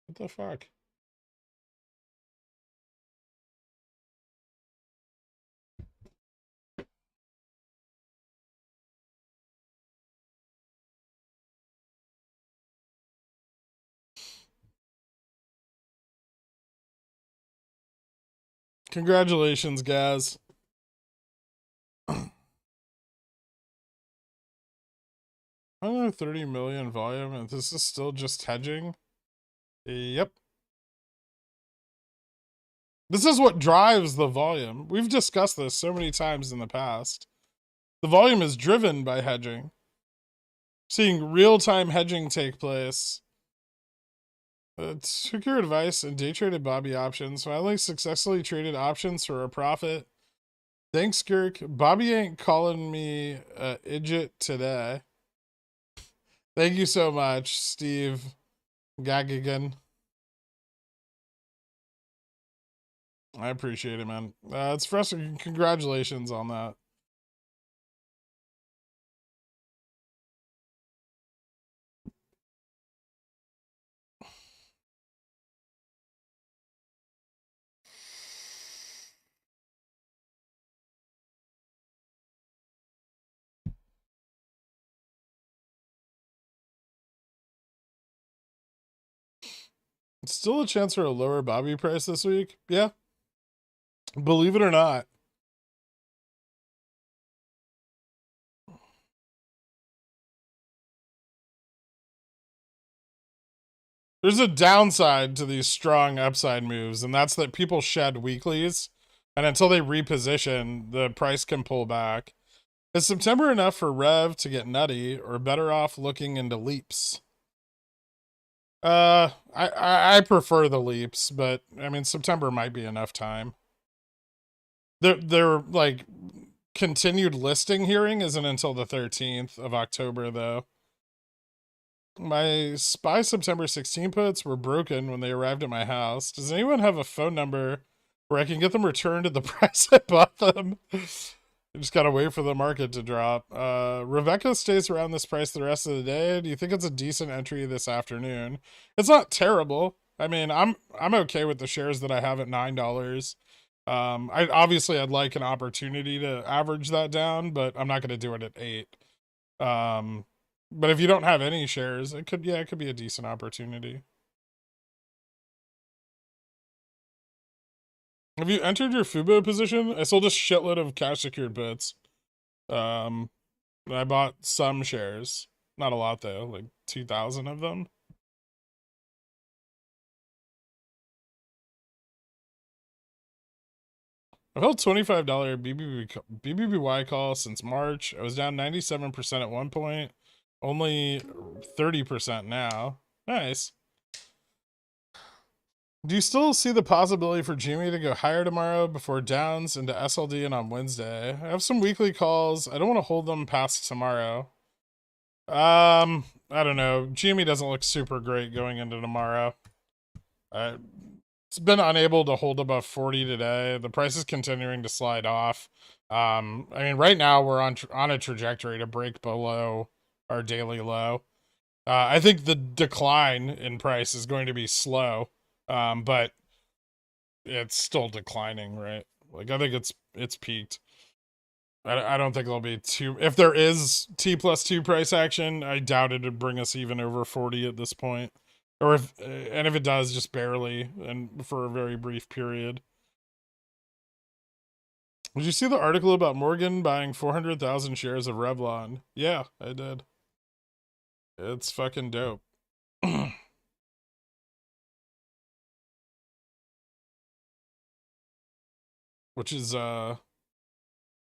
What the fuck? Congratulations, guys. 130 million volume, and this is still just hedging? Yep. This is what drives the volume. We've discussed this so many times in the past. The volume is driven by hedging. Seeing real-time hedging take place. Took your advice and day traded Bobby options. Finally successfully traded options for a profit. Thanks, Girk. Bobby ain't calling me idiot today. Thank you so much, Steve Gagigan. I appreciate it, man. It's frustrating. Congratulations on that. Still a chance for a lower Bobby price this week? Yeah. Believe it or not. There's a downside to these strong upside moves, and that's that people shed weeklies, and until they reposition, the price can pull back. Is September enough for Rev to get nutty, or better off looking into leaps? I prefer the leaps, but I mean September might be enough time. They're like continued listing hearing isn't until the 13th of October though. My SPY September 16 puts were broken when they arrived at my house. Does anyone have a phone number where I can get them returned at the price I bought them? I just gotta wait for the market to drop. Rebecca stays around this price the rest of the day. Do you think it's a decent entry this afternoon? It's not terrible. I mean, I'm okay with the shares that I have at $9. I'd like an opportunity to average that down, but I'm not gonna do it at 8. But if you don't have any shares, it could be a decent opportunity. Have you entered your Fubo position? I sold a shitload of cash secured puts. I bought some shares. Not a lot though, like 2,000 of them. I've held $25 BBBY call since March. I was down 97% at one point. Only 30% now. Nice. Do you still see the possibility for Jimmy to go higher tomorrow before downs into SLD and on Wednesday? I have some weekly calls. I don't want to hold them past tomorrow. I don't know. Jimmy doesn't look super great going into tomorrow. It's been unable to hold above 40 today. The price is continuing to slide off. I mean, right now we're on a trajectory to break below our daily low. I think the decline in price is going to be slow, but it's still declining, right? Like I think it's peaked. I don't think there'll be too. If there is T+2 price action, I doubt it'd bring us even over 40 at this point. Or if it does, just barely and for a very brief period. Did you see the article about Morgan buying 400,000 shares of Revlon? Yeah, I did. It's fucking dope. Which is I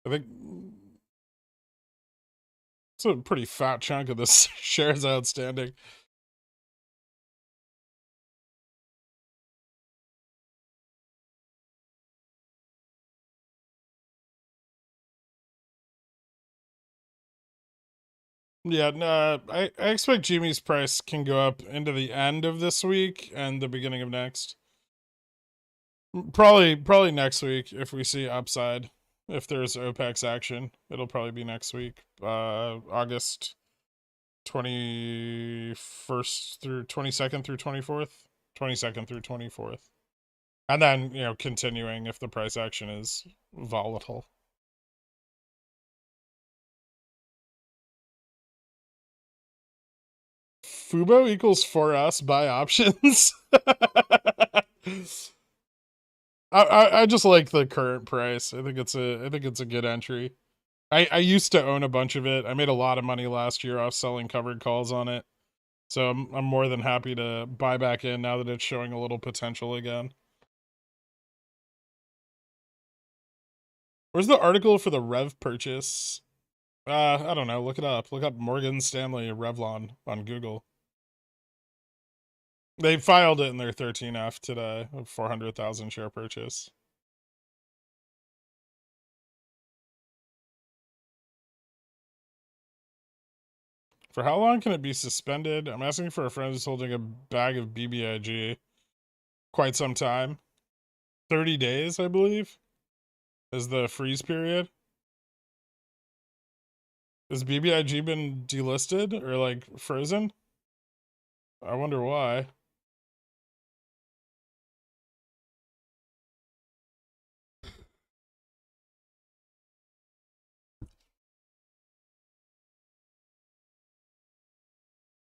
think it's a pretty fat chunk of this shares outstanding. Yeah, no, I expect Jimmy's price can go up into the end of this week and the beginning of next. Probably next week if we see upside. If there's OPEX action, it'll probably be next week. August 21st through 22nd through 24th. 22nd through 24th. And then, continuing if the price action is volatile. Fubo equals for us buy options. I just like the current price. I think it's a good entry. I used to own a bunch of it. I made a lot of money last year off selling covered calls on it. So I'm more than happy to buy back in now that it's showing a little potential again. Where's the article for the Rev purchase? I don't know. Look it up. Look up Morgan Stanley Revlon on Google. They filed it in their 13F today, a 400,000 share purchase. For how long can it be suspended? I'm asking for a friend who's holding a bag of BBIG. Quite some time. 30 days, I believe, is the freeze period. Has BBIG been delisted or like frozen? I wonder why.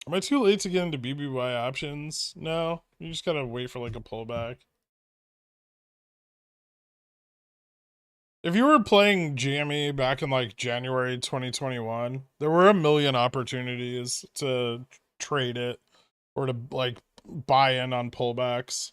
Am I too late to get into BBY options? No, you just gotta wait for like a pullback. If you were playing GME back in like January 2021, there were a million opportunities to trade it or to like buy in on pullbacks.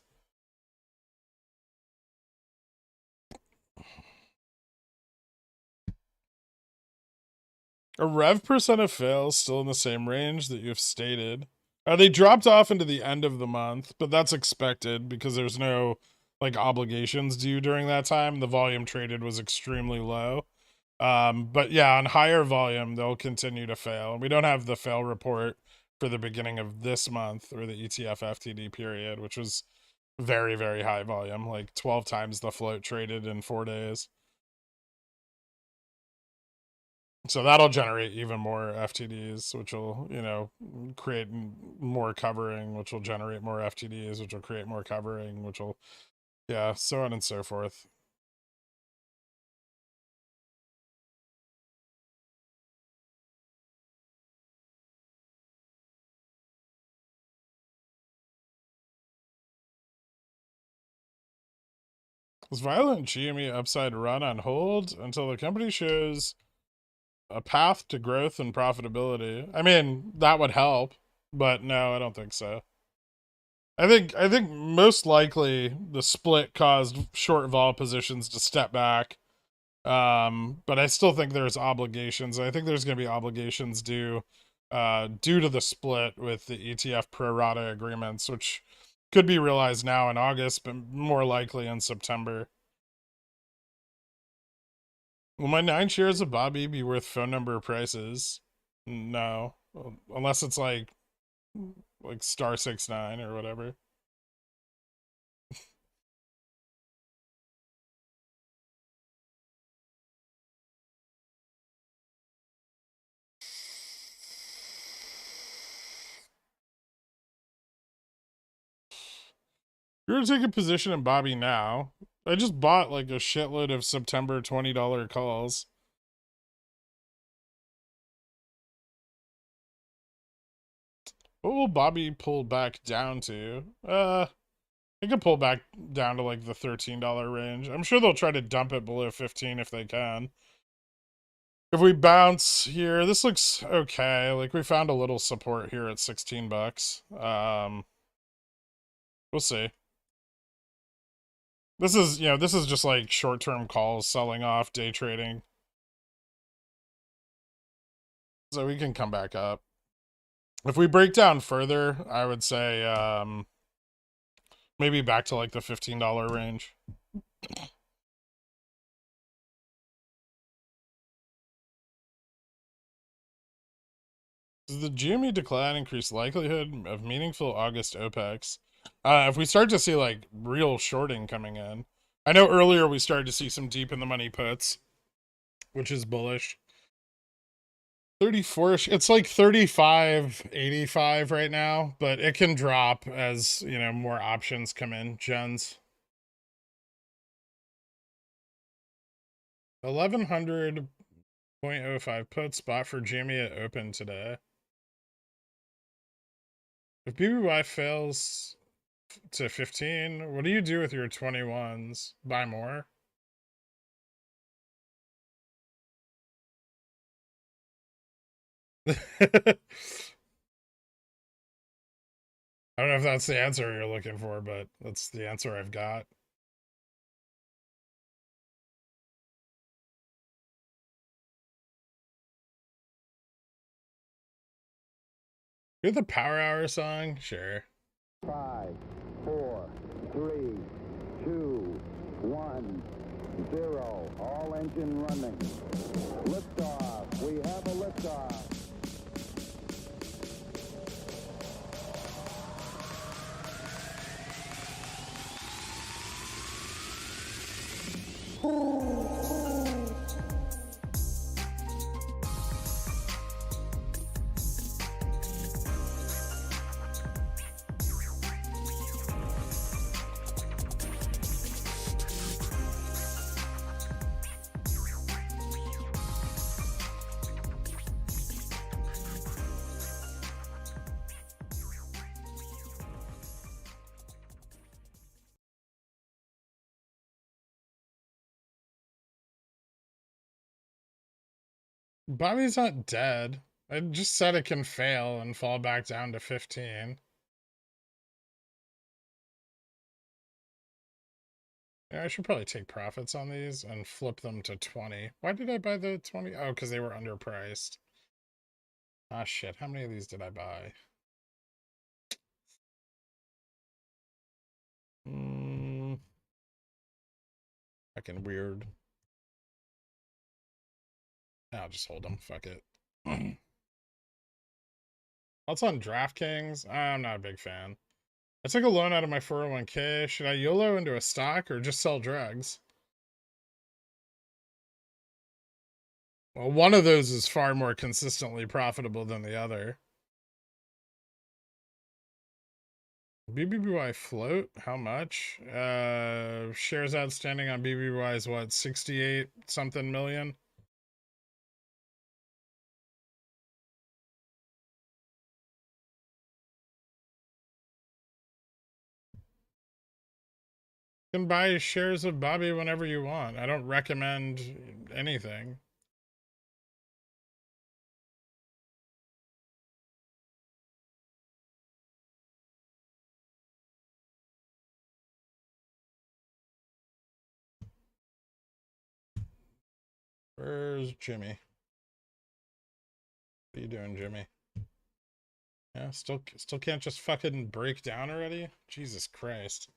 A rev percent of fails still in the same range that you've stated. They dropped off into the end of the month, but that's expected because there's no like obligations due during that time. The volume traded was extremely low. But yeah, on higher volume, they'll continue to fail. We don't have the fail report for the beginning of this month or the ETF FTD period, which was very, very high volume, like 12 times the float traded in 4 days. So that'll generate even more FTDs, which will, you know, create more covering, which will generate more FTDs, which will create more covering, which will, yeah, so on and so forth. Is Violent GME upside run on hold until the company shows a path to growth and profitability? I mean, that would help, but no, I don't think so. I think most likely the split caused short vol positions to step back. But I still think there's obligations. I think there's going to be obligations due to the split with the ETF pro rata agreements, which could be realized now in August, but more likely in September. Will my 9 shares of Bobby be worth phone number prices? No, unless it's like *69 or whatever. You're gonna take a position in Bobby now. I just bought like a shitload of September $20 calls. What will Bobby pull back down to? It could pull back down to like the $13 range. I'm sure they'll try to dump it below 15 if they can. If we bounce here, this looks okay. Like we found a little support here at 16 bucks. We'll see. This is, you know, this is just like short-term calls selling off, day trading. So we can come back up. If we break down further, I would say maybe back to like the $15 range. Does the GME decline increase likelihood of meaningful August OPEX? If we start to see like real shorting coming in. I know earlier we started to see some deep in the money puts, which is bullish. 34ish, it's like 35.85 right now, but it can drop as, you know, more options come in, gens. 1100.05 put spot for GME at open today. If BBY fails to 15, what do you do with your 21s? Buy more? I don't know if that's the answer you're looking for, but that's the answer I've got. Hear the Power Hour song? Sure. 5, 4, 3, 2, 1, 0. All engine running. Liftoff. We have a liftoff. Bobby's not dead. I just said it can fail and fall back down to 15. Yeah, I should probably take profits on these and flip them to 20. Why did I buy the 20? Oh, because they were underpriced. Ah, shit. How many of these did I buy? Fucking weird. I'll just hold them. Fuck it. What's on DraftKings? I'm not a big fan. I took a loan out of my 401k. Should I YOLO into a stock or just sell drugs? Well, one of those is far more consistently profitable than the other. BBBY float? How much? Shares outstanding on BBBY is what, 68 something million? You can buy shares of Bobby whenever you want. I don't recommend anything. Where's Jimmy? What are you doing, Jimmy? Yeah, still can't just fucking break down already? Jesus Christ.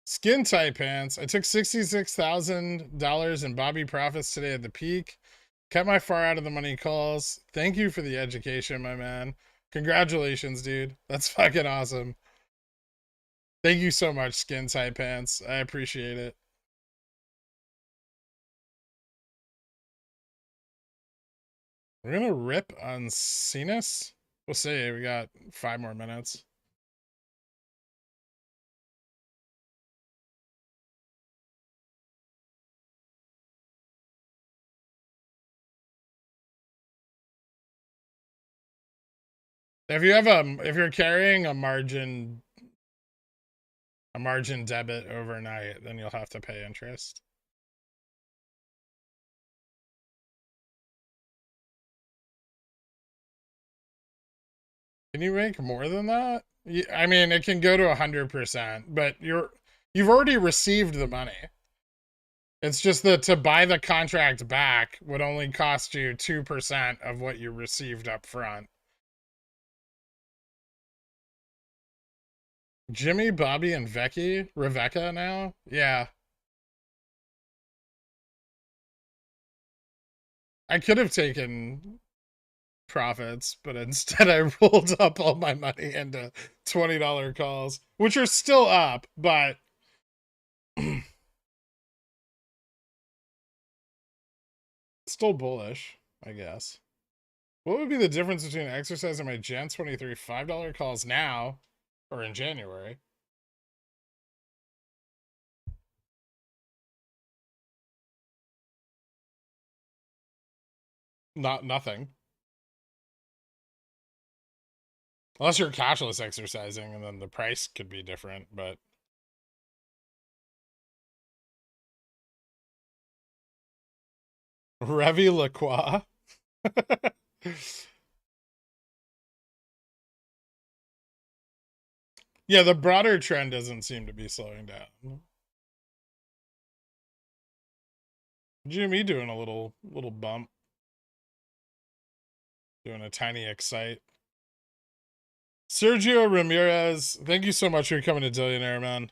Skin tight pants. I took $66,000 in Bobby profits today at the peak. Kept my far out of the money calls. Thank you for the education, my man. Congratulations, dude. That's fucking awesome. Thank you so much, Skin Tight Pants. I appreciate it. We're gonna rip on Cenas. We'll see. We got 5 more minutes. If you're carrying a margin debit overnight, then you'll have to pay interest. Can you make more than that? I mean, it can go to 100%, but you've already received the money. It's just that to buy the contract back would only cost you 2% of what you received up front. Jimmy, Bobby, and Rebecca now? Yeah. I could have taken profits, but instead I rolled up all my money into $20 calls, which are still up, but still bullish, I guess. What would be the difference between exercising my Jan 23 $5 calls now or in January? Nothing. Unless you're cashless exercising, and then the price could be different, but... Revi Lacroix? Yeah, the broader trend doesn't seem to be slowing down. Jimmy doing a little bump. Doing a tiny excite. Sergio Ramirez, thank you so much for coming to Dillionaire, man.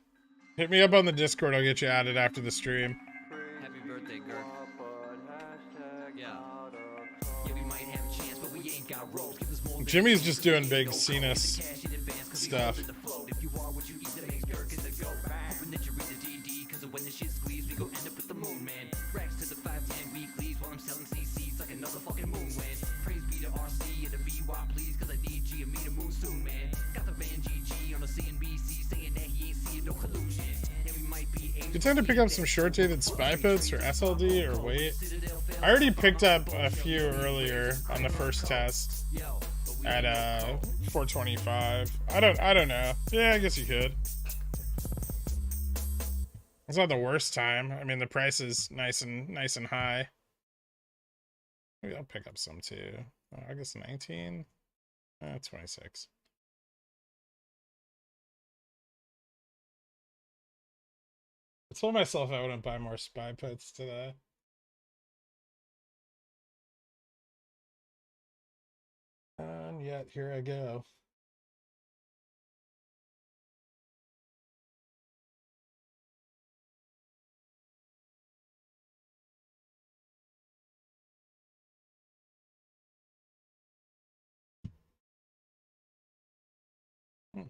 Hit me up on the Discord, I'll get you added after the stream. Happy birthday, Gherk. Yeah. Yeah, we might have a chance, but we ain't got ropes. Give us more than Jimmy's just doing big Cenas stuff. if you are what you eat, that makes Gherkin the go. Hoping that you read the DD, cause when the shit squeeze, we go end up with the moon, man. Racks to the 510 weeklies while I'm selling CCs like another fucking moon win. Praise be to RC and the BY, please, cause I need G and me to move soon, man. Got the van GG on the CNBC saying that he ain't seeing no collusion. And we might be You tend to pick up some short-dated spy puts or SLD or wait. I already picked up a few earlier on the first test at 425. I don't know. Yeah, I guess you could. It's not the worst time. I mean, the price is nice and high. Maybe I'll pick up some too. August 19, 26. I told myself I wouldn't buy more spy puts today. And yet, here I go. Hmm.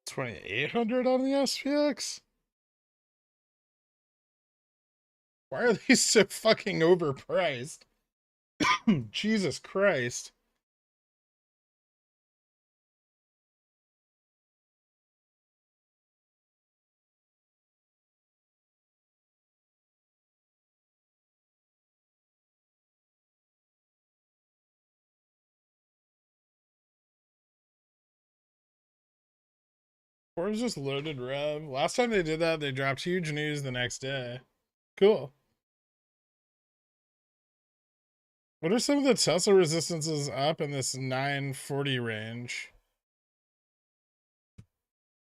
$2,800 on the SPX? Why are these so fucking overpriced? Jesus Christ. Or it was just loaded rev. Last time they did that, they dropped huge news the next day. Cool. What are some of the Tesla resistances up in this 940 range?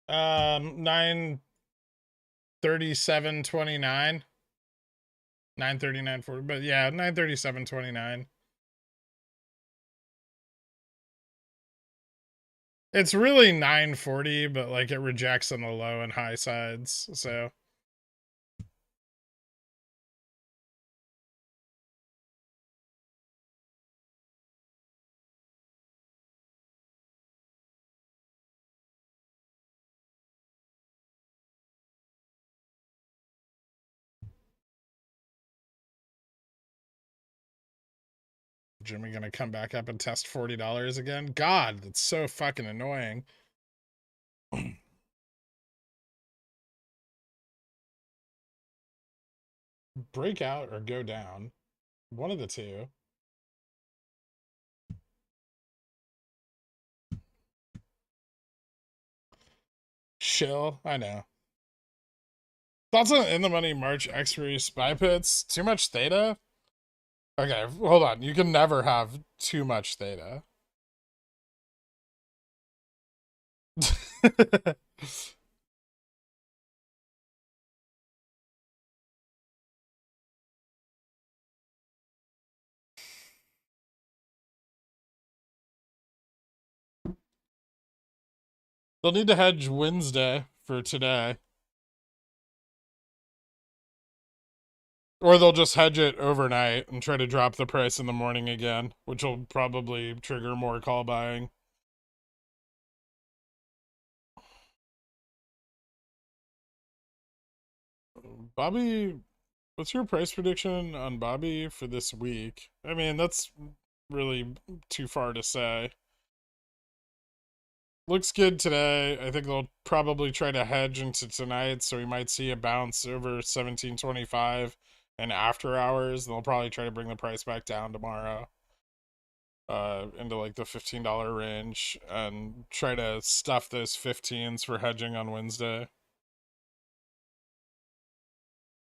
937.29. 939.40, but yeah, 937.29. It's really 940, but like it rejects on the low and high sides, so. Jimmy gonna come back up and test $40 again? God, that's so fucking annoying. Break out or go down. One of the two. Chill, I know. Thoughts on in the money March expiry spy pits? Too much theta? Okay, hold on. You can never have too much theta. They'll need to hedge Wednesday for today. Or they'll just hedge it overnight and try to drop the price in the morning again, which will probably trigger more call buying. Bobby, what's your price prediction on Bobby for this week? I mean, that's really too far to say. Looks good today. I think they'll probably try to hedge into tonight, so we might see a bounce over 1725 and after hours. They'll probably try to bring the price back down tomorrow. Into like the $15 range and try to stuff those 15s for hedging on Wednesday.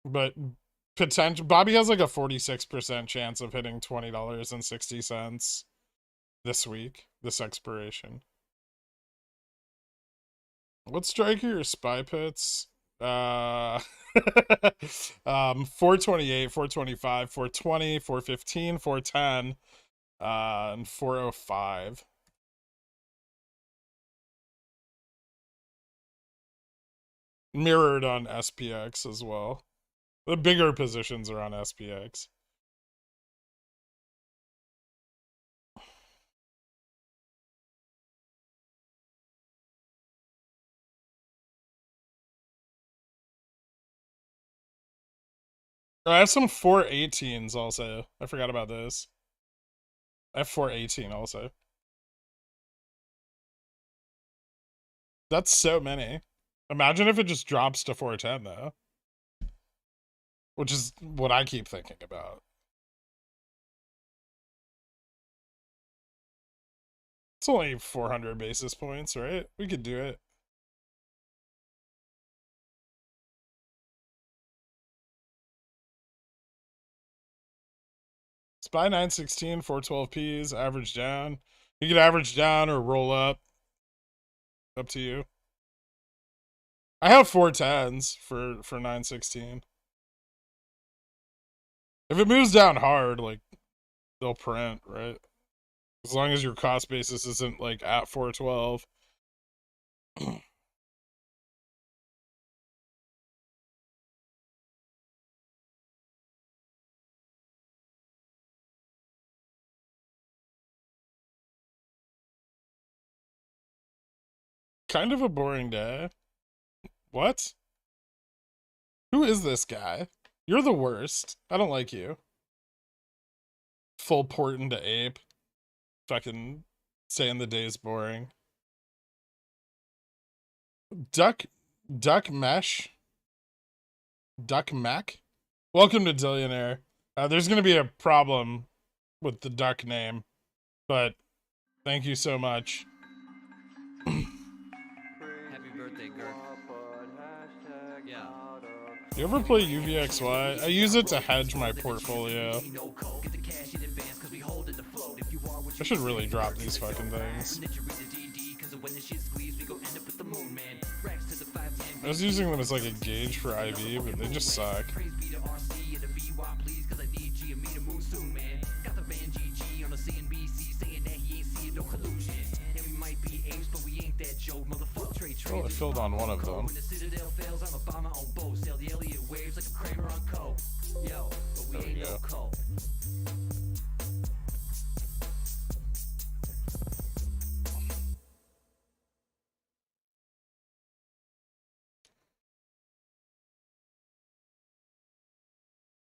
But potential Bobby has like a 46% chance of hitting $20.60 this week, this expiration. What striker or spy pits? 428, 425, 420, 415, 410, and 405. Mirrored on SPX as well. The bigger positions are on SPX. I have some 418s also. I forgot about those. I have 418 also. That's so many. Imagine if it just drops to 410 though, which is what I keep thinking about. It's only 400 basis points, right? We could do it. SPY 916, 412Ps, average down. You could average down or roll up. Up to you. I have 410s for 916. If it moves down hard, like, they'll print, right? As long as your cost basis isn't, like, at 412. Kind of a boring day. What? Who is this guy? You're the worst. I don't like you. Full port into ape. Fucking saying the day's boring. Duck Mesh? Duck Mac? Welcome to Dillionaire. There's gonna be a problem with the duck name, but thank you so much. Happy birthday, Gurk. Yeah. You ever play UVXY? I use it to hedge my portfolio. I should really drop these fucking things. I was using them as like a gauge for IV, but they just suck. Oh, I filled on one of them. There we go.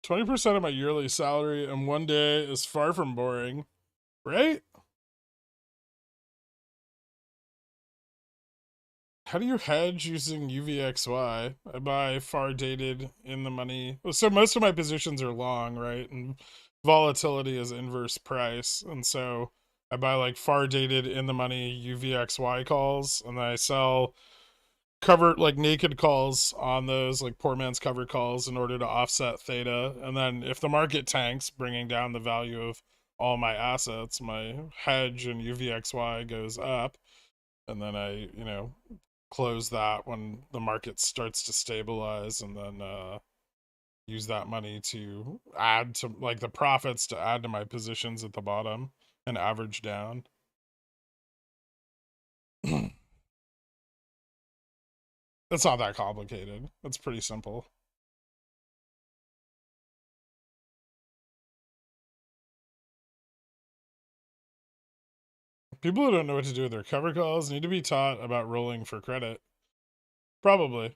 20% of my yearly salary in one day is far from boring, right? How do you hedge using UVXY? I buy far dated in the money. So most of my positions are long, right? And volatility is inverse price. And so I buy like far dated in the money UVXY calls, and then I sell covered like naked calls on those, like poor man's covered calls, in order to offset theta. And then if the market tanks, bringing down the value of all my assets, my hedge and UVXY goes up. And then I, close that when the market starts to stabilize, and then use that money to add to like the profits to add to my positions at the bottom and average down. It's not that complicated. It's pretty simple. People who don't know what to do with their cover calls need to be taught about rolling for credit. Probably.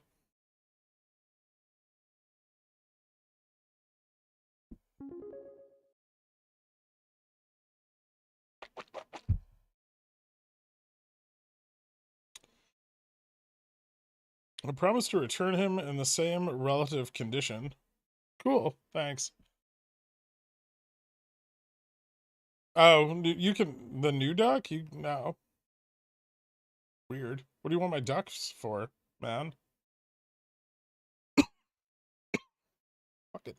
I promise to return him in the same relative condition. Cool, thanks. Oh, you can... The new duck? No. Weird. What do you want my ducks for, man? Fuck it.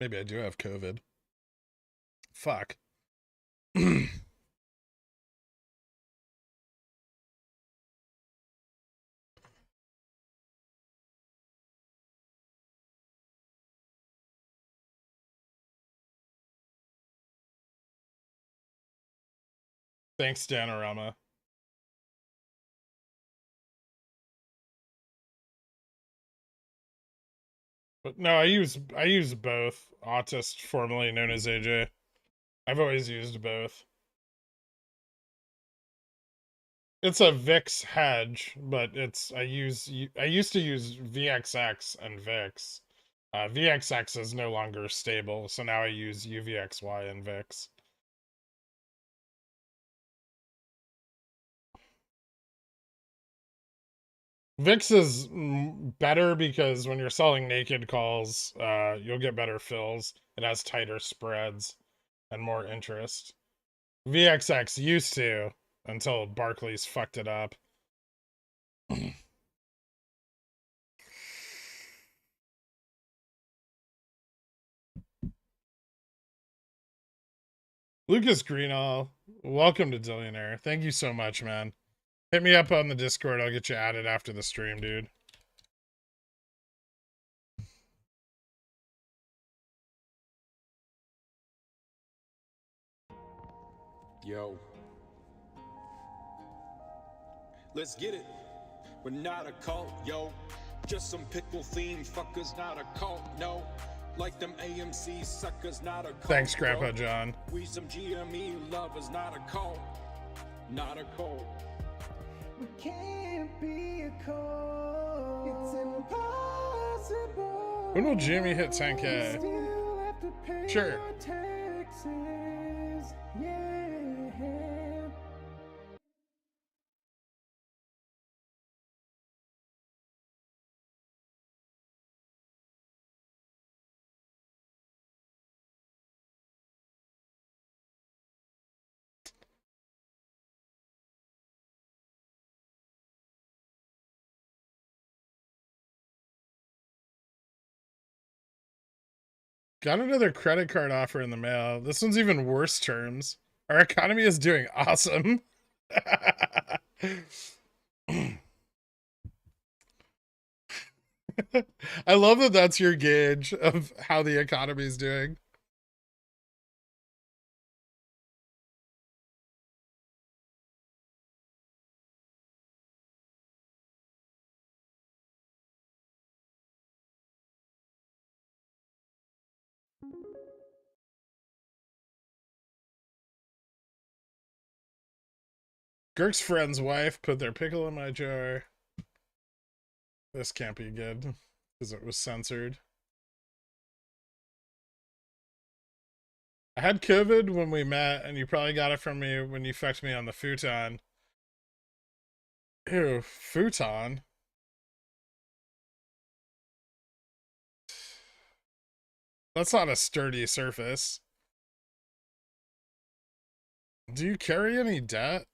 Maybe I do have COVID. Fuck. Thanks, Danorama. But no, I use both. Autist, formerly known as AJ. I've always used both. It's a VIX hedge, but I used to use VXX and VIX. VXX is no longer stable, so now I use UVXY and VIX. VIX is better because when you're selling naked calls, you'll get better fills. It has tighter spreads and more interest. VXX used to until Barclays fucked it up. Lucas Greenall, welcome to Dillionaire. Thank you so much, man. Hit me up on the Discord. I'll get you added after the stream, dude. Yo. Let's get it. We're not a cult, yo. Just some pickle themed fuckers, not a cult, no. Like them AMC suckers, not a cult. Thanks, Grandpa bro. John. We some GME lovers, not a cult. Not a cult. We can't be a cult. It's impossible. When will Jimmy hit 10K? Still have to pay Sure. our taxes. Yeah. Got another credit card offer in the mail. This one's even worse terms. Our economy is doing awesome. I love that that's your gauge of how the economy is doing. Girk's friend's wife put their pickle in my jar. This can't be good because it was censored. I had COVID when we met, and you probably got it from me when you fucked me on the futon. Ew, futon? That's not a sturdy surface. Do you carry any debt?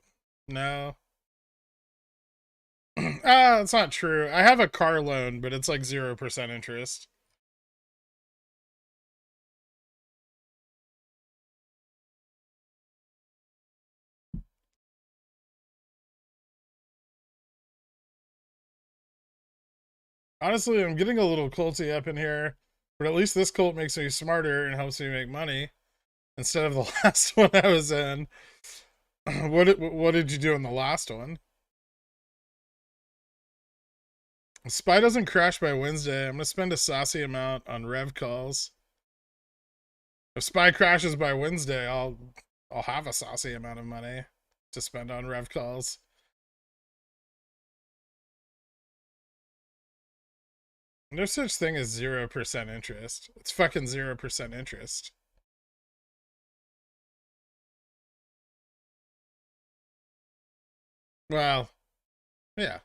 No. That's not true. I have a car loan, but it's like 0% interest. Honestly, I'm getting a little culty up in here, but at least this cult makes me smarter and helps me make money instead of the last one I was in. What did you do in the last one? If SPY doesn't crash by Wednesday, I'm gonna spend a saucy amount on rev calls. If SPY crashes by Wednesday, I'll have a saucy amount of money to spend on rev calls. No such thing as 0% interest. It's fucking 0% interest. Well, yeah.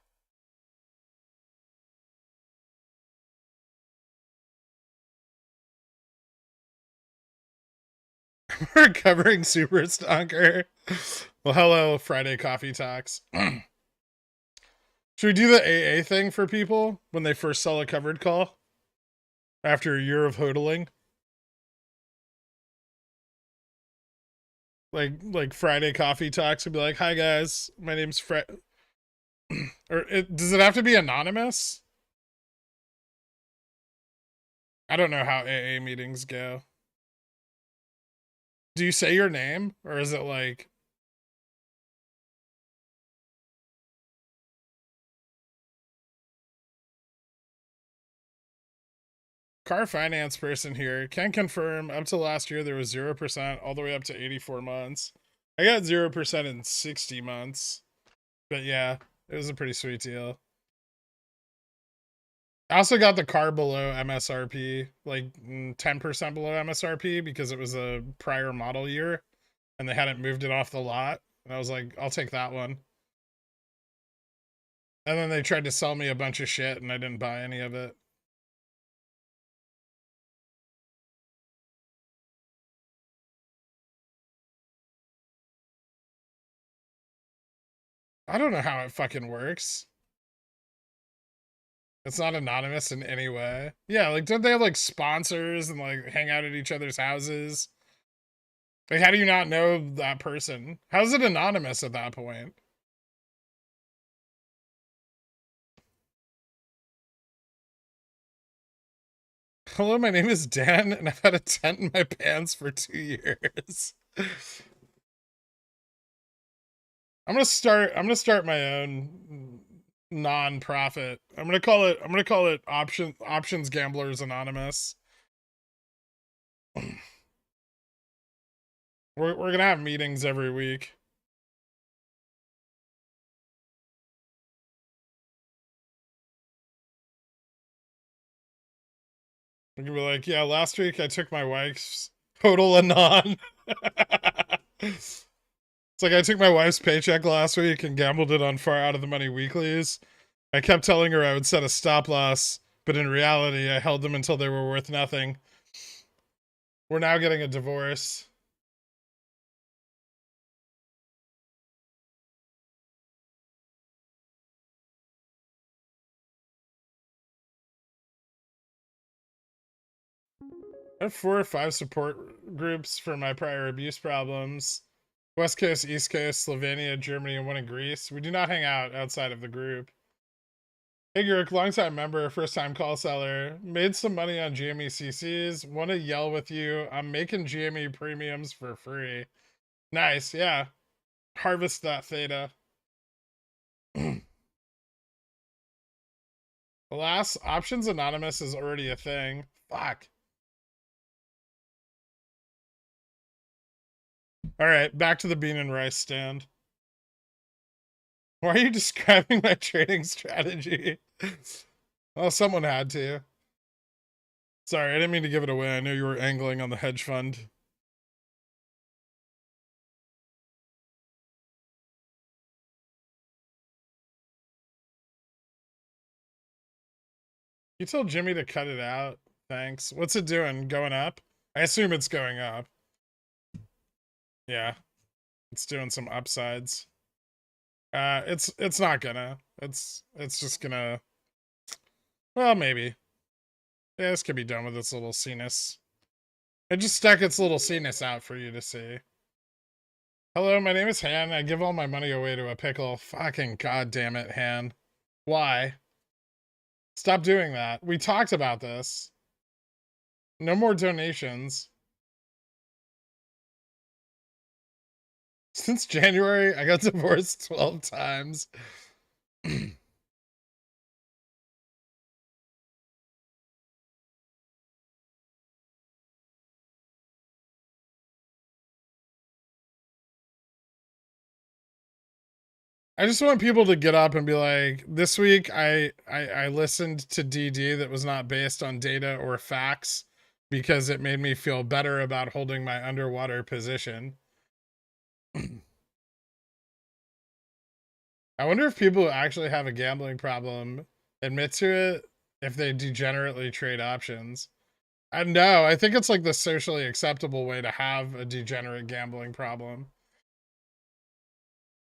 Recovering super stonker. Well, hello, Friday Coffee Talks. Should we do the AA thing for people when they first sell a covered call? After a year of hodling? Like Friday Coffee Talks would be like, hi guys, my name's Fred. Does it have to be anonymous? I don't know how AA meetings go. Do you say your name? Or is it like... Car finance person here can confirm up to last year there was 0% all the way up to 84 months. I got 0% in 60 months. But yeah, it was a pretty sweet deal. I also got the car below MSRP, like 10% below MSRP because it was a prior model year and they hadn't moved it off the lot. And I was like, I'll take that one. And then they tried to sell me a bunch of shit and I didn't buy any of it. I don't know how it fucking works. It's not anonymous in any way. Yeah, like, don't they have, like, sponsors and, like, hang out at each other's houses? Like, how do you not know that person? How's it anonymous at that point? Hello, my name is Dan, and I've had a tent in my pants for 2 years. I'm gonna start my own non-profit. I'm gonna call it Options Gamblers Anonymous. We're gonna have meetings every week. We're gonna be like, yeah, last week I took my wife's total anon. It's like I took my wife's paycheck last week and gambled it on far out of the money weeklies. I kept telling her I would set a stop loss, but in reality, I held them until they were worth nothing. We're now getting a divorce. I have 4 or 5 support groups for my prior abuse problems. West Coast, East Coast, Slovenia, Germany, and one in Greece. We do not hang out outside of the group. Hey Gurk, longtime member, first time call seller. Made some money on GME CCs. Want to yell with you. I'm making GME premiums for free. Nice, yeah. Harvest that theta. Alas, Options Anonymous is already a thing. Fuck. Alright, back to the bean and rice stand. Why are you describing my trading strategy? Well, someone had to. Sorry, I didn't mean to give it away. I knew you were angling on the hedge fund. You told Jimmy to cut it out. Thanks. What's it doing? Going up? I assume it's going up. Yeah. It's doing some upsides. It's not gonna. It's just gonna. Well, maybe. Yeah, this could be done with its little sinus. It just stuck its little sinus out for you to see. Hello, my name is Han. I give all my money away to a pickle. Fucking goddamn it, Han. Why? Stop doing that. We talked about this. No more donations. Since January, I got divorced 12 times. I just want people to get up and be like, this week I listened to DD that was not based on data or facts because it made me feel better about holding my underwater position. I wonder if people who actually have a gambling problem admit to it if they degenerately trade options. No, I think it's like the socially acceptable way to have a degenerate gambling problem.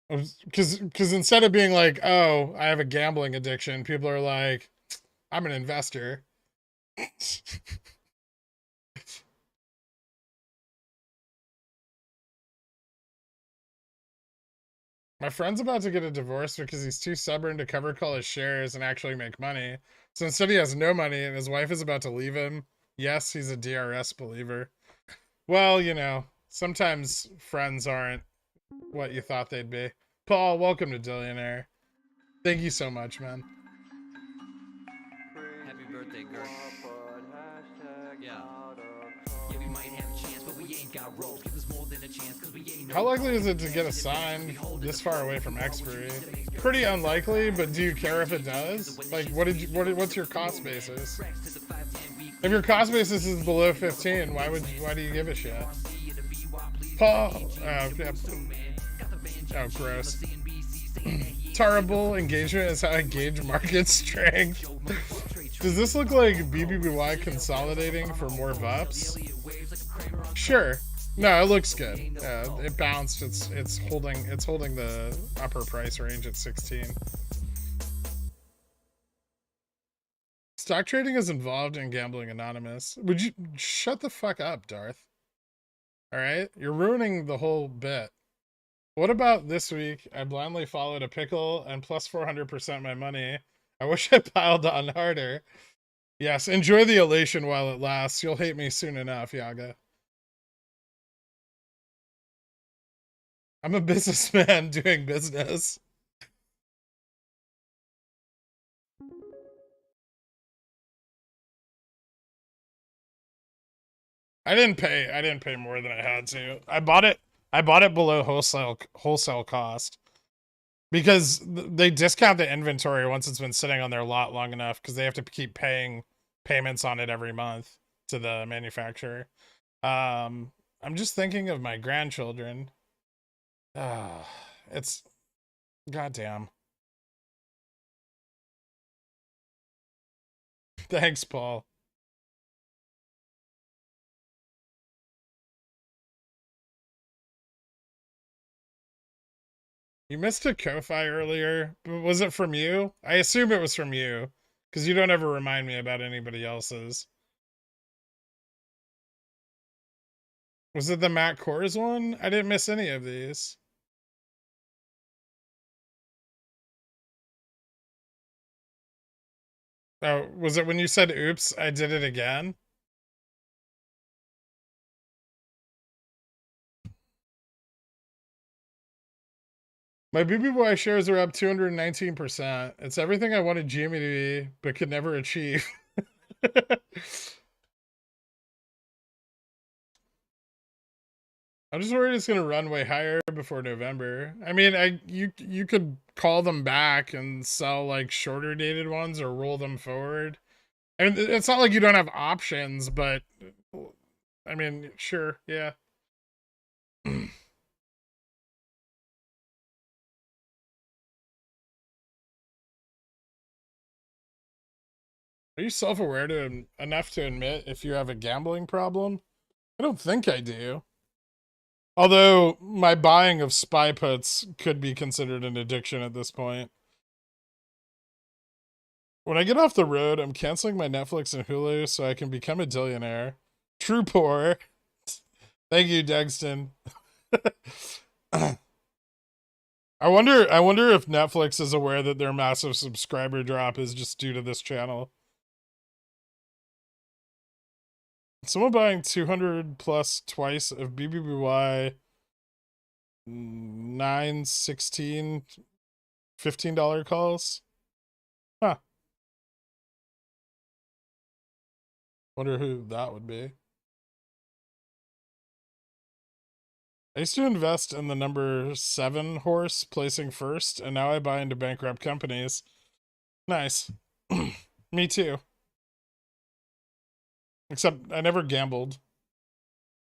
Because instead of being like, oh, I have a gambling addiction, people are like, I'm an investor. My friend's about to get a divorce because he's too stubborn to cover call his shares and actually make money. So instead he has no money and his wife is about to leave him. Yes, he's a DRS believer. Well, you know, sometimes friends aren't what you thought they'd be. Paul, welcome to Dillionaire. Thank you so much, man. Happy birthday, Gert. Yeah. Yeah, we might have a chance, but we ain't got rolls. Give us more than a chance, cause we ain't no. How likely is it to get assigned this far away from expiry? Pretty unlikely, but do you care if it does? Like, what's your cost basis? If your cost basis is below 15, why do you give a shit? Paul, oh, yeah. Oh, gross. Terrible engagement is how I gauge market strength. Does this look like BBBY consolidating for more VUPs? Sure. No, it looks good. It bounced. It's holding the upper price range at 16. Stock trading is involved in gambling anonymous. Would you shut the fuck up, Darth? All right, you're ruining the whole bit. What about this week? I blindly followed a pickle and plus 400% my money. I wish I piled on harder. Yes, enjoy the elation while it lasts. You'll hate me soon enough, Yaga. I'm a businessman doing business. I didn't pay more than I had to. I bought it below wholesale cost because they discount the inventory once it's been sitting on their lot long enough because they have to keep paying payments on it every month to the manufacturer. I'm just thinking of my grandchildren. It's goddamn. Thanks, Paul. You missed a Ko-Fi earlier. Was it from you? I assume it was from you, because you don't ever remind me about anybody else's. Was it the Matt Kors one? I didn't miss any of these. Oh, was it when you said, oops, I did it again? My BBY shares are up 219%. It's everything I wanted GME to be, but could never achieve. I'm just worried it's gonna run way higher before November. I mean, you could call them back and sell like shorter dated ones or roll them forward. I mean, it's not like you don't have options, but I mean, sure, yeah. Are you self-aware enough to admit if you have a gambling problem? I don't think I do. Although my buying of spy puts could be considered an addiction at this point. When I get off the road, I'm canceling my Netflix and Hulu so I can become a billionaire. True poor. Thank you, Degston. I wonder if Netflix is aware that their massive subscriber drop is just due to this channel. Someone buying 200 plus twice of BBBY 916 $15 calls. Huh. Wonder who that would be. I used to invest in the number 7 horse, placing first, and now I buy into bankrupt companies. Nice. Me too. Except I never gambled.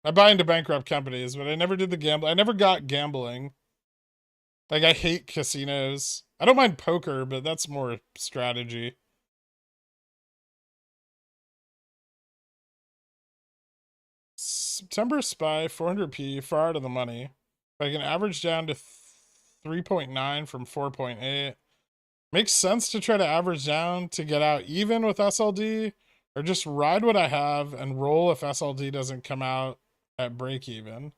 I buy into bankrupt companies, but I never did the gamble. I never got gambling. Like, I hate casinos. I don't mind poker, but that's more strategy. September SPY, 400p, far out of the money. If I can average down to 3.9 from 4.8. Makes sense to try to average down to get out even with SLD, or just ride what I have and roll if SLD doesn't come out at break even.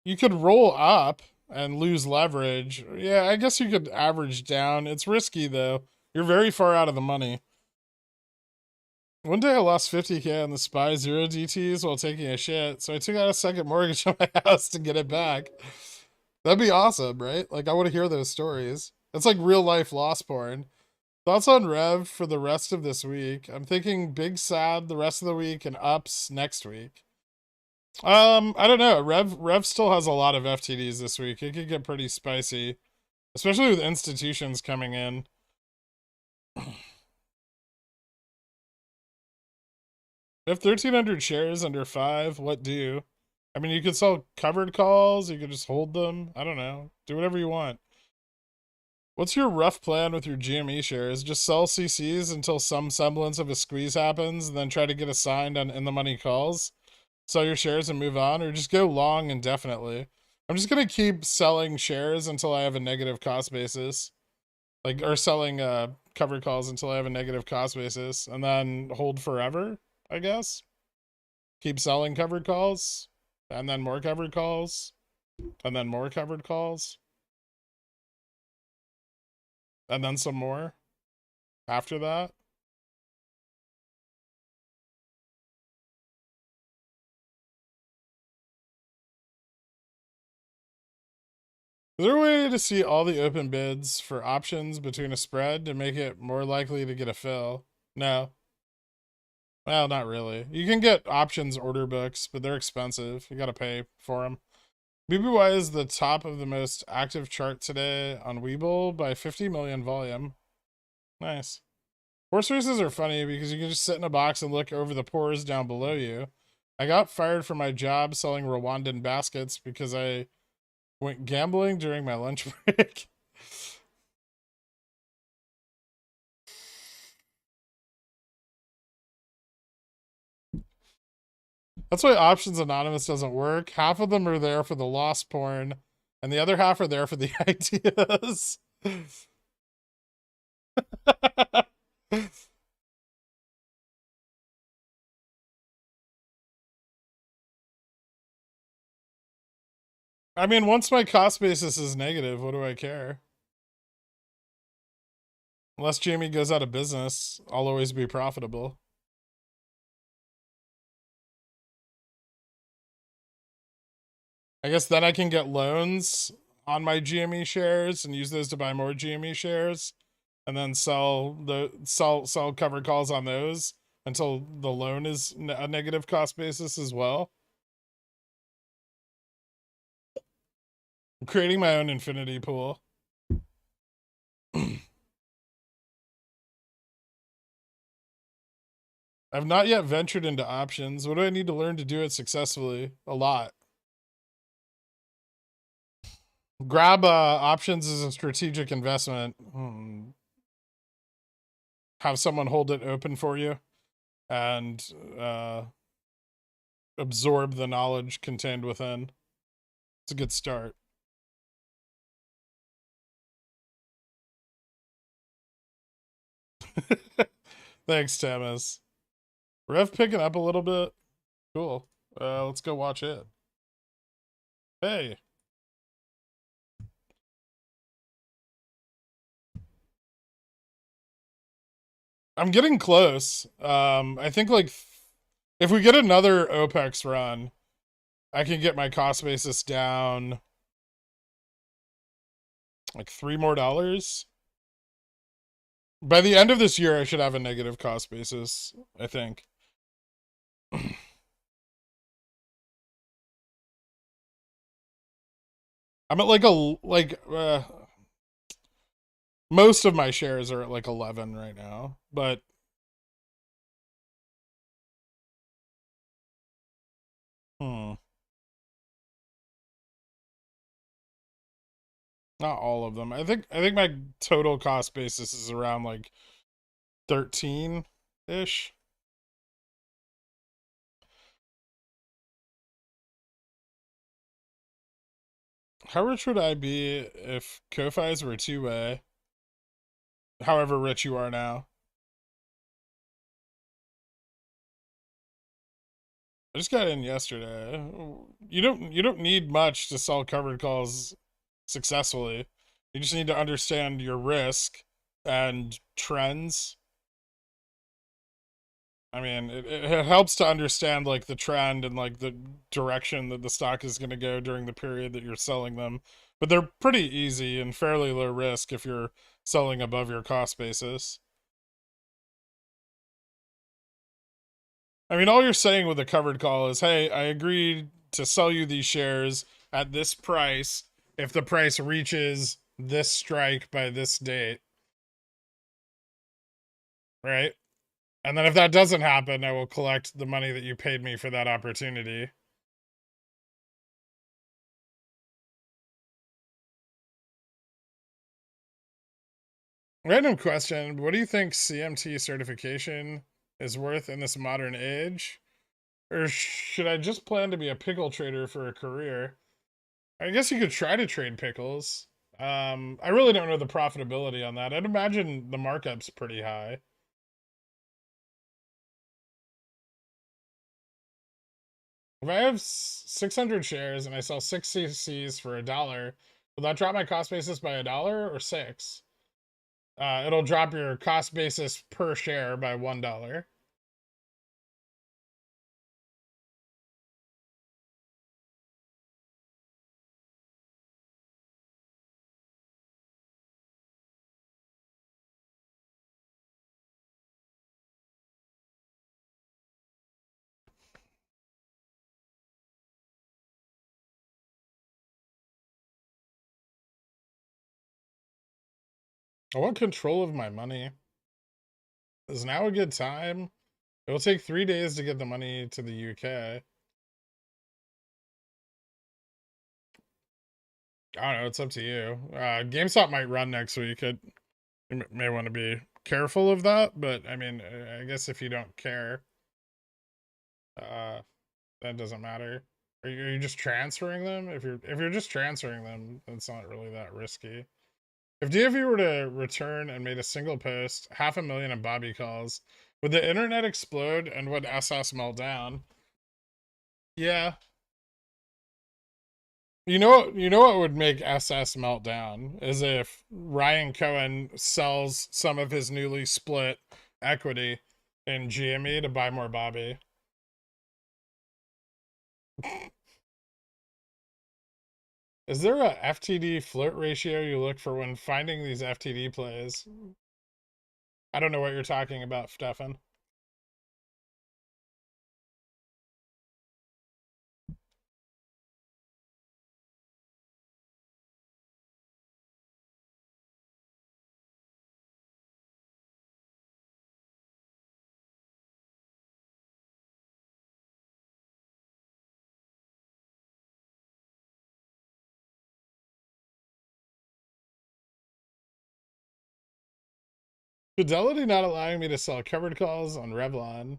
You could roll up and lose leverage. Yeah, I guess you could average down. It's risky though. You're very far out of the money. One day I lost 50k on the SPY 0 DTs while taking a shit, so I took out a second mortgage on my house to get it back. That'd be awesome, right? Like, I want to hear those stories. It's like real life loss porn. Thoughts on Rev for the rest of this week? I'm thinking big sad the rest of the week and ups next week. I don't know. Rev still has a lot of FTDs this week. It could get pretty spicy, especially with institutions coming in. If 1,300 shares under 5, what do? I mean, you could sell covered calls. You could just hold them. I don't know. Do whatever you want. What's your rough plan with your GME shares? Just sell CCs until some semblance of a squeeze happens, and then try to get assigned on in the money calls? Sell your shares and move on, or just go long indefinitely? I'm just gonna keep selling shares until I have a negative cost basis. Like, or selling covered calls until I have a negative cost basis, and then hold forever, I guess. Keep selling covered calls, and then more covered calls, and then more covered calls, and then some more after that. Is there a way to see all the open bids for options between a spread to make it more likely to get a fill? No. Well, not really. You can get options order books, but they're expensive. You gotta pay for them. BBY is the top of the most active chart today on WeBull by 50 million volume. Nice. Horse races are funny because you can just sit in a box and look over the pores down below you. I got fired from my job selling Rwandan baskets because I went gambling during my lunch break. That's why Options Anonymous doesn't work. Half of them are there for the lost porn, and the other half are there for the ideas. I mean, once my cost basis is negative, what do I care? Unless Jamie goes out of business, I'll always be profitable. I guess then I can get loans on my GME shares and use those to buy more GME shares, and then sell covered calls on those until the loan is a negative cost basis as well. I'm creating my own infinity pool. I've not yet ventured into options. What do I need to learn to do it successfully? A lot. Grab options as a strategic investment. Have someone hold it open for you and absorb the knowledge contained within. It's a good start. Thanks, Tamas. Rev picking up a little bit. Cool. Let's go watch it. Hey. I'm getting close. I think like if we get another OPEX run, I can get my cost basis down like $3 more. By the end of this year, I should have a negative cost basis, I think. I'm at most of my shares are at like 11 right now, but not all of them. I think my total cost basis is around like 13-ish. How rich would I be if Ko-Fis were two-way? However rich you are now. I just got in yesterday. You don't need much to sell covered calls successfully. You just need to understand your risk and trends. I mean, it helps to understand like the trend and like the direction that the stock is going to go during the period that you're selling them. But they're pretty easy and fairly low risk if you're selling above your cost basis. I mean, all you're saying with a covered call is, hey, I agreed to sell you these shares at this price if the price reaches this strike by this date. Right? And then if that doesn't happen, I will collect the money that you paid me for that opportunity. Random question. What do you think CMT certification is worth in this modern age? Or should I just plan to be a pickle trader for a career? I guess you could try to trade pickles. I really don't know the profitability on that. I'd imagine the markup's pretty high. If I have 600 shares and I sell 6 CCs for $1, will that drop my cost basis by $1 or 6? It'll drop your cost basis per share by $1. I want control of my money. Is now a good time? It will take 3 days to get the money to the UK. I don't know. It's up to you. GameStop might run next week. You may want to be careful of that, but I mean, I guess if you don't care, that doesn't matter. Are you just transferring them? If you're just transferring them, it's not really that risky. If DFE were to return and made a single post, 500,000 in Bobby calls, would the internet explode and would SS melt down? Yeah. You know what would make SS melt down is if Ryan Cohen sells some of his newly split equity in GME to buy more Bobby. Is there a FTD float ratio you look for when finding these FTD plays? I don't know what you're talking about, Stefan. Fidelity not allowing me to sell covered calls on Revlon.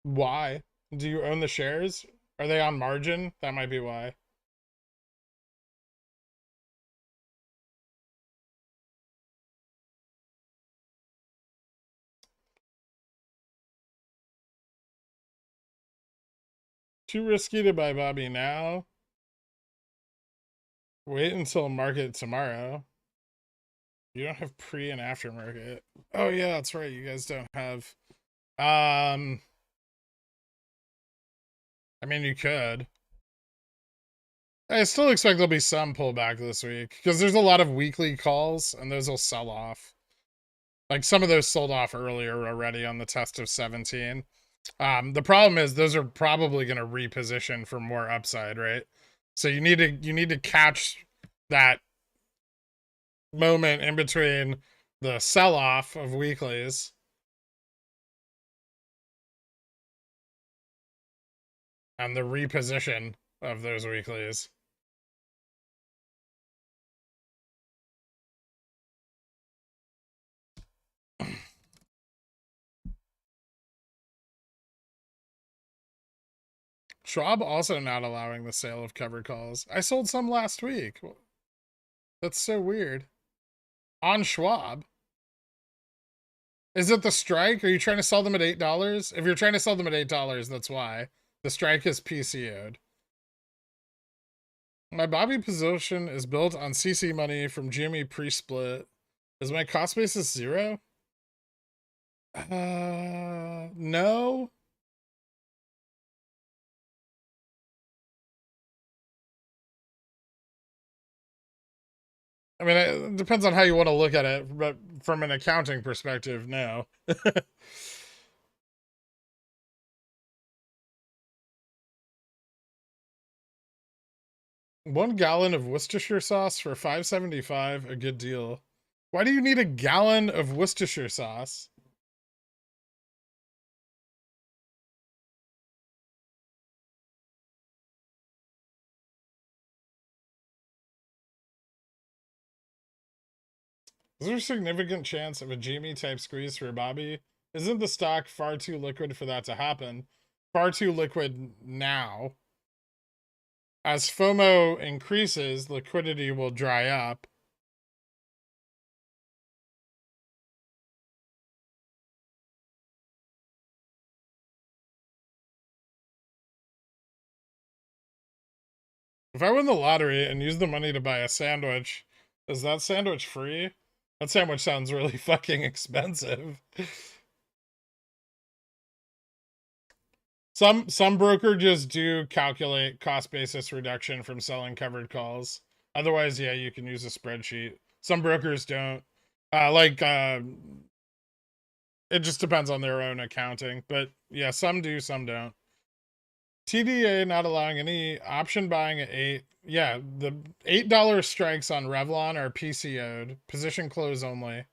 Why? Do you own the shares? Are they on margin? That might be why. Too risky to buy Bobby now. Wait until market tomorrow. You don't have pre and aftermarket. Oh yeah, that's right. You guys don't have. I mean, you could. I still expect there'll be some pullback this week because there's a lot of weekly calls and those will sell off. Like some of those sold off earlier already on the test of 17. The problem is those are probably going to reposition for more upside, right? So you need to catch that moment in between the sell-off of weeklies and the reposition of those weeklies. Schwab also not allowing the sale of covered calls. I sold some last week. That's so weird. On Schwab. Is it the strike? Are you trying to sell them at $8? If you're trying to sell them at $8, that's why. The strike is PCO'd. My Bobby position is built on CC money from Jimmy pre-split. Is my cost basis 0? No. I mean, it depends on how you want to look at it, but from an accounting perspective, no. 1 gallon of Worcestershire sauce for $5.75, a good deal. Why do you need a gallon of Worcestershire sauce? Is there a significant chance of a Jamie type squeeze for Bobby? Isn't the stock far too liquid for that to happen? Far too liquid now. As FOMO increases, liquidity will dry up. If I win the lottery and use the money to buy a sandwich, is that sandwich free? That sandwich sounds really fucking expensive. Some brokerages do calculate cost basis reduction from selling covered calls. Otherwise, yeah, you can use a spreadsheet. Some brokers don't. It just depends on their own accounting. But yeah, some do, some don't. TDA not allowing any option buying at 8. Yeah, the $8 strikes on Revlon are PCO'd. Position close only.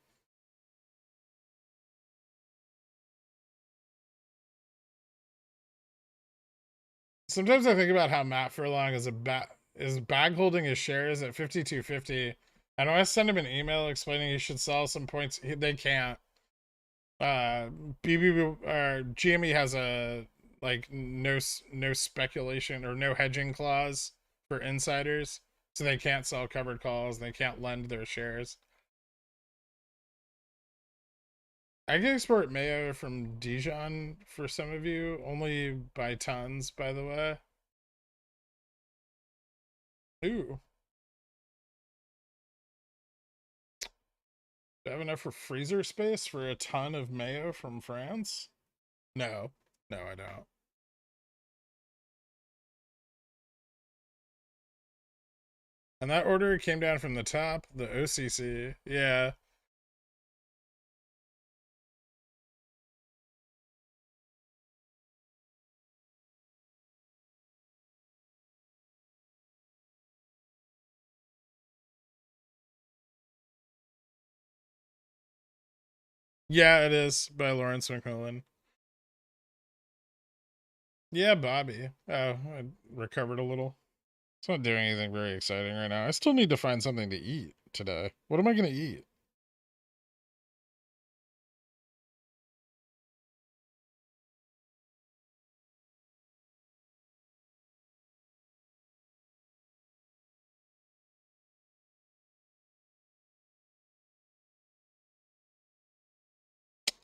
Sometimes I think about how Matt Furlong is bag holding his shares at 52.50. And when I send him an email explaining he should sell some points, they can't. GME has a like no speculation or no hedging clause for insiders, so they can't sell covered calls. They can't lend their shares. I can export mayo from Dijon for some of you, only by tons, by the way. Ooh. Do I have enough for freezer space for a ton of mayo from France? No. No, I don't. And that order came down from the top, the OCC. Yeah. Yeah, it is by Lawrence McMillan. Yeah, Bobby. Oh, I recovered a little. It's not doing anything very exciting right now. I still need to find something to eat today. What am I going to eat?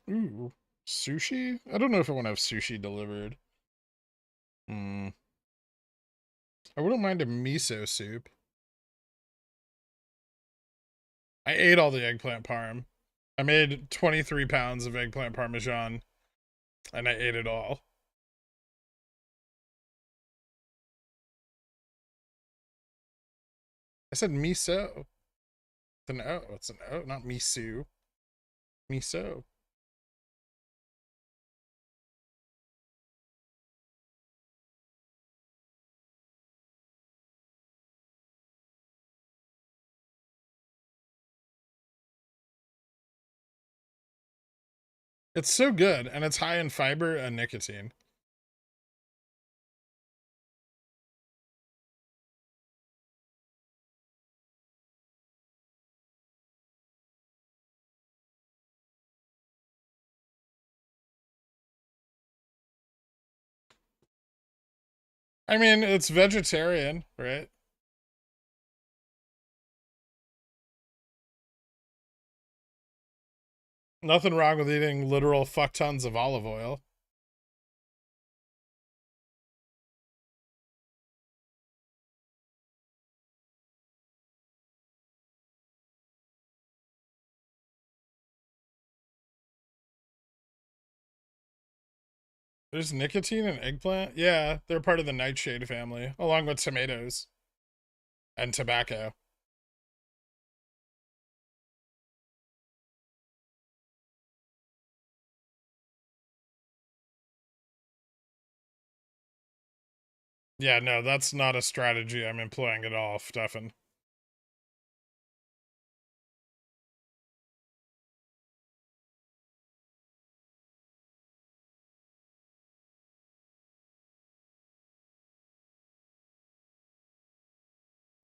Ooh, sushi? I don't know if I want to have sushi delivered. Hmm. I wouldn't mind a miso soup. I ate all the eggplant parm. I made 23 pounds of eggplant parmesan, and I ate it all. I said miso. It's an O. It's an O, not miso. Miso. It's so good, and it's high in fiber and nicotine. I mean, it's vegetarian, right? Nothing wrong with eating literal fuck tons of olive oil. There's nicotine in eggplant? Yeah, they're part of the nightshade family, along with tomatoes and tobacco. Yeah, no, that's not a strategy I'm employing at all, Stefan.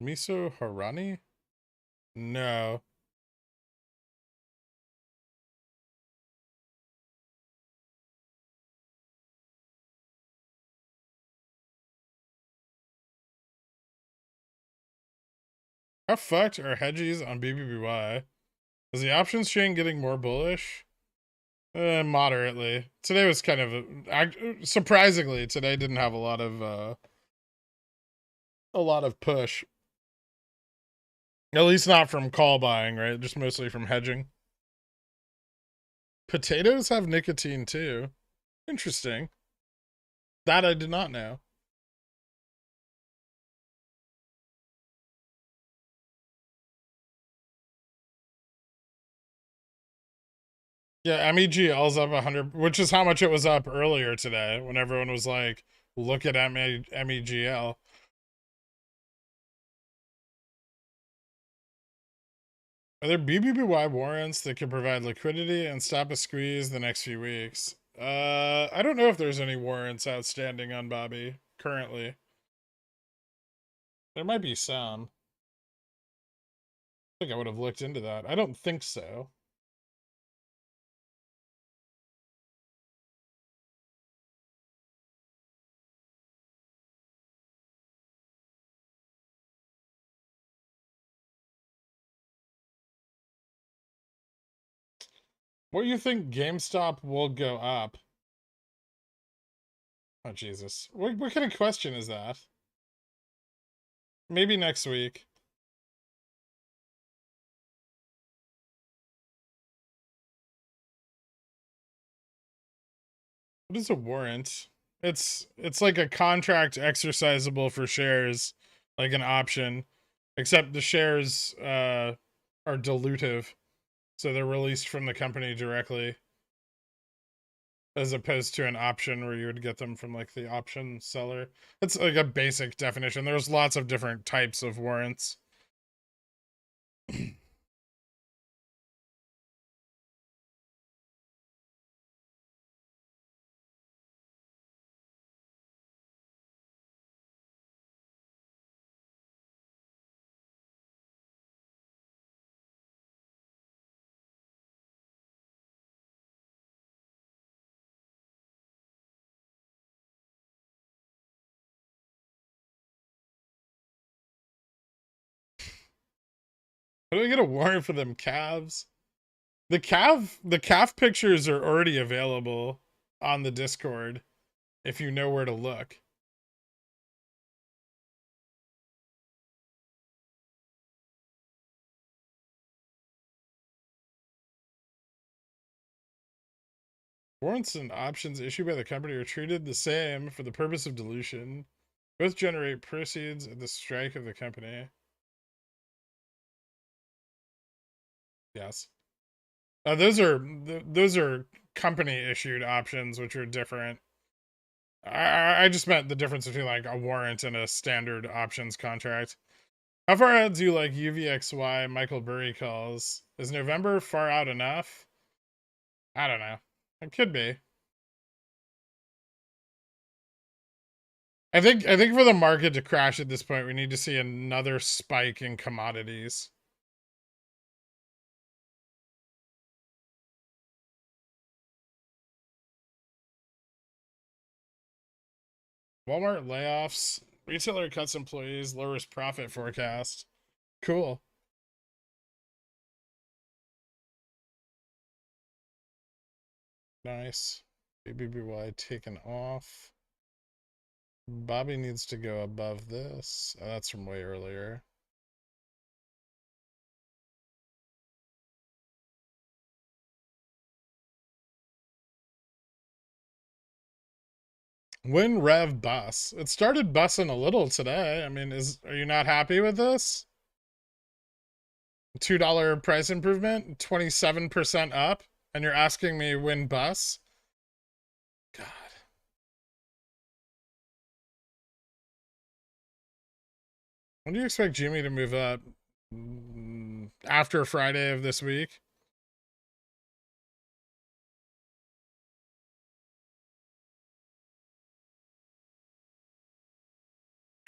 Miso Harani? No. How fucked are hedgies on BBBY? Is the options chain getting more bullish? Moderately. Today was kind of surprisingly, today didn't have a lot of push. At least not from call buying, right? Just mostly from hedging. Potatoes have nicotine too. Interesting. That I did not know. Yeah, MEGL's up 100, which is how much it was up earlier today when everyone was like, look at MEGL. Are there BBBY warrants that can provide liquidity and stop a squeeze the next few weeks? I don't know if there's any warrants outstanding on Bobby currently. There might be some. I think I would have looked into that. I don't think so. What do you think GameStop will go up? Oh, Jesus. What kind of question is that? Maybe next week. What is a warrant? It's like a contract exercisable for shares, like an option, except the shares are dilutive, so they're released from the company directly, as opposed to an option where you would get them from like the option seller. It's like a basic definition. There's lots of different types of warrants. How do I get a warrant for them calves? The calf pictures are already available on the Discord if you know where to look. Warrants and options issued by the company are treated the same for the purpose of dilution. Both generate proceeds at the strike of the company. Yes. Those are company issued options, which are different. I just meant the difference between like a warrant and a standard options contract. How far out do you like UVXY Michael Burry calls? Is November far out enough? I don't know. It could be. I think for the market to crash at this point, we need to see another spike in commodities. Walmart layoffs. Retailer cuts employees, lowers profit forecast. Cool. Nice. BBBY taken off. Bobby needs to go above this. Oh, that's from way earlier. When Rev bus. It started bussing a little today. I mean, are you not happy with this? $2 price improvement, 27% up, and you're asking me when bus? God. When do you expect Jimmy to move up? After Friday of this week?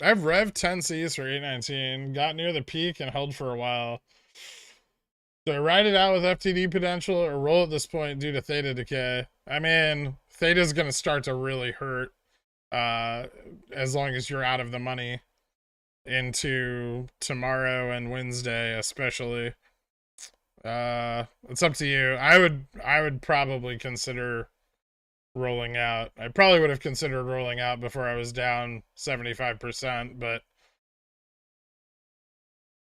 I've rev 10 Cs for 819, got near the peak and held for a while. Do I ride it out with FTD potential or roll at this point due to theta decay? I mean, theta's going to start to really hurt as long as you're out of the money into tomorrow and Wednesday, especially. It's up to you. I would probably consider rolling out. I probably would have considered rolling out before I was down 75%, but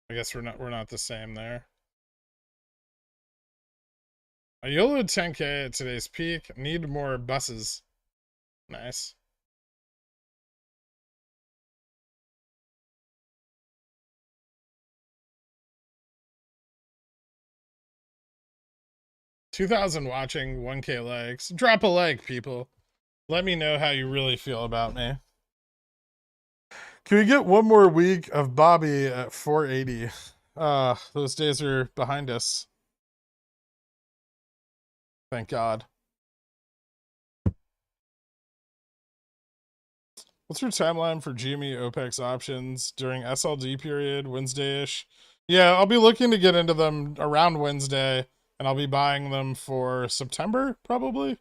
I guess we're not the same there. A YOLO 10K at today's peak. Need more buses. Nice. $2,000 watching, 1K likes. Drop a like, people. Let me know how you really feel about me. Can we get one more week of Bobby at 480? Those days are behind us. Thank God. What's your timeline for GME OPEX options during SLD period, Wednesday-ish? Yeah, I'll be looking to get into them around Wednesday, and I'll be buying them for September, probably.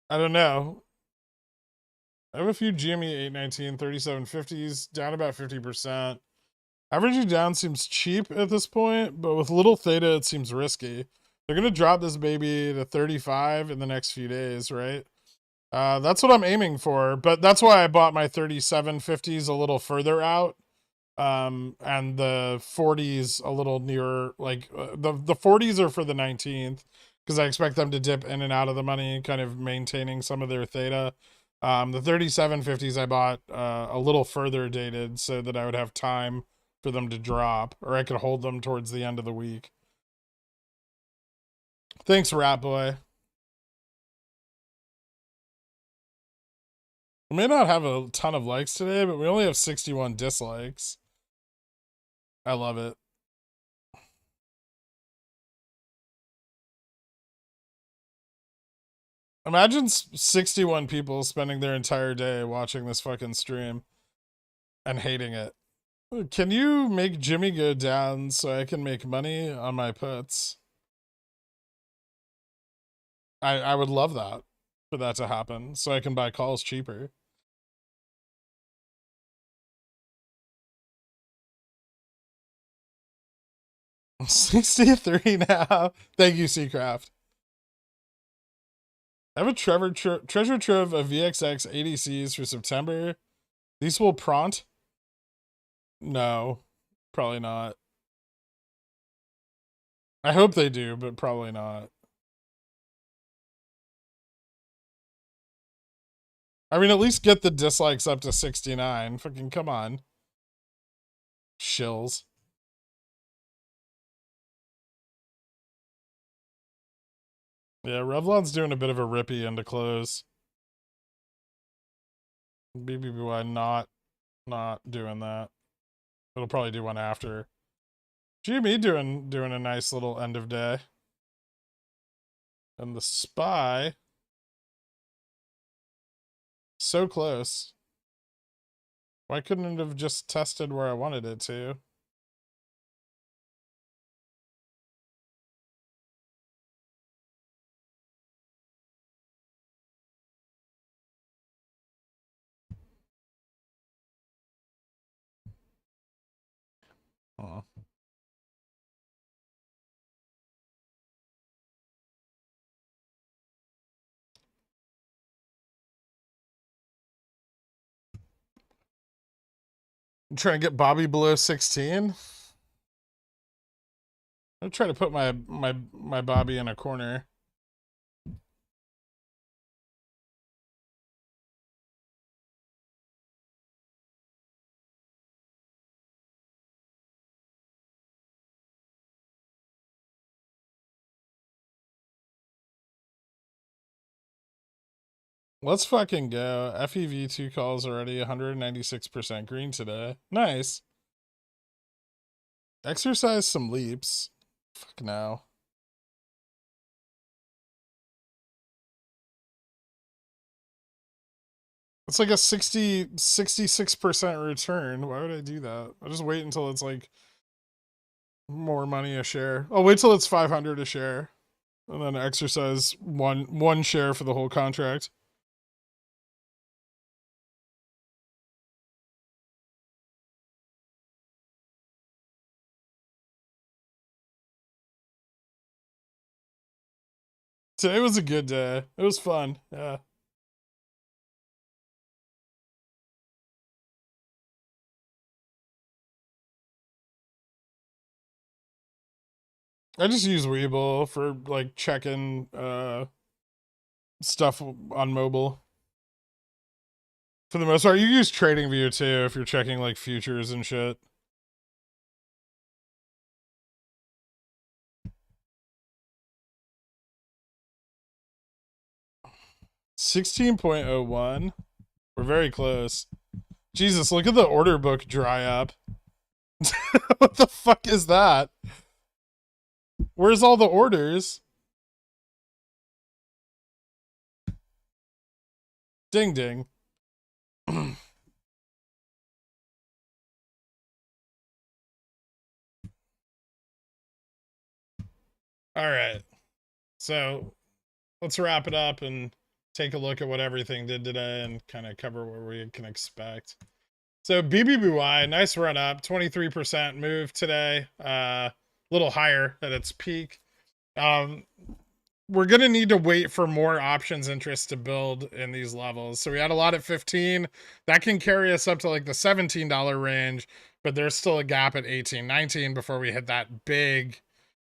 I don't know. I have a few GME 819, 3750s, down about 50%. Averaging down seems cheap at this point, but with little theta, it seems risky. They're going to drop this baby to 35 in the next few days, right? That's what I'm aiming for, but that's why I bought my 3750s a little further out. And the 40s a little nearer, like the 40s are for the 19th because I expect them to dip in and out of the money, kind of maintaining some of their theta. The 3750s I bought a little further dated so that I would have time for them to drop, or I could hold them towards the end of the week. Thanks, Rat Boy. We may not have a ton of likes today, but we only have 61 dislikes. I love it. Imagine 61 people spending their entire day watching this fucking stream and hating it. Can you make Jimmy go down so I can make money on my puts? I would love that, for that to happen, so I can buy calls cheaper. I'm 63 now. Thank you, Seacraft. I have a treasure trove of VXX ADCs for September. These will prompt? No, probably not. I hope they do, but probably not. I mean, at least get the dislikes up to 69. Fucking come on. Shills. Yeah, Revlon's doing a bit of a rippy into close. BBBY not doing that. It'll probably do one after. GME doing a nice little end of day. And the SPY, so close. Why couldn't it have just tested where I wanted it to? Oh. I'm trying to get Bobby below 16. I'm trying to put my Bobby in a corner. Let's fucking go. FEV2 calls already 196% green today. Nice. Exercise some leaps. Fuck no. It's like a 66% return. Why would I do that? I'll just wait until it's like more money a share. I'll wait till it's 500 a share. And then exercise one share for the whole contract. Today was a good day. It was fun. Yeah. I just use WeBull for like checking stuff on mobile. For the most part, you use TradingView too if you're checking like futures and shit. $16.01. We're very close. Jesus, look at the order book dry up. What the fuck is that? Where's all the orders? Ding ding. All right. So let's wrap it up and take a look at what everything did today and kind of cover what we can expect. So BBBY, nice run up, 23% move today, a little higher at its peak. We're going to need to wait for more options interest to build in these levels. So we had a lot at 15. That can carry us up to like the $17 range, but there's still a gap at 18, 19 before we hit that big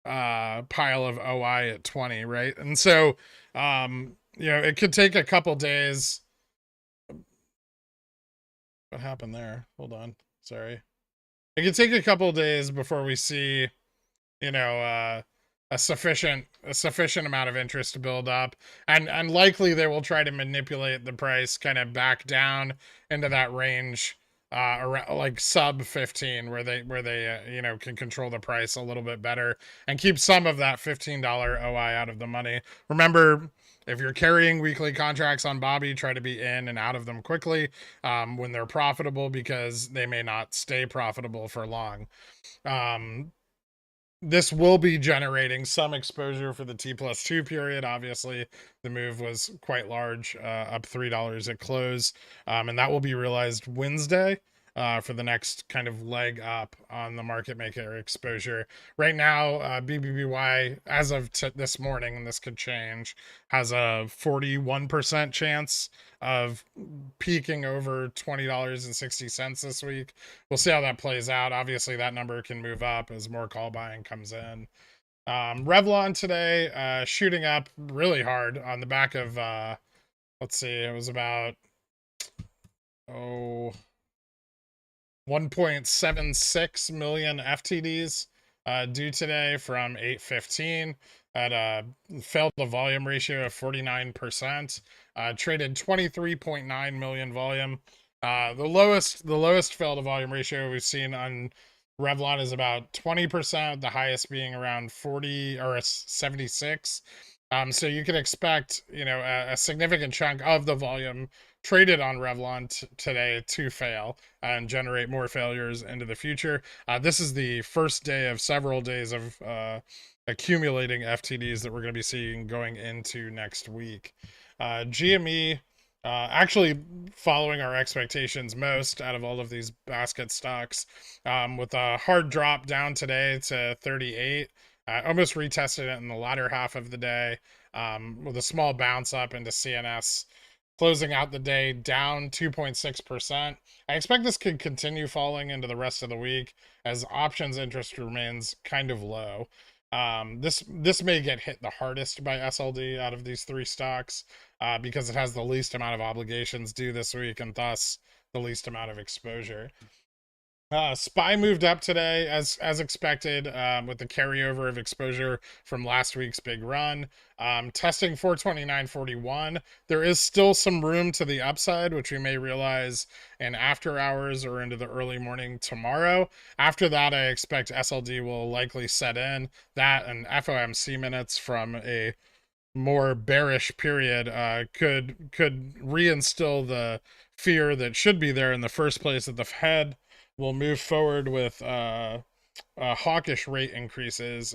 pile of OI at 20, right? And so, you know, it could take a couple days. What happened there? Hold on. Sorry. It could take a couple days before we see, you know, a sufficient amount of interest to build up, and likely they will try to manipulate the price kind of back down into that range, around like sub 15, where they you know, can control the price a little bit better and keep some of that $15 OI out of the money. Remember, if you're carrying weekly contracts on Bobby, try to be in and out of them quickly when they're profitable, because they may not stay profitable for long. This will be generating some exposure for the T+2 period. Obviously, the move was quite large, up $3 at close, and that will be realized Wednesday for the next kind of leg up on the market maker exposure. Right now, BBBY, as of this morning, and this could change, has a 41% chance of peaking over $20.60 this week. We'll see how that plays out. Obviously, that number can move up as more call buying comes in. Revlon today, shooting up really hard on the back of, let's see, it was about, 1.76 million FTDs due today from 815 at a failed to volume ratio of 49%. Traded 23.9 million volume. The lowest failed to volume ratio we've seen on Revlon is about 20%, the highest being around 40 or 76. So you can expect, you know, a significant chunk of the volume traded on Revlon today to fail and generate more failures into the future. This is the first day of several days of accumulating FTDs that we're going to be seeing going into next week. GME actually following our expectations most out of all of these basket stocks, with a hard drop down today to 38. Almost retested it in the latter half of the day, with a small bounce up into CNS, closing out the day down 2.6%. I expect this could continue falling into the rest of the week as options interest remains kind of low. This may get hit the hardest by SLD out of these three stocks, because it has the least amount of obligations due this week and thus the least amount of exposure. SPY moved up today as expected, with the carryover of exposure from last week's big run. Testing 429.41. There is still some room to the upside, which we may realize in after hours or into the early morning tomorrow. After that, I expect SLD will likely set in. That and FOMC minutes from a more bearish period could reinstill the fear that should be there in the first place, that the Fed will move forward with hawkish rate increases,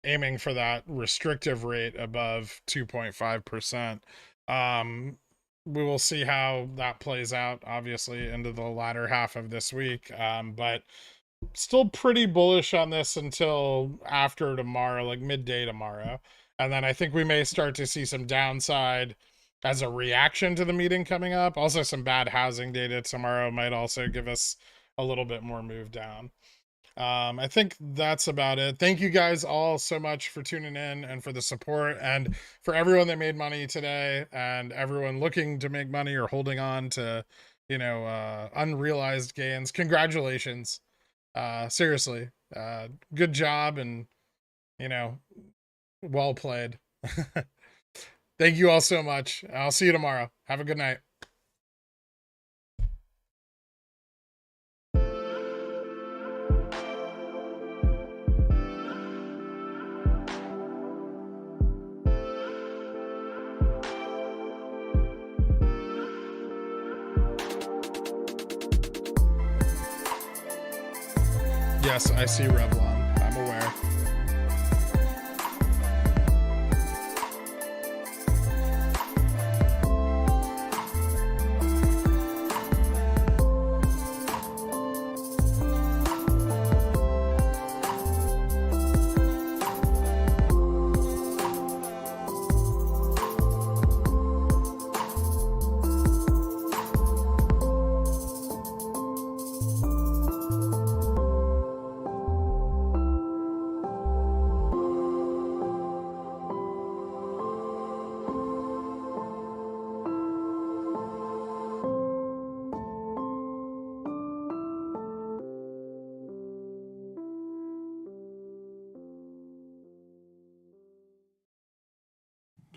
aiming for that restrictive rate above 2.5%. We will see how that plays out, obviously, into the latter half of this week. But still pretty bullish on this until after tomorrow, like midday tomorrow. And then I think we may start to see some downside as a reaction to the meeting coming up. Also, some bad housing data tomorrow might also give us a little bit more move down. I think that's about it. Thank you guys all so much for tuning in and for the support, and for everyone that made money today and everyone looking to make money or holding on to, unrealized gains. Congratulations. Seriously, good job, and well played. Thank you all so much. I'll see you tomorrow. Have a good night. Yes, I see Revlon. I'm aware.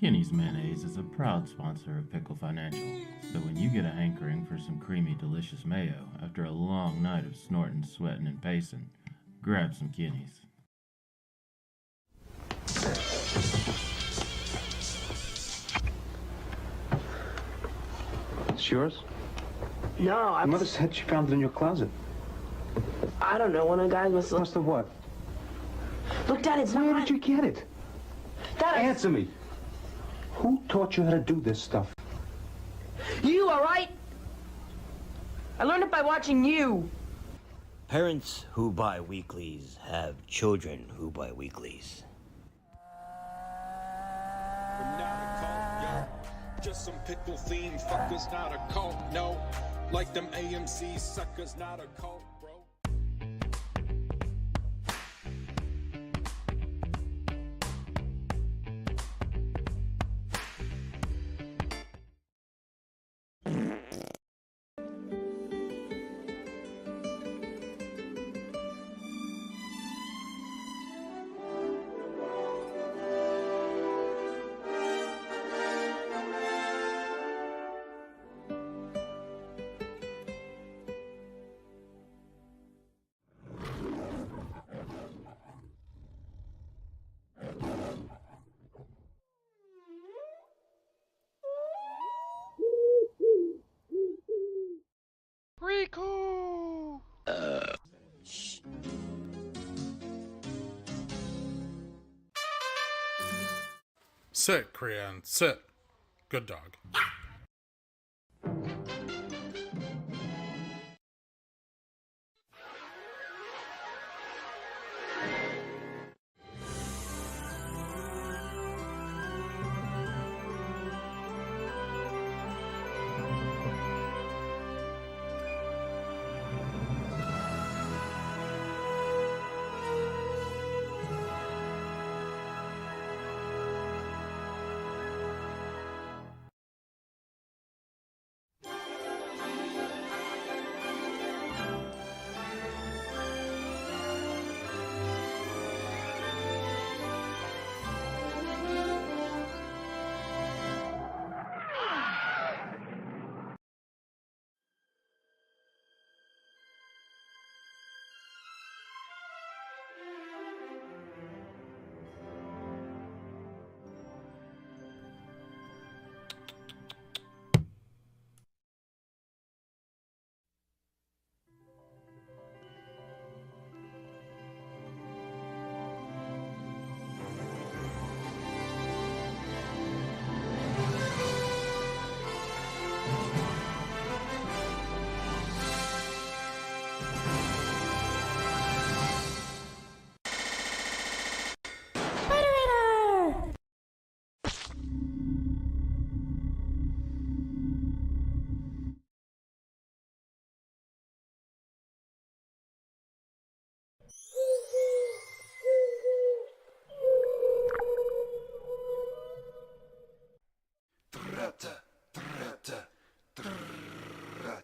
Kinney's Mayonnaise is a proud sponsor of Pickle Financial, so when you get a hankering for some creamy, delicious mayo after a long night of snorting, sweating, and pacing, grab some Kinney's. It's yours? No, Your mother said she found it in your closet. I don't know. One of the guys must have... Must have what? Look, Dad, it's Where not... did you get it? Dad, Answer me. Who taught you how to do this stuff? You, all right? I learned it by watching you. Parents who buy weeklies have children who buy weeklies. We're not a cult, yo. Just some pickle themed fuckers, not a cult, no. Like them AMC suckers, not a cult. Riku! Sit, Krian, sit. Good dog.